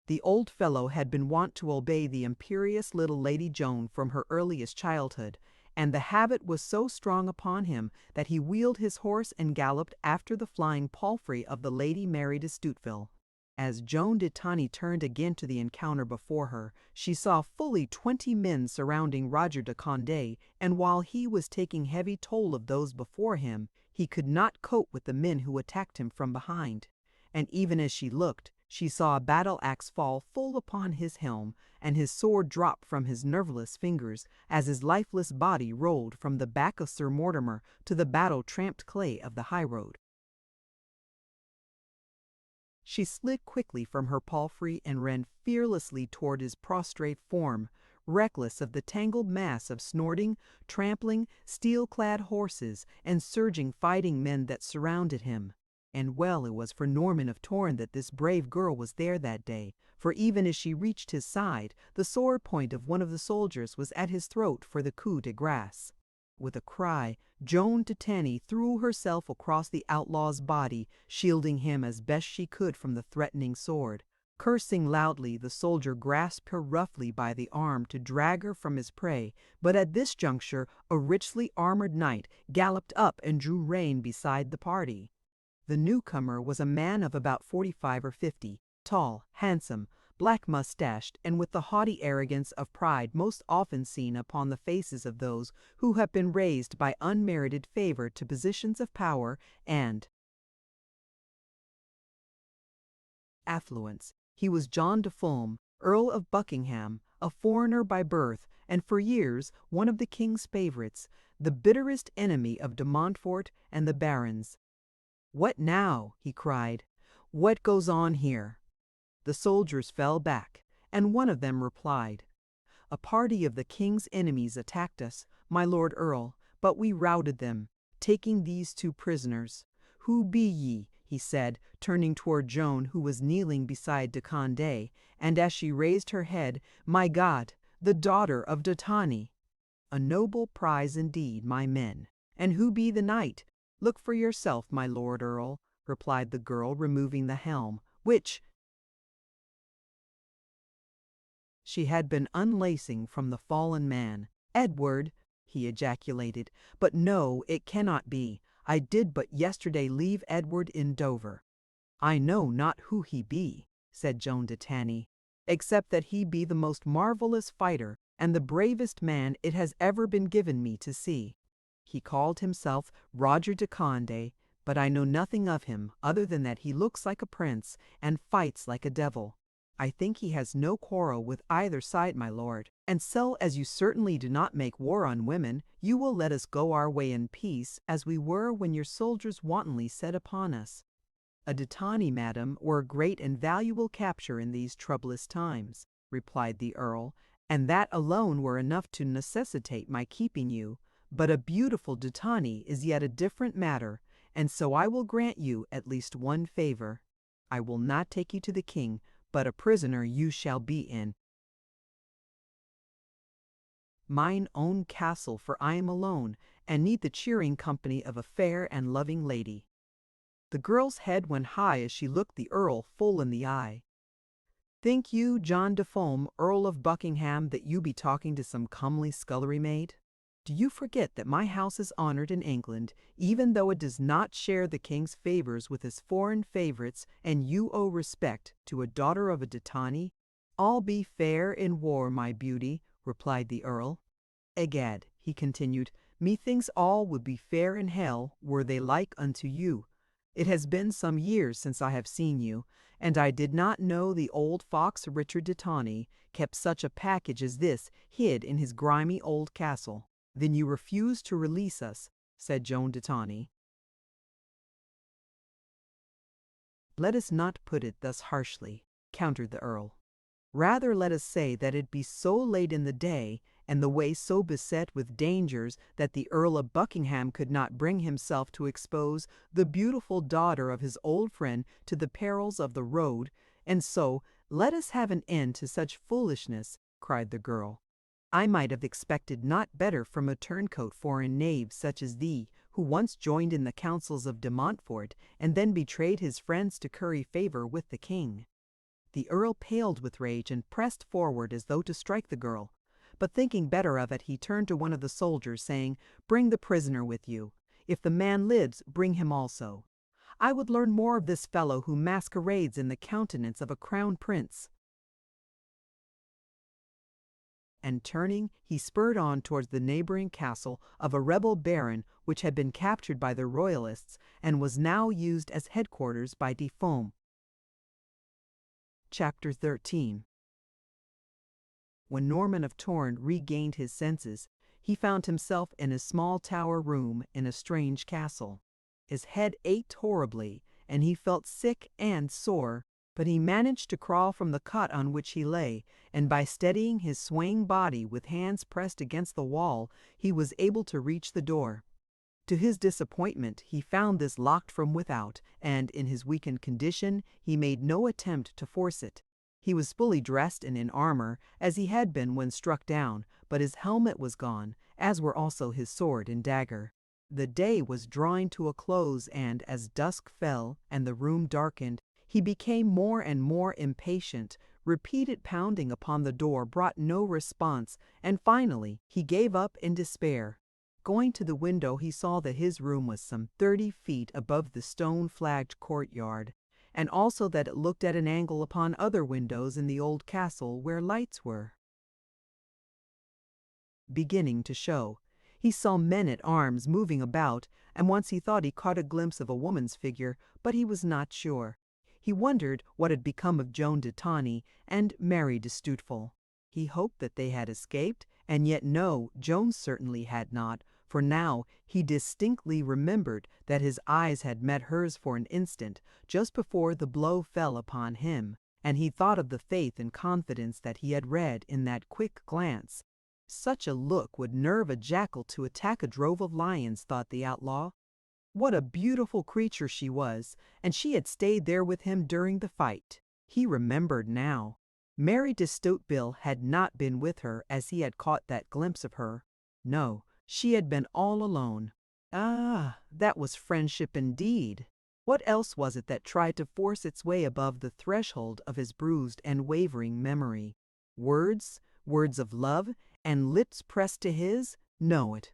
The old fellow had been wont to obey the imperious little Lady Joan from her earliest childhood, and the habit was so strong upon him that he wheeled his horse and galloped after the flying palfrey of the Lady Mary de Stutevill. As Joan de Tunney turned again to the encounter before her, she saw fully 20 men surrounding Roger de Condé, and while he was taking heavy toll of those before him, he could not cope with the men who attacked him from behind. And even as she looked, she saw a battle-axe fall full upon his helm, and his sword drop from his nerveless fingers as his lifeless body rolled from the back of Sir Mortimer to the battle-tramped clay of the highroad. She slid quickly from her palfrey and ran fearlessly toward his prostrate form, reckless of the tangled mass of snorting, trampling, steel-clad horses and surging fighting men that surrounded him. And well it was for Norman of Torn that this brave girl was there that day, for even as she reached his side, the sword point of one of the soldiers was at his throat for the coup de grace. With a cry, Joan de Tunney threw herself across the outlaw's body, shielding him as best she could from the threatening sword. Cursing loudly, the soldier grasped her roughly by the arm to drag her from his prey, but at this juncture a richly armored knight galloped up and drew rein beside the party. The newcomer was a man of about 45 or 50, tall, handsome, black-mustached, and with the haughty arrogance of pride most often seen upon the faces of those who have been raised by unmerited favor to positions of power and affluence. He was John de Fulham, Earl of Buckingham, a foreigner by birth, and for years one of the king's favorites, the bitterest enemy of de Montfort and the barons. "What now?" he cried. "What goes on here?" The soldiers fell back, and one of them replied, "A party of the king's enemies attacked us, my lord Earl, but we routed them, taking these 2 prisoners. Who be ye?" he said, turning toward Joan, who was kneeling beside de Condé, and as she raised her head, "My God, the daughter of Datani! A noble prize indeed, my men. And who be the knight? Look for yourself, my lord earl," replied the girl, removing the helm, which she had been unlacing from the fallen man. "Edward!" he ejaculated. "But no, it cannot be. I did but yesterday leave Edward in Dover." "I know not who he be," said Joan de Tanny, "except that he be the most marvellous fighter and the bravest man it has ever been given me to see. He called himself Roger de Condé, but I know nothing of him other than that he looks like a prince and fights like a devil. I think he has no quarrel with either side, my lord, and so as you certainly do not make war on women, you will let us go our way in peace, as we were when your soldiers wantonly set upon us. A Datani, madam, were a great and valuable capture in these troublous times," replied the earl, "and that alone were enough to necessitate my keeping you. But a beautiful Datani is yet a different matter, and so I will grant you at least one favor. I will not take you to the king, but a prisoner you shall be in mine own castle, for I am alone, and need the cheering company of a fair and loving lady." The girl's head went high as she looked the earl full in the eye. "Think you, John de Fulm, Earl of Buckingham, that you be talking to some comely scullery maid? Do you forget that my house is honored in England, even though it does not share the king's favors with his foreign favorites, and you owe respect to a daughter of a Datani?" "All be fair in war, my beauty," replied the earl. "Egad," he continued, "methinks all would be fair in hell were they like unto you. It has been some years since I have seen you, and I did not know the old fox Richard de Tawny kept such a package as this hid in his grimy old castle." "Then you refuse to release us," said Joan de Tawny. "Let us not put it thus harshly," countered the earl. "Rather let us say that it be so late in the day, and the way so beset with dangers, that the Earl of Buckingham could not bring himself to expose the beautiful daughter of his old friend to the perils of the road, and so let us have an end to such foolishness," cried the girl. "I might have expected not better from a turncoat foreign knave such as thee, who once joined in the councils of de Montfort, and then betrayed his friends to curry favor with the king." The earl paled with rage and pressed forward as though to strike the girl, but thinking better of it, he turned to one of the soldiers, saying, "Bring the prisoner with you. If the man lives, bring him also. I would learn more of this fellow who masquerades in the countenance of a crown prince." And turning, he spurred on towards the neighboring castle of a rebel baron which had been captured by the royalists and was now used as headquarters by de Fulm. Chapter 13. When Norman of Torn regained his senses, he found himself in a small tower room in a strange castle. His head ached horribly, and he felt sick and sore, but he managed to crawl from the cot on which he lay, and by steadying his swaying body with hands pressed against the wall, he was able to reach the door. To his disappointment, he found this locked from without, and in his weakened condition, he made no attempt to force it. He was fully dressed and in armor, as he had been when struck down, but his helmet was gone, as were also his sword and dagger. The day was drawing to a close, and as dusk fell and the room darkened, he became more and more impatient. Repeated pounding upon the door brought no response, and finally he gave up in despair. Going to the window, he saw that his room was some 30 feet above the stone-flagged courtyard, and also that it looked at an angle upon other windows in the old castle where lights were beginning to show. He saw men at arms moving about, and once he thought he caught a glimpse of a woman's figure, but he was not sure. He wondered what had become of Joan de Tawny and Mary de Stuteful. He hoped that they had escaped, and yet no, Joan certainly had not, for now he distinctly remembered that his eyes had met hers for an instant, just before the blow fell upon him, and he thought of the faith and confidence that he had read in that quick glance. Such a look would nerve a jackal to attack a drove of lions, thought the outlaw. What a beautiful creature she was, and she had stayed there with him during the fight. He remembered now. Mary de Stoutville had not been with her as he had caught that glimpse of her. No, she had been all alone. Ah, that was friendship indeed. What else was it that tried to force its way above the threshold of his bruised and wavering memory? Words, words of love, and lips pressed to his? No, it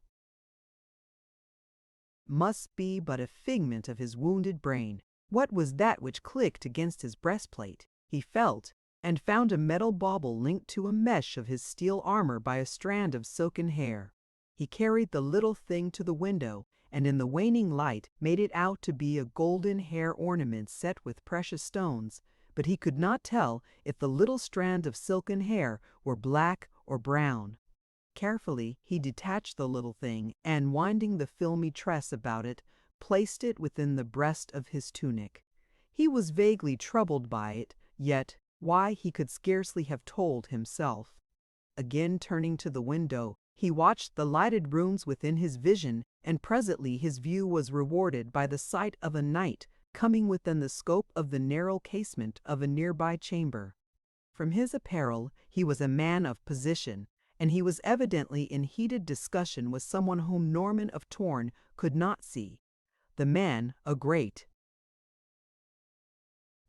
must be but a figment of his wounded brain. What was that which clicked against his breastplate? He felt, and found a metal bauble linked to a mesh of his steel armor by a strand of silken hair. He carried the little thing to the window, and in the waning light made it out to be a golden hair ornament set with precious stones, but he could not tell if the little strand of silken hair were black or brown. Carefully he detached the little thing, and winding the filmy tress about it, placed it within the breast of his tunic. He was vaguely troubled by it, yet why he could scarcely have told himself. Again turning to the window, he watched the lighted rooms within his vision, and presently his view was rewarded by the sight of a knight coming within the scope of the narrow casement of a nearby chamber. From his apparel, he was a man of position, and he was evidently in heated discussion with someone whom Norman of Torn could not see. The man, a great,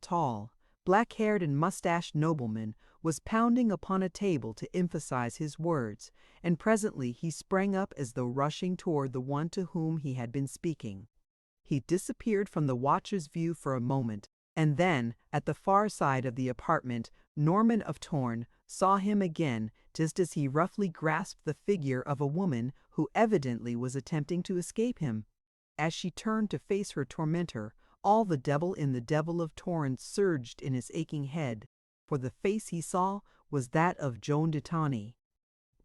tall, black-haired and mustached nobleman, was pounding upon a table to emphasize his words, and presently he sprang up as though rushing toward the one to whom he had been speaking. He disappeared from the watcher's view for a moment, and then, at the far side of the apartment, Norman of Torn saw him again just as he roughly grasped the figure of a woman who evidently was attempting to escape him. As she turned to face her tormentor, all the devil in the Devil of Torn surged in his aching head, for the face he saw was that of Joan de Tawny.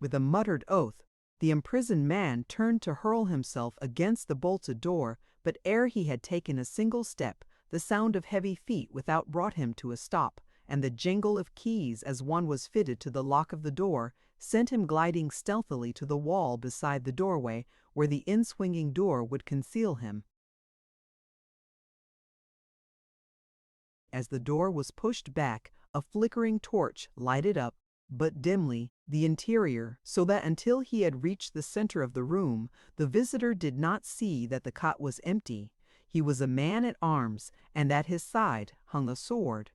With a muttered oath, the imprisoned man turned to hurl himself against the bolted door, but ere he had taken a single step, the sound of heavy feet without brought him to a stop, and the jingle of keys as one was fitted to the lock of the door sent him gliding stealthily to the wall beside the doorway, where the in-swinging door would conceal him. As the door was pushed back, a flickering torch lighted up, but dimly, the interior, so that until he had reached the center of the room, the visitor did not see that the cot was empty. He was a man at arms, and at his side hung a sword.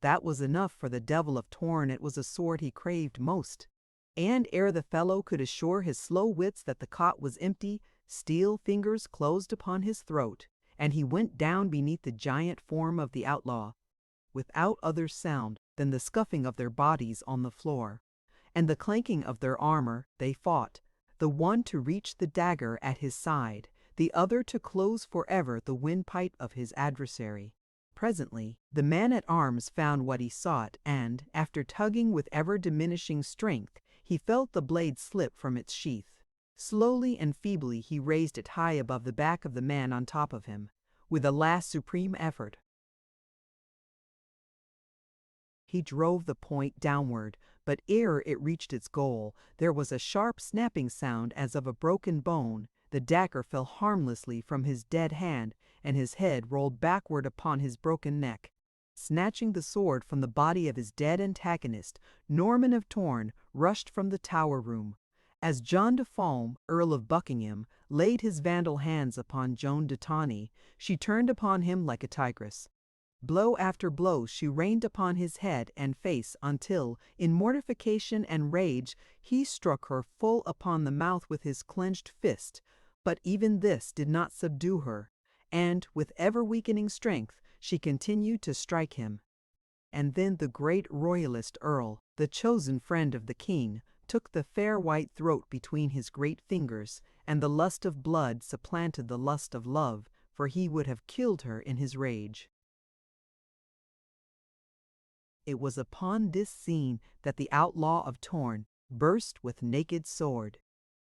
That was enough for the Devil of Torn. It was a sword he craved most. And ere the fellow could assure his slow wits that the cot was empty, steel fingers closed upon his throat, and he went down beneath the giant form of the outlaw, without other sound than the scuffing of their bodies on the floor, and the clanking of their armor. They fought, the one to reach the dagger at his side, the other to close forever the windpipe of his adversary. Presently, the man-at-arms found what he sought, and, after tugging with ever-diminishing strength, he felt the blade slip from its sheath. Slowly and feebly he raised it high above the back of the man on top of him. With a last supreme effort, he drove the point downward, but ere it reached its goal, there was a sharp snapping sound as of a broken bone. The dagger fell harmlessly from his dead hand, and his head rolled backward upon his broken neck. Snatching the sword from the body of his dead antagonist, Norman of Torn rushed from the tower room. As John de Falme, Earl of Buckingham, laid his vandal hands upon Joan de Tawny, she turned upon him like a tigress. Blow after blow she rained upon his head and face until, in mortification and rage, he struck her full upon the mouth with his clenched fist. But even this did not subdue her, and, with ever-weakening strength, she continued to strike him. And then the great royalist earl, the chosen friend of the king, took the fair white throat between his great fingers, and the lust of blood supplanted the lust of love, for he would have killed her in his rage. It was upon this scene that the Outlaw of Torn burst with naked sword.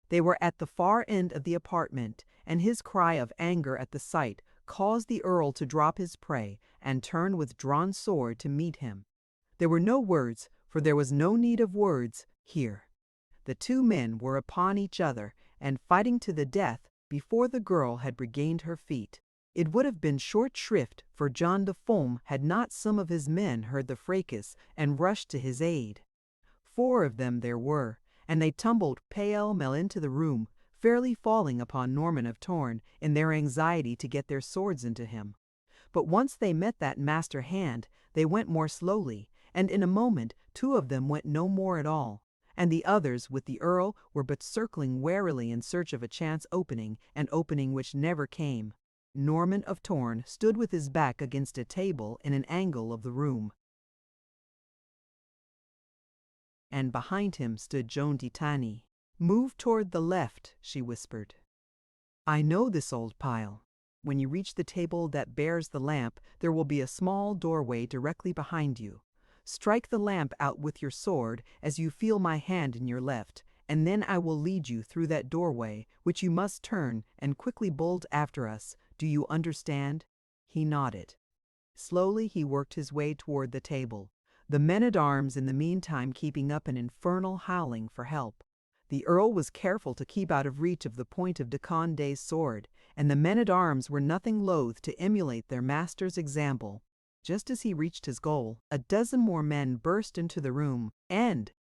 They were at the far end of the apartment, and his cry of anger at the sight caused the earl to drop his prey and turn with drawn sword to meet him. There were no words, for there was no need of words here. The two men were upon each other, and fighting to the death, before the girl had regained her feet. It would have been short shrift for John de Fulm had not some of his men heard the fracas and rushed to his aid. 4 of them there were, and they tumbled pell-mell into the room, fairly falling upon Norman of Torn in their anxiety to get their swords into him. But once they met that master hand, they went more slowly, and in a moment 2 of them went no more at all, and the others with the Earl were but circling warily in search of a chance opening, an opening which never came. Norman of Torn stood with his back against a table in an angle of the room, and behind him stood Joan de Tany. "Move toward the left," she whispered. "I know this old pile. When you reach the table that bears the lamp, there will be a small doorway directly behind you. Strike the lamp out with your sword as you feel my hand in your left, and then I will lead you through that doorway, which you must turn and quickly bolt after us. Do you understand?" He nodded. Slowly he worked his way toward the table, the men-at-arms in the meantime keeping up an infernal howling for help. The Earl was careful to keep out of reach of the point of de Condé's sword, and the men-at-arms were nothing loath to emulate their master's example. Just as he reached his goal, a dozen more men burst into the room, and,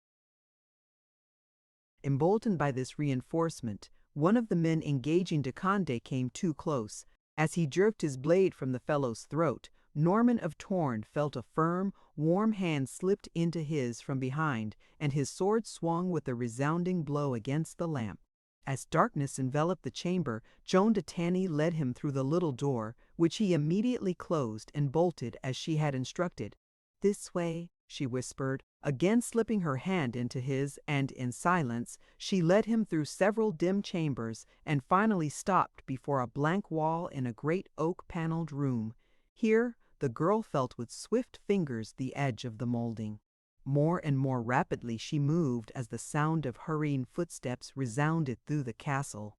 emboldened by this reinforcement, one of the men engaging de Condé came too close. As he jerked his blade from the fellow's throat, Norman of Torn felt a firm, warm hand slipped into his from behind, and his sword swung with a resounding blow against the lamp. As darkness enveloped the chamber, Joan de Tany led him through the little door, which he immediately closed and bolted as she had instructed. "This way," she whispered, again slipping her hand into his, and in silence she led him through several dim chambers and finally stopped before a blank wall in a great oak-paneled room. Here the girl felt with swift fingers the edge of the molding. More and more rapidly she moved as the sound of hurrying footsteps resounded through the castle.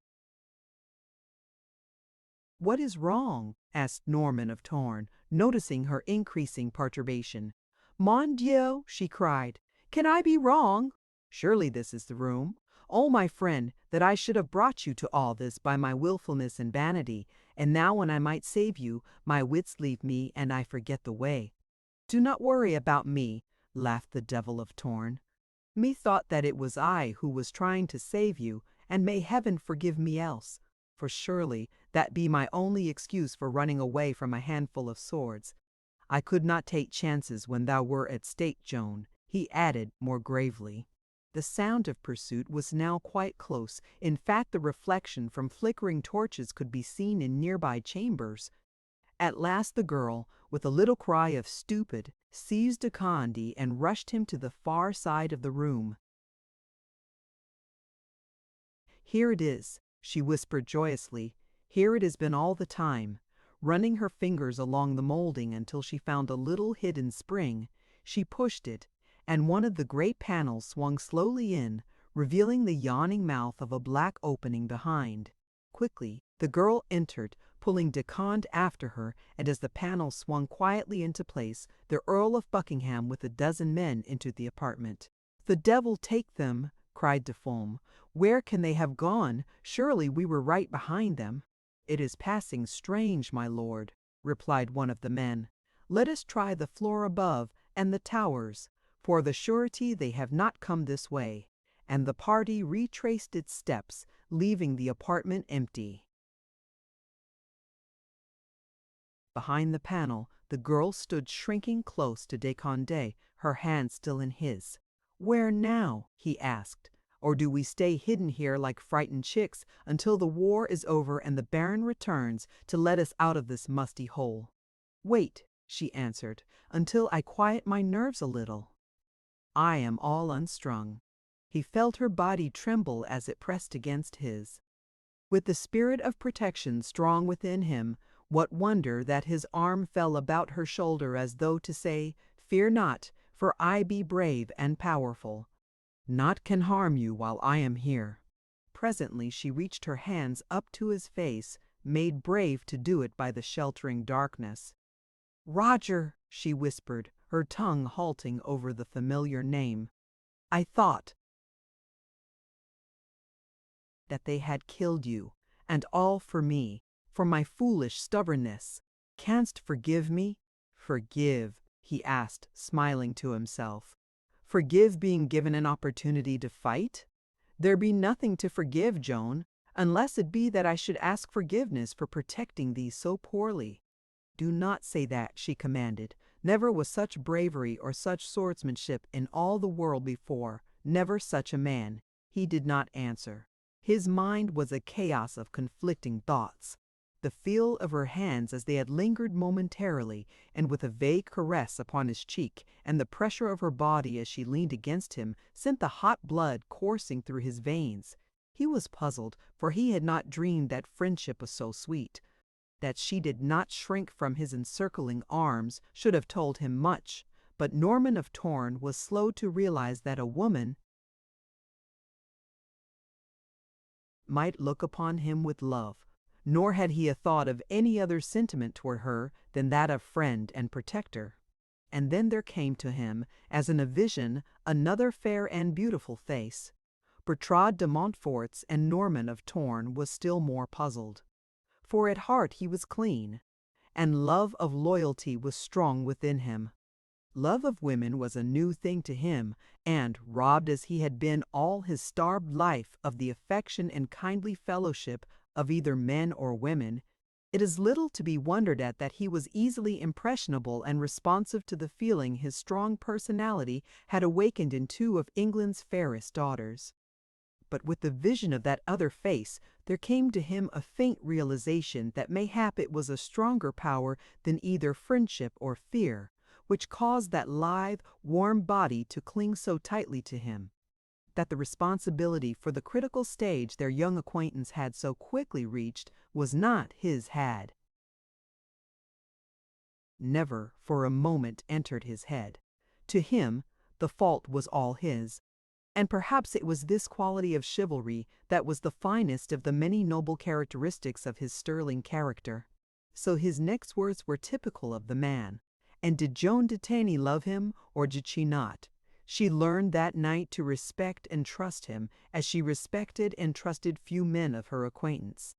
"What is wrong?" asked Norman of Torn, noticing her increasing perturbation. "Mon Dieu!" she cried. "Can I be wrong? Surely this is the room. Oh, my friend, that I should have brought you to all this by my willfulness and vanity, and now when I might save you, my wits leave me and I forget the way." "Do not worry about me," laughed the Devil of Torn. "Methought that it was I who was trying to save you, and may heaven forgive me else. For surely that be my only excuse for running away from a handful of swords. I could not take chances when thou were at stake, Joan," he added more gravely. The sound of pursuit was now quite close. In fact, the reflection from flickering torches could be seen in nearby chambers. At last the girl, with a little cry of "Stupid," seized de Condé and rushed him to the far side of the room. "Here it is," she whispered joyously. "Here it has been all the time." Running her fingers along the molding until she found a little hidden spring, she pushed it, and one of the great panels swung slowly in, revealing the yawning mouth of a black opening behind. Quickly the girl entered, pulling de Condé after her, and as the panel swung quietly into place, the Earl of Buckingham with a dozen men entered the apartment. "The devil take them!" cried de Fulm. "Where can they have gone? Surely we were right behind them." "It is passing strange, my lord," replied one of the men. "Let us try the floor above and the towers. For the surety they have not come this way." And the party retraced its steps, leaving the apartment empty. Behind the panel, the girl stood shrinking close to de Condé, her hand still in his. "Where now?" he asked. "Or do we stay hidden here like frightened chicks until the war is over and the Baron returns to let us out of this musty hole?" "Wait," she answered, "until I quiet my nerves a little. I am all unstrung." He felt her body tremble as it pressed against his. With the spirit of protection strong within him, what wonder that his arm fell about her shoulder as though to say, "Fear not, for I be brave and powerful. Naught can harm you while I am here." Presently she reached her hands up to his face, made brave to do it by the sheltering darkness. "Roger," she whispered, her tongue halting over the familiar name. "I thought that they had killed you, and all for me, for my foolish stubbornness. Canst forgive me? Forgive, he asked, smiling to himself. Forgive being given an opportunity to fight? There be nothing to forgive, Joan, unless it be that I should ask forgiveness for protecting thee so poorly. Do not say that, she commanded. Never was such bravery or such swordsmanship in all the world before, never such a man. He did not answer. His mind was a chaos of conflicting thoughts. The feel of her hands as they had lingered momentarily, and with a vague caress upon his cheek, and the pressure of her body as she leaned against him, sent the hot blood coursing through his veins. He was puzzled, for he had not dreamed that friendship was so sweet. That she did not shrink from his encircling arms should have told him much, but Norman of Torn was slow to realize that a woman might look upon him with love, nor had he a thought of any other sentiment toward her than that of friend and protector. And then there came to him, as in a vision, another fair and beautiful face. Bertrade de Montfort's, and Norman of Torn was still more puzzled. For at heart he was clean, and love of loyalty was strong within him. Love of women was a new thing to him, and, robbed as he had been all his starved life of the affection and kindly fellowship of either men or women, it is little to be wondered at that he was easily impressionable and responsive to the feeling his strong personality had awakened in two of England's fairest daughters. But with the vision of that other face, there came to him a faint realization that mayhap it was a stronger power than either friendship or fear, which caused that lithe, warm body to cling so tightly to him. That the responsibility for the critical stage their young acquaintance had so quickly reached was not his had never for a moment entered his head. To him, the fault was all his. And perhaps it was this quality of chivalry that was the finest of the many noble characteristics of his sterling character. So his next words were typical of the man. And did Joan de Taney love him, or did she not? She learned that night to respect and trust him, as she respected and trusted few men of her acquaintance.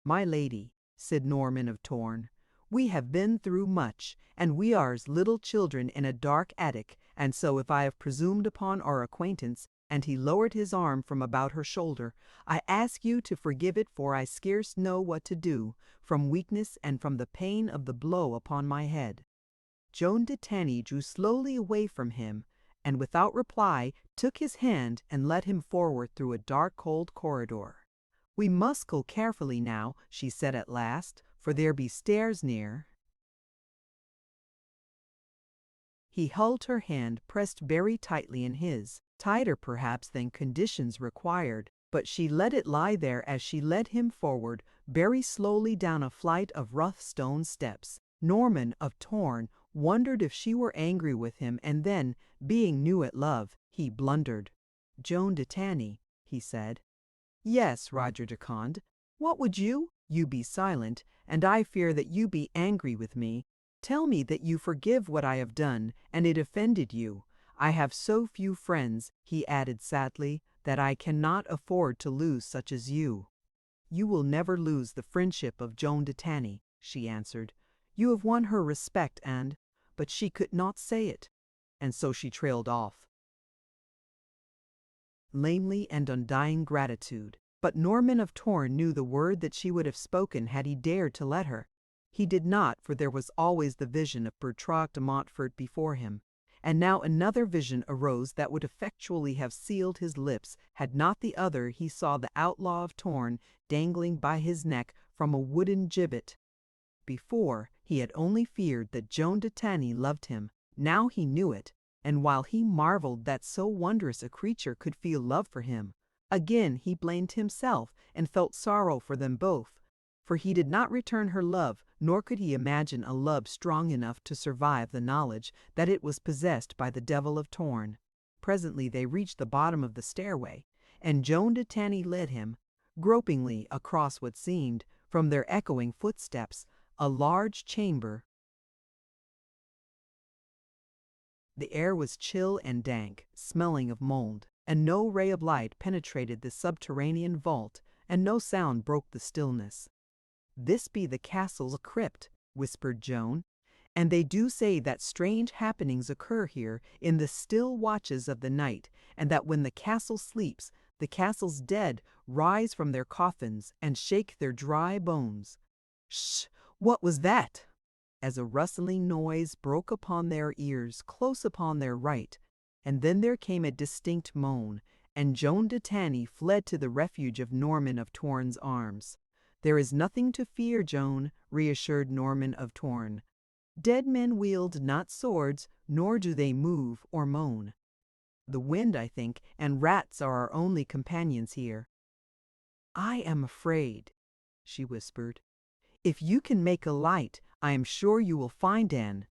"My lady," said Norman of Torn, "we have been through much, and we are as little children in a dark attic, and so if I have presumed upon our acquaintance," and he lowered his arm from about her shoulder, "I ask you to forgive it, for I scarce know what to do, from weakness and from the pain of the blow upon my head." Joan de Taney drew slowly away from him, and without reply took his hand and led him forward through a dark, cold corridor. "We must go carefully now," she said at last, "for there be stairs near." He held her hand pressed very tightly in his, tighter perhaps than conditions required, but she let it lie there as she led him forward very slowly down a flight of rough stone steps. Norman of Torn wondered if she were angry with him, and then, being new at love, he blundered. "Joan de Taney," he said. "Yes, Roger de Conde. What would you? You be silent, and I fear that you be angry with me. Tell me that you forgive what I have done, and it offended you. I have so few friends," he added sadly, "that I cannot afford to lose such as you." "You will never lose the friendship of Joan de Taney," she answered. "You have won her respect, and—" But she could not say it, and so she trailed off. Lamely and undying gratitude. But Norman of Torn knew the word that she would have spoken had he dared to let her. He did not, for there was always the vision of Bertrade de Montfort before him. And now another vision arose that would effectually have sealed his lips, had not the other he saw the Outlaw of Torn dangling by his neck from a wooden gibbet. Before, he had only feared that Joan de Taney loved him. Now he knew it, and while he marveled that so wondrous a creature could feel love for him, again he blamed himself and felt sorrow for them both. For he did not return her love, nor could he imagine a love strong enough to survive the knowledge that it was possessed by the Devil of Torn. Presently they reached the bottom of the stairway, and Joan de Taney led him, gropingly across what seemed, from their echoing footsteps, a large chamber. The air was chill and dank, smelling of mold, and no ray of light penetrated the subterranean vault, and no sound broke the stillness. "This be the castle's crypt," whispered Joan, "and they do say that strange happenings occur here in the still watches of the night, and that when the castle sleeps, the castle's dead rise from their coffins and shake their dry bones." "Shh! What was that?" As a rustling noise broke upon their ears close upon their right, and then there came a distinct moan, and Joan de Tanny fled to the refuge of Norman of Torn's arms. "There is nothing to fear, Joan," reassured Norman of Torn. "Dead men wield not swords, nor do they move or moan. The wind, I think, and rats are our only companions here." "I am afraid," she whispered. "If you can make a light, I am sure you will find an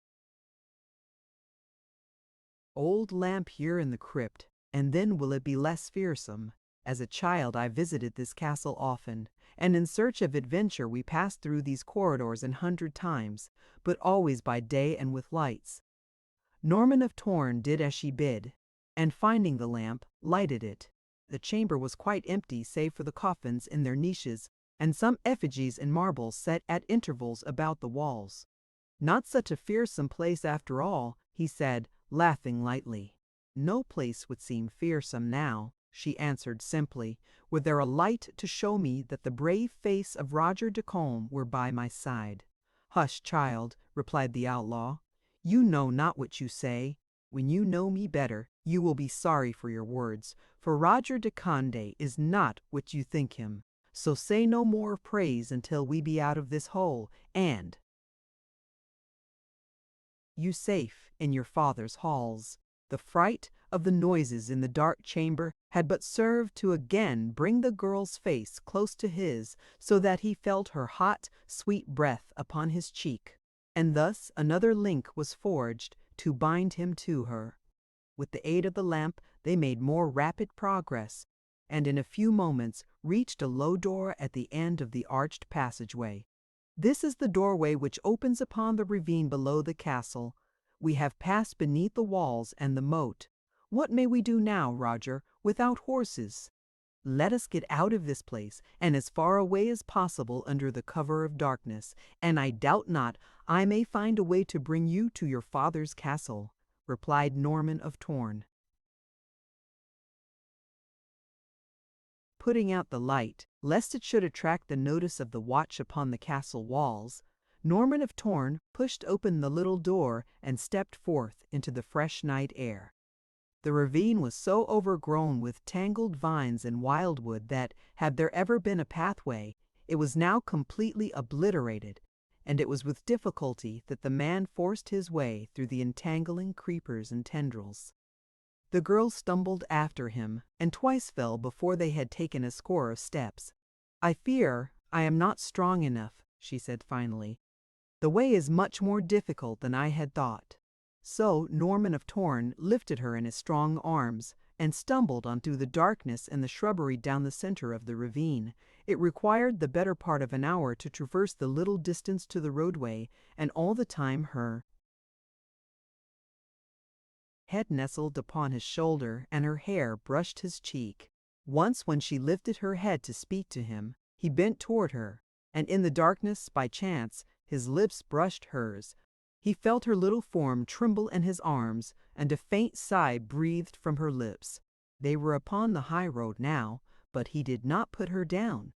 old lamp here in the crypt, and then will it be less fearsome. As a child I visited this castle often, and in search of adventure we passed through these corridors 100 times, but always by day and with lights." Norman of Torn did as she bid, and finding the lamp, lighted it. The chamber was quite empty save for the coffins in their niches, and some effigies in marble set at intervals about the walls. "Not such a fearsome place after all," he said, laughing lightly. "No place would seem fearsome now," she answered simply, "were there a light to show me that the brave face of Roger de Combe were by my side." "Hush, child," replied the outlaw. "You know not what you say. When you know me better, you will be sorry for your words, for Roger de Conde is not what you think him. So say no more of praise until we be out of this hole, and you safe in your father's halls." The fright of the noises in the dark chamber had but served to again bring the girl's face close to his, so that he felt her hot, sweet breath upon his cheek, and thus another link was forged to bind him to her. With the aid of the lamp they made more rapid progress, and in a few moments reached a low door at the end of the arched passageway. "This is the doorway which opens upon the ravine below the castle. We have passed beneath the walls and the moat. What may we do now, Roger, without horses? Let us get out of this place, and as far away as possible under the cover of darkness, and I doubt not I may find a way to bring you to your father's castle," replied Norman of Torn. Putting out the light, lest it should attract the notice of the watch upon the castle walls, Norman of Torn pushed open the little door and stepped forth into the fresh night air. The ravine was so overgrown with tangled vines and wildwood that, had there ever been a pathway, it was now completely obliterated, and it was with difficulty that the man forced his way through the entangling creepers and tendrils. The girl stumbled after him, and twice fell before they had taken a score of steps. "I fear I am not strong enough," she said finally. "The way is much more difficult than I had thought." So Norman of Torn lifted her in his strong arms, and stumbled on through the darkness and the shrubbery down the center of the ravine. It required the better part of an hour to traverse the little distance to the roadway, and all the time her head nestled upon his shoulder and her hair brushed his cheek. Once when she lifted her head to speak to him, he bent toward her, and in the darkness, by chance, his lips brushed hers. He felt her little form tremble in his arms, and a faint sigh breathed from her lips. They were upon the high road now, but he did not put her down.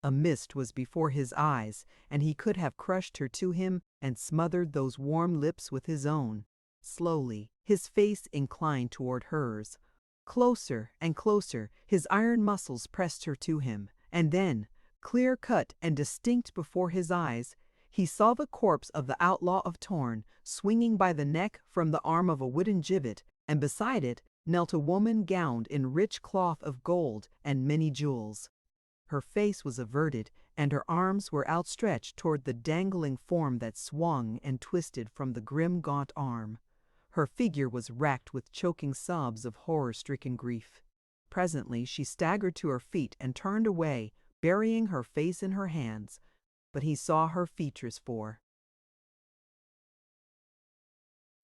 A mist was before his eyes, and he could have crushed her to him and smothered those warm lips with his own. Slowly, his face inclined toward hers. Closer and closer, his iron muscles pressed her to him, and then, clear-cut and distinct before his eyes, he saw the corpse of the Outlaw of Torn swinging by the neck from the arm of a wooden gibbet, and beside it knelt a woman gowned in rich cloth of gold and many jewels. Her face was averted, and her arms were outstretched toward the dangling form that swung and twisted from the grim gaunt arm. Her figure was racked with choking sobs of horror-stricken grief. Presently she staggered to her feet and turned away, burying her face in her hands, but he saw her features for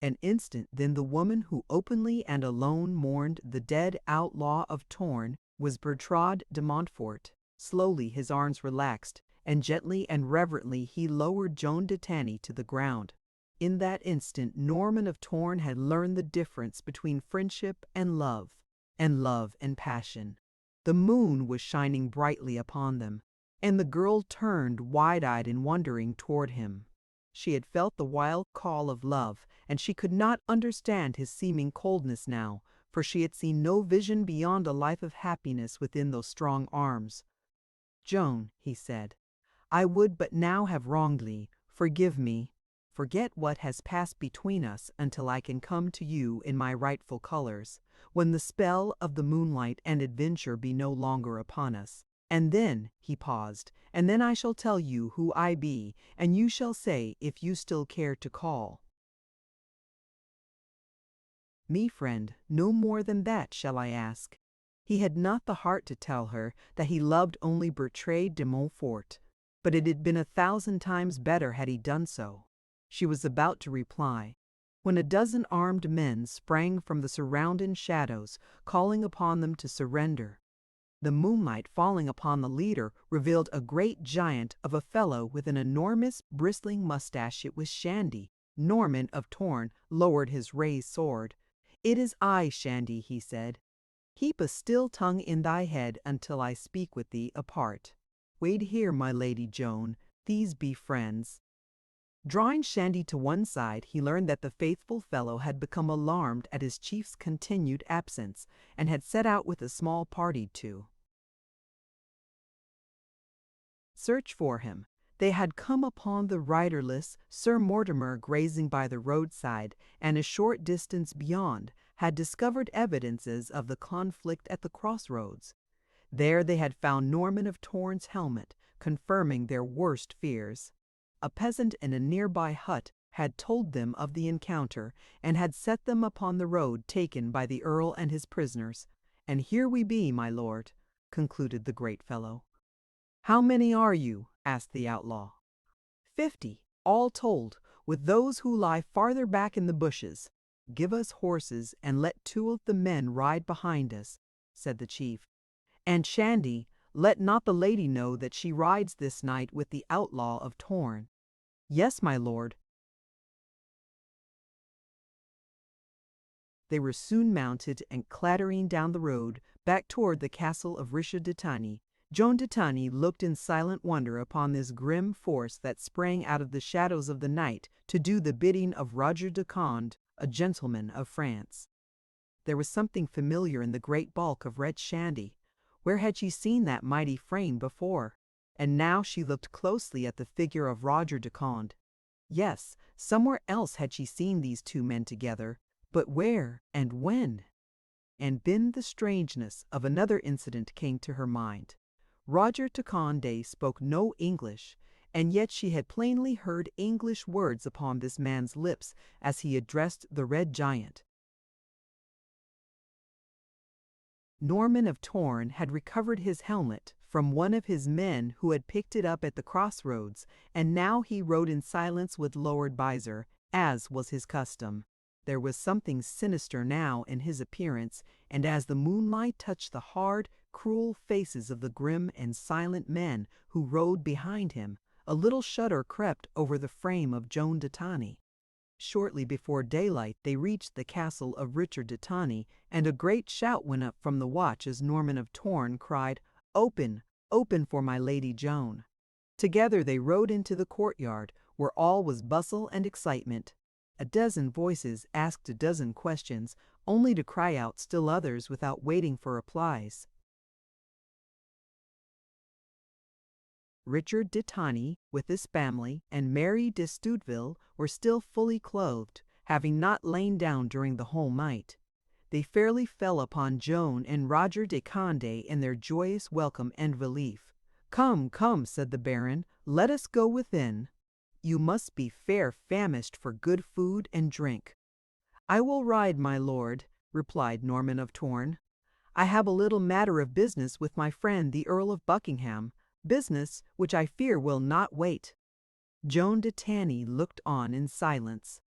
an instant. Then the woman who openly and alone mourned the dead Outlaw of Torn was Bertrade de Montfort. Slowly his arms relaxed, and gently and reverently he lowered Joan de Tanny to the ground. In that instant Norman of Torn had learned the difference between friendship and love and passion. The moon was shining brightly upon them, and the girl turned wide-eyed and wondering toward him. She had felt the wild call of love, and she could not understand his seeming coldness now, for she had seen no vision beyond a life of happiness within those strong arms. "Joan," he said, "I would but now have wronged thee. Forgive me. Forget what has passed between us until I can come to you in my rightful colors, when the spell of the moonlight and adventure be no longer upon us. And then," he paused, "and then I shall tell you who I be, and you shall say if you still care to call me friend. No more than that shall I ask." He had not the heart to tell her that he loved only Bertrade de Montfort, but it had been 1,000 times better had he done so. She was about to reply, when a dozen armed men sprang from the surrounding shadows, calling upon them to surrender. The moonlight falling upon the leader revealed a great giant of a fellow with an enormous bristling mustache. It was Shandy. Norman of Torn lowered his raised sword. "It is I, Shandy," he said. "Keep a still tongue in thy head until I speak with thee apart. Wait here, my lady Joan, these be friends." Drawing Shandy to one side, he learned that the faithful fellow had become alarmed at his chief's continued absence, and had set out with a small party to search for him. They had come upon the riderless Sir Mortimer grazing by the roadside, and a short distance beyond had discovered evidences of the conflict at the crossroads. There they had found Norman of Torn's helmet, confirming their worst fears. A peasant in a nearby hut had told them of the encounter, and had set them upon the road taken by the Earl and his prisoners. "And here we be, my lord," concluded the great fellow. "How many are you?" asked the outlaw. "50, all told, with those who lie farther back in the bushes." "Give us horses, and let 2 of the men ride behind us," said the chief. "And Shandy, let not the lady know that she rides this night with the Outlaw of Torn." "Yes, my lord." They were soon mounted and clattering down the road back toward the castle of Richard de Tanny. Joan de Tanny looked in silent wonder upon this grim force that sprang out of the shadows of the night to do the bidding of Roger de Conde, a gentleman of France. There was something familiar in the great bulk of Red Shandy. Where had she seen that mighty frame before? And now she looked closely at the figure of Roger de Conde. Yes, somewhere else had she seen these 2 men together, but where and when? And then the strangeness of another incident came to her mind. Roger de Conde spoke no English, and yet she had plainly heard English words upon this man's lips as he addressed the Red Giant. Norman of Torn had recovered his helmet from one of his men who had picked it up at the crossroads, and now he rode in silence with lowered visor, as was his custom. There was something sinister now in his appearance, and as the moonlight touched the hard, cruel faces of the grim and silent men who rode behind him, a little shudder crept over the frame of Joan de Tanny. Shortly before daylight they reached the castle of Richard de Tanny, and a great shout went up from the watch as Norman of Torn cried, "Open, open for my lady Joan." Together they rode into the courtyard, where all was bustle and excitement. A dozen voices asked a dozen questions, only to cry out still others without waiting for replies. Richard de Tanny, with his family, and Mary de Stouteville were still fully clothed, having not lain down during the whole night. They fairly fell upon Joan and Roger de Conde in their joyous welcome and relief. "Come, come," said the Baron, "let us go within. You must be fair famished for good food and drink." "I will ride, my lord," replied Norman of Torn. "I have a little matter of business with my friend the Earl of Buckingham, business which I fear will not wait." Joan de Tanny looked on in silence,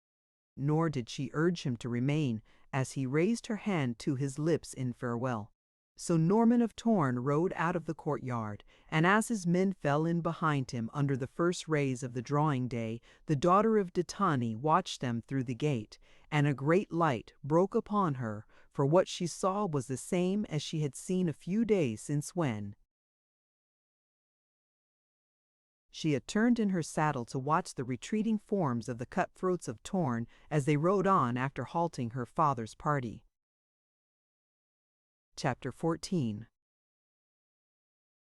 nor did she urge him to remain, as he raised her hand to his lips in farewell. So Norman of Torn rode out of the courtyard, and as his men fell in behind him under the first rays of the drawing day, the daughter of Ditani watched them through the gate, and a great light broke upon her, for what she saw was the same as she had seen a few days since when she had turned in her saddle to watch the retreating forms of the cutthroats of Torn as they rode on after halting her father's party. Chapter 14.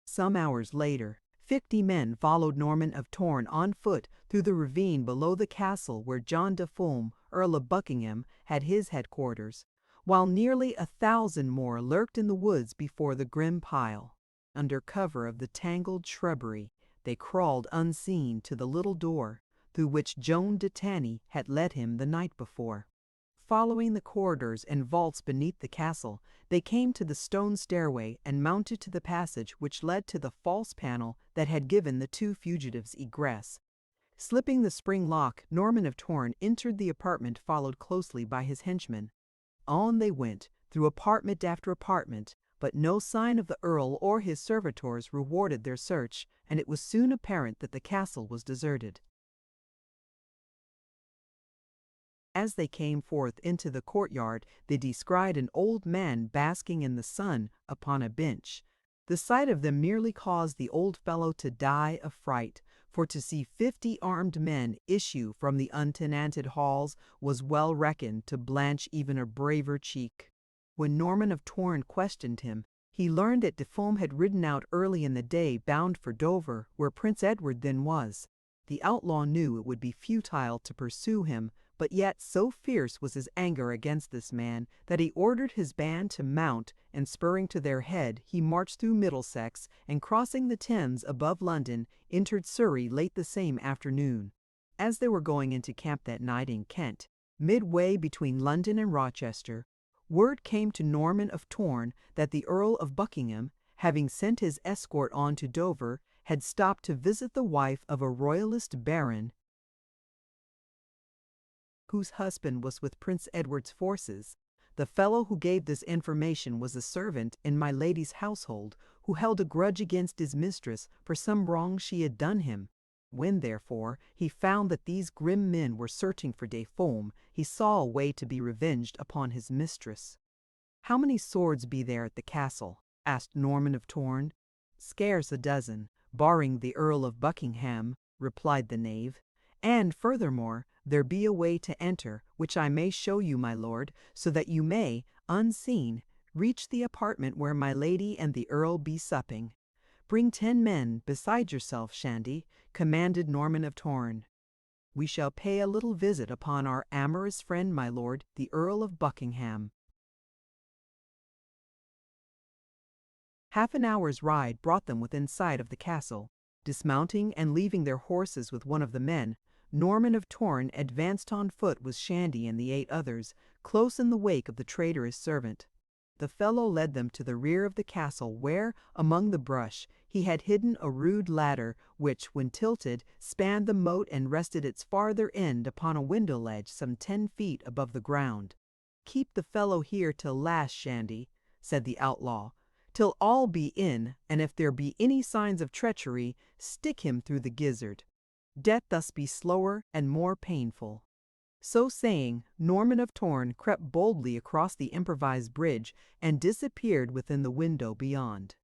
Some hours later, 50 men followed Norman of Torn on foot through the ravine below the castle where John de Fulham, Earl of Buckingham, had his headquarters, while nearly 1,000 more lurked in the woods before the grim pile. Under cover of the tangled shrubbery, they crawled unseen to the little door through which Joan de Tanny had led him the night before. Following the corridors and vaults beneath the castle, they came to the stone stairway and mounted to the passage which led to the false panel that had given the two fugitives egress. Slipping the spring lock, Norman of Torn entered the apartment, followed closely by his henchmen. On they went, through apartment after apartment, but no sign of the Earl or his servitors rewarded their search, and it was soon apparent that the castle was deserted. As they came forth into the courtyard, they descried an old man basking in the sun upon a bench. The sight of them merely caused the old fellow to die of fright, for to see 50 armed men issue from the untenanted halls was well reckoned to blanch even a braver cheek. When Norman of Torn questioned him, he learned that de Fulham had ridden out early in the day bound for Dover, where Prince Edward then was. The outlaw knew it would be futile to pursue him, but yet so fierce was his anger against this man that he ordered his band to mount, and spurring to their head, he marched through Middlesex, and crossing the Thames above London, entered Surrey late the same afternoon. As they were going into camp that night in Kent, midway between London and Rochester, word came to Norman of Torn that the Earl of Buckingham, having sent his escort on to Dover, had stopped to visit the wife of a royalist baron whose husband was with Prince Edward's forces. The fellow who gave this information was a servant in my lady's household, who held a grudge against his mistress for some wrong she had done him. When, therefore, he found that these grim men were searching for de Fulham, he saw a way to be revenged upon his mistress. "How many swords be there at the castle?" asked Norman of Torn. "Scarce a dozen, barring the Earl of Buckingham," replied the knave. "And, furthermore, there be a way to enter, which I may show you, my lord, so that you may, unseen, reach the apartment where my lady and the Earl be supping." "Bring 10 men, beside yourself, Shandy," commanded Norman of Torn. "We shall pay a little visit upon our amorous friend, my lord, the Earl of Buckingham." Half an hour's ride brought them within sight of the castle. Dismounting and leaving their horses with one of the men, Norman of Torn advanced on foot with Shandy and the 8 others, close in the wake of the traitorous servant. The fellow led them to the rear of the castle where, among the brush, he had hidden a rude ladder which, when tilted, spanned the moat and rested its farther end upon a window ledge some 10 feet above the ground. "Keep the fellow here till last, Shandy," said the outlaw, "till all be in, and if there be any signs of treachery, stick him through the gizzard. Death thus be slower and more painful." So saying, Norman of Torn crept boldly across the improvised bridge and disappeared within the window beyond.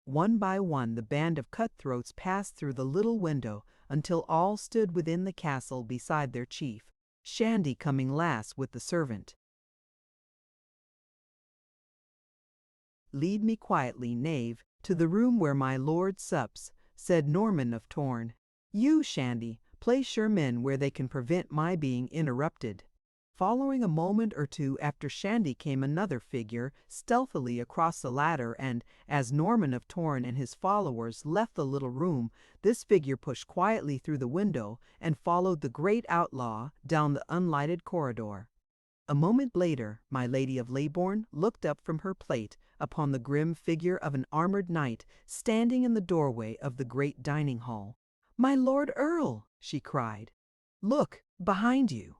One by one the band of cutthroats passed through the little window until all stood within the castle beside their chief, Shandy coming last with the servant. "Lead me quietly, knave, to the room where my lord sups," said Norman of Torn. "You, Shandy, place your men where they can prevent my being interrupted." Following a moment or two after Shandy came another figure stealthily across the ladder, and, as Norman of Torn and his followers left the little room, this figure pushed quietly through the window and followed the great outlaw down the unlighted corridor. A moment later, my Lady of Leybourne looked up from her plate upon the grim figure of an armored knight standing in the doorway of the great dining hall. "My Lord Earl!" she cried. "Look behind you!"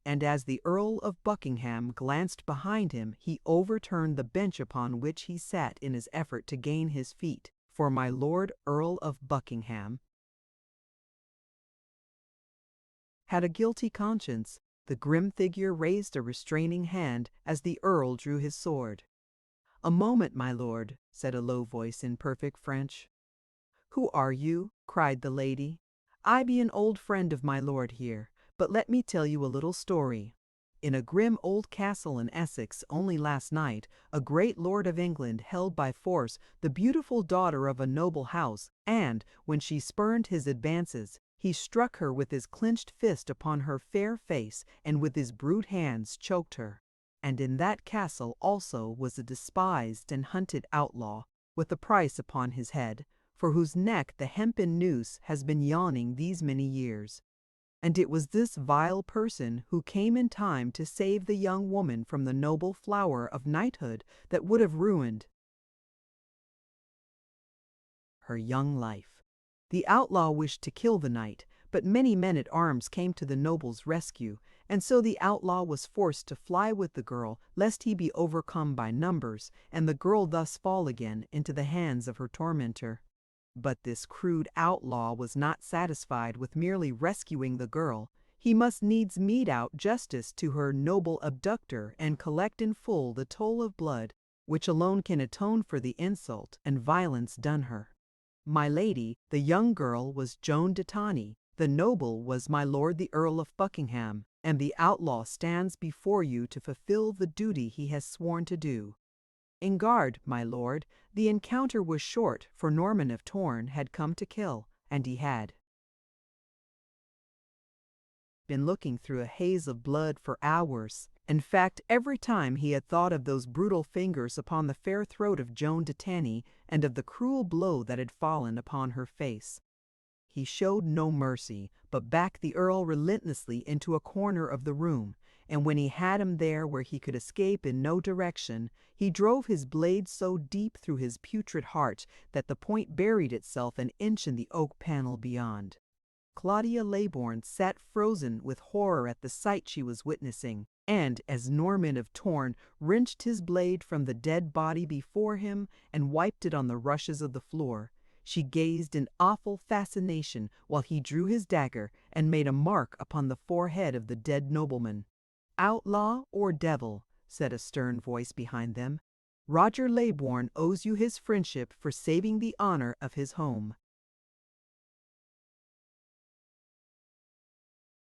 and as the Earl of Buckingham glanced behind him, he overturned the bench upon which he sat in his effort to gain his feet. For my Lord Earl of Buckingham had a guilty conscience. The grim figure raised a restraining hand as the Earl drew his sword. "A moment, my lord," said a low voice in perfect French. "Who are you?" cried the lady. "I be an old friend of my lord here, but let me tell you a little story. In a grim old castle in Essex only last night, a great lord of England held by force the beautiful daughter of a noble house, and, when she spurned his advances, he struck her with his clenched fist upon her fair face, and with his brute hands choked her. And in that castle also was a despised and hunted outlaw, with a price upon his head, for whose neck the hempen noose has been yawning these many years. And it was this vile person who came in time to save the young woman from the noble flower of knighthood that would have ruined her young life. The outlaw wished to kill the knight, but many men-at-arms came to the noble's rescue, and so the outlaw was forced to fly with the girl, lest he be overcome by numbers, and the girl thus fall again into the hands of her tormentor. But this crude outlaw was not satisfied with merely rescuing the girl. He must needs mete out justice to her noble abductor and collect in full the toll of blood, which alone can atone for the insult and violence done her. My lady, the young girl, was Joan de Tany, the noble was my lord the Earl of Buckingham, and the outlaw stands before you to fulfill the duty he has sworn to do. In guard, my lord, the encounter was short, for Norman of Torn had come to kill, and he had been looking through a haze of blood for hours. In fact, every time he had thought of those brutal fingers upon the fair throat of Joan de Tany, and of the cruel blow that had fallen upon her face, he showed no mercy, but backed the Earl relentlessly into a corner of the room, and when he had him there where he could escape in no direction, he drove his blade so deep through his putrid heart that the point buried itself an inch in the oak panel beyond. Claudia Leybourne sat frozen with horror at the sight she was witnessing, and as Norman of Torn wrenched his blade from the dead body before him and wiped it on the rushes of the floor, she gazed in awful fascination while he drew his dagger and made a mark upon the forehead of the dead nobleman. "Outlaw or devil," said a stern voice behind them, "Roger Leybourne owes you his friendship for saving the honor of his home."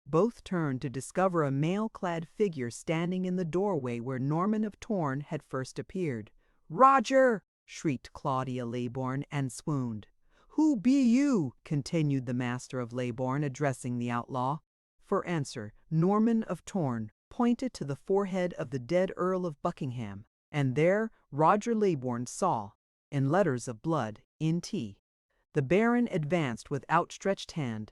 Both turned to discover a mail-clad figure standing in the doorway where Norman of Torn had first appeared. "Roger!" shrieked Claudia Leybourne, and swooned. "Who be you?" continued the master of Leybourne, addressing the outlaw. For answer, Norman of Torn pointed to the forehead of the dead Earl of Buckingham, and there Roger Leybourne saw, in letters of blood, N.T. The Baron advanced with outstretched hand.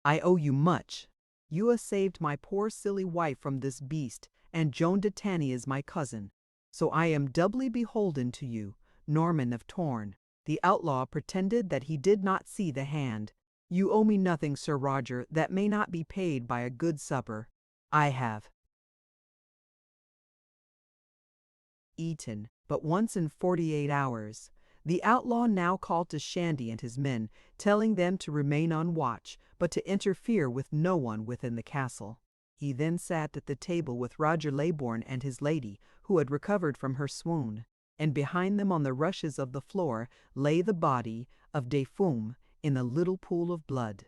"I owe you much. You have saved my poor silly wife from this beast, and Joan de Tany is my cousin, so I am doubly beholden to you, Norman of Torn." The outlaw pretended that he did not see the hand. "You owe me nothing, Sir Roger, that may not be paid by a good supper. I have eaten but once in 48 hours. The outlaw now called to Shandy and his men, telling them to remain on watch, but to interfere with no one within the castle. He then sat at the table with Roger Leybourne and his lady, who had recovered from her swoon, and behind them on the rushes of the floor lay the body of De Fume in a little pool of blood.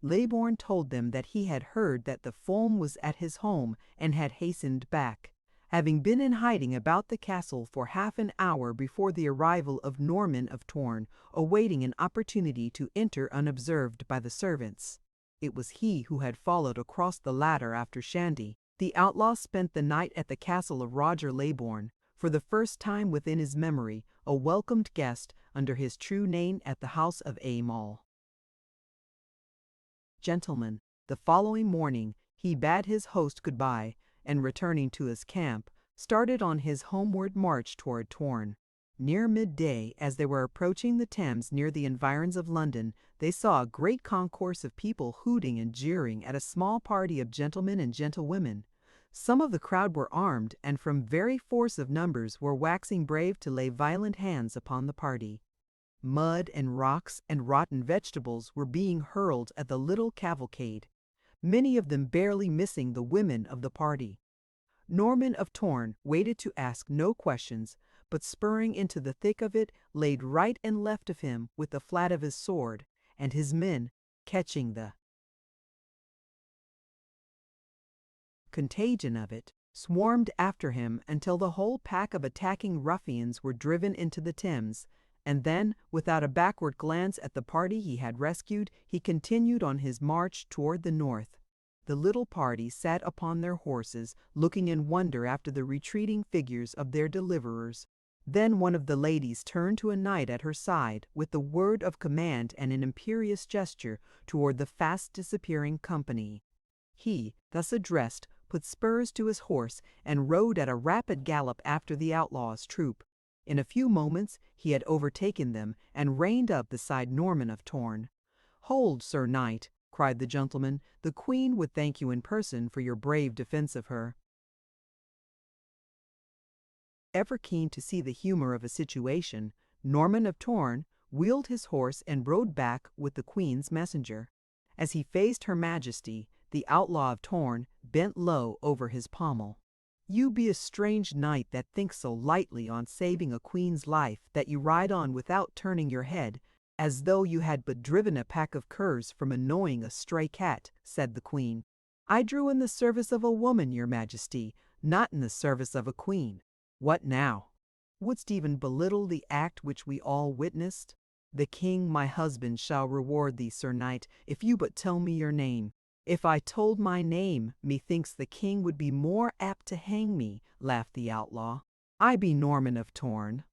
Leybourne told them that he had heard that the Fume was at his home and had hastened back, having been in hiding about the castle for half an hour before the arrival of Norman of Torn, awaiting an opportunity to enter unobserved by the servants. It was he who had followed across the ladder after Shandy. The outlaw spent the night at the castle of Roger Leybourne, for the first time within his memory, a welcomed guest under his true name at the house of Amal. Gentlemen, the following morning he bade his host goodbye, and returning to his camp, started on his homeward march toward Torn. Near midday, as they were approaching the Thames near the environs of London, they saw a great concourse of people hooting and jeering at a small party of gentlemen and gentlewomen. Some of the crowd were armed, and from very force of numbers were waxing brave to lay violent hands upon the party. Mud and rocks and rotten vegetables were being hurled at the little cavalcade, many of them barely missing the women of the party. Norman of Torn waited to ask no questions, but spurring into the thick of it, laid right and left of him with the flat of his sword, and his men, catching the contagion of it, swarmed after him until the whole pack of attacking ruffians were driven into the Thames, and then, without a backward glance at the party he had rescued, he continued on his march toward the north. The little party sat upon their horses, looking in wonder after the retreating figures of their deliverers. Then one of the ladies turned to a knight at her side with the word of command and an imperious gesture toward the fast disappearing company. He, thus addressed, put spurs to his horse and rode at a rapid gallop after the outlaws' troop. In a few moments he had overtaken them and reined up beside Norman of Torn. "Hold, Sir Knight," cried the gentleman. "The Queen would thank you in person for your brave defense of her." Ever keen to see the humor of a situation, Norman of Torn wheeled his horse and rode back with the Queen's messenger. As he faced Her Majesty, the Outlaw of Torn bent low over his pommel. "You be a strange knight that thinks so lightly on saving a queen's life that you ride on without turning your head, as though you had but driven a pack of curs from annoying a stray cat," said the Queen. "I drew in the service of a woman, your Majesty, not in the service of a queen." "What now? Wouldst even belittle the act which we all witnessed? The king, my husband, shall reward thee, Sir Knight, if you but tell me your name." "If I told my name, methinks the king would be more apt to hang me," laughed the outlaw. "I be Norman of Torn."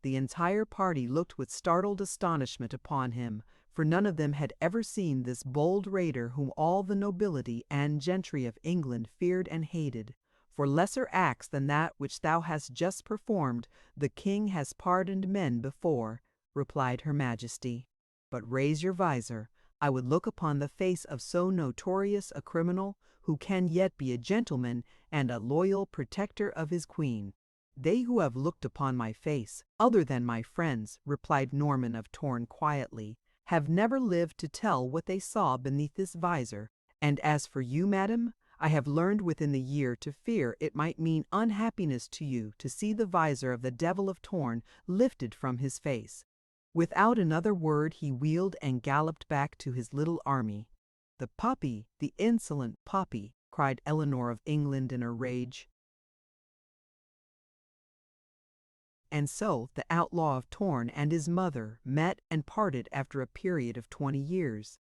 The entire party looked with startled astonishment upon him, for none of them had ever seen this bold raider whom all the nobility and gentry of England feared and hated. "For lesser acts than that which thou hast just performed, the king has pardoned men before," replied Her Majesty. "But raise your visor. I would look upon the face of so notorious a criminal, who can yet be a gentleman and a loyal protector of his queen." "They who have looked upon my face, other than my friends," replied Norman of Torn quietly, "have never lived to tell what they saw beneath this visor. And as for you, madam, I have learned within the year to fear it might mean unhappiness to you to see the visor of the Devil of Torn lifted from his face." Without another word he wheeled and galloped back to his little army. "The puppy, the insolent puppy!" cried Eleanor of England in a rage. And so the Outlaw of Torn and his mother met and parted after a period of 20 years.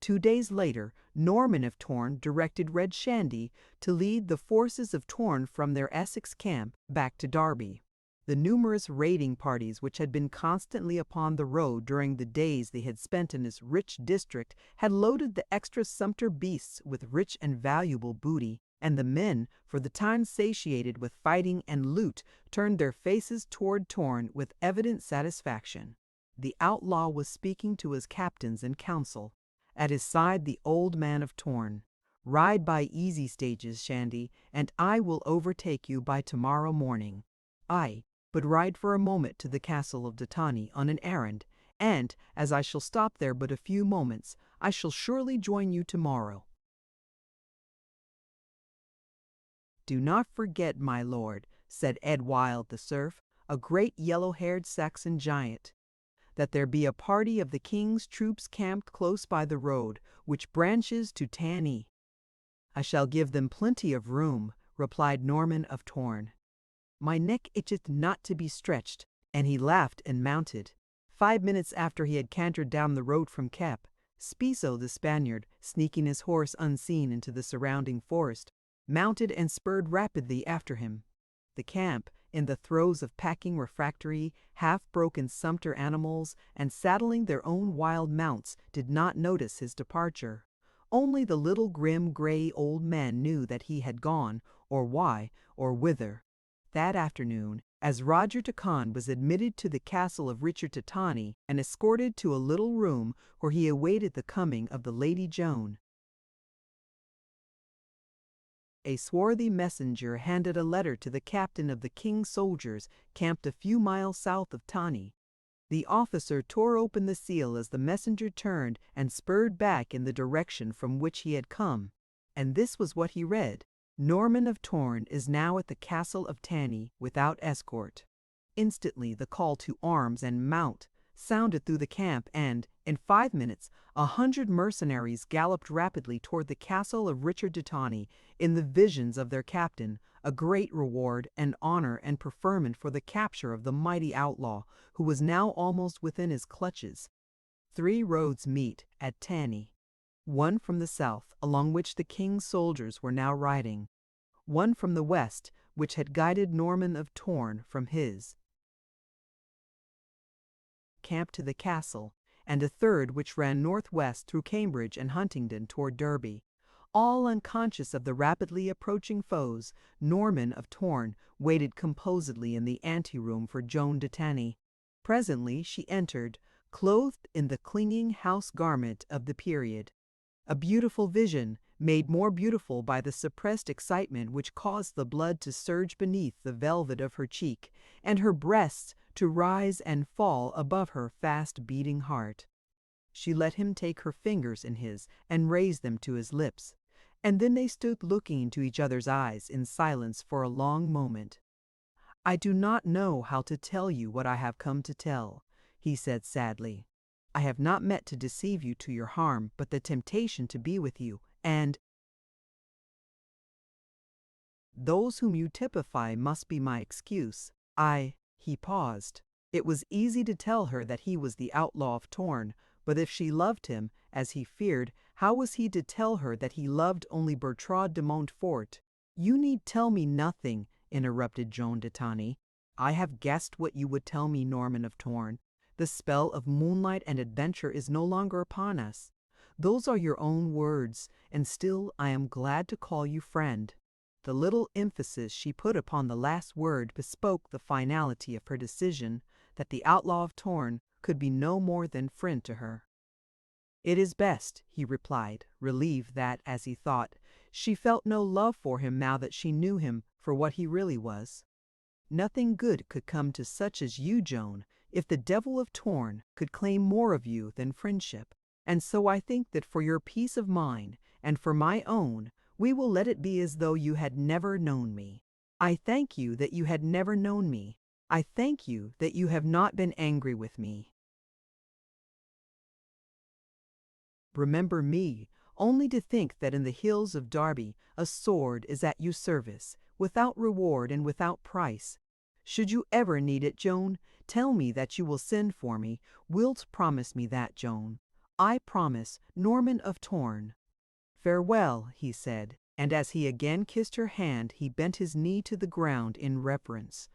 2 days later, Norman of Torn directed Red Shandy to lead the forces of Torn from their Essex camp back to Derby. The numerous raiding parties which had been constantly upon the road during the days they had spent in this rich district had loaded the extra sumpter beasts with rich and valuable booty, and the men, for the time satiated with fighting and loot, turned their faces toward Torn with evident satisfaction. The outlaw was speaking to his captains in council. At his side the old man of Torn. "Ride by easy stages, Shandy, and I will overtake you by tomorrow morning." "Aye, but ride for a moment to the castle of Datani on an errand, and, as I shall stop there but a few moments, I shall surely join you tomorrow." "Do not forget, my lord," said Edwild the serf, a great yellow-haired Saxon giant, "that there be a party of the king's troops camped close by the road, which branches to Tanny." "I shall give them plenty of room," replied Norman of Torn. "My neck itcheth not to be stretched," and he laughed and mounted. 5 minutes after he had cantered down the road from Kep, Spiso the Spaniard, sneaking his horse unseen into the surrounding forest, mounted and spurred rapidly after him. The camp, in the throes of packing refractory, half-broken sumpter animals and saddling their own wild mounts, did not notice his departure. Only the little grim gray old man knew that he had gone, or why, or whither. That afternoon, as Roger de Conde was admitted to the castle of Richard Titani and escorted to a little room where he awaited the coming of the Lady Joan, a swarthy messenger handed a letter to the captain of the king's soldiers camped a few miles south of Tani. The officer tore open the seal as the messenger turned and spurred back in the direction from which he had come. And this was what he read: Norman of Torn is now at the castle of Tani without escort. Instantly the call to arms and mount sounded through the camp, and, in 5 minutes, 100 mercenaries galloped rapidly toward the castle of Richard de Tani. In the visions of their captain, a great reward and honor and preferment for the capture of the mighty outlaw, who was now almost within his clutches. 3 roads meet at Tani. One from the south, along which the king's soldiers were now riding. One from the west, which had guided Norman of Torn from his camp to the castle, and a third which ran northwest through Cambridge and Huntingdon toward Derby. All unconscious of the rapidly approaching foes, Norman of Torn waited composedly in the anteroom for Joan de Tany. Presently she entered, clothed in the clinging house garment of the period. A beautiful vision, made more beautiful by the suppressed excitement which caused the blood to surge beneath the velvet of her cheek, and her breasts to rise and fall above her fast-beating heart. She let him take her fingers in his and raise them to his lips, and then they stood looking into each other's eyes in silence for a long moment. "I do not know how to tell you what I have come to tell," he said sadly. "I have not meant to deceive you to your harm, but the temptation to be with you, and those whom you typify must be my excuse. He paused. It was easy to tell her that he was the Outlaw of Torn, but if she loved him, as he feared, how was he to tell her that he loved only Bertrade de Montfort? "You need tell me nothing," interrupted Joan de Tany. "I have guessed what you would tell me, Norman of Torn. The spell of moonlight and adventure is no longer upon us. Those are your own words, and still I am glad to call you friend." The little emphasis she put upon the last word bespoke the finality of her decision that the Outlaw of Torn could be no more than friend to her. "It is best," he replied, relieved that, as he thought, she felt no love for him now that she knew him for what he really was. "Nothing good could come to such as you, Joan, if the Devil of Torn could claim more of you than friendship, and so I think that for your peace of mind, and for my own, we will let it be as though you had never known me. I thank you that you had never known me. I thank you that you have not been angry with me. Remember me, only to think that in the hills of Derby a sword is at your service, without reward and without price. Should you ever need it, Joan, tell me that you will send for me. Wilt promise me that, Joan?" "I promise, Norman of Torn." "Farewell," he said, and as he again kissed her hand he bent his knee to the ground in reverence.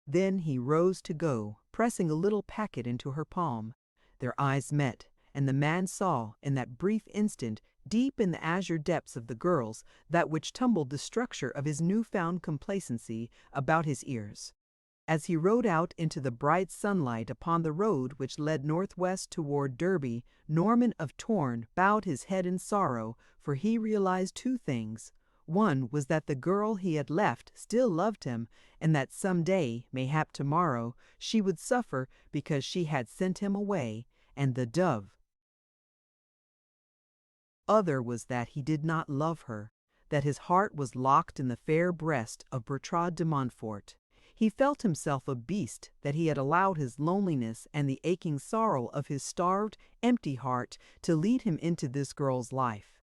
Then he rose to go, pressing a little packet into her palm. Their eyes met, and the man saw, in that brief instant, deep in the azure depths of the girl's, that which tumbled the structure of his new-found complacency about his ears. As he rode out into the bright sunlight upon the road which led northwest toward Derby, Norman of Torn bowed his head in sorrow, for he realized 2 things. One was that the girl he had left still loved him, and that some day, mayhap tomorrow, she would suffer because she had sent him away, and the dove. Other was that he did not love her, that his heart was locked in the fair breast of Bertrade de Montfort. He felt himself a beast that he had allowed his loneliness and the aching sorrow of his starved, empty heart to lead him into this girl's life.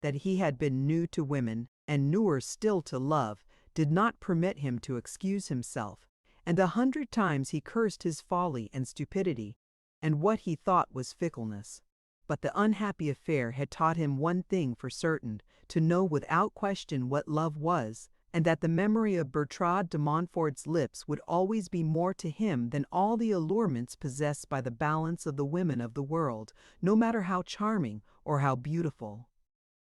That he had been new to women, and newer still to love, did not permit him to excuse himself, and 100 times he cursed his folly and stupidity, and what he thought was fickleness. But the unhappy affair had taught him one thing for certain, to know without question what love was, and that the memory of Bertrade de Montfort's lips would always be more to him than all the allurements possessed by the balance of the women of the world, no matter how charming or how beautiful.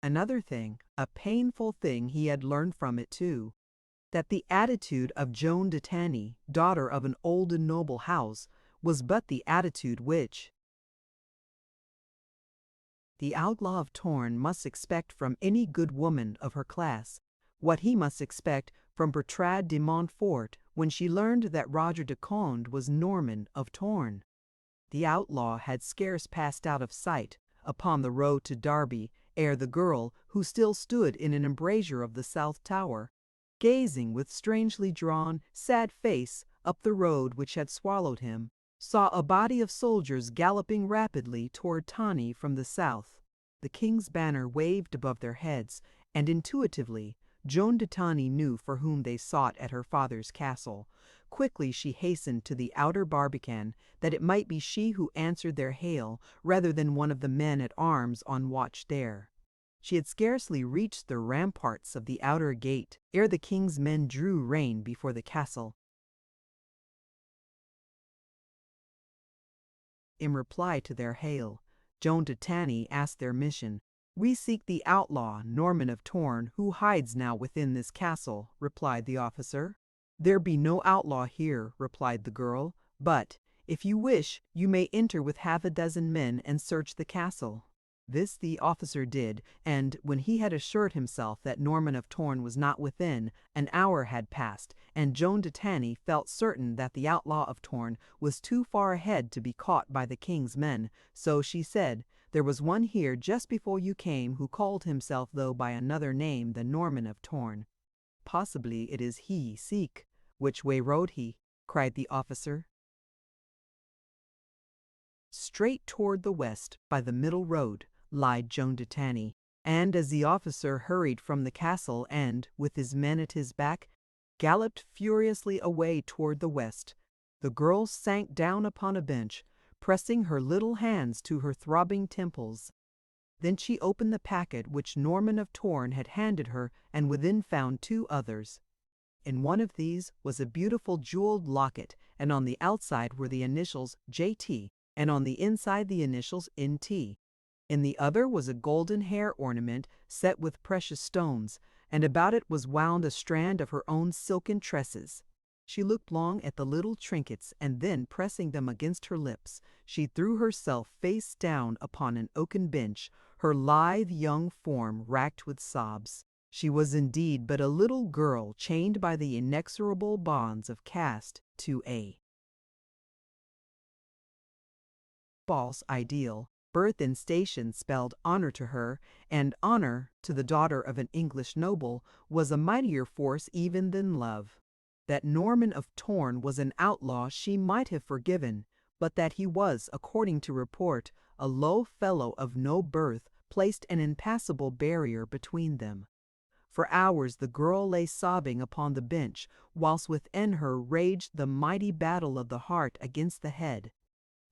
Another thing, a painful thing he had learned from it too, that the attitude of Joan de Tany, daughter of an old and noble house, was but the attitude which the Outlaw of Torn must expect from any good woman of her class, what he must expect from Bertrade de Montfort when she learned that Roger de Conde was Norman of Torn. The outlaw had scarce passed out of sight upon the road to Derby ere the girl, who still stood in an embrasure of the South Tower, gazing with strangely drawn, sad face up the road which had swallowed him, saw a body of soldiers galloping rapidly toward Tawny from the south. The king's banner waved above their heads, and intuitively Joan de Tawny knew for whom they sought at her father's castle. Quickly she hastened to the outer barbican, that it might be she who answered their hail rather than one of the men at arms on watch there. She had scarcely reached the ramparts of the outer gate ere the king's men drew rein before the castle. In reply to their hail, Joan de Tawny asked their mission. "We seek the outlaw, Norman of Torn, who hides now within this castle," replied the officer. "There be no outlaw here," replied the girl, "but, if you wish, you may enter with half a dozen men and search the castle." This the officer did, and when he had assured himself that Norman of Torn was not within, an hour had passed, and Joan de Tawny felt certain that the Outlaw of Torn was too far ahead to be caught by the king's men, so she said, "There was one here just before you came who called himself though by another name than Norman of Torn. Possibly it is he seek." "Which way rode he?" cried the officer. "Straight toward the west, by the middle road," lied Joan de Tawny, and as the officer hurried from the castle and, with his men at his back, galloped furiously away toward the west, the girl sank down upon a bench, pressing her little hands to her throbbing temples. Then she opened the packet which Norman of Torn had handed her and within found two others. In one of these was a beautiful jeweled locket, and on the outside were the initials J.T., and on the inside the initials N.T. In the other was a golden hair ornament set with precious stones, and about it was wound a strand of her own silken tresses. She looked long at the little trinkets, and then, pressing them against her lips, she threw herself face down upon an oaken bench, her lithe young form racked with sobs. She was indeed but a little girl chained by the inexorable bonds of caste to a false ideal. Birth and station spelled honor to her, and honor, to the daughter of an English noble, was a mightier force even than love. That Norman of Torn was an outlaw she might have forgiven, but that he was, according to report, a low fellow of no birth placed an impassable barrier between them. For hours the girl lay sobbing upon the bench, whilst within her raged the mighty battle of the heart against the head.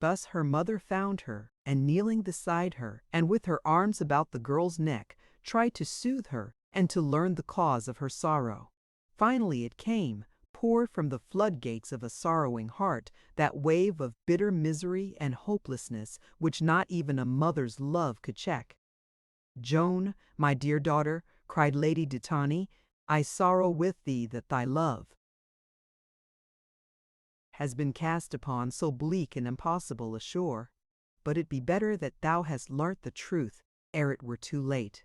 Thus her mother found her, and kneeling beside her, and with her arms about the girl's neck, tried to soothe her and to learn the cause of her sorrow. Finally it came, poured from the floodgates of a sorrowing heart, that wave of bitter misery and hopelessness which not even a mother's love could check. "Joan, my dear daughter," cried Lady de Tawny, "I sorrow with thee that thy love has been cast upon so bleak and impossible a shore. But it be better that thou hast learnt the truth ere it were too late.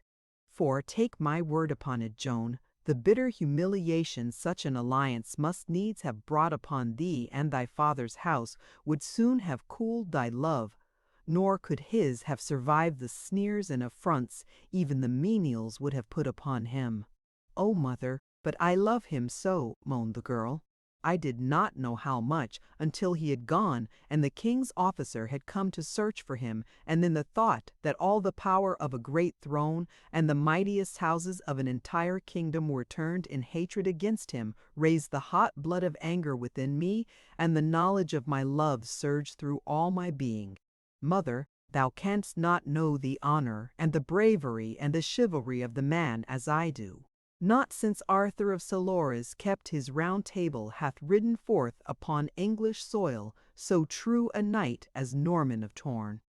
For, take my word upon it, Joan, the bitter humiliation such an alliance must needs have brought upon thee and thy father's house would soon have cooled thy love, nor could his have survived the sneers and affronts even the menials would have put upon him." "Oh, mother, but I love him so," moaned the girl. "I did not know how much until he had gone and the king's officer had come to search for him, and then the thought that all the power of a great throne and the mightiest houses of an entire kingdom were turned in hatred against him raised the hot blood of anger within me, and the knowledge of my love surged through all my being. Mother, thou canst not know the honor and the bravery and the chivalry of the man as I do. Not since Arthur of Salores kept his round table hath ridden forth upon English soil so true a knight as Norman of Torn.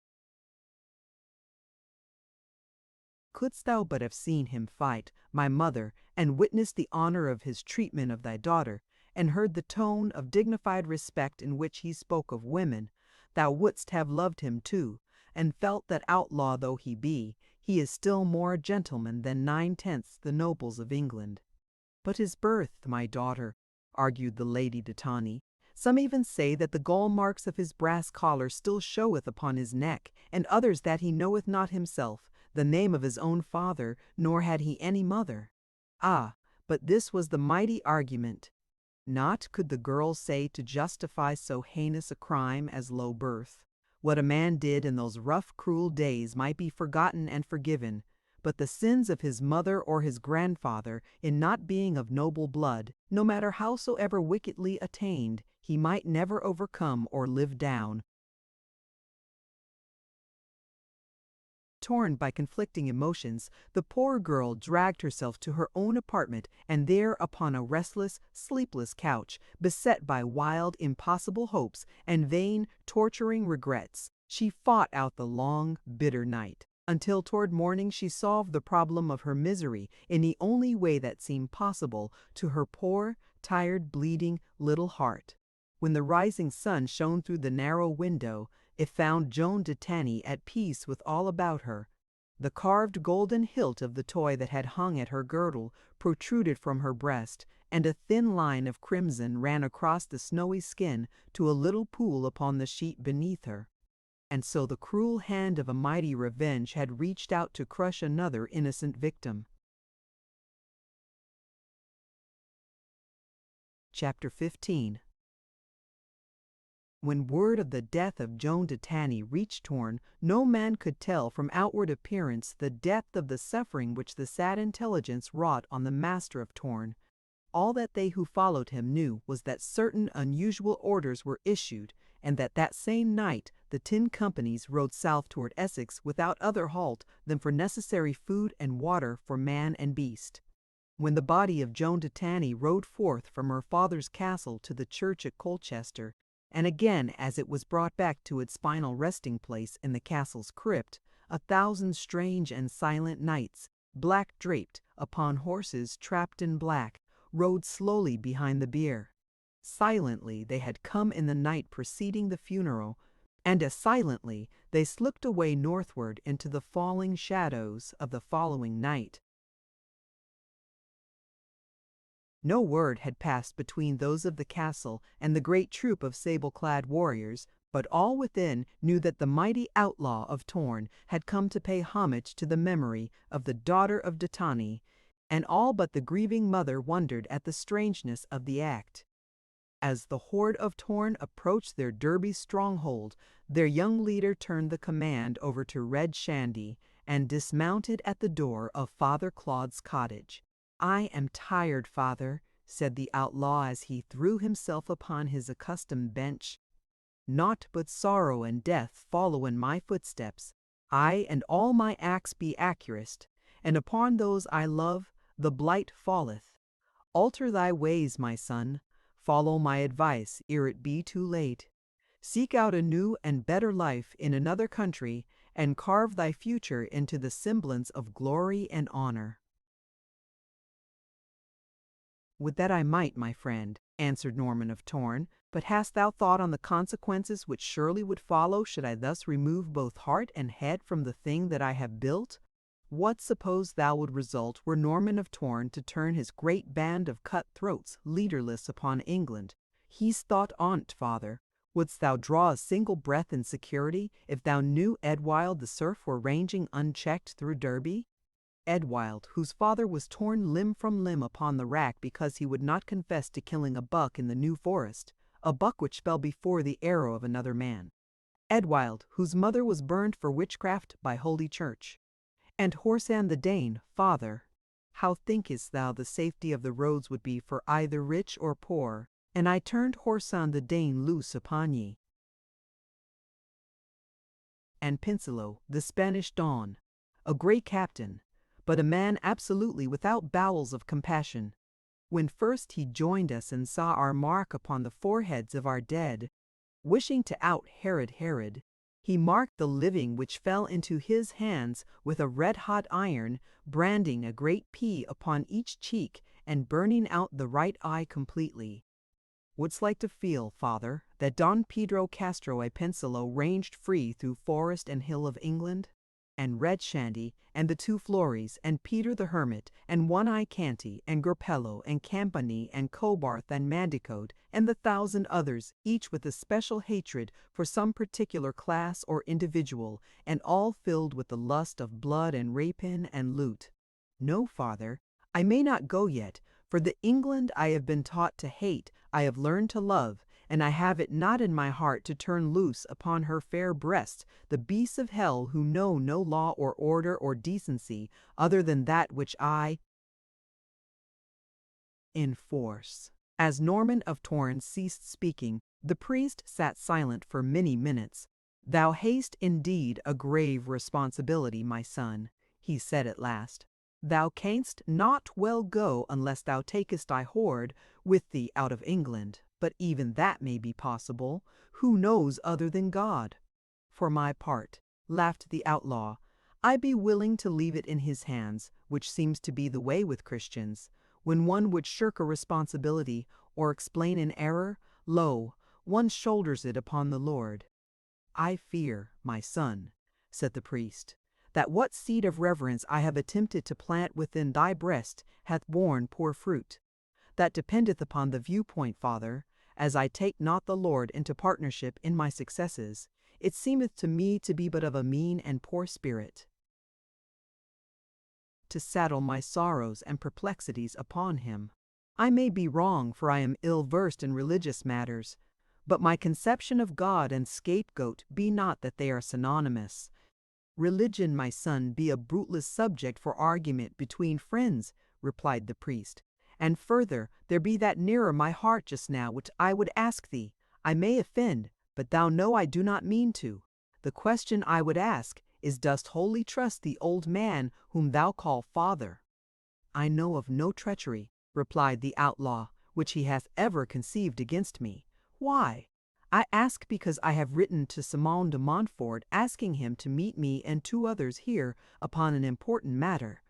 Couldst thou but have seen him fight, my mother, and witnessed the honor of his treatment of thy daughter, and heard the tone of dignified respect in which he spoke of women, thou wouldst have loved him too, and felt that outlaw though he be, he is still more a gentleman than 9/10 the nobles of England. But his birth, my daughter, argued the Lady de Tawny. Some even say that the gall marks of his brass collar still showeth upon his neck, and others that he knoweth not himself the name of his own father, nor had he any mother. Ah, but this was the mighty argument. Naught could the girl say to justify so heinous a crime as low birth. What a man did in those rough, cruel days might be forgotten and forgiven, but the sins of his mother or his grandfather in not being of noble blood, no matter howsoever wickedly attained, he might never overcome or live down. Torn by conflicting emotions, the poor girl dragged herself to her own apartment, and there, upon a restless, sleepless couch, beset by wild, impossible hopes and vain, torturing regrets, she fought out the long, bitter night, until toward morning she solved the problem of her misery in the only way that seemed possible to her poor, tired, bleeding little heart. When the rising sun shone through the narrow window, it found Joan de Tany at peace with all about her. The carved golden hilt of the toy that had hung at her girdle protruded from her breast, and a thin line of crimson ran across the snowy skin to a little pool upon the sheet beneath her. And so the cruel hand of a mighty revenge had reached out to crush another innocent victim. Chapter 15. When word of the death of Joan de Tany reached Torn, no man could tell from outward appearance the depth of the suffering which the sad intelligence wrought on the master of Torn. All that they who followed him knew was that certain unusual orders were issued, and that same night the 10 companies rode south toward Essex without other halt than for necessary food and water for man and beast. When the body of Joan de Tany rode forth from her father's castle to the church at Colchester, and again as it was brought back to its final resting place in the castle's crypt, 1,000 strange and silent knights, black-draped, upon horses trapped in black, rode slowly behind the bier. Silently they had come in the night preceding the funeral, and as silently they slipped away northward into the falling shadows of the following night. No word had passed between those of the castle and the great troop of sable-clad warriors, but all within knew that the mighty Outlaw of Torn had come to pay homage to the memory of the daughter of de Tany, and all but the grieving mother wondered at the strangeness of the act. As the horde of Torn approached their Derby stronghold, their young leader turned the command over to Red Shandy and dismounted at the door of Father Claude's cottage. "I am tired, Father," said the outlaw as he threw himself upon his accustomed bench. "Naught but sorrow and death follow in my footsteps. I and all my acts be accurate, and upon those I love the blight falleth. Alter thy ways, my son. Follow my advice ere it be too late. Seek out a new and better life in another country, and carve thy future into the semblance of glory and honor." "Would that I might, my friend," answered Norman of Torn, "but hast thou thought on the consequences which surely would follow should I thus remove both heart and head from the thing that I have built? What suppose thou would result were Norman of Torn to turn his great band of cut-throats leaderless upon England? He's thought on't, Father. Wouldst thou draw a single breath in security if thou knew Edwild the serf were ranging unchecked through Derby? Edwild, whose father was torn limb from limb upon the rack because he would not confess to killing a buck in the New Forest, a buck which fell before the arrow of another man. Edwild, whose mother was burned for witchcraft by Holy Church. And Horsan the Dane, Father. How thinkest thou the safety of the roads would be for either rich or poor, and I turned Horsan the Dane loose upon ye? And Pincelo, the Spanish Don, a great captain, but a man absolutely without bowels of compassion. When first he joined us and saw our mark upon the foreheads of our dead, wishing to out-Herod, he marked the living which fell into his hands with a red-hot iron, branding a great P upon each cheek and burning out the right eye completely. Wouldst like to feel, Father, that Don Pedro Castro y Pincelo ranged free through forest and hill of England? and Red Shandy, and the two Flories, and Peter the Hermit, and One-Eye Canty, and Gerpello, and Campany, and Cobarth, and Mandicote, and the 1,000 others, each with a special hatred for some particular class or individual, and all filled with the lust of blood and rapine and loot. No, father, I may not go yet, for the England I have been taught to hate I have learned to love, and I have it not in my heart to turn loose upon her fair breast the beasts of hell who know no law or order or decency other than that which I enforce. As Norman of Torn ceased speaking, the priest sat silent for many minutes. "Thou hast indeed a grave responsibility, my son," he said at last. "Thou canst not well go unless thou takest thy hoard with thee out of England, but even that may be possible. Who knows other than God?" "For my part," laughed the outlaw, "I be willing to leave it in his hands, which seems to be the way with Christians. When one would shirk a responsibility or explain an error, lo, one shoulders it upon the Lord." "I fear, my son," said the priest, "that what seed of reverence I have attempted to plant within thy breast hath borne poor fruit. That dependeth upon the viewpoint, father. As I take not the Lord into partnership in my successes, it seemeth to me to be but of a mean and poor spirit to saddle my sorrows and perplexities upon him. I may be wrong, for I am ill versed in religious matters, but my conception of God and scapegoat be not that they are synonymous. Religion, my son, be a bootless subject for argument between friends," replied the priest. "And further, there be that nearer my heart just now which I would ask thee. I may offend, but thou know I do not mean to. The question I would ask is, dost wholly trust the old man whom thou call father?" "I know of no treachery," replied the outlaw, "which he hath ever conceived against me. Why? I ask because I have written to Simon de Montfort asking him to meet me and 2 others here upon an important matter.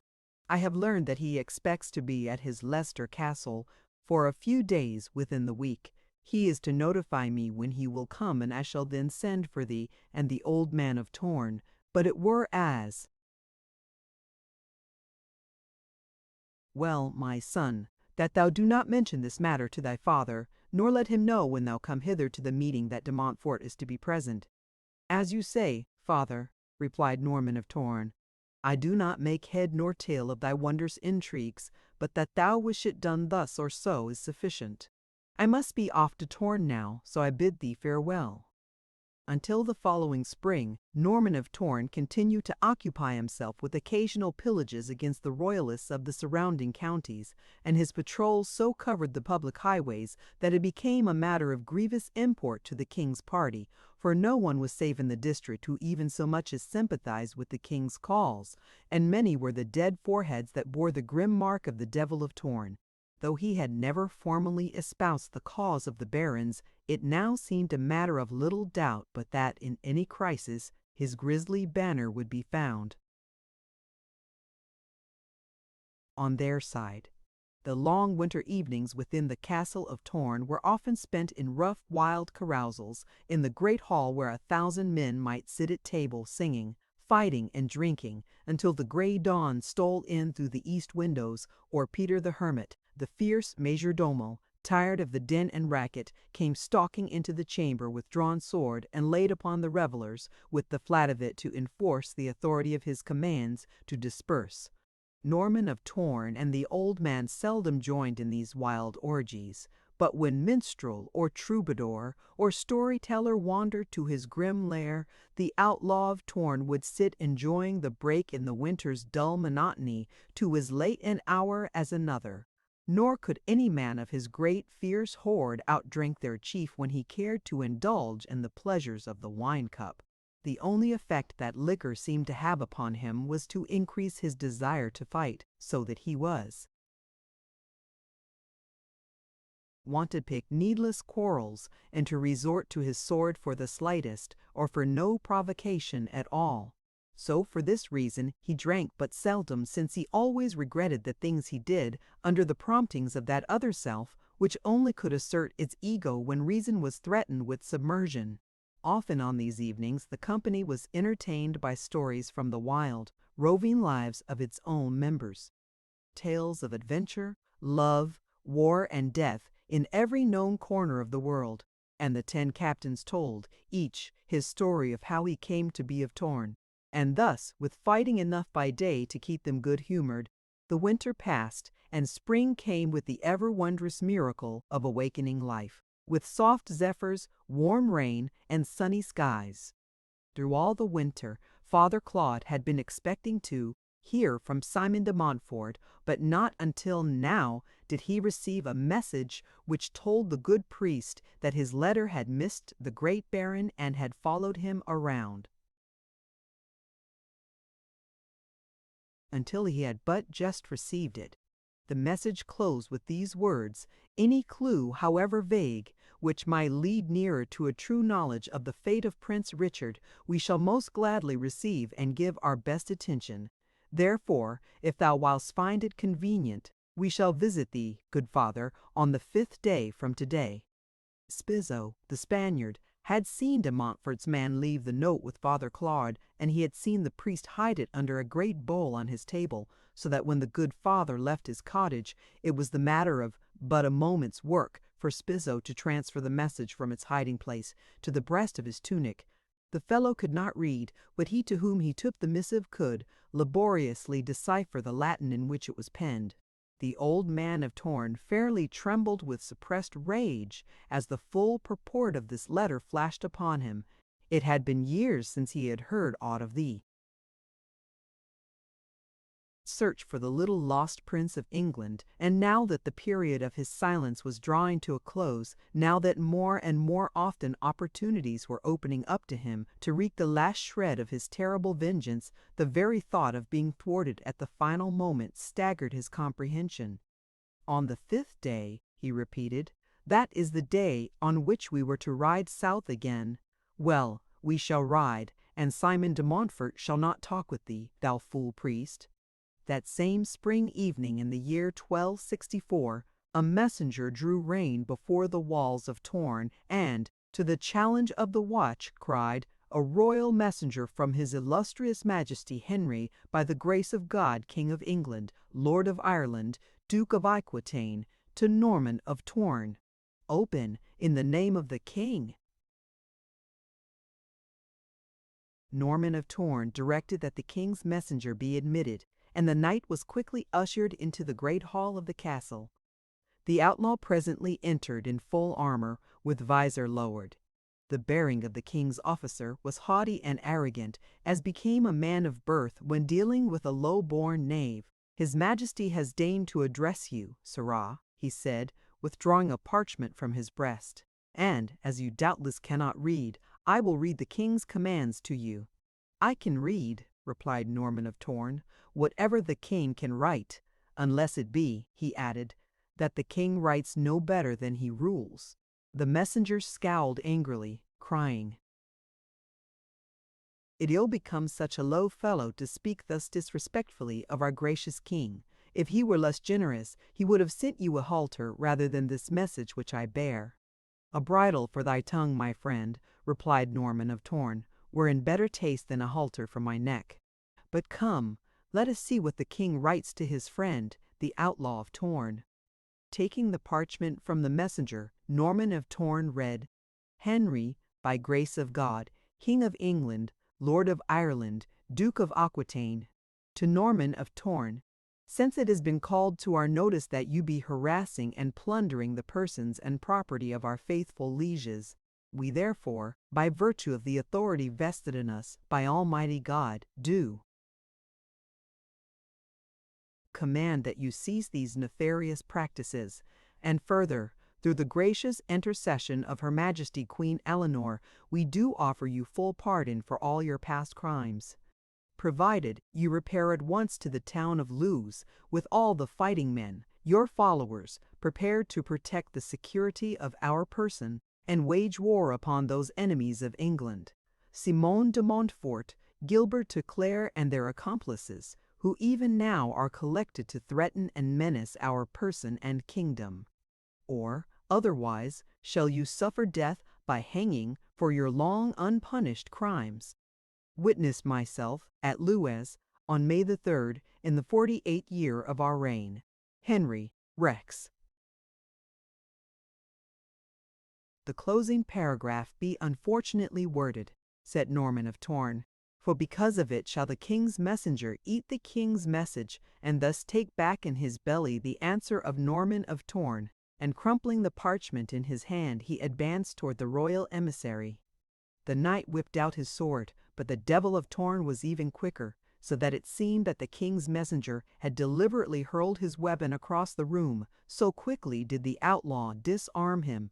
I have learned that he expects to be at his Leicester Castle for a few days within the week. He is to notify me when he will come, and I shall then send for thee and the old man of Torn. But it were as well, my son, that thou do not mention this matter to thy father, nor let him know when thou come hither to the meeting that de Montfort is to be present." "As you say, father," replied Norman of Torn, "I do not make head nor tail of thy wondrous intrigues, but that thou wish it done thus or so is sufficient. I must be off to Torn now, so I bid thee farewell." Until the following spring, Norman of Torn continued to occupy himself with occasional pillages against the royalists of the surrounding counties, and his patrols so covered the public highways that it became a matter of grievous import to the king's party, for no one was safe in the district who even so much as sympathized with the king's cause, and many were the dead foreheads that bore the grim mark of the Devil of Torn. Though he had never formally espoused the cause of the barons, it now seemed a matter of little doubt but that in any crisis his grisly banner would be found. On their side, the long winter evenings within the castle of Torn were often spent in rough, wild carousals in the great hall where 1,000 men might sit at table singing, fighting, and drinking until the gray dawn stole in through the east windows, or Peter the Hermit, the fierce major domo, tired of the din and racket, came stalking into the chamber with drawn sword and laid upon the revellers, with the flat of it to enforce the authority of his commands to disperse. Norman of Torn and the old man seldom joined in these wild orgies, but when minstrel or troubadour or storyteller wandered to his grim lair, the Outlaw of Torn would sit enjoying the break in the winter's dull monotony to as late an hour as another. Nor could any man of his great fierce horde outdrink their chief when he cared to indulge in the pleasures of the wine-cup. The only effect that liquor seemed to have upon him was to increase his desire to fight, so that he was wont to pick needless quarrels and to resort to his sword for the slightest or for no provocation at all. So for this reason he drank but seldom, since he always regretted the things he did under the promptings of that other self which only could assert its ego when reason was threatened with submersion. Often on these evenings the company was entertained by stories from the wild, roving lives of its own members. Tales of adventure, love, war, and death in every known corner of the world, and the 10 captains told, each, his story of how he came to be of Torn. And thus, with fighting enough by day to keep them good-humored, the winter passed, and spring came with the ever-wondrous miracle of awakening life, with soft zephyrs, warm rain, and sunny skies. Through all the winter, Father Claude had been expecting to hear from Simon de Montfort, but not until now did he receive a message which told the good priest that his letter had missed the great baron and had followed him around. Until he had but just received it. The message closed with these words: "Any clue, however vague, which might lead nearer to a true knowledge of the fate of Prince Richard, we shall most gladly receive and give our best attention. Therefore, if thou whilst find it convenient, we shall visit thee, good father, on the 5th day from today." Spizo, the Spaniard, had seen de Montfort's man leave the note with Father Claude, and he had seen the priest hide it under a great bowl on his table, so that when the good father left his cottage, it was the matter of but a moment's work for Spizo to transfer the message from its hiding place to the breast of his tunic. The fellow could not read, but he to whom he took the missive could laboriously decipher the Latin in which it was penned. The old man of Torn fairly trembled with suppressed rage as the full purport of this letter flashed upon him. It had been years since he had heard aught of thee. Search for the little lost Prince of England, and now that the period of his silence was drawing to a close, now that more and more often opportunities were opening up to him to wreak the last shred of his terrible vengeance, the very thought of being thwarted at the final moment staggered his comprehension. "On the 5th day," he repeated, "that is the day on which we were to ride south again. Well, we shall ride, and Simon de Montfort shall not talk with thee, thou fool priest." That same spring evening in the year 1264, a messenger drew rein before the walls of Torn, and, to the challenge of the watch, cried, "A royal messenger from his illustrious Majesty Henry, by the grace of God, King of England, Lord of Ireland, Duke of Aquitaine, to Norman of Torn. Open, in the name of the King." Norman of Torn directed that the king's messenger be admitted, and the knight was quickly ushered into the great hall of the castle. The outlaw presently entered in full armor, with visor lowered. The bearing of the king's officer was haughty and arrogant, as became a man of birth when dealing with a low-born knave. "His Majesty has deigned to address you, sirrah," he said, withdrawing a parchment from his breast. "And, as you doubtless cannot read, I will read the king's commands to you." "I can read," replied Norman of Torn, "whatever the king can write, unless it be," he added, "that the king writes no better than he rules." The messenger scowled angrily, crying, "It ill becomes such a low fellow to speak thus disrespectfully of our gracious king. If he were less generous, he would have sent you a halter rather than this message which I bear." "A bridle for thy tongue, my friend," replied Norman of Torn, "were in better taste than a halter for my neck. But come, let us see what the king writes to his friend, the Outlaw of Torn." Taking the parchment from the messenger, Norman of Torn read, "Henry, by grace of God, King of England, Lord of Ireland, Duke of Aquitaine, to Norman of Torn. Since it has been called to our notice that you be harassing and plundering the persons and property of our faithful lieges, we therefore, by virtue of the authority vested in us by Almighty God, do command that you cease these nefarious practices, and further, through the gracious intercession of Her Majesty Queen Eleanor, we do offer you full pardon for all your past crimes, provided you repair at once to the town of Lewes with all the fighting men, your followers, prepared to protect the security of our person and wage war upon those enemies of England, Simon de Montfort, Gilbert de Clare, and their accomplices, who even now are collected to threaten and menace our person and kingdom. Or, otherwise, shall you suffer death by hanging for your long unpunished crimes. Witnessed myself at Lewes on May the 3rd in the 48th year of our reign. Henry, Rex. The closing paragraph be unfortunately worded, said Norman of Torn, for because of it shall the king's messenger eat the king's message, and thus take back in his belly the answer of Norman of Torn. And crumpling the parchment in his hand, he advanced toward the royal emissary. The knight whipped out his sword, but the devil of Torn was even quicker, so that it seemed that the king's messenger had deliberately hurled his weapon across the room, so quickly did the outlaw disarm him.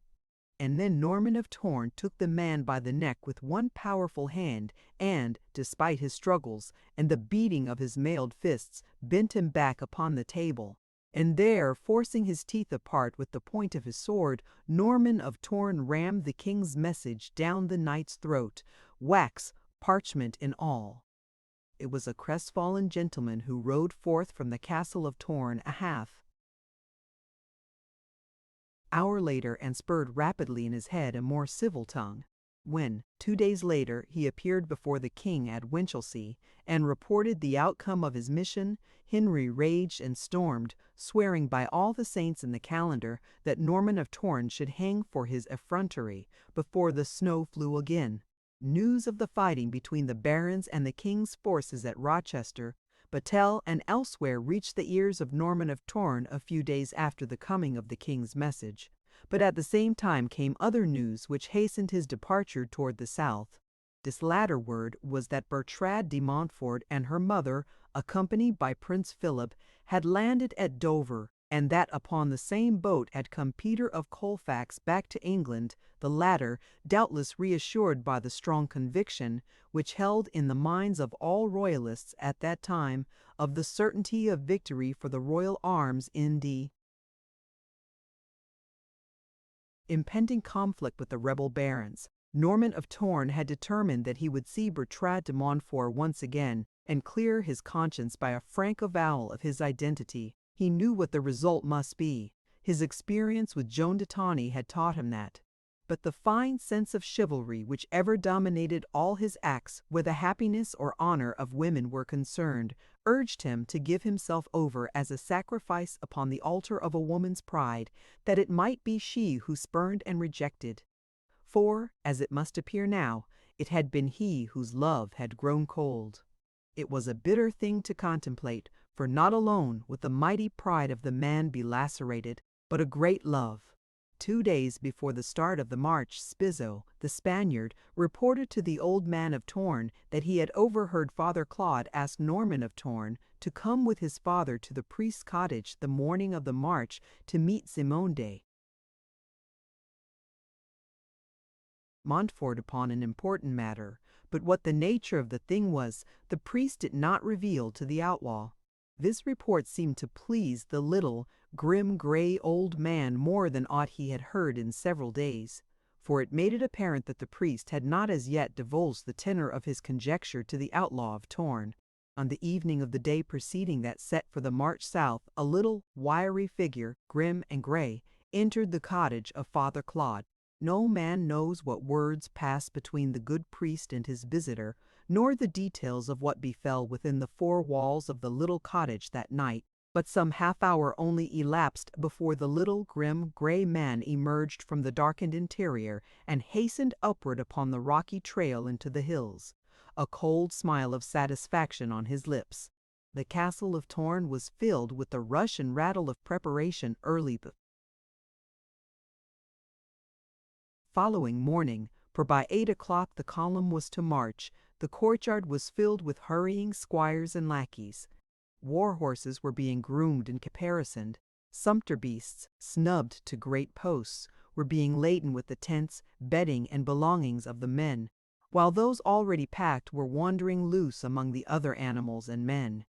And then Norman of Torn took the man by the neck with one powerful hand, and, despite his struggles and the beating of his mailed fists, bent him back upon the table. And there, forcing his teeth apart with the point of his sword, Norman of Torn rammed the king's message down the knight's throat, wax, parchment and all. It was a crestfallen gentleman who rode forth from the castle of Torn a half-hour later and spurred rapidly in his head a more civil tongue. When, 2 days later, he appeared before the king at Winchelsea and reported the outcome of his mission, Henry raged and stormed, swearing by all the saints in the calendar that Norman of Torn should hang for his effrontery before the snow flew again. News of the fighting between the barons and the king's forces at Rochester, Battel, and elsewhere reached the ears of Norman of Torn a few days after the coming of the king's message. But at the same time came other news which hastened his departure toward the south. This latter word was that Bertrade de Montfort and her mother, accompanied by Prince Philip, had landed at Dover, and that upon the same boat had come Peter of Colfax back to England, the latter doubtless reassured by the strong conviction, which held in the minds of all royalists at that time, of the certainty of victory for the royal arms in the impending conflict with the rebel barons. Norman of Torn had determined that he would see Bertrade de Montfort once again and clear his conscience by a frank avowal of his identity. He knew what the result must be. His experience with Joan de Tawny had taught him that. But the fine sense of chivalry which ever dominated all his acts where the happiness or honor of women were concerned urged him to give himself over as a sacrifice upon the altar of a woman's pride, that it might be she who spurned and rejected. For, as it must appear now, it had been he whose love had grown cold. It was a bitter thing to contemplate, for not alone would the mighty pride of the man be lacerated, but a great love. 2 days before the start of the march, Spizo, the Spaniard, reported to the old man of Torn that he had overheard Father Claude ask Norman of Torn to come with his father to the priest's cottage the morning of the march to meet Simonde Montfort upon an important matter, but what the nature of the thing was, the priest did not reveal to the outlaw. This report seemed to please the little, grim, gray old man more than aught he had heard in several days, for it made it apparent that the priest had not as yet divulged the tenor of his conjecture to the outlaw of Torn. On the evening of the day preceding that set for the march south, a little, wiry figure, grim and gray, entered the cottage of Father Claude. No man knows what words passed between the good priest and his visitor, nor the details of what befell within the 4 walls of the little cottage that night, but some half-hour only elapsed before the little, grim, gray man emerged from the darkened interior and hastened upward upon the rocky trail into the hills, a cold smile of satisfaction on his lips. The castle of Torn was filled with the rush and rattle of preparation early the following morning, for by 8 o'clock the column was to march. The courtyard was filled with hurrying squires and lackeys. War horses were being groomed and caparisoned. Sumpter beasts, snubbed to great posts, were being laden with the tents, bedding, and belongings of the men, while those already packed were wandering loose among the other animals and men.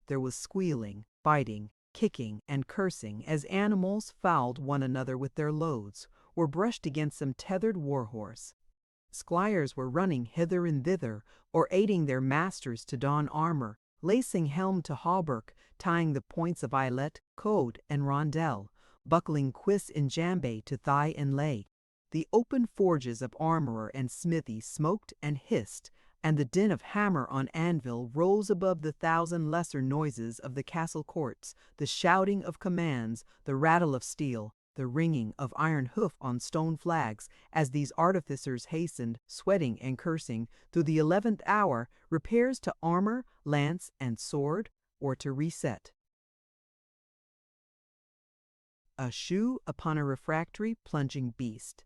There was squealing, biting, kicking, and cursing as animals fouled one another with their loads, or brushed against some tethered war-horse. Squires were running hither and thither, or aiding their masters to don armor, lacing helm to hauberk, tying the points of eyelet, coat, and rondel, buckling cuisse and jambe to thigh and leg. the open forges of armorer and smithy smoked and hissed, and the din of hammer on anvil rose above the thousand lesser noises of the castle courts, the shouting of commands, the rattle of steel, the ringing of iron hoof on stone flags, as these artificers hastened, sweating and cursing, through the 11th hour, repairs to armor, lance, and sword, or to reset. A shoe upon a refractory, plunging beast.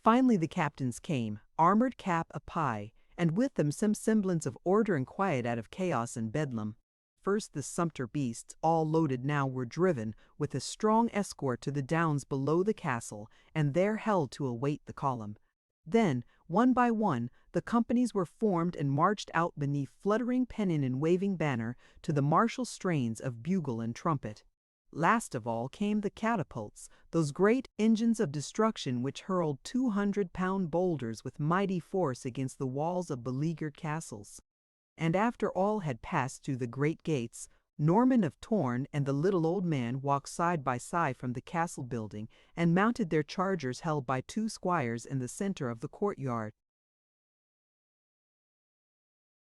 Finally the captains came, armored cap a pie, and with them some semblance of order and quiet out of chaos and bedlam. First the sumpter beasts, all loaded now, were driven with a strong escort to the downs below the castle, and there held to await the column. Then, one by one, the companies were formed and marched out beneath fluttering pennon and waving banner to the martial strains of bugle and trumpet. Last of all came the catapults, those great engines of destruction which hurled 200-pound boulders with mighty force against the walls of beleaguered castles. And after all had passed through the great gates, Norman of Torn and the little old man walked side by side from the castle building and mounted their chargers held by 2 squires in the center of the courtyard.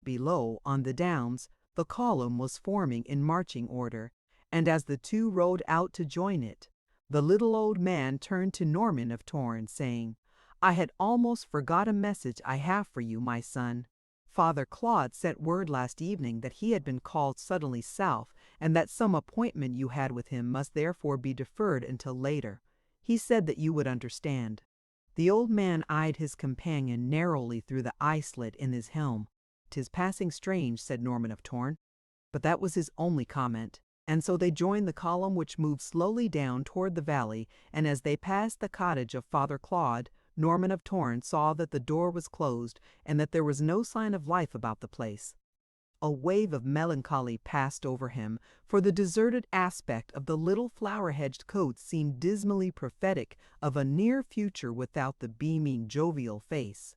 Below, on the downs, the column was forming in marching order, and as the 2 rode out to join it, the little old man turned to Norman of Torn, saying, "I had almost forgot a message I have for you, my son. Father Claude sent word last evening that he had been called suddenly south, and that some appointment you had with him must therefore be deferred until later. He said that you would understand." The old man eyed his companion narrowly through the eye slit in his helm. "'Tis passing strange," said Norman of Torn. But that was his only comment. And so they joined the column which moved slowly down toward the valley, and as they passed the cottage of Father Claude, Norman of Torn saw that the door was closed and that there was no sign of life about the place. A wave of melancholy passed over him, for the deserted aspect of the little flower-hedged cote seemed dismally prophetic of a near future without the beaming, jovial face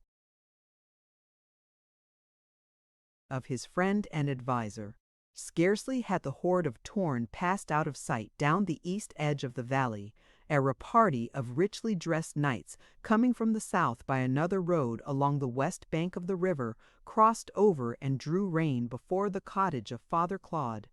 of his friend and adviser. Scarcely had the horde of Torn passed out of sight down the east edge of the valley, ere a party of richly dressed knights, coming from the south by another road along the west bank of the river, crossed over and drew rein before the cottage of Father Claude.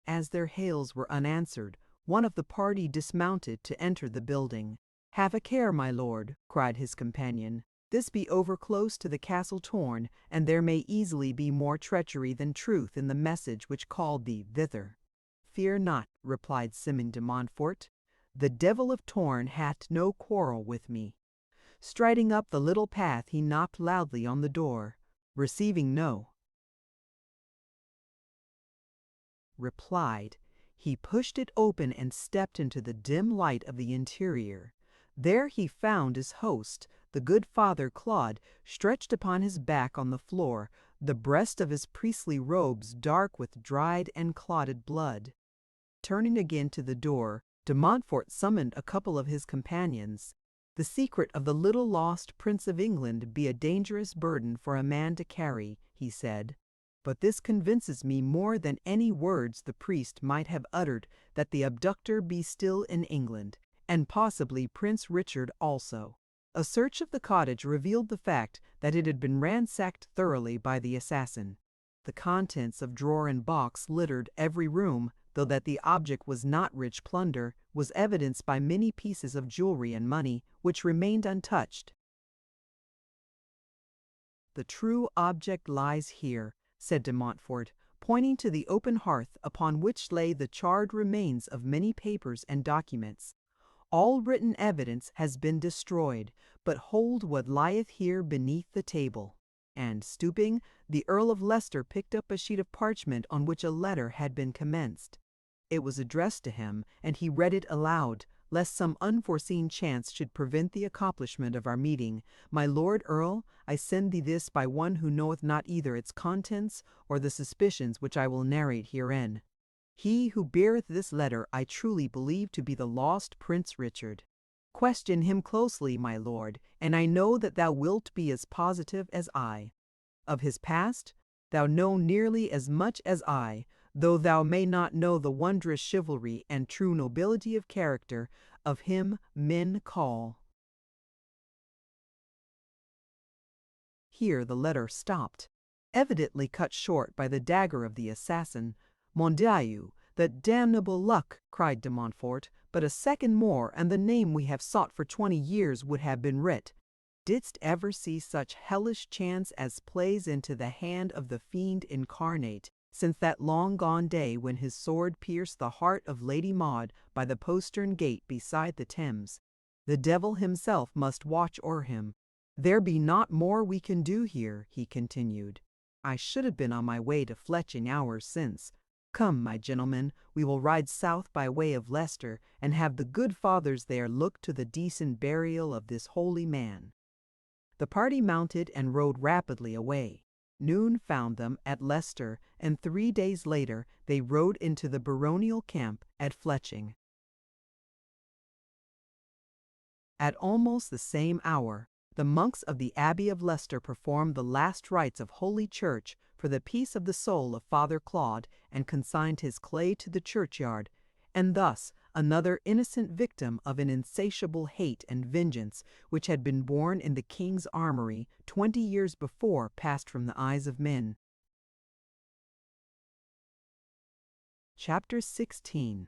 As their hails were unanswered, one of the party dismounted to enter the building. "Have a care, my lord," cried his companion. "This be over close to the castle Torn, and there may easily be more treachery than truth in the message which called thee thither." "Fear not," replied Simon de Montfort. "The devil of Torn hath no quarrel with me." Striding up the little path, he knocked loudly on the door. Receiving no replied, he pushed it open and stepped into the dim light of the interior. There he found his host, the good Father Claude, stretched upon his back on the floor, the breast of his priestly robes dark with dried and clotted blood. Turning again to the door, de Montfort summoned a couple of his companions. "The secret of the little lost Prince of England be a dangerous burden for a man to carry," he said. "But this convinces me more than any words the priest might have uttered that the abductor be still in England, and possibly Prince Richard also." A search of the cottage revealed the fact that it had been ransacked thoroughly by the assassin. The contents of drawer and box littered every room, though that the object was not rich plunder was evidenced by many pieces of jewelry and money which remained untouched. "The true object lies here," said de Montfort, pointing to the open hearth upon which lay the charred remains of many papers and documents. "All written evidence has been destroyed, but hold what lieth here beneath the table." And, stooping, the Earl of Leicester picked up a sheet of parchment on which a letter had been commenced. It was addressed to him, and he read it aloud, lest some unforeseen chance should prevent the accomplishment of our meeting. "My Lord Earl, I send thee this by one who knoweth not either its contents or the suspicions which I will narrate herein. He who beareth this letter I truly believe to be the lost Prince Richard. Question him closely, my lord, and I know that thou wilt be as positive as I. Of his past, thou know nearly as much as I, though thou may not know the wondrous chivalry and true nobility of character of him men call Here the letter stopped, evidently cut short by the dagger of the assassin. Mon Dieu, the damnable luck, cried de Montfort, but a second more, and the name we have sought for 20 years would have been writ. Didst ever see such hellish chance as plays into the hand of the fiend incarnate, since that long-gone day when his sword pierced the heart of Lady Maud by the postern gate beside the Thames? The devil himself must watch o'er him. There be not more we can do here, he continued. I should have been on my way to Fletching hours since. Come, my gentlemen, we will ride south by way of Leicester, and have the good fathers there look to the decent burial of this holy man. The party mounted and rode rapidly away. Noon found them at Leicester, and 3 days later they rode into the baronial camp at Fletching. At almost the same hour, the monks of the Abbey of Leicester performed the last rites of Holy Church for the peace of the soul of Father Claude, and consigned his clay to the churchyard, and thus another innocent victim of an insatiable hate and vengeance which had been born in the king's armory 20 years before passed from the eyes of men. Chapter 16.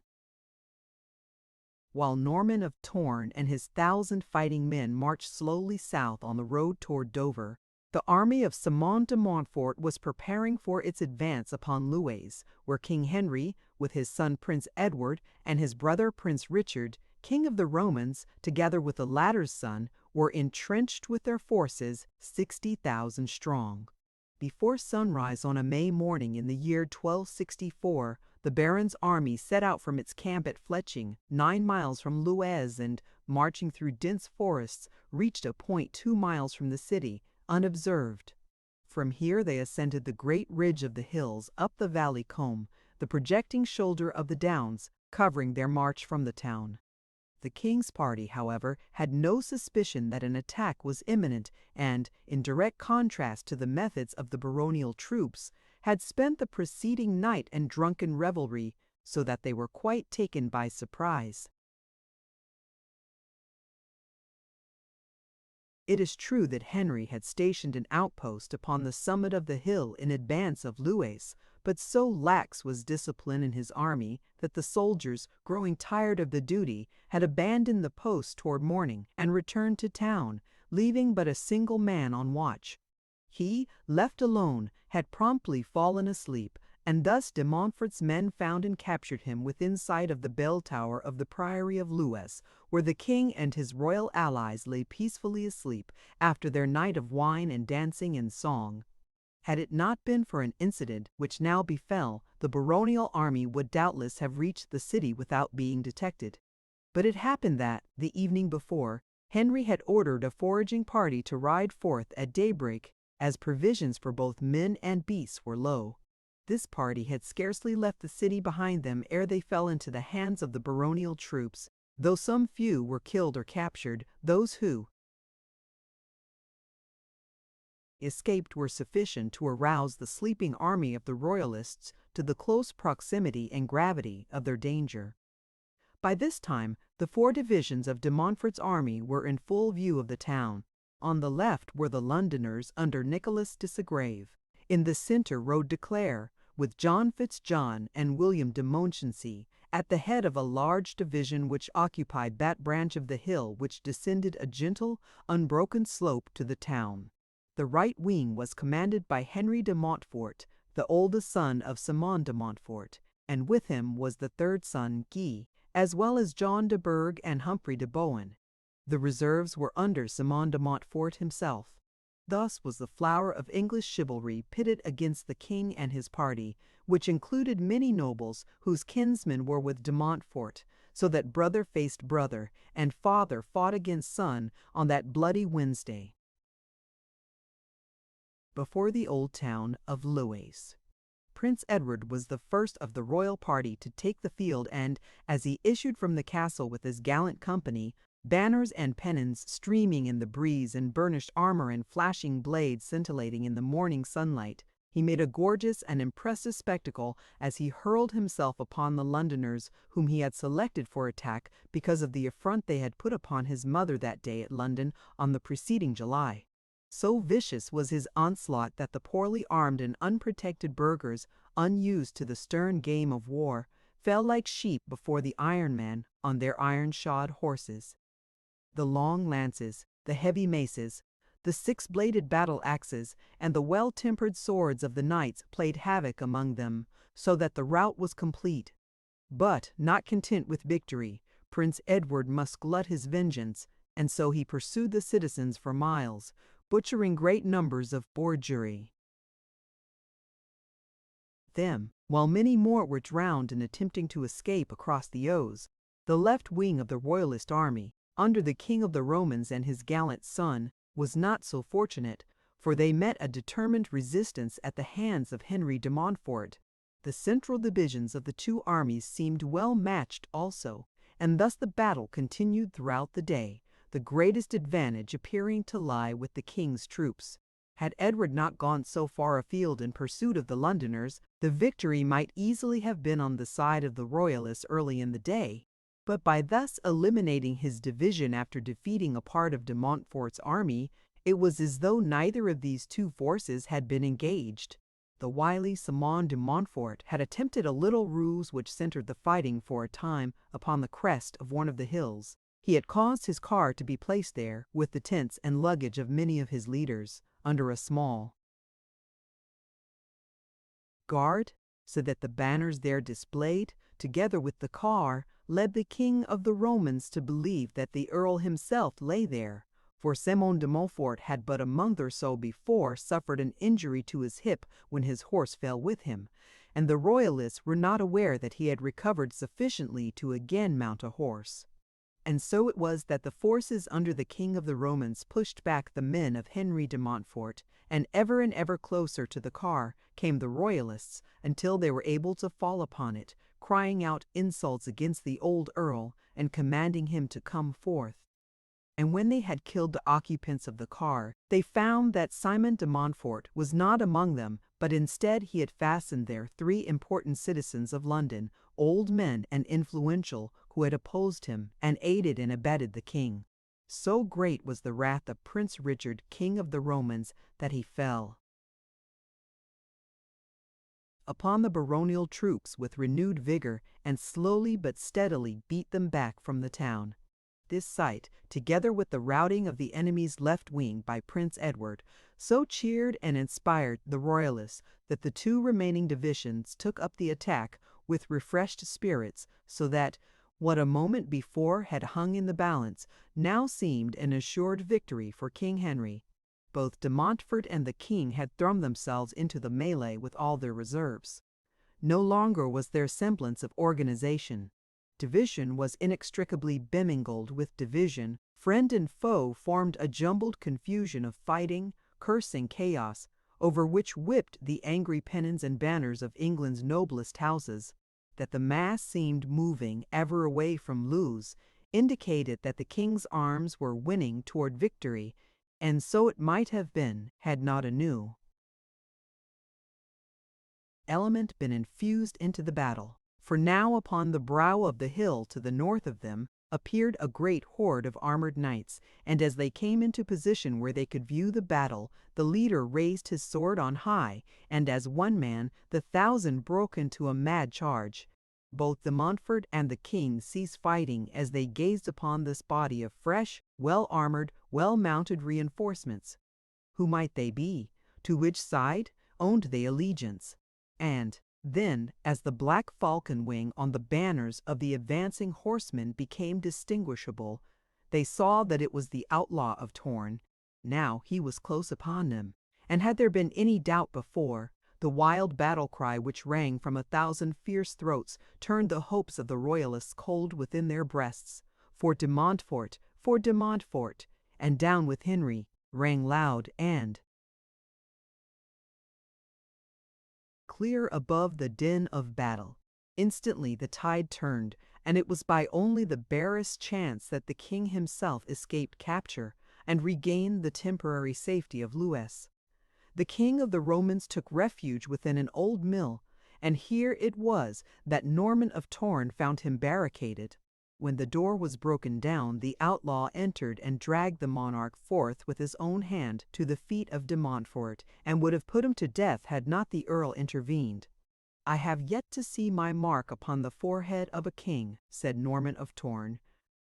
While Norman of Torn and his 1,000 fighting men marched slowly south on the road toward Dover, the army of Simon de Montfort was preparing for its advance upon Lewes, where King Henry, with his son Prince Edward and his brother Prince Richard, King of the Romans, together with the latter's son, were entrenched with their forces 60,000 strong. Before sunrise on a May morning in the year 1264, the baron's army set out from its camp at Fletching, 9 miles from Lewes, and, marching through dense forests, reached a point 2 miles from the city, unobserved. From here they ascended the great ridge of the hills up the valley combe, the projecting shoulder of the downs, covering their march from the town. The king's party, however, had no suspicion that an attack was imminent, and, in direct contrast to the methods of the baronial troops, had spent the preceding night in drunken revelry, so that they were quite taken by surprise. It is true that Henry had stationed an outpost upon the summit of the hill in advance of Lewes, but so lax was discipline in his army that the soldiers, growing tired of the duty, had abandoned the post toward morning and returned to town, leaving but a single man on watch. He, left alone, had promptly fallen asleep, and thus de Montfort's men found and captured him within sight of the bell tower of the Priory of Lewes, where the king and his royal allies lay peacefully asleep after their night of wine and dancing and song. Had it not been for an incident which now befell, the baronial army would doubtless have reached the city without being detected. But it happened that, the evening before, Henry had ordered a foraging party to ride forth at daybreak, as provisions for both men and beasts were low. This party had scarcely left the city behind them ere they fell into the hands of the baronial troops. Though some few were killed or captured, those who escaped were sufficient to arouse the sleeping army of the royalists to the close proximity and gravity of their danger. By this time, the 4 divisions of de Montfort's army were in full view of the town. On the left were the Londoners under Nicholas de Segrave. In the centre rode de Clare, with John Fitzjohn and William de Montchensey, at the head of a large division which occupied that branch of the hill which descended a gentle, unbroken slope to the town. The right wing was commanded by Henry de Montfort, the oldest son of Simon de Montfort, and with him was the 3rd son, Guy, as well as John de Burgh and Humphrey de Bohun. The reserves were under Simon de Montfort himself. Thus was the flower of English chivalry pitted against the king and his party, which included many nobles whose kinsmen were with de Montfort, so that brother faced brother, and father fought against son on that bloody Wednesday, before the old town of Lewes. Prince Edward was the first of the royal party to take the field, and, as he issued from the castle with his gallant company, banners and pennons streaming in the breeze and burnished armor and flashing blades scintillating in the morning sunlight, he made a gorgeous and impressive spectacle as he hurled himself upon the Londoners whom he had selected for attack because of the affront they had put upon his mother that day at London on the preceding July. So vicious was his onslaught that the poorly armed and unprotected burghers, unused to the stern game of war, fell like sheep before the Iron Man on their iron-shod horses. The long lances, the heavy maces, the six-bladed battle-axes, and the well-tempered swords of the knights played havoc among them, so that the rout was complete. But, not content with victory, Prince Edward must glut his vengeance, and so he pursued the citizens for miles, butchering great numbers of bourgeois. Them, while many more were drowned in attempting to escape across the Ouse, the left wing of the Royalist army, under the King of the Romans and his gallant son, was not so fortunate, for they met a determined resistance at the hands of Henry de Montfort. The central divisions of the two armies seemed well matched also, and thus the battle continued throughout the day, the greatest advantage appearing to lie with the king's troops. Had Edward not gone so far afield in pursuit of the Londoners, the victory might easily have been on the side of the Royalists early in the day. But by thus eliminating his division after defeating a part of de Montfort's army, it was as though neither of these two forces had been engaged. The wily Simon de Montfort had attempted a little ruse which centered the fighting for a time upon the crest of one of the hills. He had caused his car to be placed there, with the tents and luggage of many of his leaders, under a small guard, so that the banners there displayed, together with the car, led the King of the Romans to believe that the Earl himself lay there, for Simon de Montfort had but a month or so before suffered an injury to his hip when his horse fell with him, and the Royalists were not aware that he had recovered sufficiently to again mount a horse. And so it was that the forces under the King of the Romans pushed back the men of Henry de Montfort, and ever closer to the car came the Royalists until they were able to fall upon it, crying out insults against the old Earl and commanding him to come forth. And when they had killed the occupants of the car, they found that Simon de Montfort was not among them, but instead he had fastened there 3 important citizens of London, old men and influential, who had opposed him and aided and abetted the king. So great was the wrath of Prince Richard, King of the Romans, that he fell upon the baronial troops with renewed vigor, and slowly but steadily beat them back from the town. This sight, together with the routing of the enemy's left wing by Prince Edward, so cheered and inspired the Royalists that the 2 remaining divisions took up the attack with refreshed spirits, so that what a moment before had hung in the balance now seemed an assured victory for King Henry. Both de Montfort and the king had thrown themselves into the melee with all their reserves. No longer was there semblance of organization. Division was inextricably bemingled with division. Friend and foe formed a jumbled confusion of fighting, cursing chaos, over which whipped the angry pennons and banners of England's noblest houses. That the mass seemed moving ever away from Lewes indicated that the king's arms were winning toward victory, and so it might have been had not a new element been infused into the battle. For now upon the brow of the hill to the north of them appeared a great horde of armored knights, and as they came into position where they could view the battle, the leader raised his sword on high, and as one man the 1,000 broke into a mad charge. Both de Montfort and the king ceased fighting as they gazed upon this body of fresh, well-armored, well-mounted reinforcements. Who might they be? To which side owned they allegiance? And then, as the black falcon wing on the banners of the advancing horsemen became distinguishable, they saw that it was the Outlaw of Torn. Now he was close upon them, and had there been any doubt before, the wild battle cry which rang from 1,000 fierce throats turned the hopes of the Royalists cold within their breasts. For de Montfort, and down with Henry, rang loud and clear above the din of battle. Instantly the tide turned, and it was by only the barest chance that the king himself escaped capture and regained the temporary safety of Lewes. The King of the Romans took refuge within an old mill, and here it was that Norman of Torn found him barricaded. When the door was broken down, the outlaw entered and dragged the monarch forth with his own hand to the feet of de Montfort, and would have put him to death had not the earl intervened. "I have yet to see my mark upon the forehead of a king," said Norman of Torn,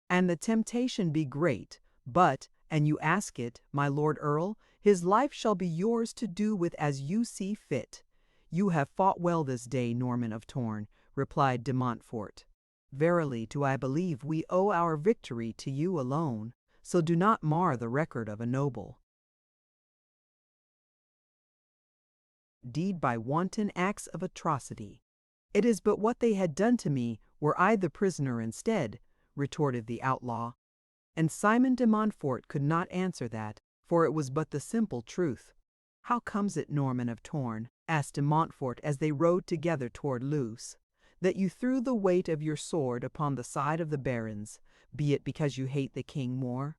"and the temptation be great, but, an you ask it, my lord earl, his life shall be yours to do with as you see fit." "You have fought well this day, Norman of Torn," replied de Montfort. "Verily do I believe we owe our victory to you alone, so do not mar the record of a noble." Deed by wanton acts of atrocity. "It is but what they had done to me, were I the prisoner instead," retorted the outlaw. And Simon de Montfort could not answer that, for it was but the simple truth. "How comes it, Norman of Torn," asked de Montfort as they rode together toward Luz, "that you threw the weight of your sword upon the side of the barons? Be it because you hate the king more?"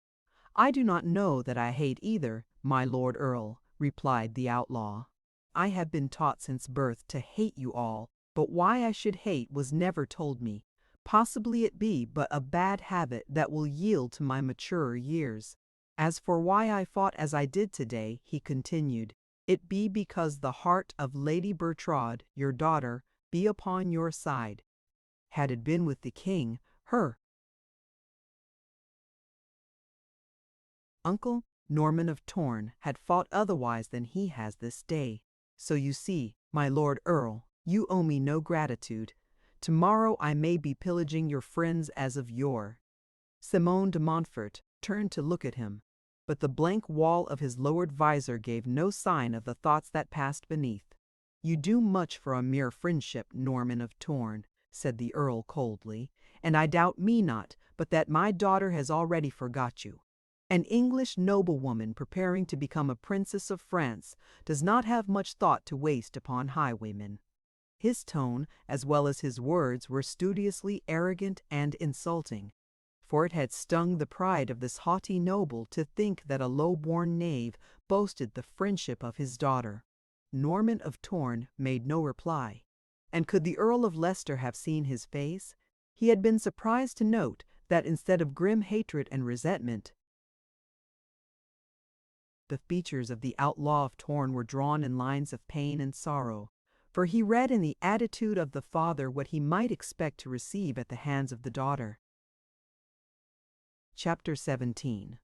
"I do not know that I hate either, my lord earl," replied the outlaw. "I have been taught since birth to hate you all, but why I should hate was never told me. Possibly it be but a bad habit that will yield to my maturer years. As for why I fought as I did today," he continued, "it be because the heart of Lady Bertrade, your daughter, be upon your side. Had it been with the king, her uncle, Norman of Torn, had fought otherwise than he has this day. So you see, my lord earl, you owe me no gratitude. Tomorrow I may be pillaging your friends as of yore." Simon de Montfort turned to look at him, but the blank wall of his lowered visor gave no sign of the thoughts that passed beneath. "You do much for a mere friendship, Norman of Torn," said the earl coldly, "and I doubt me not but that my daughter has already forgot you. An English noblewoman preparing to become a princess of France does not have much thought to waste upon highwaymen." His tone, as well as his words, were studiously arrogant and insulting, for it had stung the pride of this haughty noble to think that a low-born knave boasted the friendship of his daughter. Norman of Torn made no reply, and could the Earl of Leicester have seen his face, he had been surprised to note that instead of grim hatred and resentment, the features of the Outlaw of Torn were drawn in lines of pain and sorrow, for he read in the attitude of the father what he might expect to receive at the hands of the daughter. Chapter 17.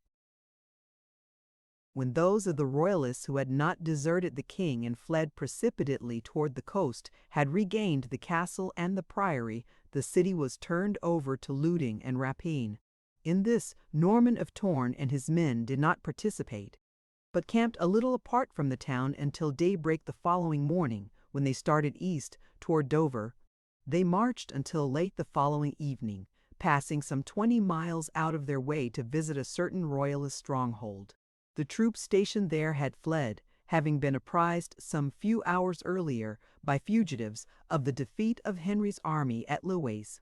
When those of the royalists who had not deserted the king and fled precipitately toward the coast had regained the castle and the priory, the city was turned over to looting and rapine. In this Norman of Torn and his men did not participate, but camped a little apart from the town until daybreak the following morning, when they started east toward Dover. They marched until late the following evening, passing some 20 miles out of their way to visit a certain royalist stronghold. The troops stationed there had fled, having been apprised some few hours earlier by fugitives of the defeat of Henry's army at Lewes.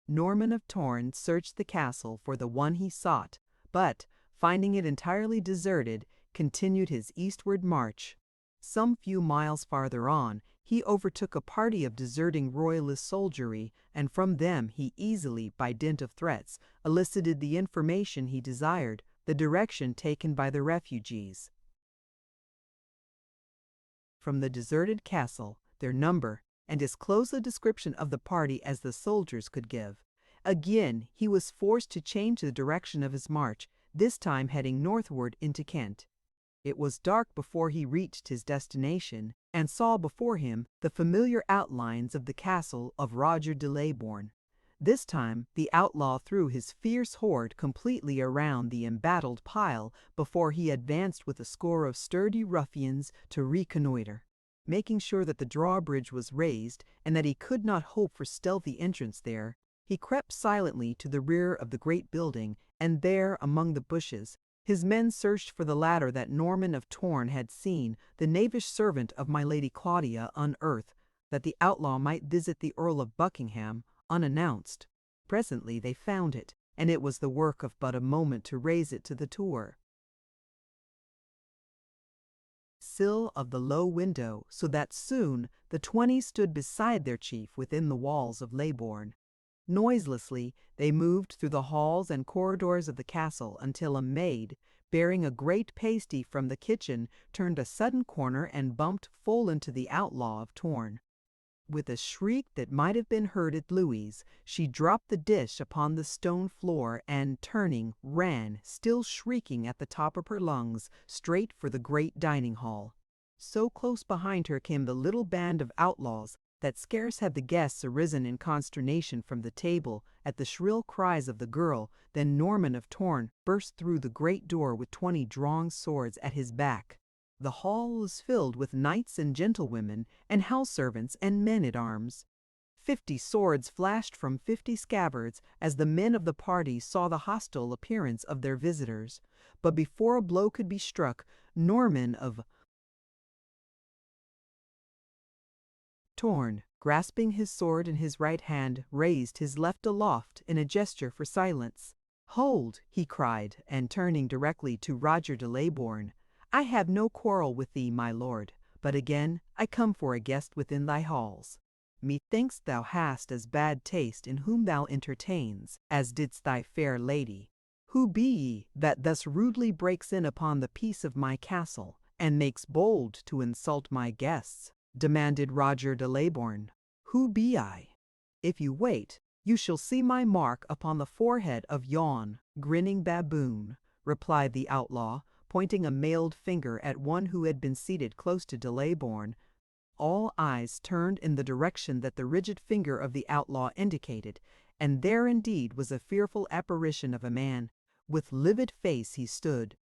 Norman of Torn searched the castle for the one he sought, but, finding it entirely deserted, continued his eastward march. Some few miles farther on, he overtook a party of deserting royalist soldiery, and from them he easily, by dint of threats, elicited the information he desired, the direction taken by the refugees. From the deserted castle, their number, and as close a description of the party as the soldiers could give. Again, he was forced to change the direction of his march, this time heading northward into Kent. It was dark before he reached his destination, and saw before him the familiar outlines of the castle of Roger de Leybourne. This time the outlaw threw his fierce horde completely around the embattled pile before he advanced with a score of sturdy ruffians to reconnoiter. Making sure that the drawbridge was raised and that he could not hope for stealthy entrance there, he crept silently to the rear of the great building, and there, among the bushes, his men searched for the ladder that Norman of Torn had seen the knavish servant of my Lady Claudia unearth, that the outlaw might visit the Earl of Buckingham unannounced. Presently they found it, and it was the work of but a moment to raise it to the tour sill of the low window, so that soon the 20 stood beside their chief within the walls of Leybourne. Noiselessly, they moved through the halls and corridors of the castle until a maid, bearing a great pasty from the kitchen, turned a sudden corner and bumped full into the Outlaw of Torn. With a shriek that might have been heard at Louis', she dropped the dish upon the stone floor and, turning, ran, still shrieking at the top of her lungs, straight for the great dining hall. So close behind her came the little band of outlaws that scarce had the guests arisen in consternation from the table at the shrill cries of the girl, than Norman of Torn burst through the great door with 20 drawn swords at his back. The hall was filled with knights and gentlewomen, and house servants and men-at-arms. 50 swords flashed from 50 scabbards as the men of the party saw the hostile appearance of their visitors. But before a blow could be struck, Norman of Torn, grasping his sword in his right hand, raised his left aloft in a gesture for silence. "Hold!" he cried, and turning directly to Roger de Leybourne, "I have no quarrel with thee, my lord, but again I come for a guest within thy halls. Methinks thou hast as bad taste in whom thou entertains, as didst thy fair lady. Who be ye that thus rudely breaks in upon the peace of my castle, and makes bold to insult my guests?" demanded Roger de Leybourne. "Who be I? If you wait, you shall see my mark upon the forehead of yon grinning baboon," replied the outlaw, pointing a mailed finger at one who had been seated close to de Leybourne. All eyes turned in the direction that the rigid finger of the outlaw indicated, and there indeed was a fearful apparition of a man. With livid face he stood,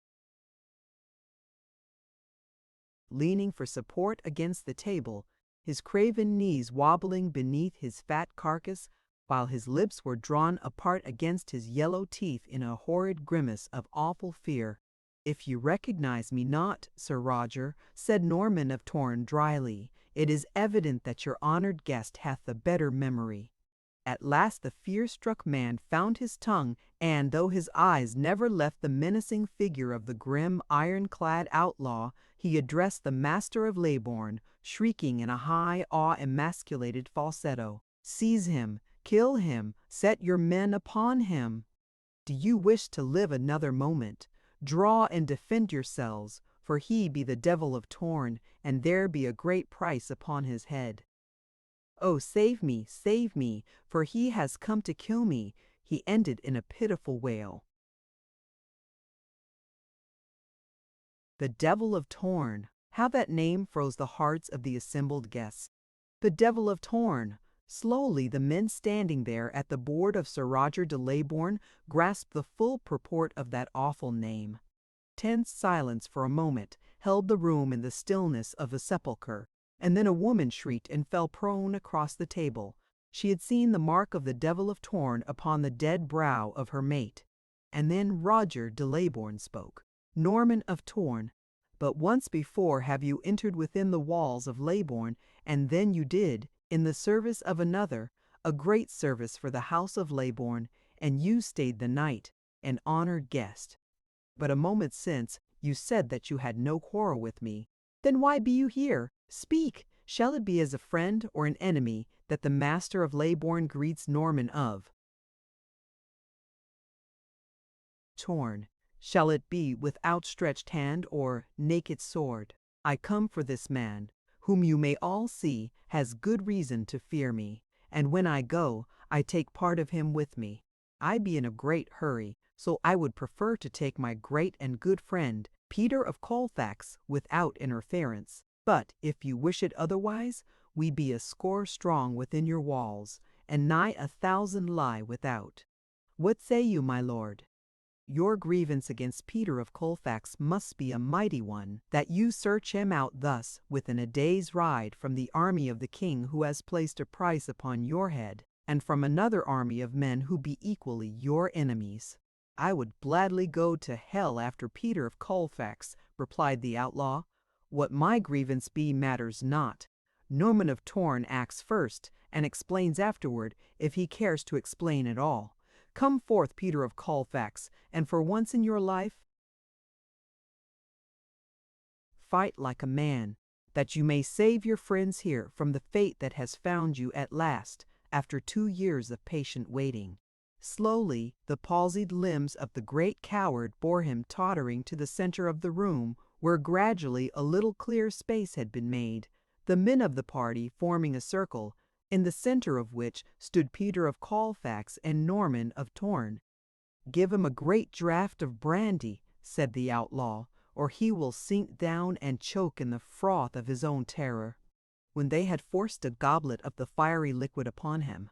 leaning for support against the table, his craven knees wobbling beneath his fat carcass, while his lips were drawn apart against his yellow teeth in a horrid grimace of awful fear. "If you recognize me not, Sir Roger," said Norman of Torn dryly, "it is evident that your honored guest hath the better memory." At last the fear-struck man found his tongue, and, though his eyes never left the menacing figure of the grim, iron-clad outlaw, he addressed the master of Leybourne, shrieking in a high, awe-emasculated falsetto, "Seize him! Kill him! Set your men upon him! Do you wish to live another moment? Draw and defend yourselves, for he be the devil of Torn, and there be a great price upon his head. Oh, save me, for he has come to kill me," he ended in a pitiful wail. The Devil of Torn! How that name froze the hearts of the assembled guests. The Devil of Torn! Slowly the men standing there at the board of Sir Roger de Leybourne grasped the full purport of that awful name. Tense silence for a moment held the room in the stillness of a sepulchre, and then a woman shrieked and fell prone across the table. She had seen the mark of the Devil of Torn upon the dead brow of her mate. And then Roger de Leybourne spoke. "Norman of Torn, but once before have you entered within the walls of Leybourne, and then you did, in the service of another, a great service for the house of Leybourne, and you stayed the night, an honored guest. But a moment since you said that you had no quarrel with me. Then why be you here? Speak! Shall it be as a friend or an enemy that the master of Leybourne greets Norman of Torn? Shall it be with outstretched hand or naked sword? I come for this man, whom you may all see has good reason to fear me, and when I go, I take part of him with me. I be in a great hurry, so I would prefer to take my great and good friend, Peter of Colfax, without interference. But if you wish it otherwise, we be a score strong within your walls, and nigh 1,000 lie without. What say you, my lord? Your grievance against Peter of Colfax must be a mighty one, that you search him out thus within a day's ride from the army of the king who has placed a price upon your head, and from another army of men who be equally your enemies." "I would gladly go to hell after Peter of Colfax," replied the outlaw. "What my grievance be matters not. Norman of Torn acts first, and explains afterward, if he cares to explain at all. Come forth, Peter of Colfax, and for once in your life, fight like a man, that you may save your friends here from the fate that has found you at last, after 2 years of patient waiting. Slowly, the palsied limbs of the great coward bore him tottering to the center of the room, where gradually a little clear space had been made, the men of the party forming a circle, in the center of which stood Peter of Colfax and Norman of Torn. "Give him a great draught of brandy," said the outlaw, "or he will sink down and choke in the froth of his own terror." When they had forced a goblet of the fiery liquid upon him,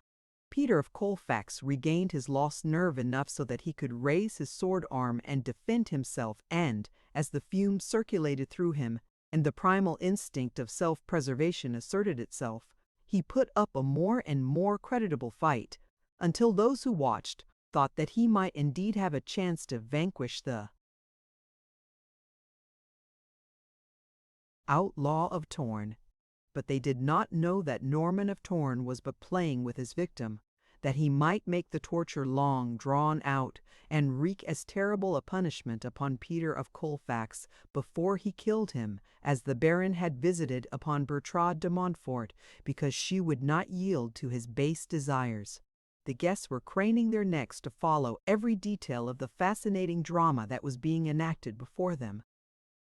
Peter of Colfax regained his lost nerve enough so that he could raise his sword arm and defend himself, and, as the fumes circulated through him, and the primal instinct of self-preservation asserted itself, he put up a more and more creditable fight, until those who watched thought that he might indeed have a chance to vanquish the Outlaw of Torn. But they did not know that Norman of Torn was but playing with his victim, that he might make the torture long drawn out and wreak as terrible a punishment upon Peter of Colfax before he killed him as the Baron had visited upon Bertrade de Montfort, because she would not yield to his base desires. The guests were craning their necks to follow every detail of the fascinating drama that was being enacted before them.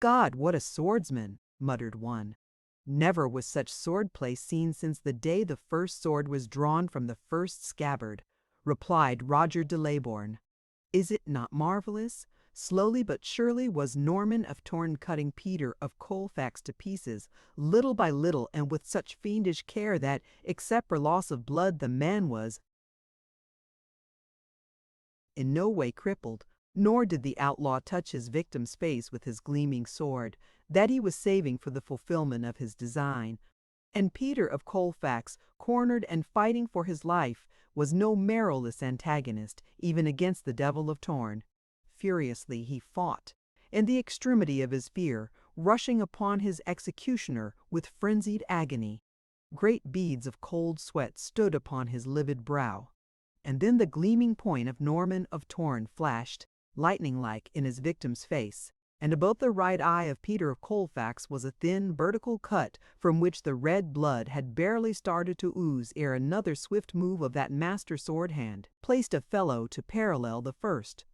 "God, what a swordsman!" muttered one. "Never was such swordplay seen since the day the first sword was drawn from the first scabbard," replied Roger de Leybourne. "Is it not marvelous? Slowly but surely was Norman of Torn cutting Peter of Colfax to pieces, little by little, and with such fiendish care that, except for loss of blood, the man was in no way crippled, nor did the outlaw touch his victim's face with his gleaming sword, that he was saving for the fulfillment of his design. And Peter of Colfax, cornered and fighting for his life, was no marrowless antagonist, even against the Devil of Torn. Furiously he fought, in the extremity of his fear, rushing upon his executioner with frenzied agony. Great beads of cold sweat stood upon his livid brow. And then the gleaming point of Norman of Torn flashed, lightning-like, in his victim's face, and above the right eye of Peter of Colfax was a thin vertical cut from which the red blood had barely started to ooze ere another swift move of that master sword hand placed a fellow to parallel the first.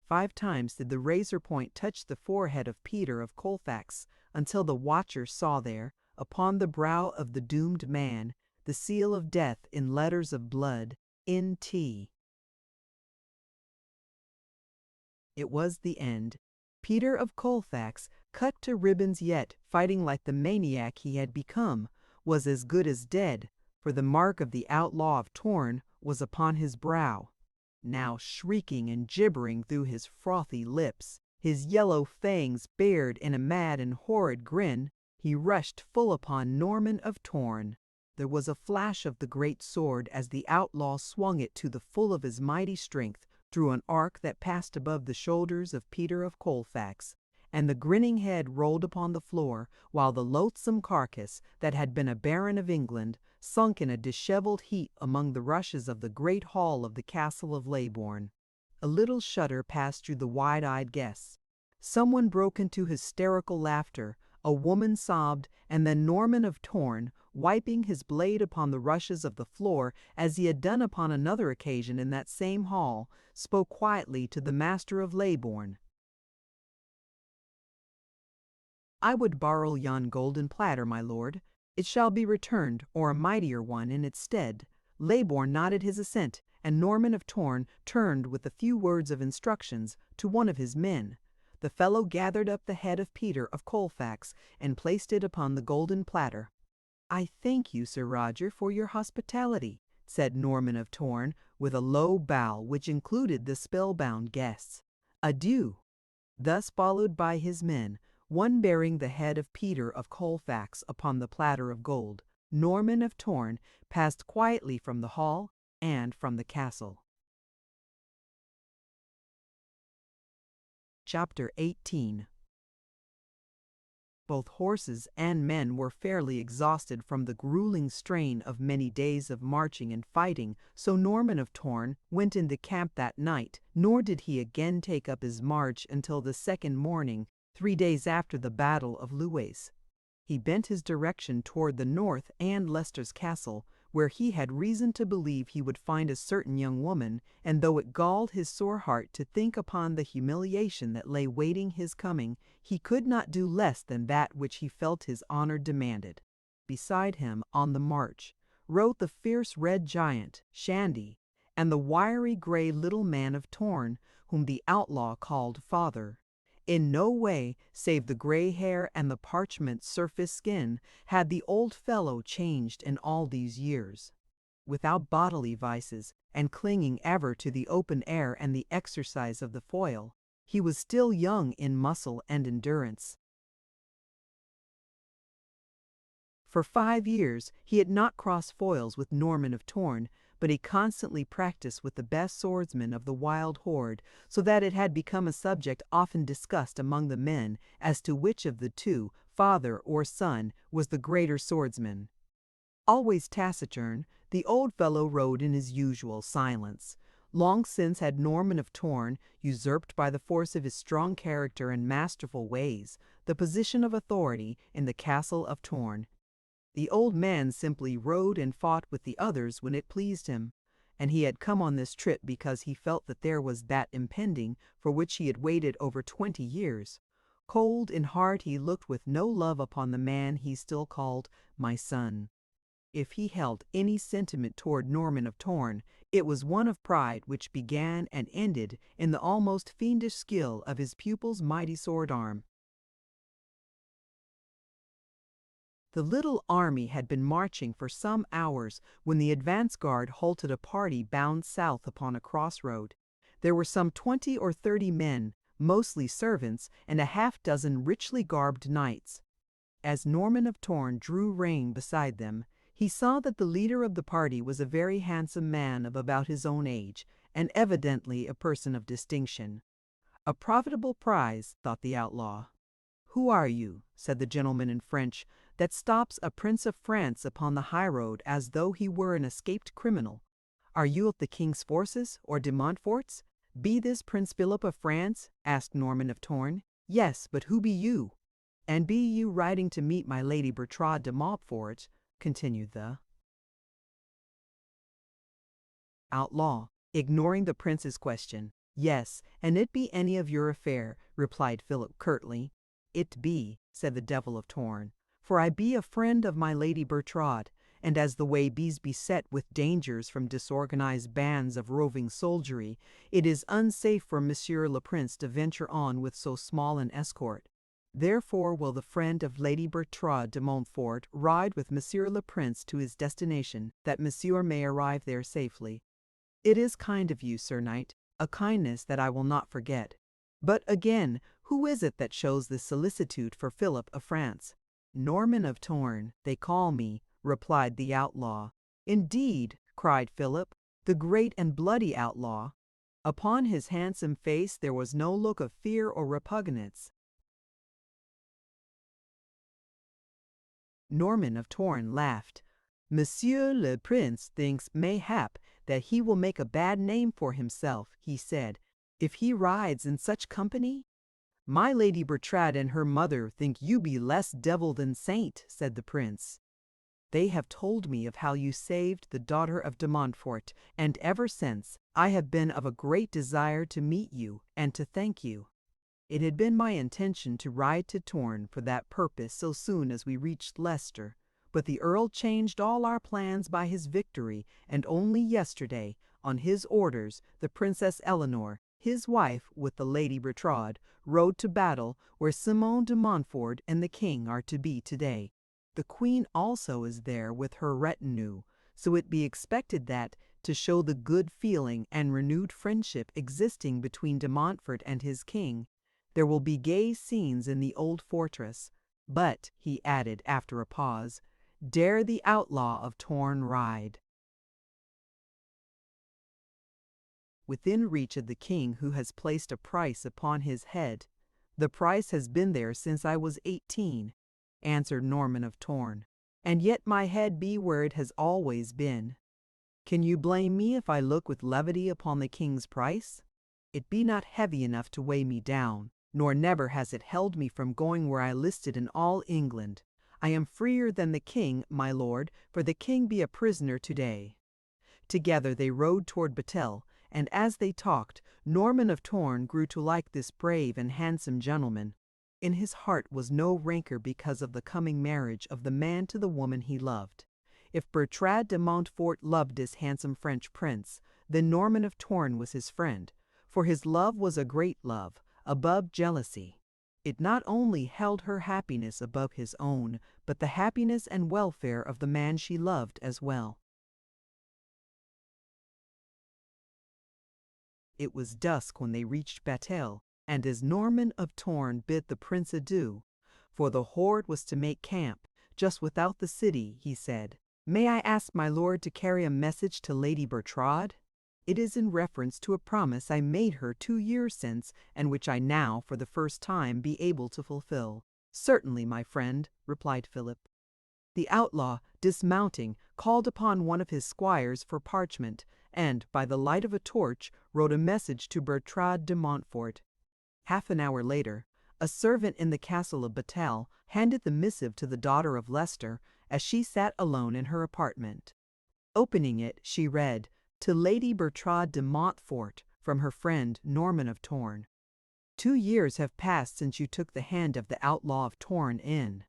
5 times did the razor point touch the forehead of Peter of Colfax, until the watcher saw there, upon the brow of the doomed man, the seal of death in letters of blood, N.T. It was the end. Peter of Colfax, cut to ribbons yet fighting like the maniac he had become, was as good as dead, for the mark of the Outlaw of Torn was upon his brow. Now shrieking and gibbering through his frothy lips, his yellow fangs bared in a mad and horrid grin, he rushed full upon Norman of Torn. There was a flash of the great sword as the outlaw swung it to the full of his mighty strength through an arc that passed above the shoulders of Peter of Colfax, and the grinning head rolled upon the floor, while the loathsome carcass, that had been a baron of England, sunk in a dishevelled heap among the rushes of the great hall of the castle of Leybourne. A little shudder passed through the wide-eyed guests. Someone broke into hysterical laughter, a woman sobbed, and then Norman of Torn, wiping his blade upon the rushes of the floor as he had done upon another occasion in that same hall, spoke quietly to the master of Leybourne. "I would borrow yon golden platter, my lord. It shall be returned, or a mightier one in its stead." Leybourne nodded his assent, and Norman of Torn turned with a few words of instructions to one of his men. The fellow gathered up the head of Peter of Colfax and placed it upon the golden platter. "I thank you, Sir Roger, for your hospitality," said Norman of Torn, with a low bow which included the spellbound guests. "Adieu." Thus followed by his men, one bearing the head of Peter of Colfax upon the platter of gold, Norman of Torn passed quietly from the hall and from the castle. Chapter 18. Both horses and men were fairly exhausted from the grueling strain of many days of marching and fighting, so Norman of Torn went into camp that night, nor did he again take up his march until the second morning, 3 days after the battle of Lewes. He bent his direction toward the north and Leicester's castle, where he had reason to believe he would find a certain young woman, and though it galled his sore heart to think upon the humiliation that lay waiting his coming, he could not do less than that which he felt his honor demanded. Beside him, on the march, rode the fierce red giant, Shandy, and the wiry gray little man of Torn, whom the outlaw called father. In no way, save the gray hair and the parchment surface skin, had the old fellow changed in all these years. Without bodily vices, and clinging ever to the open air and the exercise of the foil, he was still young in muscle and endurance. For 5 years he had not crossed foils with Norman of Torn, but he constantly practiced with the best swordsmen of the wild horde, so that it had become a subject often discussed among the men as to which of the two, father or son, was the greater swordsman. Always taciturn, the old fellow rode in his usual silence. Long since had Norman of Torn, usurped by the force of his strong character and masterful ways, the position of authority in the castle of Torn. The old man simply rode and fought with the others when it pleased him, and he had come on this trip because he felt that there was that impending for which he had waited over 20 years. Cold in heart, he looked with no love upon the man he still called my son. If he held any sentiment toward Norman of Torn, it was one of pride which began and ended in the almost fiendish skill of his pupil's mighty sword arm. The little army had been marching for some hours when the advance guard halted a party bound south upon a crossroad. There were some 20 or 30 men, mostly servants, and a half-dozen richly garbed knights. As Norman of Torn drew rein beside them, he saw that the leader of the party was a very handsome man of about his own age, and evidently a person of distinction. A profitable prize, thought the outlaw. "Who are you," said the gentleman in French, "that stops a prince of France upon the highroad as though he were an escaped criminal? Are you of the king's forces, or de Montfort's?" "Be this Prince Philip of France?" asked Norman of Torn. "Yes, but who be you?" "And be you riding to meet my Lady Bertrade de Montfort?" continued the outlaw, ignoring the prince's question. "Yes, and it be any of your affair," replied Philip curtly. "It be," said the Devil of Torn, "for I be a friend of my Lady Bertrade, and as the way be's beset with dangers from disorganized bands of roving soldiery, it is unsafe for Monsieur le Prince to venture on with so small an escort. Therefore will the friend of Lady Bertrade de Montfort ride with Monsieur le Prince to his destination, that Monsieur may arrive there safely. It is kind of you, Sir Knight, a kindness that I will not forget. But again, who is it that shows this solicitude for Philip of France?" "Norman of Torn, they call me," replied the outlaw. "Indeed," cried Philip, the great and bloody outlaw. Upon his handsome face there was no look of fear or repugnance. Norman of Torn laughed. "Monsieur le Prince thinks, mayhap, that he will make a bad name for himself," he said, "if he rides in such company?" "My Lady Bertrade and her mother think you be less devil than saint," said the prince. "They have told me of how you saved the daughter of de Montfort, and ever since I have been of a great desire to meet you and to thank you. It had been my intention to ride to Torn for that purpose so soon as we reached Leicester, but the Earl changed all our plans by his victory, and only yesterday, on his orders, the Princess Eleanor, his wife, with the Lady Bertrade, rode to battle where Simon de Montfort and the king are to be today. The queen also is there with her retinue, so it be expected that, to show the good feeling and renewed friendship existing between de Montfort and his king, there will be gay scenes in the old fortress. But," he added after a pause, "dare the Outlaw of Torn ride?" "Within reach of the king who has placed a price upon his head. The price has been there since I was 18, answered Norman of Torn, "and yet my head be where it has always been. Can you blame me if I look with levity upon the king's price? It be not heavy enough to weigh me down, nor never has it held me from going where I listed in all England. I am freer than the king, my lord, for the king be a prisoner today." Together they rode toward Battel, and as they talked, Norman of Torn grew to like this brave and handsome gentleman. In his heart was no rancor because of the coming marriage of the man to the woman he loved. If Bertrade de Montfort loved this handsome French prince, then Norman of Torn was his friend, for his love was a great love, above jealousy. It not only held her happiness above his own, but the happiness and welfare of the man she loved as well. It was dusk when they reached Battel, and as Norman of Torn bid the prince adieu, for the horde was to make camp just without the city, he said, "May I ask my lord to carry a message to Lady Bertrade? It is in reference to a promise I made her 2 years since, and which I now, for the first time, be able to fulfill." "Certainly, my friend," replied Philip. The outlaw, dismounting, called upon one of his squires for parchment, and, by the light of a torch, wrote a message to Bertrade de Montfort. Half an hour later, a servant in the castle of Battel handed the missive to the daughter of Leicester as she sat alone in her apartment. Opening it, she read, "To Lady Bertrade de Montfort, from her friend Norman of Torn. 2 years have passed since you took the hand of the Outlaw of Torn in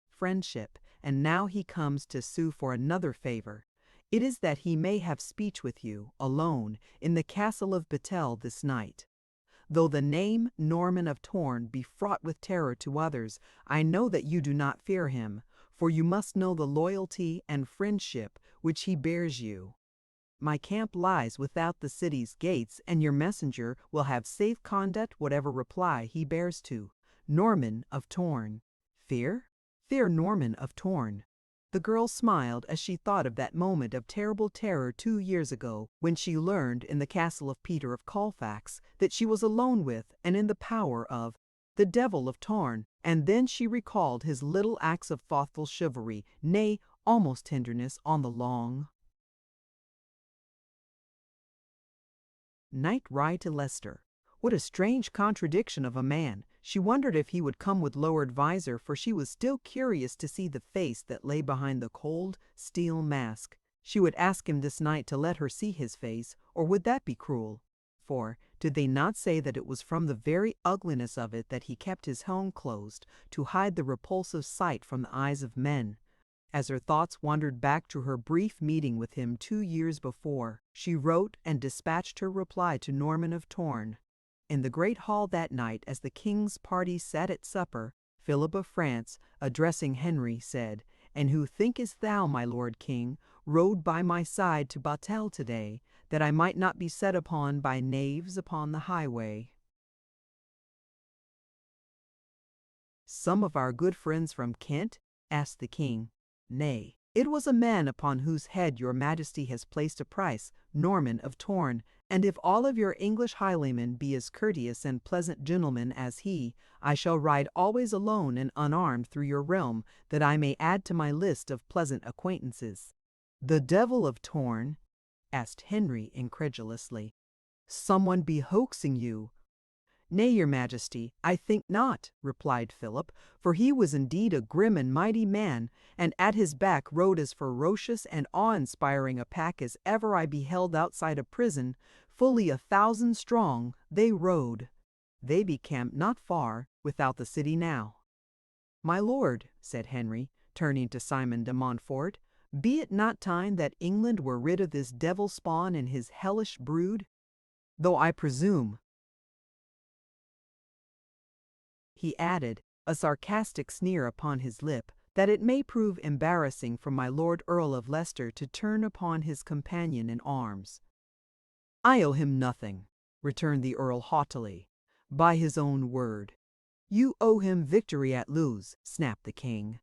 friendship, and now he comes to sue for another favor. It is that he may have speech with you, alone, in the castle of Battel this night. Though the name Norman of Torn be fraught with terror to others, I know that you do not fear him, for you must know the loyalty and friendship which he bears you. My camp lies without the city's gates, and your messenger will have safe conduct whatever reply he bears to Norman of Torn." Fear? Fear Norman of Torn. The girl smiled as she thought of that moment of terrible terror 2 years ago, when she learned in the castle of Peter of Colfax that she was alone with and in the power of the Devil of Torn, and then she recalled his little acts of thoughtful chivalry, nay, almost tenderness, on the long night ride to Leicester. What a strange contradiction of a man! She wondered if he would come with lowered visor, for she was still curious to see the face that lay behind the cold, steel mask. She would ask him this night to let her see his face, or would that be cruel? For, did they not say that it was from the very ugliness of it that he kept his helm closed, to hide the repulsive sight from the eyes of men? As her thoughts wandered back to her brief meeting with him 2 years before, she wrote and dispatched her reply to Norman of Torn. In the great hall that night, as the king's party sat at supper, Philip of France, addressing Henry, said, "And who thinkest thou, my lord king, rode by my side to Battel today, that I might not be set upon by knaves upon the highway?" "Some of our good friends from Kent?" asked the king. "Nay, it was a man upon whose head your majesty has placed a price, Norman of Torn, and if all of your English highwaymen be as courteous and pleasant gentlemen as he, I shall ride always alone and unarmed through your realm, that I may add to my list of pleasant acquaintances." "The Devil of Torn?" asked Henry incredulously. "Someone be hoaxing you." "Nay, your majesty, I think not," replied Philip, "for he was indeed a grim and mighty man, and at his back rode as ferocious and awe-inspiring a pack as ever I beheld outside a prison. Fully 1,000 strong, they rode. They be camped not far without the city now." "My lord," said Henry, turning to Simon de Montfort, "be it not time that England were rid of this devil spawn and his hellish brood? Though I presume," he added, a sarcastic sneer upon his lip, "that it may prove embarrassing for my Lord Earl of Leicester to turn upon his companion in arms." "I owe him nothing," returned the Earl haughtily. "By his own word." "You owe him victory at Luz," snapped the king.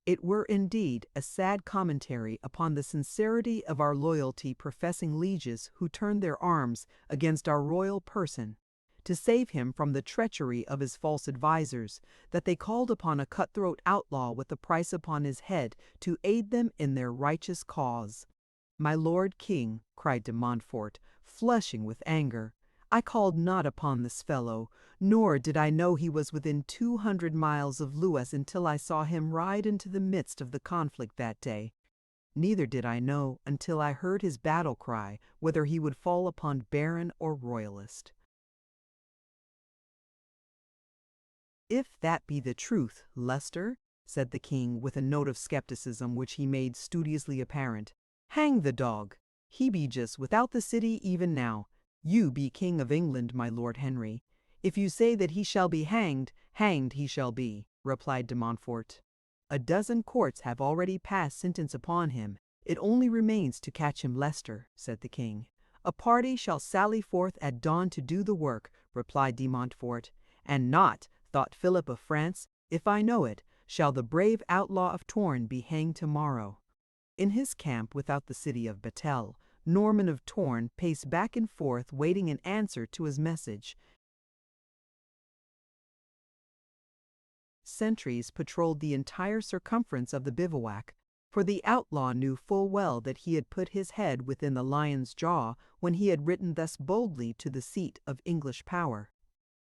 It were indeed a sad commentary upon the sincerity of our loyalty-professing lieges who turned their arms against our royal person, to save him from the treachery of his false advisers, that they called upon a cutthroat outlaw with a price upon his head to aid them in their righteous cause. "My lord king," cried de Montfort, flushing with anger, I called not upon this fellow, nor did I know he was within 200 miles of Lewes until I saw him ride into the midst of the conflict that day. Neither did I know until I heard his battle cry whether he would fall upon baron or royalist. If that be the truth, Leicester, said the king with a note of skepticism which he made studiously apparent, hang the dog. He be just without the city even now. You be king of England, my Lord Henry. If you say that he shall be hanged, hanged he shall be, replied de Montfort. A dozen courts have already passed sentence upon him. It only remains to catch him, Leicester, said the king. A party shall sally forth at dawn to do the work, replied de Montfort, and not, thought Philip of France, if I know it, shall the brave Outlaw of Torn be hanged tomorrow. In his camp without the city of Battel, Norman of Torn paced back and forth waiting an answer to his message. Sentries patrolled the entire circumference of the bivouac, for the outlaw knew full well that he had put his head within the lion's jaw when he had ridden thus boldly to the seat of English power.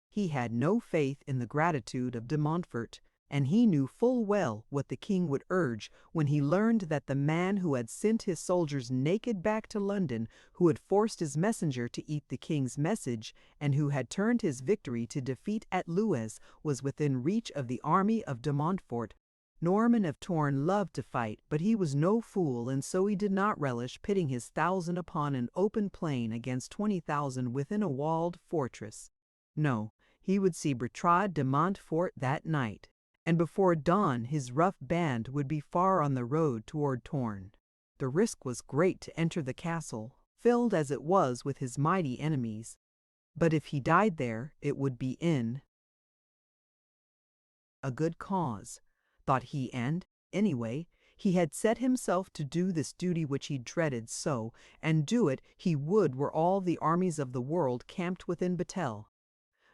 He had no faith in the gratitude of de Montfort, and he knew full well what the king would urge when he learned that the man who had sent his soldiers naked back to London, who had forced his messenger to eat the king's message, and who had turned his victory to defeat at Lewes, was within reach of the army of de Montfort. Norman of Torn loved to fight, but he was no fool, and so he did not relish pitting his 1,000 upon an open plain against 20,000 within a walled fortress. No, he would see Bertrade de Montfort that night, and before dawn his rough band would be far on the road toward Torn. The risk was great to enter the castle, filled as it was with his mighty enemies, but if he died there, it would be in a good cause, thought he, and, anyway, he had set himself to do this duty which he dreaded so, and do it he would were all the armies of the world camped within Battel.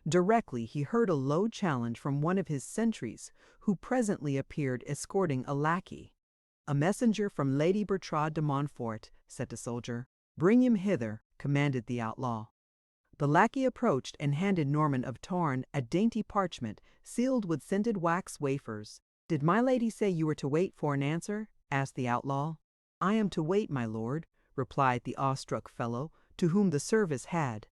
Directly he heard a low challenge from one of his sentries, who presently appeared escorting a lackey. "A messenger from Lady Bertrade de Montfort," said the soldier. "Bring him hither," commanded the outlaw. The lackey approached and handed Norman of Torn a dainty parchment sealed with scented wax wafers. "Did my lady say you were to wait for an answer?" asked the outlaw. "I am to wait, my lord," replied the awestruck fellow, to whom the service had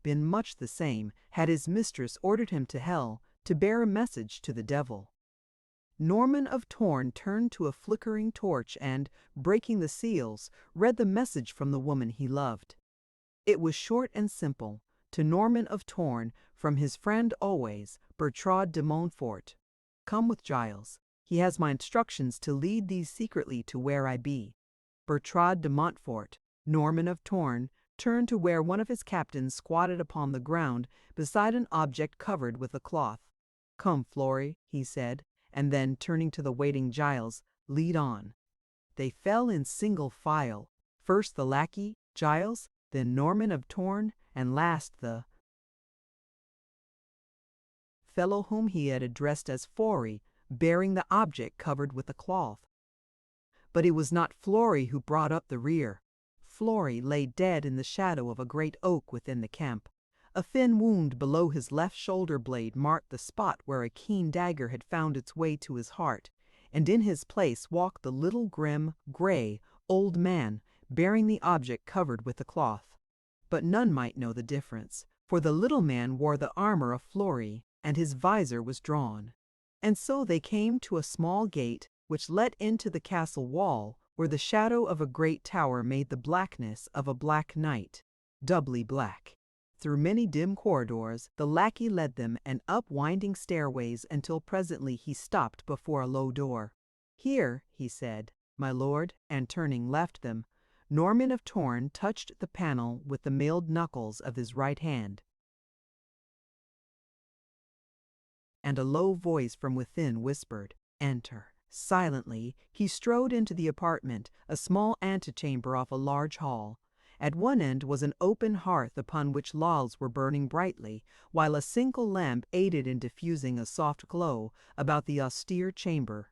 been much the same had his mistress ordered him to hell to bear a message to the devil. Norman of Torn turned to a flickering torch and, breaking the seals, read the message from the woman he loved. It was short and simple, to Norman of Torn, from his friend always, Bertrade de Montfort. "Come with Giles. He has my instructions to lead thee secretly to where I be." Bertrade de Montfort, Norman of Torn, turned to where one of his captains squatted upon the ground beside an object covered with a cloth. "Come, Flory," he said, and then, turning to the waiting Giles, "lead on." They fell in single file, first the lackey, Giles, then Norman of Torn, and last the fellow whom he had addressed as Flory, bearing the object covered with a cloth. But it was not Flory who brought up the rear. Flory lay dead in the shadow of a great oak within the camp. A thin wound below his left shoulder blade marked the spot where a keen dagger had found its way to his heart, and in his place walked the little grim, gray, old man, bearing the object covered with a cloth. But none might know the difference, for the little man wore the armor of Flory, and his visor was drawn. And so they came to a small gate which led into the castle wall, where the shadow of a great tower made the blackness of a black night doubly black. Through many dim corridors the lackey led them, and up winding stairways, until presently he stopped before a low door. "Here," he said, "my lord," and turning left them. Norman of Torn touched the panel with the mailed knuckles of his right hand, and a low voice from within whispered, "Enter." Silently he strode into the apartment, a small antechamber off a large hall. At one end was an open hearth upon which logs were burning brightly, while a single lamp aided in diffusing a soft glow about the austere chamber.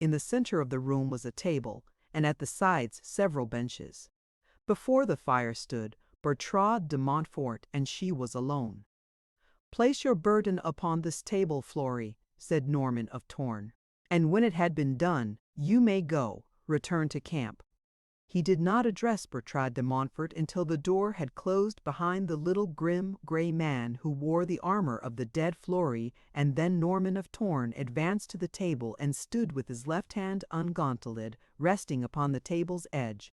In the center of the room was a table, and at the sides several benches. Before the fire stood, Bertrade de Montfort and she was alone. "Place your burden upon this table, Florrie," said Norman of Torn, "and when it had been done, you may go, return to camp." He did not address Bertrade de Montfort until the door had closed behind the little grim grey man who wore the armor of the dead Florrie, and then Norman of Torn advanced to the table and stood with his left hand ungauntleted, resting upon the table's edge.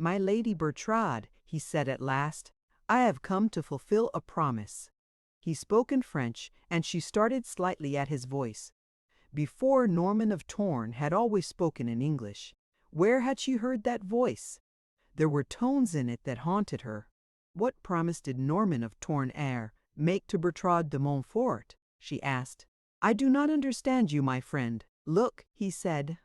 "My Lady Bertrade," he said at last, "I have come to fulfill a promise." He spoke in French, and she started slightly at his voice. Before, Norman of Torn had always spoken in English. Where had she heard that voice? There were tones in it that haunted her. What promise did Norman of Torn make to Bertrade de Montfort? She asked. "I do not understand you, my friend." "Look," he said.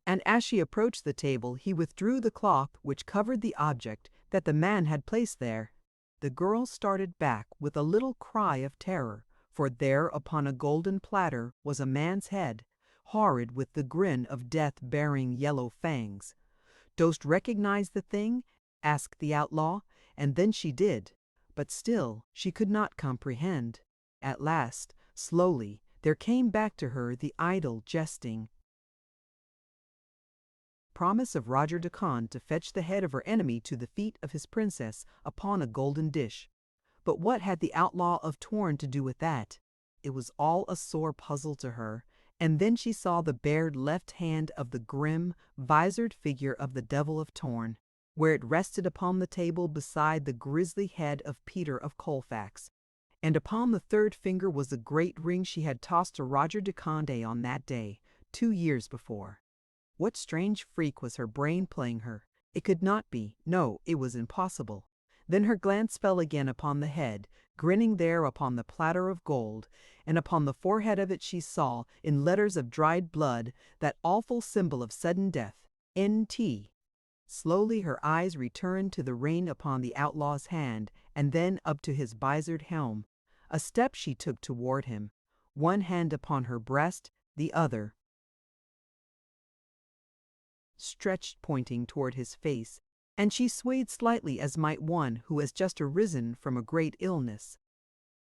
And as she approached the table, he withdrew the cloth which covered the object that the man had placed there. The girl started back with a little cry of terror, for there upon a golden platter was a man's head, horrid with the grin of death bearing yellow fangs. "Dost recognize the thing?" asked the outlaw, and then she did, but still she could not comprehend. At last, slowly, there came back to her the idle jesting promise of Roger de Conde to fetch the head of her enemy to the feet of his princess upon a golden dish. But what had the Outlaw of Torn to do with that? It was all a sore puzzle to her, and then she saw the bared left hand of the grim, visored figure of the Devil of Torn, where it rested upon the table beside the grisly head of Peter of Colfax, and upon the third finger was the great ring she had tossed to Roger de Conde on that day, 2 years before. What strange freak was her brain playing her? It could not be. No, it was impossible. Then her glance fell again upon the head, grinning there upon the platter of gold, and upon the forehead of it she saw, in letters of dried blood, that awful symbol of sudden death, N.T. Slowly her eyes returned to the ring upon the outlaw's hand, and then up to his visored helm. A step she took toward him, one hand upon her breast, the other stretched pointing toward his face, and she swayed slightly as might one who has just arisen from a great illness.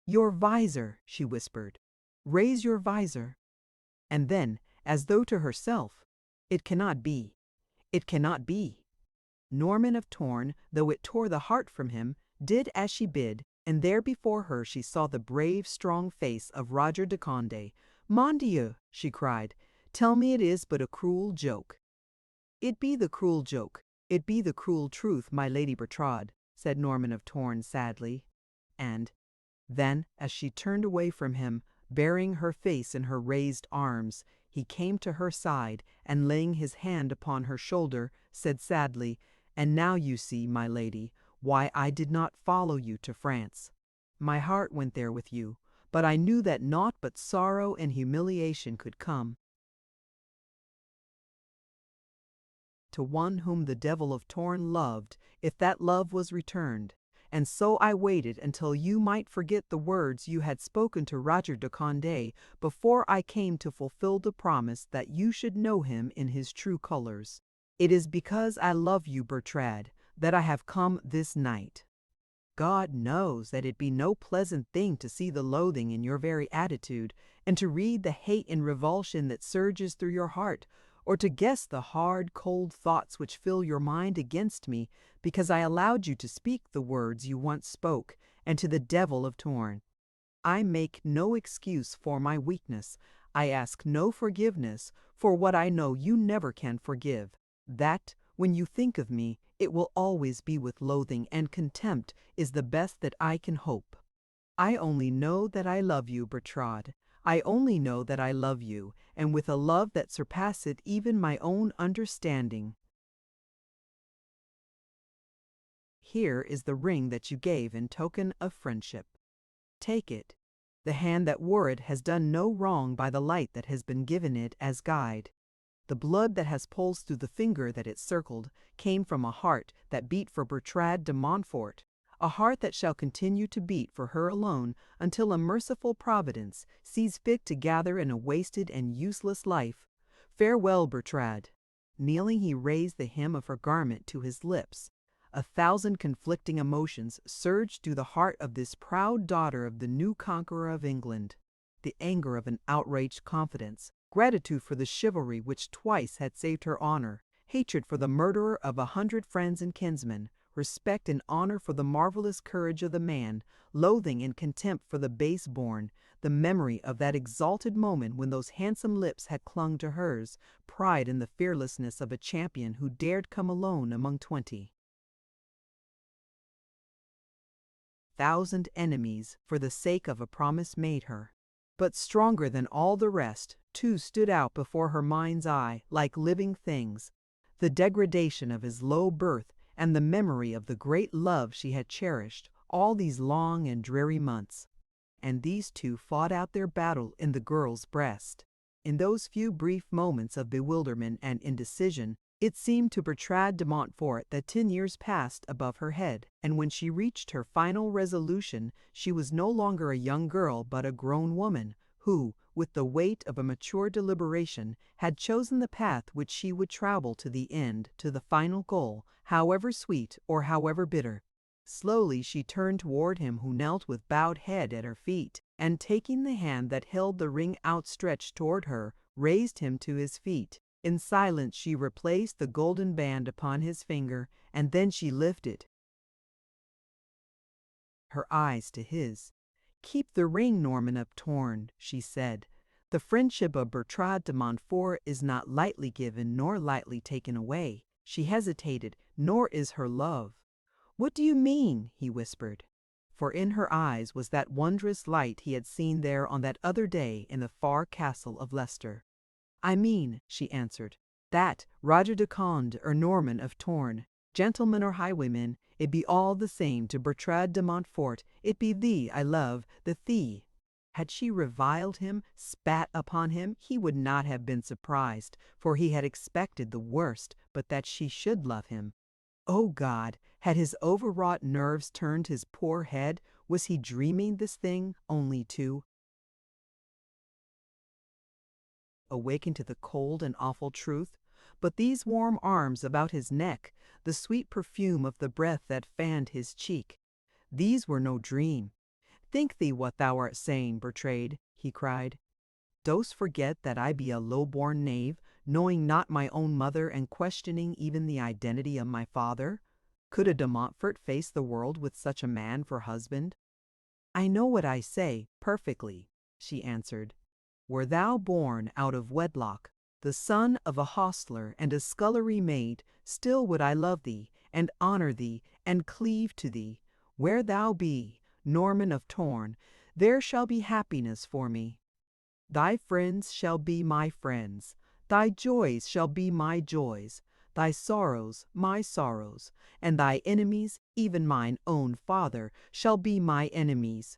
"Your visor," she whispered. "Raise your visor." And then, as though to herself, "It cannot be. It cannot be." Norman of Torn, though it tore the heart from him, did as she bid, and there before her she saw the brave, strong face of Roger de Conde. "Mon Dieu!" she cried, "tell me it is but a cruel joke." "It be the cruel joke, it be the cruel truth, my Lady Bertrade," said Norman of Torn sadly. And then, as she turned away from him, burying her face in her raised arms, he came to her side, and laying his hand upon her shoulder, said sadly, "And now you see, my lady, why I did not follow you to France. My heart went there with you, but I knew that naught but sorrow and humiliation could come. To one whom the Devil of Torn loved, if that love was returned. And so I waited until you might forget the words you had spoken to Roger de Conde before I came to fulfill the promise that you should know him in his true colors. It is because I love you, Bertrade, that I have come this night. God knows that it be no pleasant thing to see the loathing in your very attitude, and to read the hate and revulsion that surges through your heart, or to guess the hard, cold thoughts which fill your mind against me, because I allowed you to speak the words you once spoke, and to the Devil of Torn. I make no excuse for my weakness. I ask no forgiveness for what I know you never can forgive. That, when you think of me, it will always be with loathing and contempt is the best that I can hope. I only know that I love you, Bertrade. I only know that I love you, and with a love that surpasseth even my own understanding. Here is the ring that you gave in token of friendship. Take it. The hand that wore it has done no wrong by the light that has been given it as guide. The blood that has pulsed through the finger that it circled came from a heart that beat for Bertrade de Montfort, a heart that shall continue to beat for her alone until a merciful providence sees fit to gather in a wasted and useless life. Farewell, Bertrade. Kneeling, he raised the hem of her garment to his lips. 1,000 conflicting emotions surged through the heart of this proud daughter of the new conqueror of England. The anger of an outraged confidence, gratitude for the chivalry which twice had saved her honor, hatred for the murderer of 100 friends and kinsmen, respect and honor for the marvelous courage of the man, loathing and contempt for the base-born, the memory of that exalted moment when those handsome lips had clung to hers, pride in the fearlessness of a champion who dared come alone among 20,000 enemies for the sake of a promise made her. But stronger than all the rest, two stood out before her mind's eye like living things: the degradation of his low birth and the memory of the great love she had cherished all these long and dreary months. And these two fought out their battle in the girl's breast. In those few brief moments of bewilderment and indecision, it seemed to Bertrade de Montfort that 10 years passed above her head, and when she reached her final resolution, she was no longer a young girl but a grown woman, who, with the weight of a mature deliberation, had chosen the path which she would travel to the end, to the final goal, however sweet or however bitter. Slowly she turned toward him who knelt with bowed head at her feet, and taking the hand that held the ring outstretched toward her, raised him to his feet. In silence she replaced the golden band upon his finger, and then she lifted her eyes to his. "Keep the ring, Norman of Torn," she said. "The friendship of Bertrade de Montfort is not lightly given nor lightly taken away." She hesitated. "Nor is her love." "What do you mean?" he whispered. For in her eyes was that wondrous light he had seen there on that other day in the far castle of Leicester. "I mean," she answered, "that Roger de Conde or Norman of Torn, gentleman or highwayman, it be all the same to Bertrade de Montfort. It be thee I love, the thee." Had she reviled him, spat upon him, he would not have been surprised, for he had expected the worst, but that she should love him. Oh God, had his overwrought nerves turned his poor head? Was he dreaming this thing only to awaken to the cold and awful truth? But these warm arms about his neck, the sweet perfume of the breath that fanned his cheek, these were no dream. "Think thee what thou art saying, Bertrade," he cried. "Dost forget that I be a low-born knave, knowing not my own mother and questioning even the identity of my father? Could a de Montfort face the world with such a man for husband?" "I know what I say, perfectly," she answered. "Were thou born out of wedlock, the son of a hostler and a scullery maid, still would I love thee, and honor thee, and cleave to thee. Where thou be, Norman of Torn, there shall be happiness for me. Thy friends shall be my friends, thy joys shall be my joys, thy sorrows my sorrows, and thy enemies, even mine own father, shall be my enemies.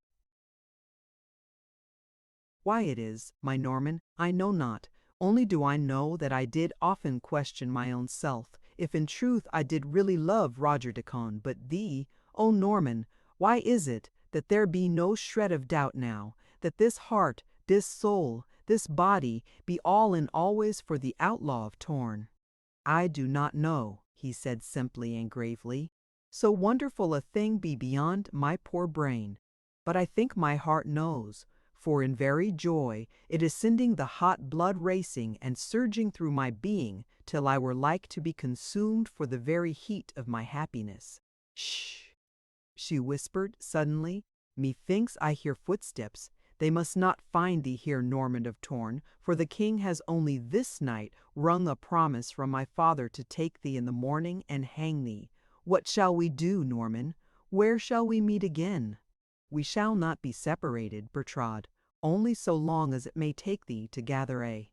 Why it is, my Norman, I know not, only do I know that I did often question my own self, if in truth I did really love Roger de Conde, but thee, O Norman, why is it that there be no shred of doubt now, that this heart, this soul, this body, be all and always for the Outlaw of Torn?" "I do not know," he said simply and gravely. "So wonderful a thing be beyond my poor brain. But I think my heart knows, for in very joy it is sending the hot blood racing and surging through my being till I were like to be consumed for the very heat of my happiness." "Shh!" she whispered suddenly. "Methinks I hear footsteps. They must not find thee here, Norman of Torn, for the king has only this night wrung a promise from my father to take thee in the morning and hang thee. What shall we do, Norman? Where shall we meet again?" "We shall not be separated, Bertrade, only so long as it may take thee to gather a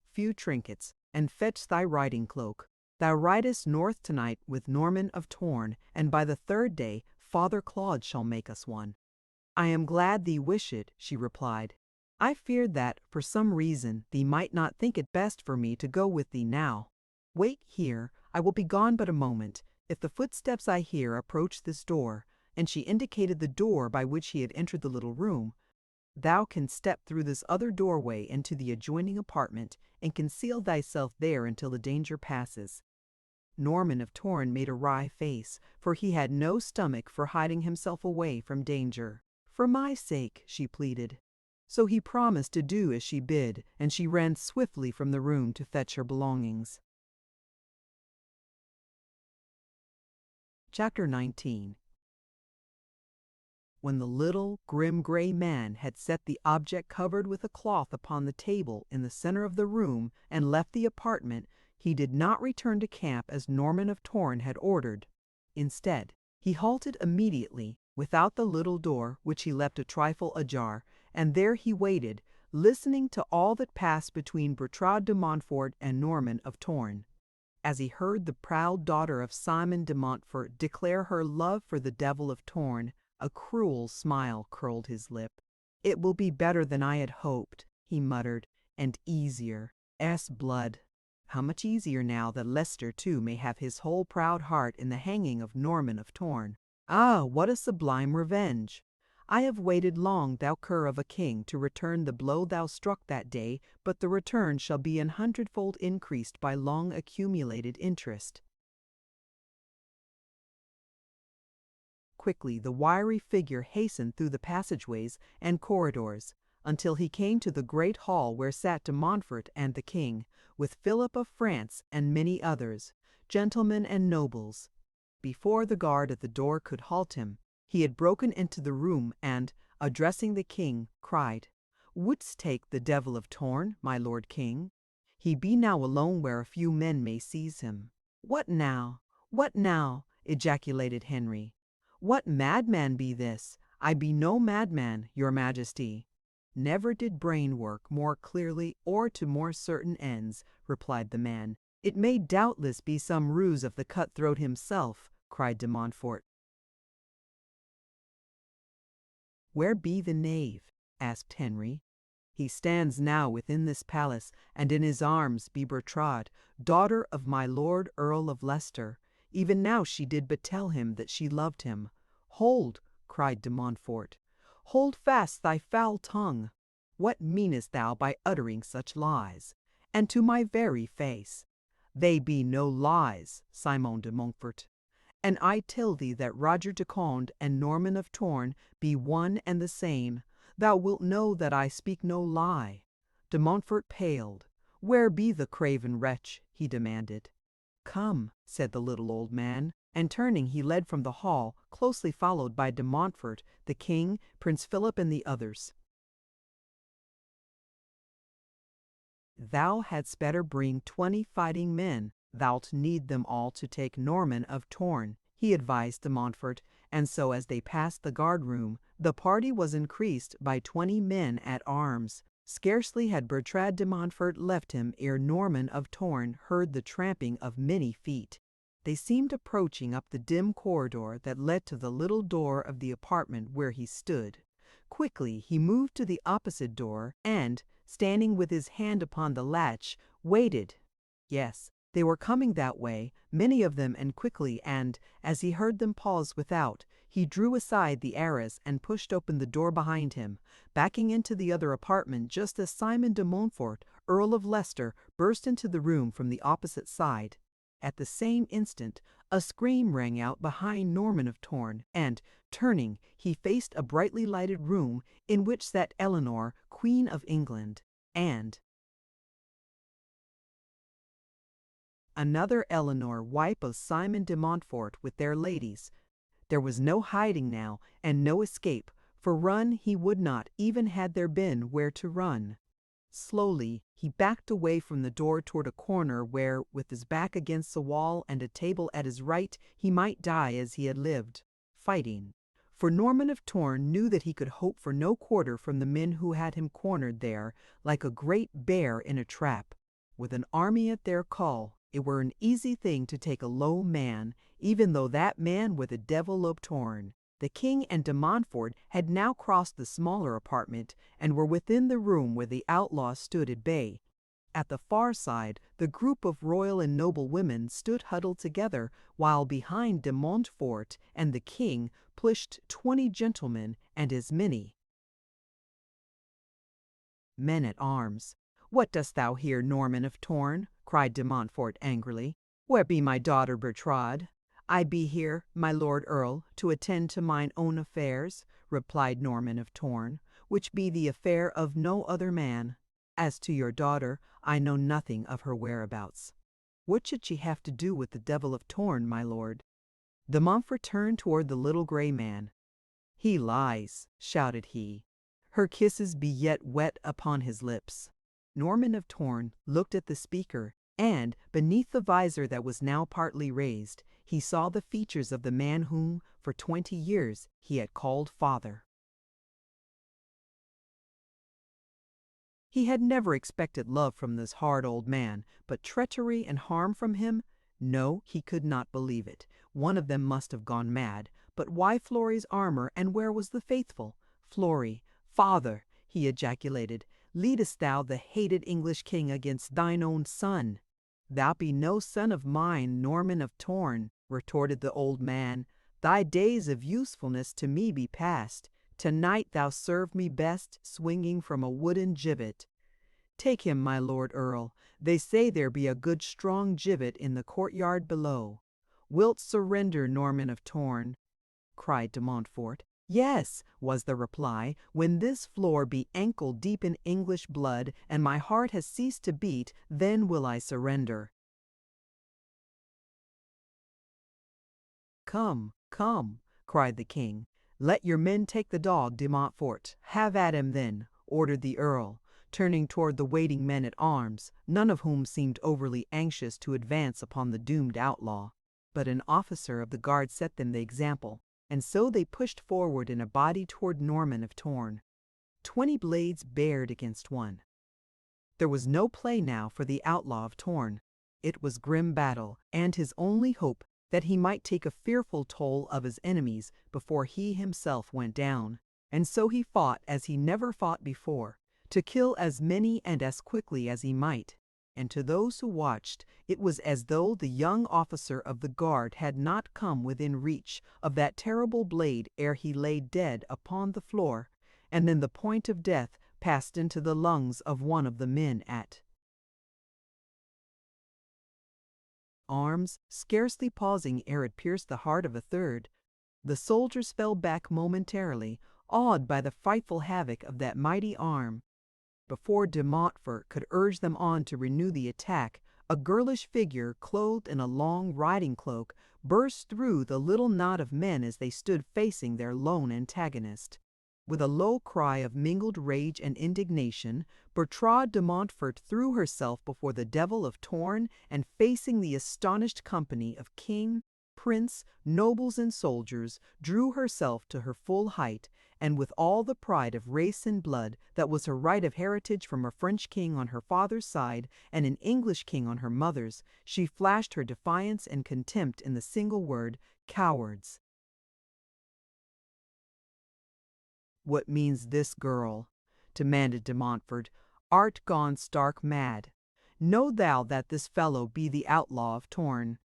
few trinkets, and fetch thy riding cloak. Thou ridest north tonight with Norman of Torn, and by the 3rd day Father Claude shall make us one." "I am glad thee wish it," she replied. "I feared that, for some reason, thee might not think it best for me to go with thee now. Wait here, I will be gone but a moment. If the footsteps I hear approach this door," and she indicated the door by which he had entered the little room, Thou canst step through this other doorway into the adjoining apartment, and conceal thyself there until the danger passes." Norman of Torn made a wry face, for he had no stomach for hiding himself away from danger. "For my sake," she pleaded. So he promised to do as she bid, and she ran swiftly from the room to fetch her belongings. Chapter 19. When the little, grim gray man had set the object covered with a cloth upon the table in the center of the room and left the apartment, he did not return to camp as Norman of Torn had ordered. Instead, he halted immediately without the little door, which he left a trifle ajar, and there he waited, listening to all that passed between Bertrade de Montfort and Norman of Torn. As he heard the proud daughter of Simon de Montfort declare her love for the Devil of Torn, a cruel smile curled his lip. "It will be better than I had hoped," he muttered, "and easier. Blood. How much easier now that Leicester too may have his whole proud heart in the hanging of Norman of Torn. Ah, what a sublime revenge! I have waited long, thou cur of a king, to return the blow thou struck that day, but the return shall be an hundredfold increased by long accumulated interest." Quickly the wiry figure hastened through the passageways and corridors, until he came to the great hall where sat de Montfort and the king, with Philip of France and many others, gentlemen and nobles. Before the guard at the door could halt him, he had broken into the room and, addressing the king, cried, "Wouldst take the Devil of Torn, my lord king? He be now alone where a few men may seize him." "What now? What now?" ejaculated Henry. "What madman be this? I be no madman, your majesty." "Never did brain work more clearly or to more certain ends," replied the man. "It may doubtless be some ruse of the cutthroat himself," cried de Montfort. "Where be the knave?" asked Henry. "He stands now within this palace, and in his arms be Bertrade, daughter of my lord Earl of Leicester. Even now she did but tell him that she loved him." "Hold!" cried de Montfort. "Hold fast thy foul tongue. What meanest thou by uttering such lies? And to my very face. They be no lies, Simon de Montfort. And I tell thee that Roger de Conde and Norman of Torn be one and the same. Thou wilt know that I speak no lie." De Montfort paled. "Where be the craven wretch?" he demanded. "Come," said the little old man, and turning he led from the hall, closely followed by de Montfort, the king, Prince Philip, and the others. "Thou hadst better bring 20 fighting men. Thou'lt need them all to take Norman of Torn," he advised de Montfort, and so as they passed the guard-room, the party was increased by 20 men at arms. Scarcely had Bertrade de Montfort left him ere Norman of Torn heard the tramping of many feet. They seemed approaching up the dim corridor that led to the little door of the apartment where he stood. Quickly he moved to the opposite door and, standing with his hand upon the latch, waited. Yes, they were coming that way, many of them, and quickly, and, as he heard them pause without, he drew aside the arras and pushed open the door behind him, backing into the other apartment just as Simon de Montfort, Earl of Leicester, burst into the room from the opposite side. At the same instant, a scream rang out behind Norman of Torn, and, turning, he faced a brightly lighted room in which sat Eleanor, Queen of England, and another Eleanor, wife of Simon de Montfort, with their ladies. There was no hiding now, and no escape, for run he would not, even had there been where to run. Slowly he backed away from the door toward a corner where, with his back against the wall and a table at his right, he might die as he had lived, fighting. For Norman of Torn knew that he could hope for no quarter from the men who had him cornered there, like a great bear in a trap. With an army at their call, it were an easy thing to take a low man, even though that man were the Devil of Torn. The king and de Montfort had now crossed the smaller apartment and were within the room where the outlaw stood at bay. At the far side, the group of royal and noble women stood huddled together, while behind de Montfort and the king pushed 20 gentlemen and as many Men-at-arms. "What dost thou here, Norman of Torn?" cried de Montfort angrily. "Where be my daughter Bertrade?" "I be here, my lord Earl, to attend to mine own affairs," replied Norman of Torn, "which be the affair of no other man. As to your daughter, I know nothing of her whereabouts." "What should she have to do with the Devil of Torn, my lord?" De Montfort turned toward the little gray man. "He lies," shouted he. "Her kisses be yet wet upon his lips." Norman of Torn looked at the speaker, and, beneath the visor that was now partly raised, he saw the features of the man whom, for 20 years, he had called father. He had never expected love from this hard old man, but treachery and harm from him? No, he could not believe it. One of them must have gone mad. But why Flory's armor, and where was the faithful? "Flory, father," he ejaculated, "leadest thou the hated English king against thine own son?" "Thou be no son of mine, Norman of Torn," retorted the old man. "Thy days of usefulness to me be past. Tonight thou served me best, swinging from a wooden gibbet. Take him, my lord Earl. They say there be a good strong gibbet in the courtyard below." "Wilt surrender, Norman of Torn?" cried de Montfort. "Yes," was the reply, "when this floor be ankle deep in English blood, and my heart has ceased to beat, then will I surrender." "Come, come," cried the king. "Let your men take the dog, de Montfort." "Have at him, then," ordered the earl, turning toward the waiting men-at-arms, none of whom seemed overly anxious to advance upon the doomed outlaw. But an officer of the guard set them the example, and so they pushed forward in a body toward Norman of Torn. 20 blades bared against one. There was no play now for the Outlaw of Torn. It was grim battle, and his only hope that he might take a fearful toll of his enemies before he himself went down. And so he fought as he never fought before, to kill as many and as quickly as he might. And to those who watched, it was as though the young officer of the guard had not come within reach of that terrible blade ere he lay dead upon the floor, and then the point of death passed into the lungs of one of the men at arms, scarcely pausing ere it pierced the heart of a third. The soldiers fell back momentarily, awed by the frightful havoc of that mighty arm. Before de Montfort could urge them on to renew the attack, a girlish figure, clothed in a long riding cloak, burst through the little knot of men as they stood facing their lone antagonist. With a low cry of mingled rage and indignation, Bertrade de Montfort threw herself before the Devil of Torn, and facing the astonished company of king, prince, nobles, and soldiers, drew herself to her full height, and with all the pride of race and blood that was her right of heritage from a French king on her father's side and an English king on her mother's, she flashed her defiance and contempt in the single word, "Cowards." "What means this, girl?" demanded de Montfort. "Art gone stark mad? Know thou that this fellow be the Outlaw of Torn."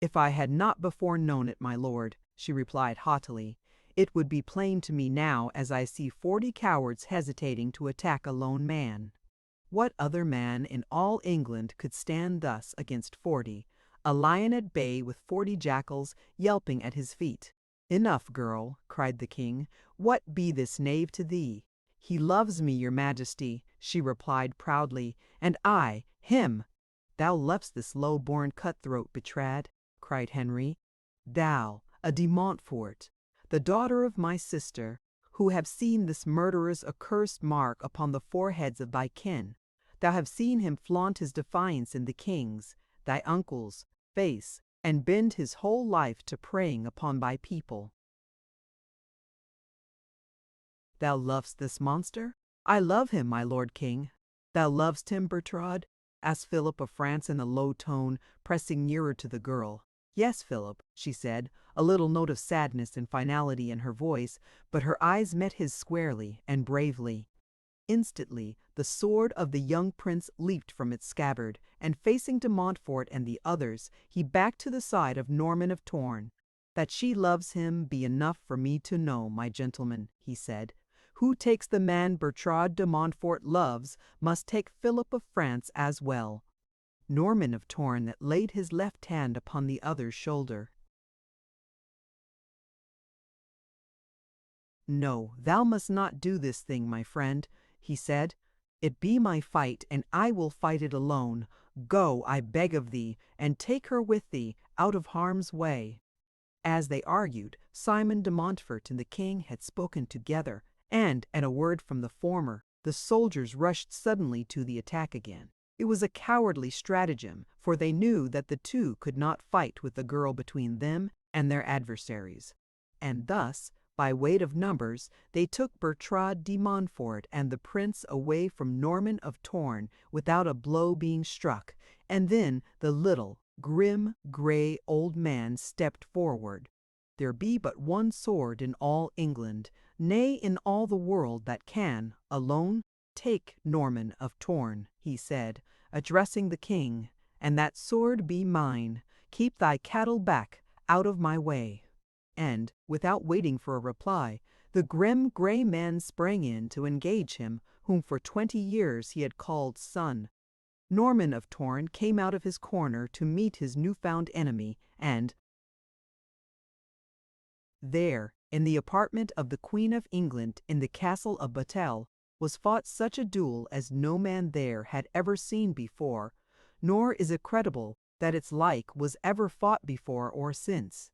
"If I had not before known it, my lord," she replied haughtily, "it would be plain to me now as I see 40 cowards hesitating to attack a lone man." What other man in all England could stand thus against 40, a lion at bay with 40 jackals yelping at his feet? "Enough, girl," cried the king. "What be this knave to thee?" "He loves me, your majesty," she replied proudly, "and I him." "Thou lovest this low-born cutthroat, Bertrade," cried Henry. "Thou, a de Montfort, the daughter of my sister, who have seen this murderer's accursed mark upon the foreheads of thy kin. Thou have seen him flaunt his defiance in the king's, thy uncle's, face, and bend his whole life to preying upon thy people. Thou lovest this monster?" "I love him, my lord king." "Thou lovest him, Bertrade?" asked Philip of France in a low tone, pressing nearer to the girl. "Yes, Philip," she said, a little note of sadness and finality in her voice, but her eyes met his squarely and bravely. Instantly the sword of the young prince leaped from its scabbard, and facing de Montfort and the others, he backed to the side of Norman of Torn. "That she loves him be enough for me to know, my gentlemen," he said. Who takes the man Bertrade de Montfort loves must take Philip of France as well. Norman of Torn laid his left hand upon the other's shoulder. "No, thou must not do this thing, my friend," he said. "It be my fight, and I will fight it alone. Go, I beg of thee, and take her with thee, out of harm's way." As they argued, Simon de Montfort and the king had spoken together, and, at a word from the former, the soldiers rushed suddenly to the attack again. It was a cowardly stratagem, for they knew that the two could not fight with the girl between them and their adversaries. And thus, by weight of numbers, they took Bertrade de Montfort and the prince away from Norman of Torn without a blow being struck, and then the little, grim, grey old man stepped forward. "There be but one sword in all England, nay, in all the world, that can, alone, take Norman of Torn," he said, addressing the king, "and that sword be mine. Keep thy cattle back, out of my way." And, without waiting for a reply, the grim grey man sprang in to engage him whom for 20 years he had called son. Norman of Torn came out of his corner to meet his new-found enemy, and there, in the apartment of the Queen of England in the castle of Battel, was fought such a duel as no man there had ever seen before, nor is it credible that its like was ever fought before or since.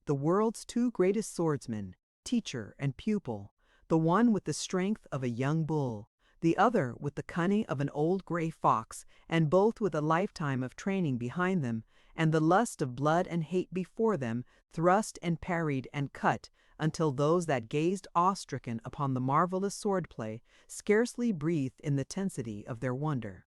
The world's two greatest swordsmen, teacher and pupil, the one with the strength of a young bull, the other with the cunning of an old gray fox, and both with a lifetime of training behind them, and the lust of blood and hate before them, thrust and parried and cut, until those that gazed awe-stricken upon the marvelous swordplay scarcely breathed in the tensity of their wonder.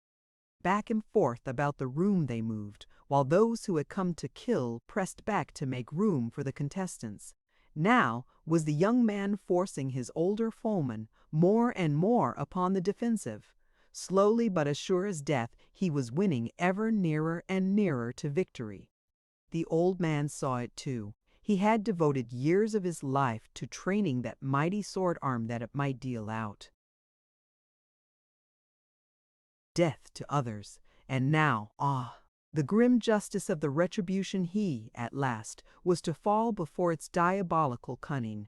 Back and forth about the room they moved, while those who had come to kill pressed back to make room for the contestants. Now was the young man forcing his older foeman more and more upon the defensive. Slowly but as sure as death, he was winning ever nearer and nearer to victory. The old man saw it too. He had devoted years of his life to training that mighty sword arm that it might deal out death to others, and now, the grim justice of the retribution he, at last, was to fall before its diabolical cunning.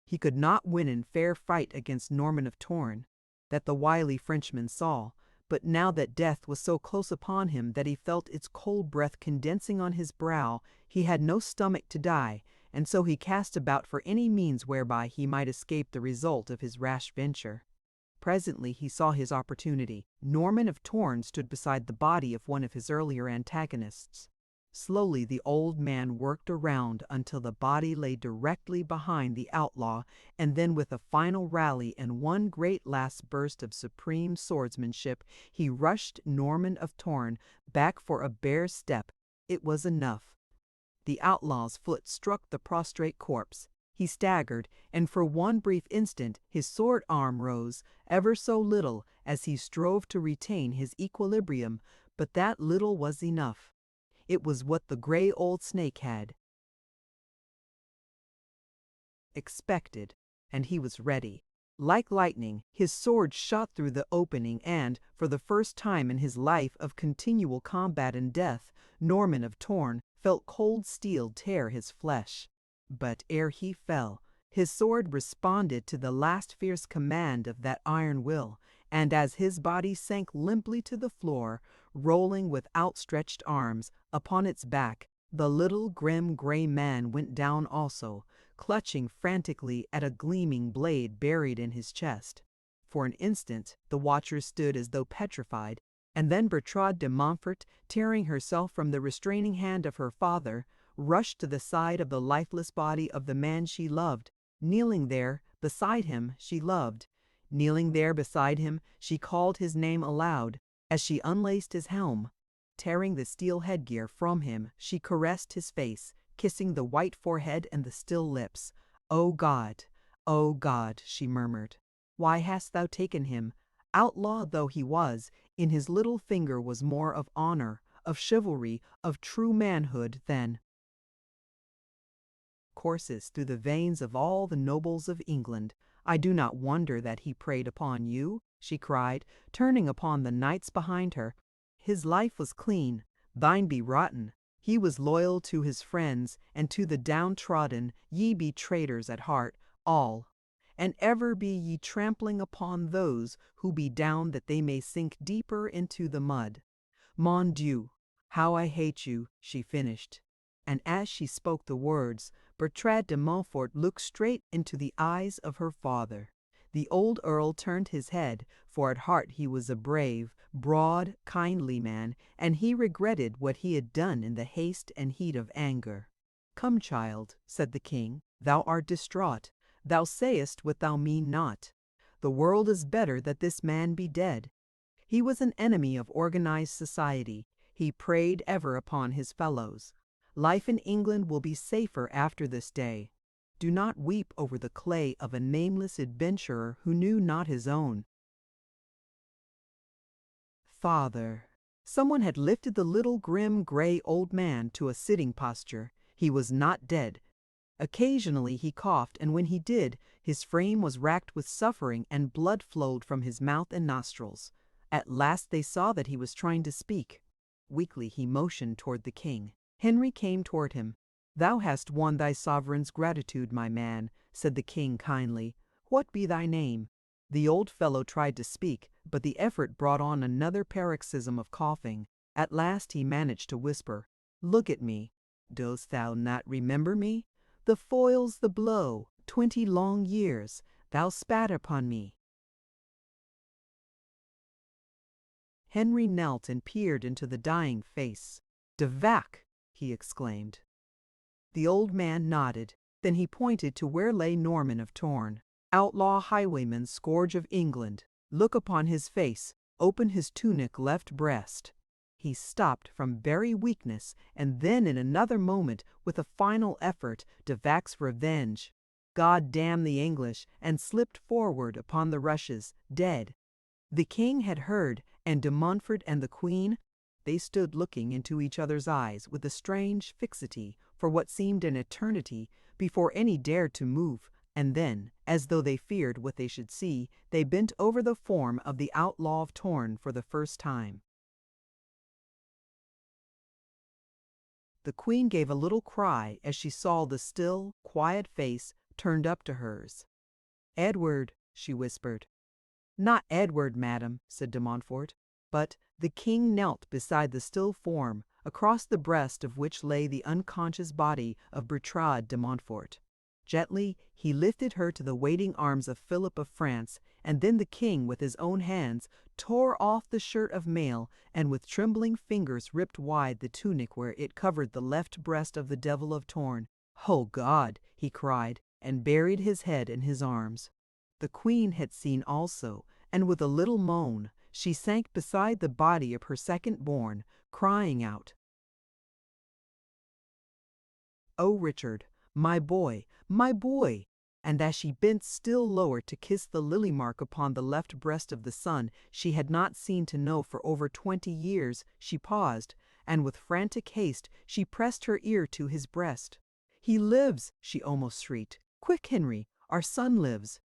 He could not win in fair fight against Norman of Torn, that the wily Frenchman saw, but now that death was so close upon him that he felt its cold breath condensing on his brow, he had no stomach to die, and so he cast about for any means whereby he might escape the result of his rash venture. Presently he saw his opportunity. Norman of Torn stood beside the body of one of his earlier antagonists. Slowly the old man worked around until the body lay directly behind the outlaw, and then with a final rally and one great last burst of supreme swordsmanship, he rushed Norman of Torn back for a bare step. It was enough. The outlaw's foot struck the prostrate corpse. He staggered, and for one brief instant his sword arm rose, ever so little, as he strove to retain his equilibrium, but that little was enough. It was what the gray old snake had expected, and he was ready. Like lightning, his sword shot through the opening, and, for the first time in his life of continual combat and death, Norman of Torn felt cold steel tear his flesh. But ere he fell, his sword responded to the last fierce command of that iron will, and as his body sank limply to the floor, rolling with outstretched arms, upon its back, the little grim gray man went down also, clutching frantically at a gleaming blade buried in his chest. For an instant the watchers stood as though petrified, and then Bertrade de Montfort, tearing herself from the restraining hand of her father, rushed to the side of the lifeless body of the man she loved. Kneeling there beside him, she loved. Kneeling there beside him, she called his name aloud. As she unlaced his helm, tearing the steel headgear from him, she caressed his face, kissing the white forehead and the still lips. "O God, she murmured, "why hast thou taken him?" Outlaw though he was, in his little finger was more of honor, of chivalry, of true manhood than courses through the veins of all the nobles of England. I do not wonder that he preyed upon you," she cried, turning upon the knights behind her. "His life was clean, thine be rotten. He was loyal to his friends, and to the downtrodden ye be traitors at heart, all. And ever be ye trampling upon those who be down that they may sink deeper into the mud. Mon Dieu, how I hate you," she finished. And as she spoke the words, Bertrade de Montfort looked straight into the eyes of her father. The old earl turned his head, for at heart he was a brave, broad, kindly man, and he regretted what he had done in the haste and heat of anger. "Come, child," said the king, "thou art distraught. Thou sayest what thou mean not. The world is better that this man be dead. He was an enemy of organized society. He preyed ever upon his fellows. Life in England will be safer after this day. Do not weep over the clay of a nameless adventurer who knew not his own." Father. Someone had lifted the little grim gray old man to a sitting posture. He was not dead. Occasionally he coughed, and when he did, his frame was racked with suffering and blood flowed from his mouth and nostrils. At last they saw that he was trying to speak. Weakly he motioned toward the king. Henry came toward him. "Thou hast won thy sovereign's gratitude, my man," said the king kindly. "What be thy name?" The old fellow tried to speak, but the effort brought on another paroxysm of coughing. At last he managed to whisper, "Look at me. Dost thou not remember me? The foils, the blow, 20 long years, thou spat upon me." Henry knelt and peered into the dying face. "De vac!" he exclaimed. The old man nodded. Then he pointed to where lay Norman of Torn, outlaw highwayman, scourge of England. "Look upon his face, open his tunic left breast." He stopped from very weakness, and then in another moment, with a final effort, de Vac's revenge. God damn the English, and slipped forward upon the rushes, dead. The king had heard, and de Montfort and the queen, they stood looking into each other's eyes with a strange fixity for what seemed an eternity before any dared to move, and then, as though they feared what they should see, they bent over the form of the Outlaw of Torn for the first time. The queen gave a little cry as she saw the still, quiet face turned up to hers. "Edward," she whispered. "Not Edward, madam," said de Montfort, but the king knelt beside the still form, across the breast of which lay the unconscious body of Bertrade de Montfort. Gently he lifted her to the waiting arms of Philip of France, and then the king, with his own hands, tore off the shirt of mail, and with trembling fingers ripped wide the tunic where it covered the left breast of the Devil of Torn. "Oh God!" he cried, and buried his head in his arms. The queen had seen also, and with a little moan, she sank beside the body of her second-born, crying out, "Oh, Richard, my boy, my boy!" And as she bent still lower to kiss the lily mark upon the left breast of the son she had not seen to know for over 20 years, she paused, and with frantic haste she pressed her ear to his breast. "He lives!" she almost shrieked. "Quick, Henry, our son lives!"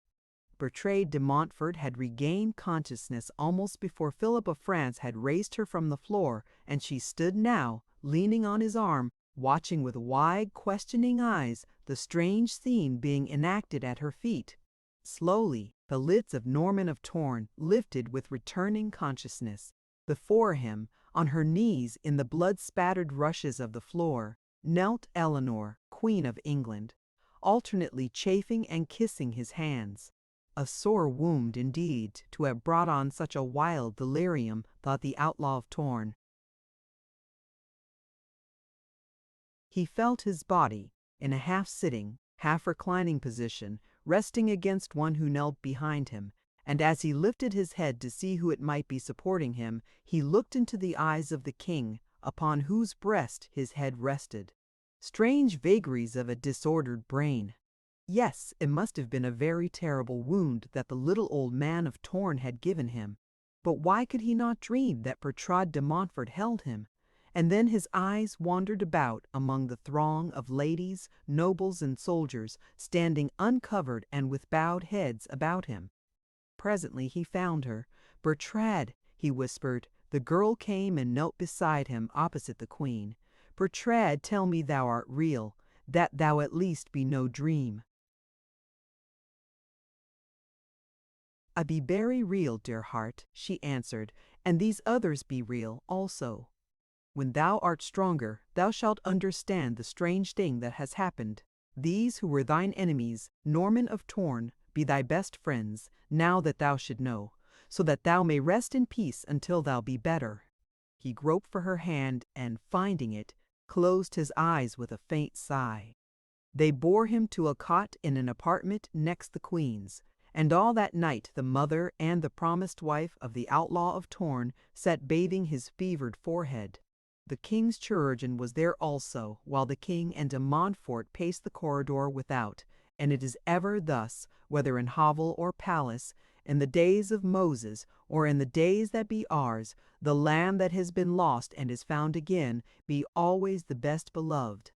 Bertrade de Montfort had regained consciousness almost before Philip of France had raised her from the floor, and she stood now, leaning on his arm, watching with wide, questioning eyes the strange scene being enacted at her feet. Slowly, the lids of Norman of Torn lifted with returning consciousness. Before him, on her knees in the blood-spattered rushes of the floor, knelt Eleanor, Queen of England, alternately chafing and kissing his hands. A sore wound, indeed, to have brought on such a wild delirium, thought the Outlaw of Torn. He felt his body, in a half-sitting, half-reclining position, resting against one who knelt behind him, and as he lifted his head to see who it might be supporting him, he looked into the eyes of the king, upon whose breast his head rested. Strange vagaries of a disordered brain. Yes, it must have been a very terrible wound that the little old man of Torn had given him. But why could he not dream that Bertrade de Montfort held him? and then his eyes wandered about among the throng of ladies, nobles, and soldiers standing uncovered and with bowed heads about him. Presently he found her. "Bertrade," he whispered. The girl came and knelt beside him opposite the queen. "Bertrade, tell me thou art real, that thou at least be no dream." "I be very real, dear heart," she answered, "and these others be real also. When thou art stronger, thou shalt understand the strange thing that has happened. These who were thine enemies, Norman of Torn, be thy best friends, now that thou should know, so that thou may rest in peace until thou be better." He groped for her hand, and, finding it, closed his eyes with a faint sigh. They bore him to a cot in an apartment next the queen's, and all that night the mother and the promised wife of the Outlaw of Torn sat bathing his fevered forehead. The king's chirurgeon was there also, while the king and de Montfort paced the corridor without, and it is ever thus, whether in hovel or palace, in the days of Moses, or in the days that be ours, the lamb that has been lost and is found again be always the best beloved.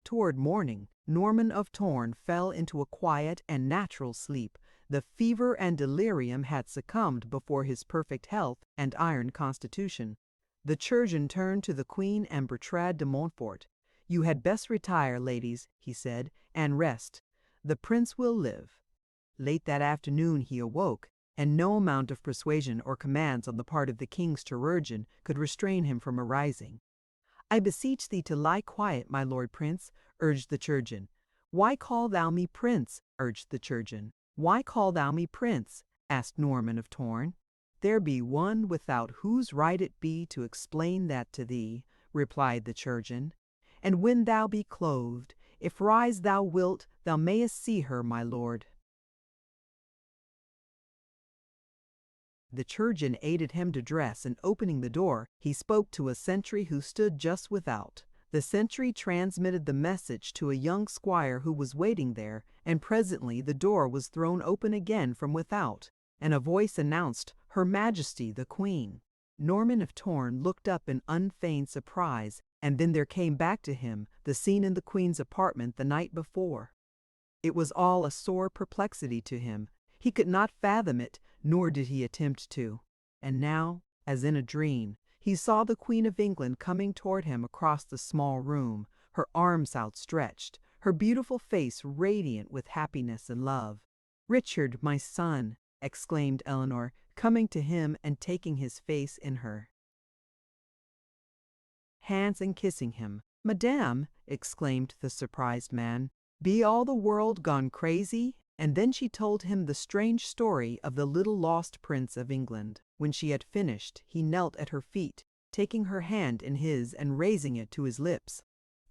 Toward morning, Norman of Torn fell into a quiet and natural sleep. The fever and delirium had succumbed before his perfect health and iron constitution. The chirurgeon turned to the queen and Bertrade de Montfort. "You had best retire, ladies," he said, "and rest. The prince will live." Late that afternoon he awoke, and no amount of persuasion or commands on the part of the king's chirurgeon could restrain him from arising. "I beseech thee to lie quiet, my lord prince," urged the chirurgeon. "Why call thou me prince?" urged the chirurgeon. "Why call thou me prince?" asked Norman of Torn. "There be one without whose right it be to explain that to thee," replied the chirurgeon. "And when thou be clothed, if rise thou wilt, thou mayest see her, my lord." The chirurgeon aided him to dress, and opening the door, he spoke to a sentry who stood just without. The sentry transmitted the message to a young squire who was waiting there, and presently the door was thrown open again from without, and a voice announced, "Her Majesty the Queen." Norman of Torn looked up in unfeigned surprise, and then there came back to him the scene in the queen's apartment the night before. It was all a sore perplexity to him. He could not fathom it, nor did he attempt to. And now, as in a dream, he saw the Queen of England coming toward him across the small room, her arms outstretched, her beautiful face radiant with happiness and love. "Richard, my son!" exclaimed Eleanor, coming to him and taking his face in her hands and kissing him. "Madame," exclaimed the surprised man, "be all the world gone crazy?" And then she told him the strange story of the little lost prince of England. When she had finished, he knelt at her feet, taking her hand in his and raising it to his lips.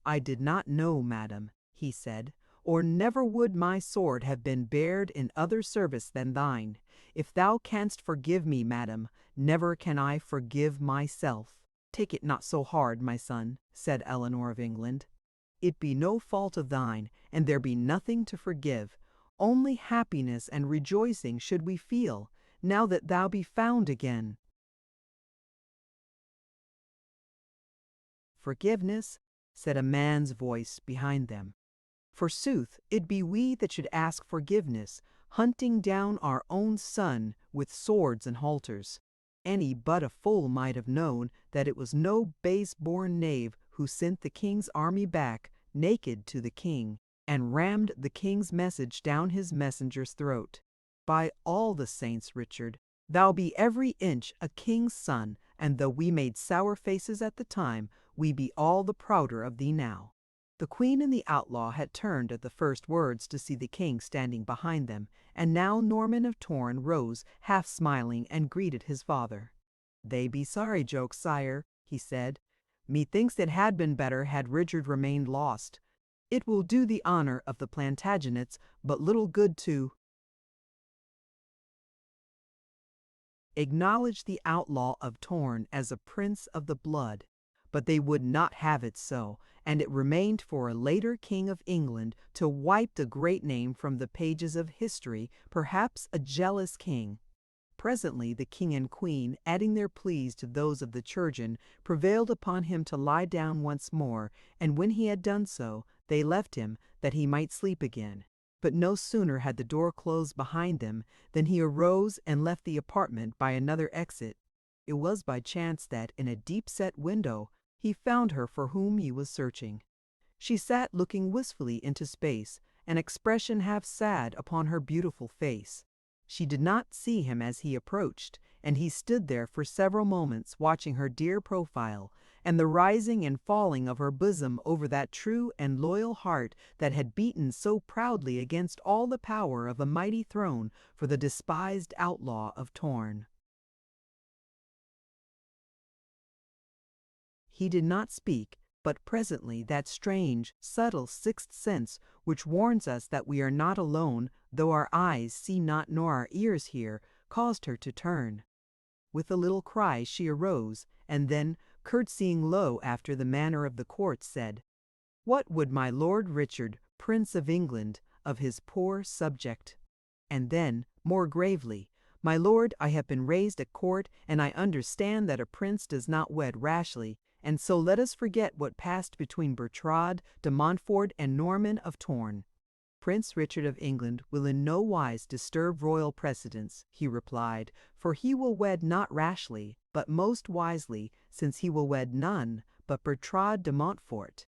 "I did not know, madam," he said, "or never would my sword have been bared in other service than thine. If thou canst forgive me, madam, never can I forgive myself." "Take it not so hard, my son," said Eleanor of England. "It be no fault of thine, and there be nothing to forgive. Only happiness and rejoicing should we feel, now that thou be found again." "Forgiveness?" said a man's voice behind them. "Forsooth, it be we that should ask forgiveness, hunting down our own son with swords and halters. Any but a fool might have known that it was no base-born knave who sent the king's army back, naked, to the king, and rammed the king's message down his messenger's throat. By all the saints, Richard, thou be every inch a king's son, and though we made sour faces at the time, we be all the prouder of thee now." The queen and the outlaw had turned at the first words to see the king standing behind them, and now Norman of Torn rose, half smiling, and greeted his father. "They be sorry jokes, sire," he said. "Methinks it had been better had Richard remained lost. It will do the honor of the Plantagenets but little good to acknowledge the Outlaw of Torn as a prince of the blood. But they would not have it so, and it remained for a later king of England to wipe the great name from the pages of history, perhaps a jealous king. presently the king and queen, adding their pleas to those of the chirurgeon, prevailed upon him to lie down once more, and when he had done so, they left him, that he might sleep again. But no sooner had the door closed behind them than he arose and left the apartment by another exit. It was by chance that, in a deep-set window, he found her for whom he was searching. She sat looking wistfully into space, an expression half sad upon her beautiful face. She did not see him as he approached, and he stood there for several moments watching her dear profile, and the rising and falling of her bosom over that true and loyal heart that had beaten so proudly against all the power of a mighty throne for the despised Outlaw of Torn. He did not speak, but presently that strange, subtle sixth sense which warns us that we are not alone, though our eyes see not nor our ears hear, caused her to turn. With a little cry she arose, and then, curtsying low after the manner of the court, said, "What would my Lord Richard, Prince of England, of his poor subject?" And then, more gravely, "My lord, I have been raised at court, and I understand that a prince does not wed rashly, and so let us forget what passed between Bertrade de Montfort and Norman of Torn." "Prince Richard of England will in no wise disturb royal precedents," he replied, "for he will wed not rashly, but most wisely, since he will wed none but Bertrade de Montfort."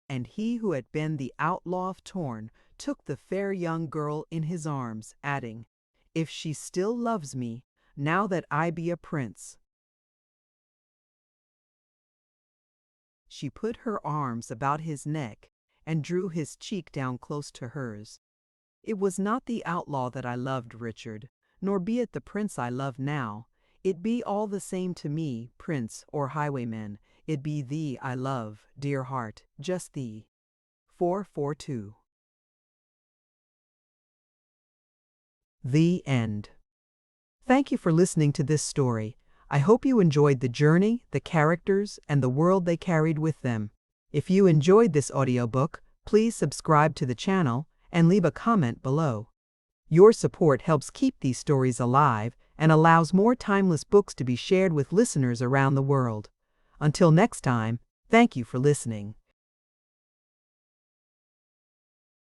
And he who had been the Outlaw of Torn took the fair young girl in his arms, adding, "If she still loves me, now that I be a prince." She put her arms about his neck and drew his cheek down close to hers. "It was not the outlaw that I loved, Richard, nor be it the prince I love now. It be all the same to me, prince or highwayman. It be thee I love, dear heart, just thee." 442. The End. Thank you for listening to this story. I hope you enjoyed the journey, the characters, and the world they carried with them. If you enjoyed this audiobook, please subscribe to the channel and leave a comment below. Your support helps keep these stories alive and allows more timeless books to be shared with listeners around the world. Until next time, thank you for listening.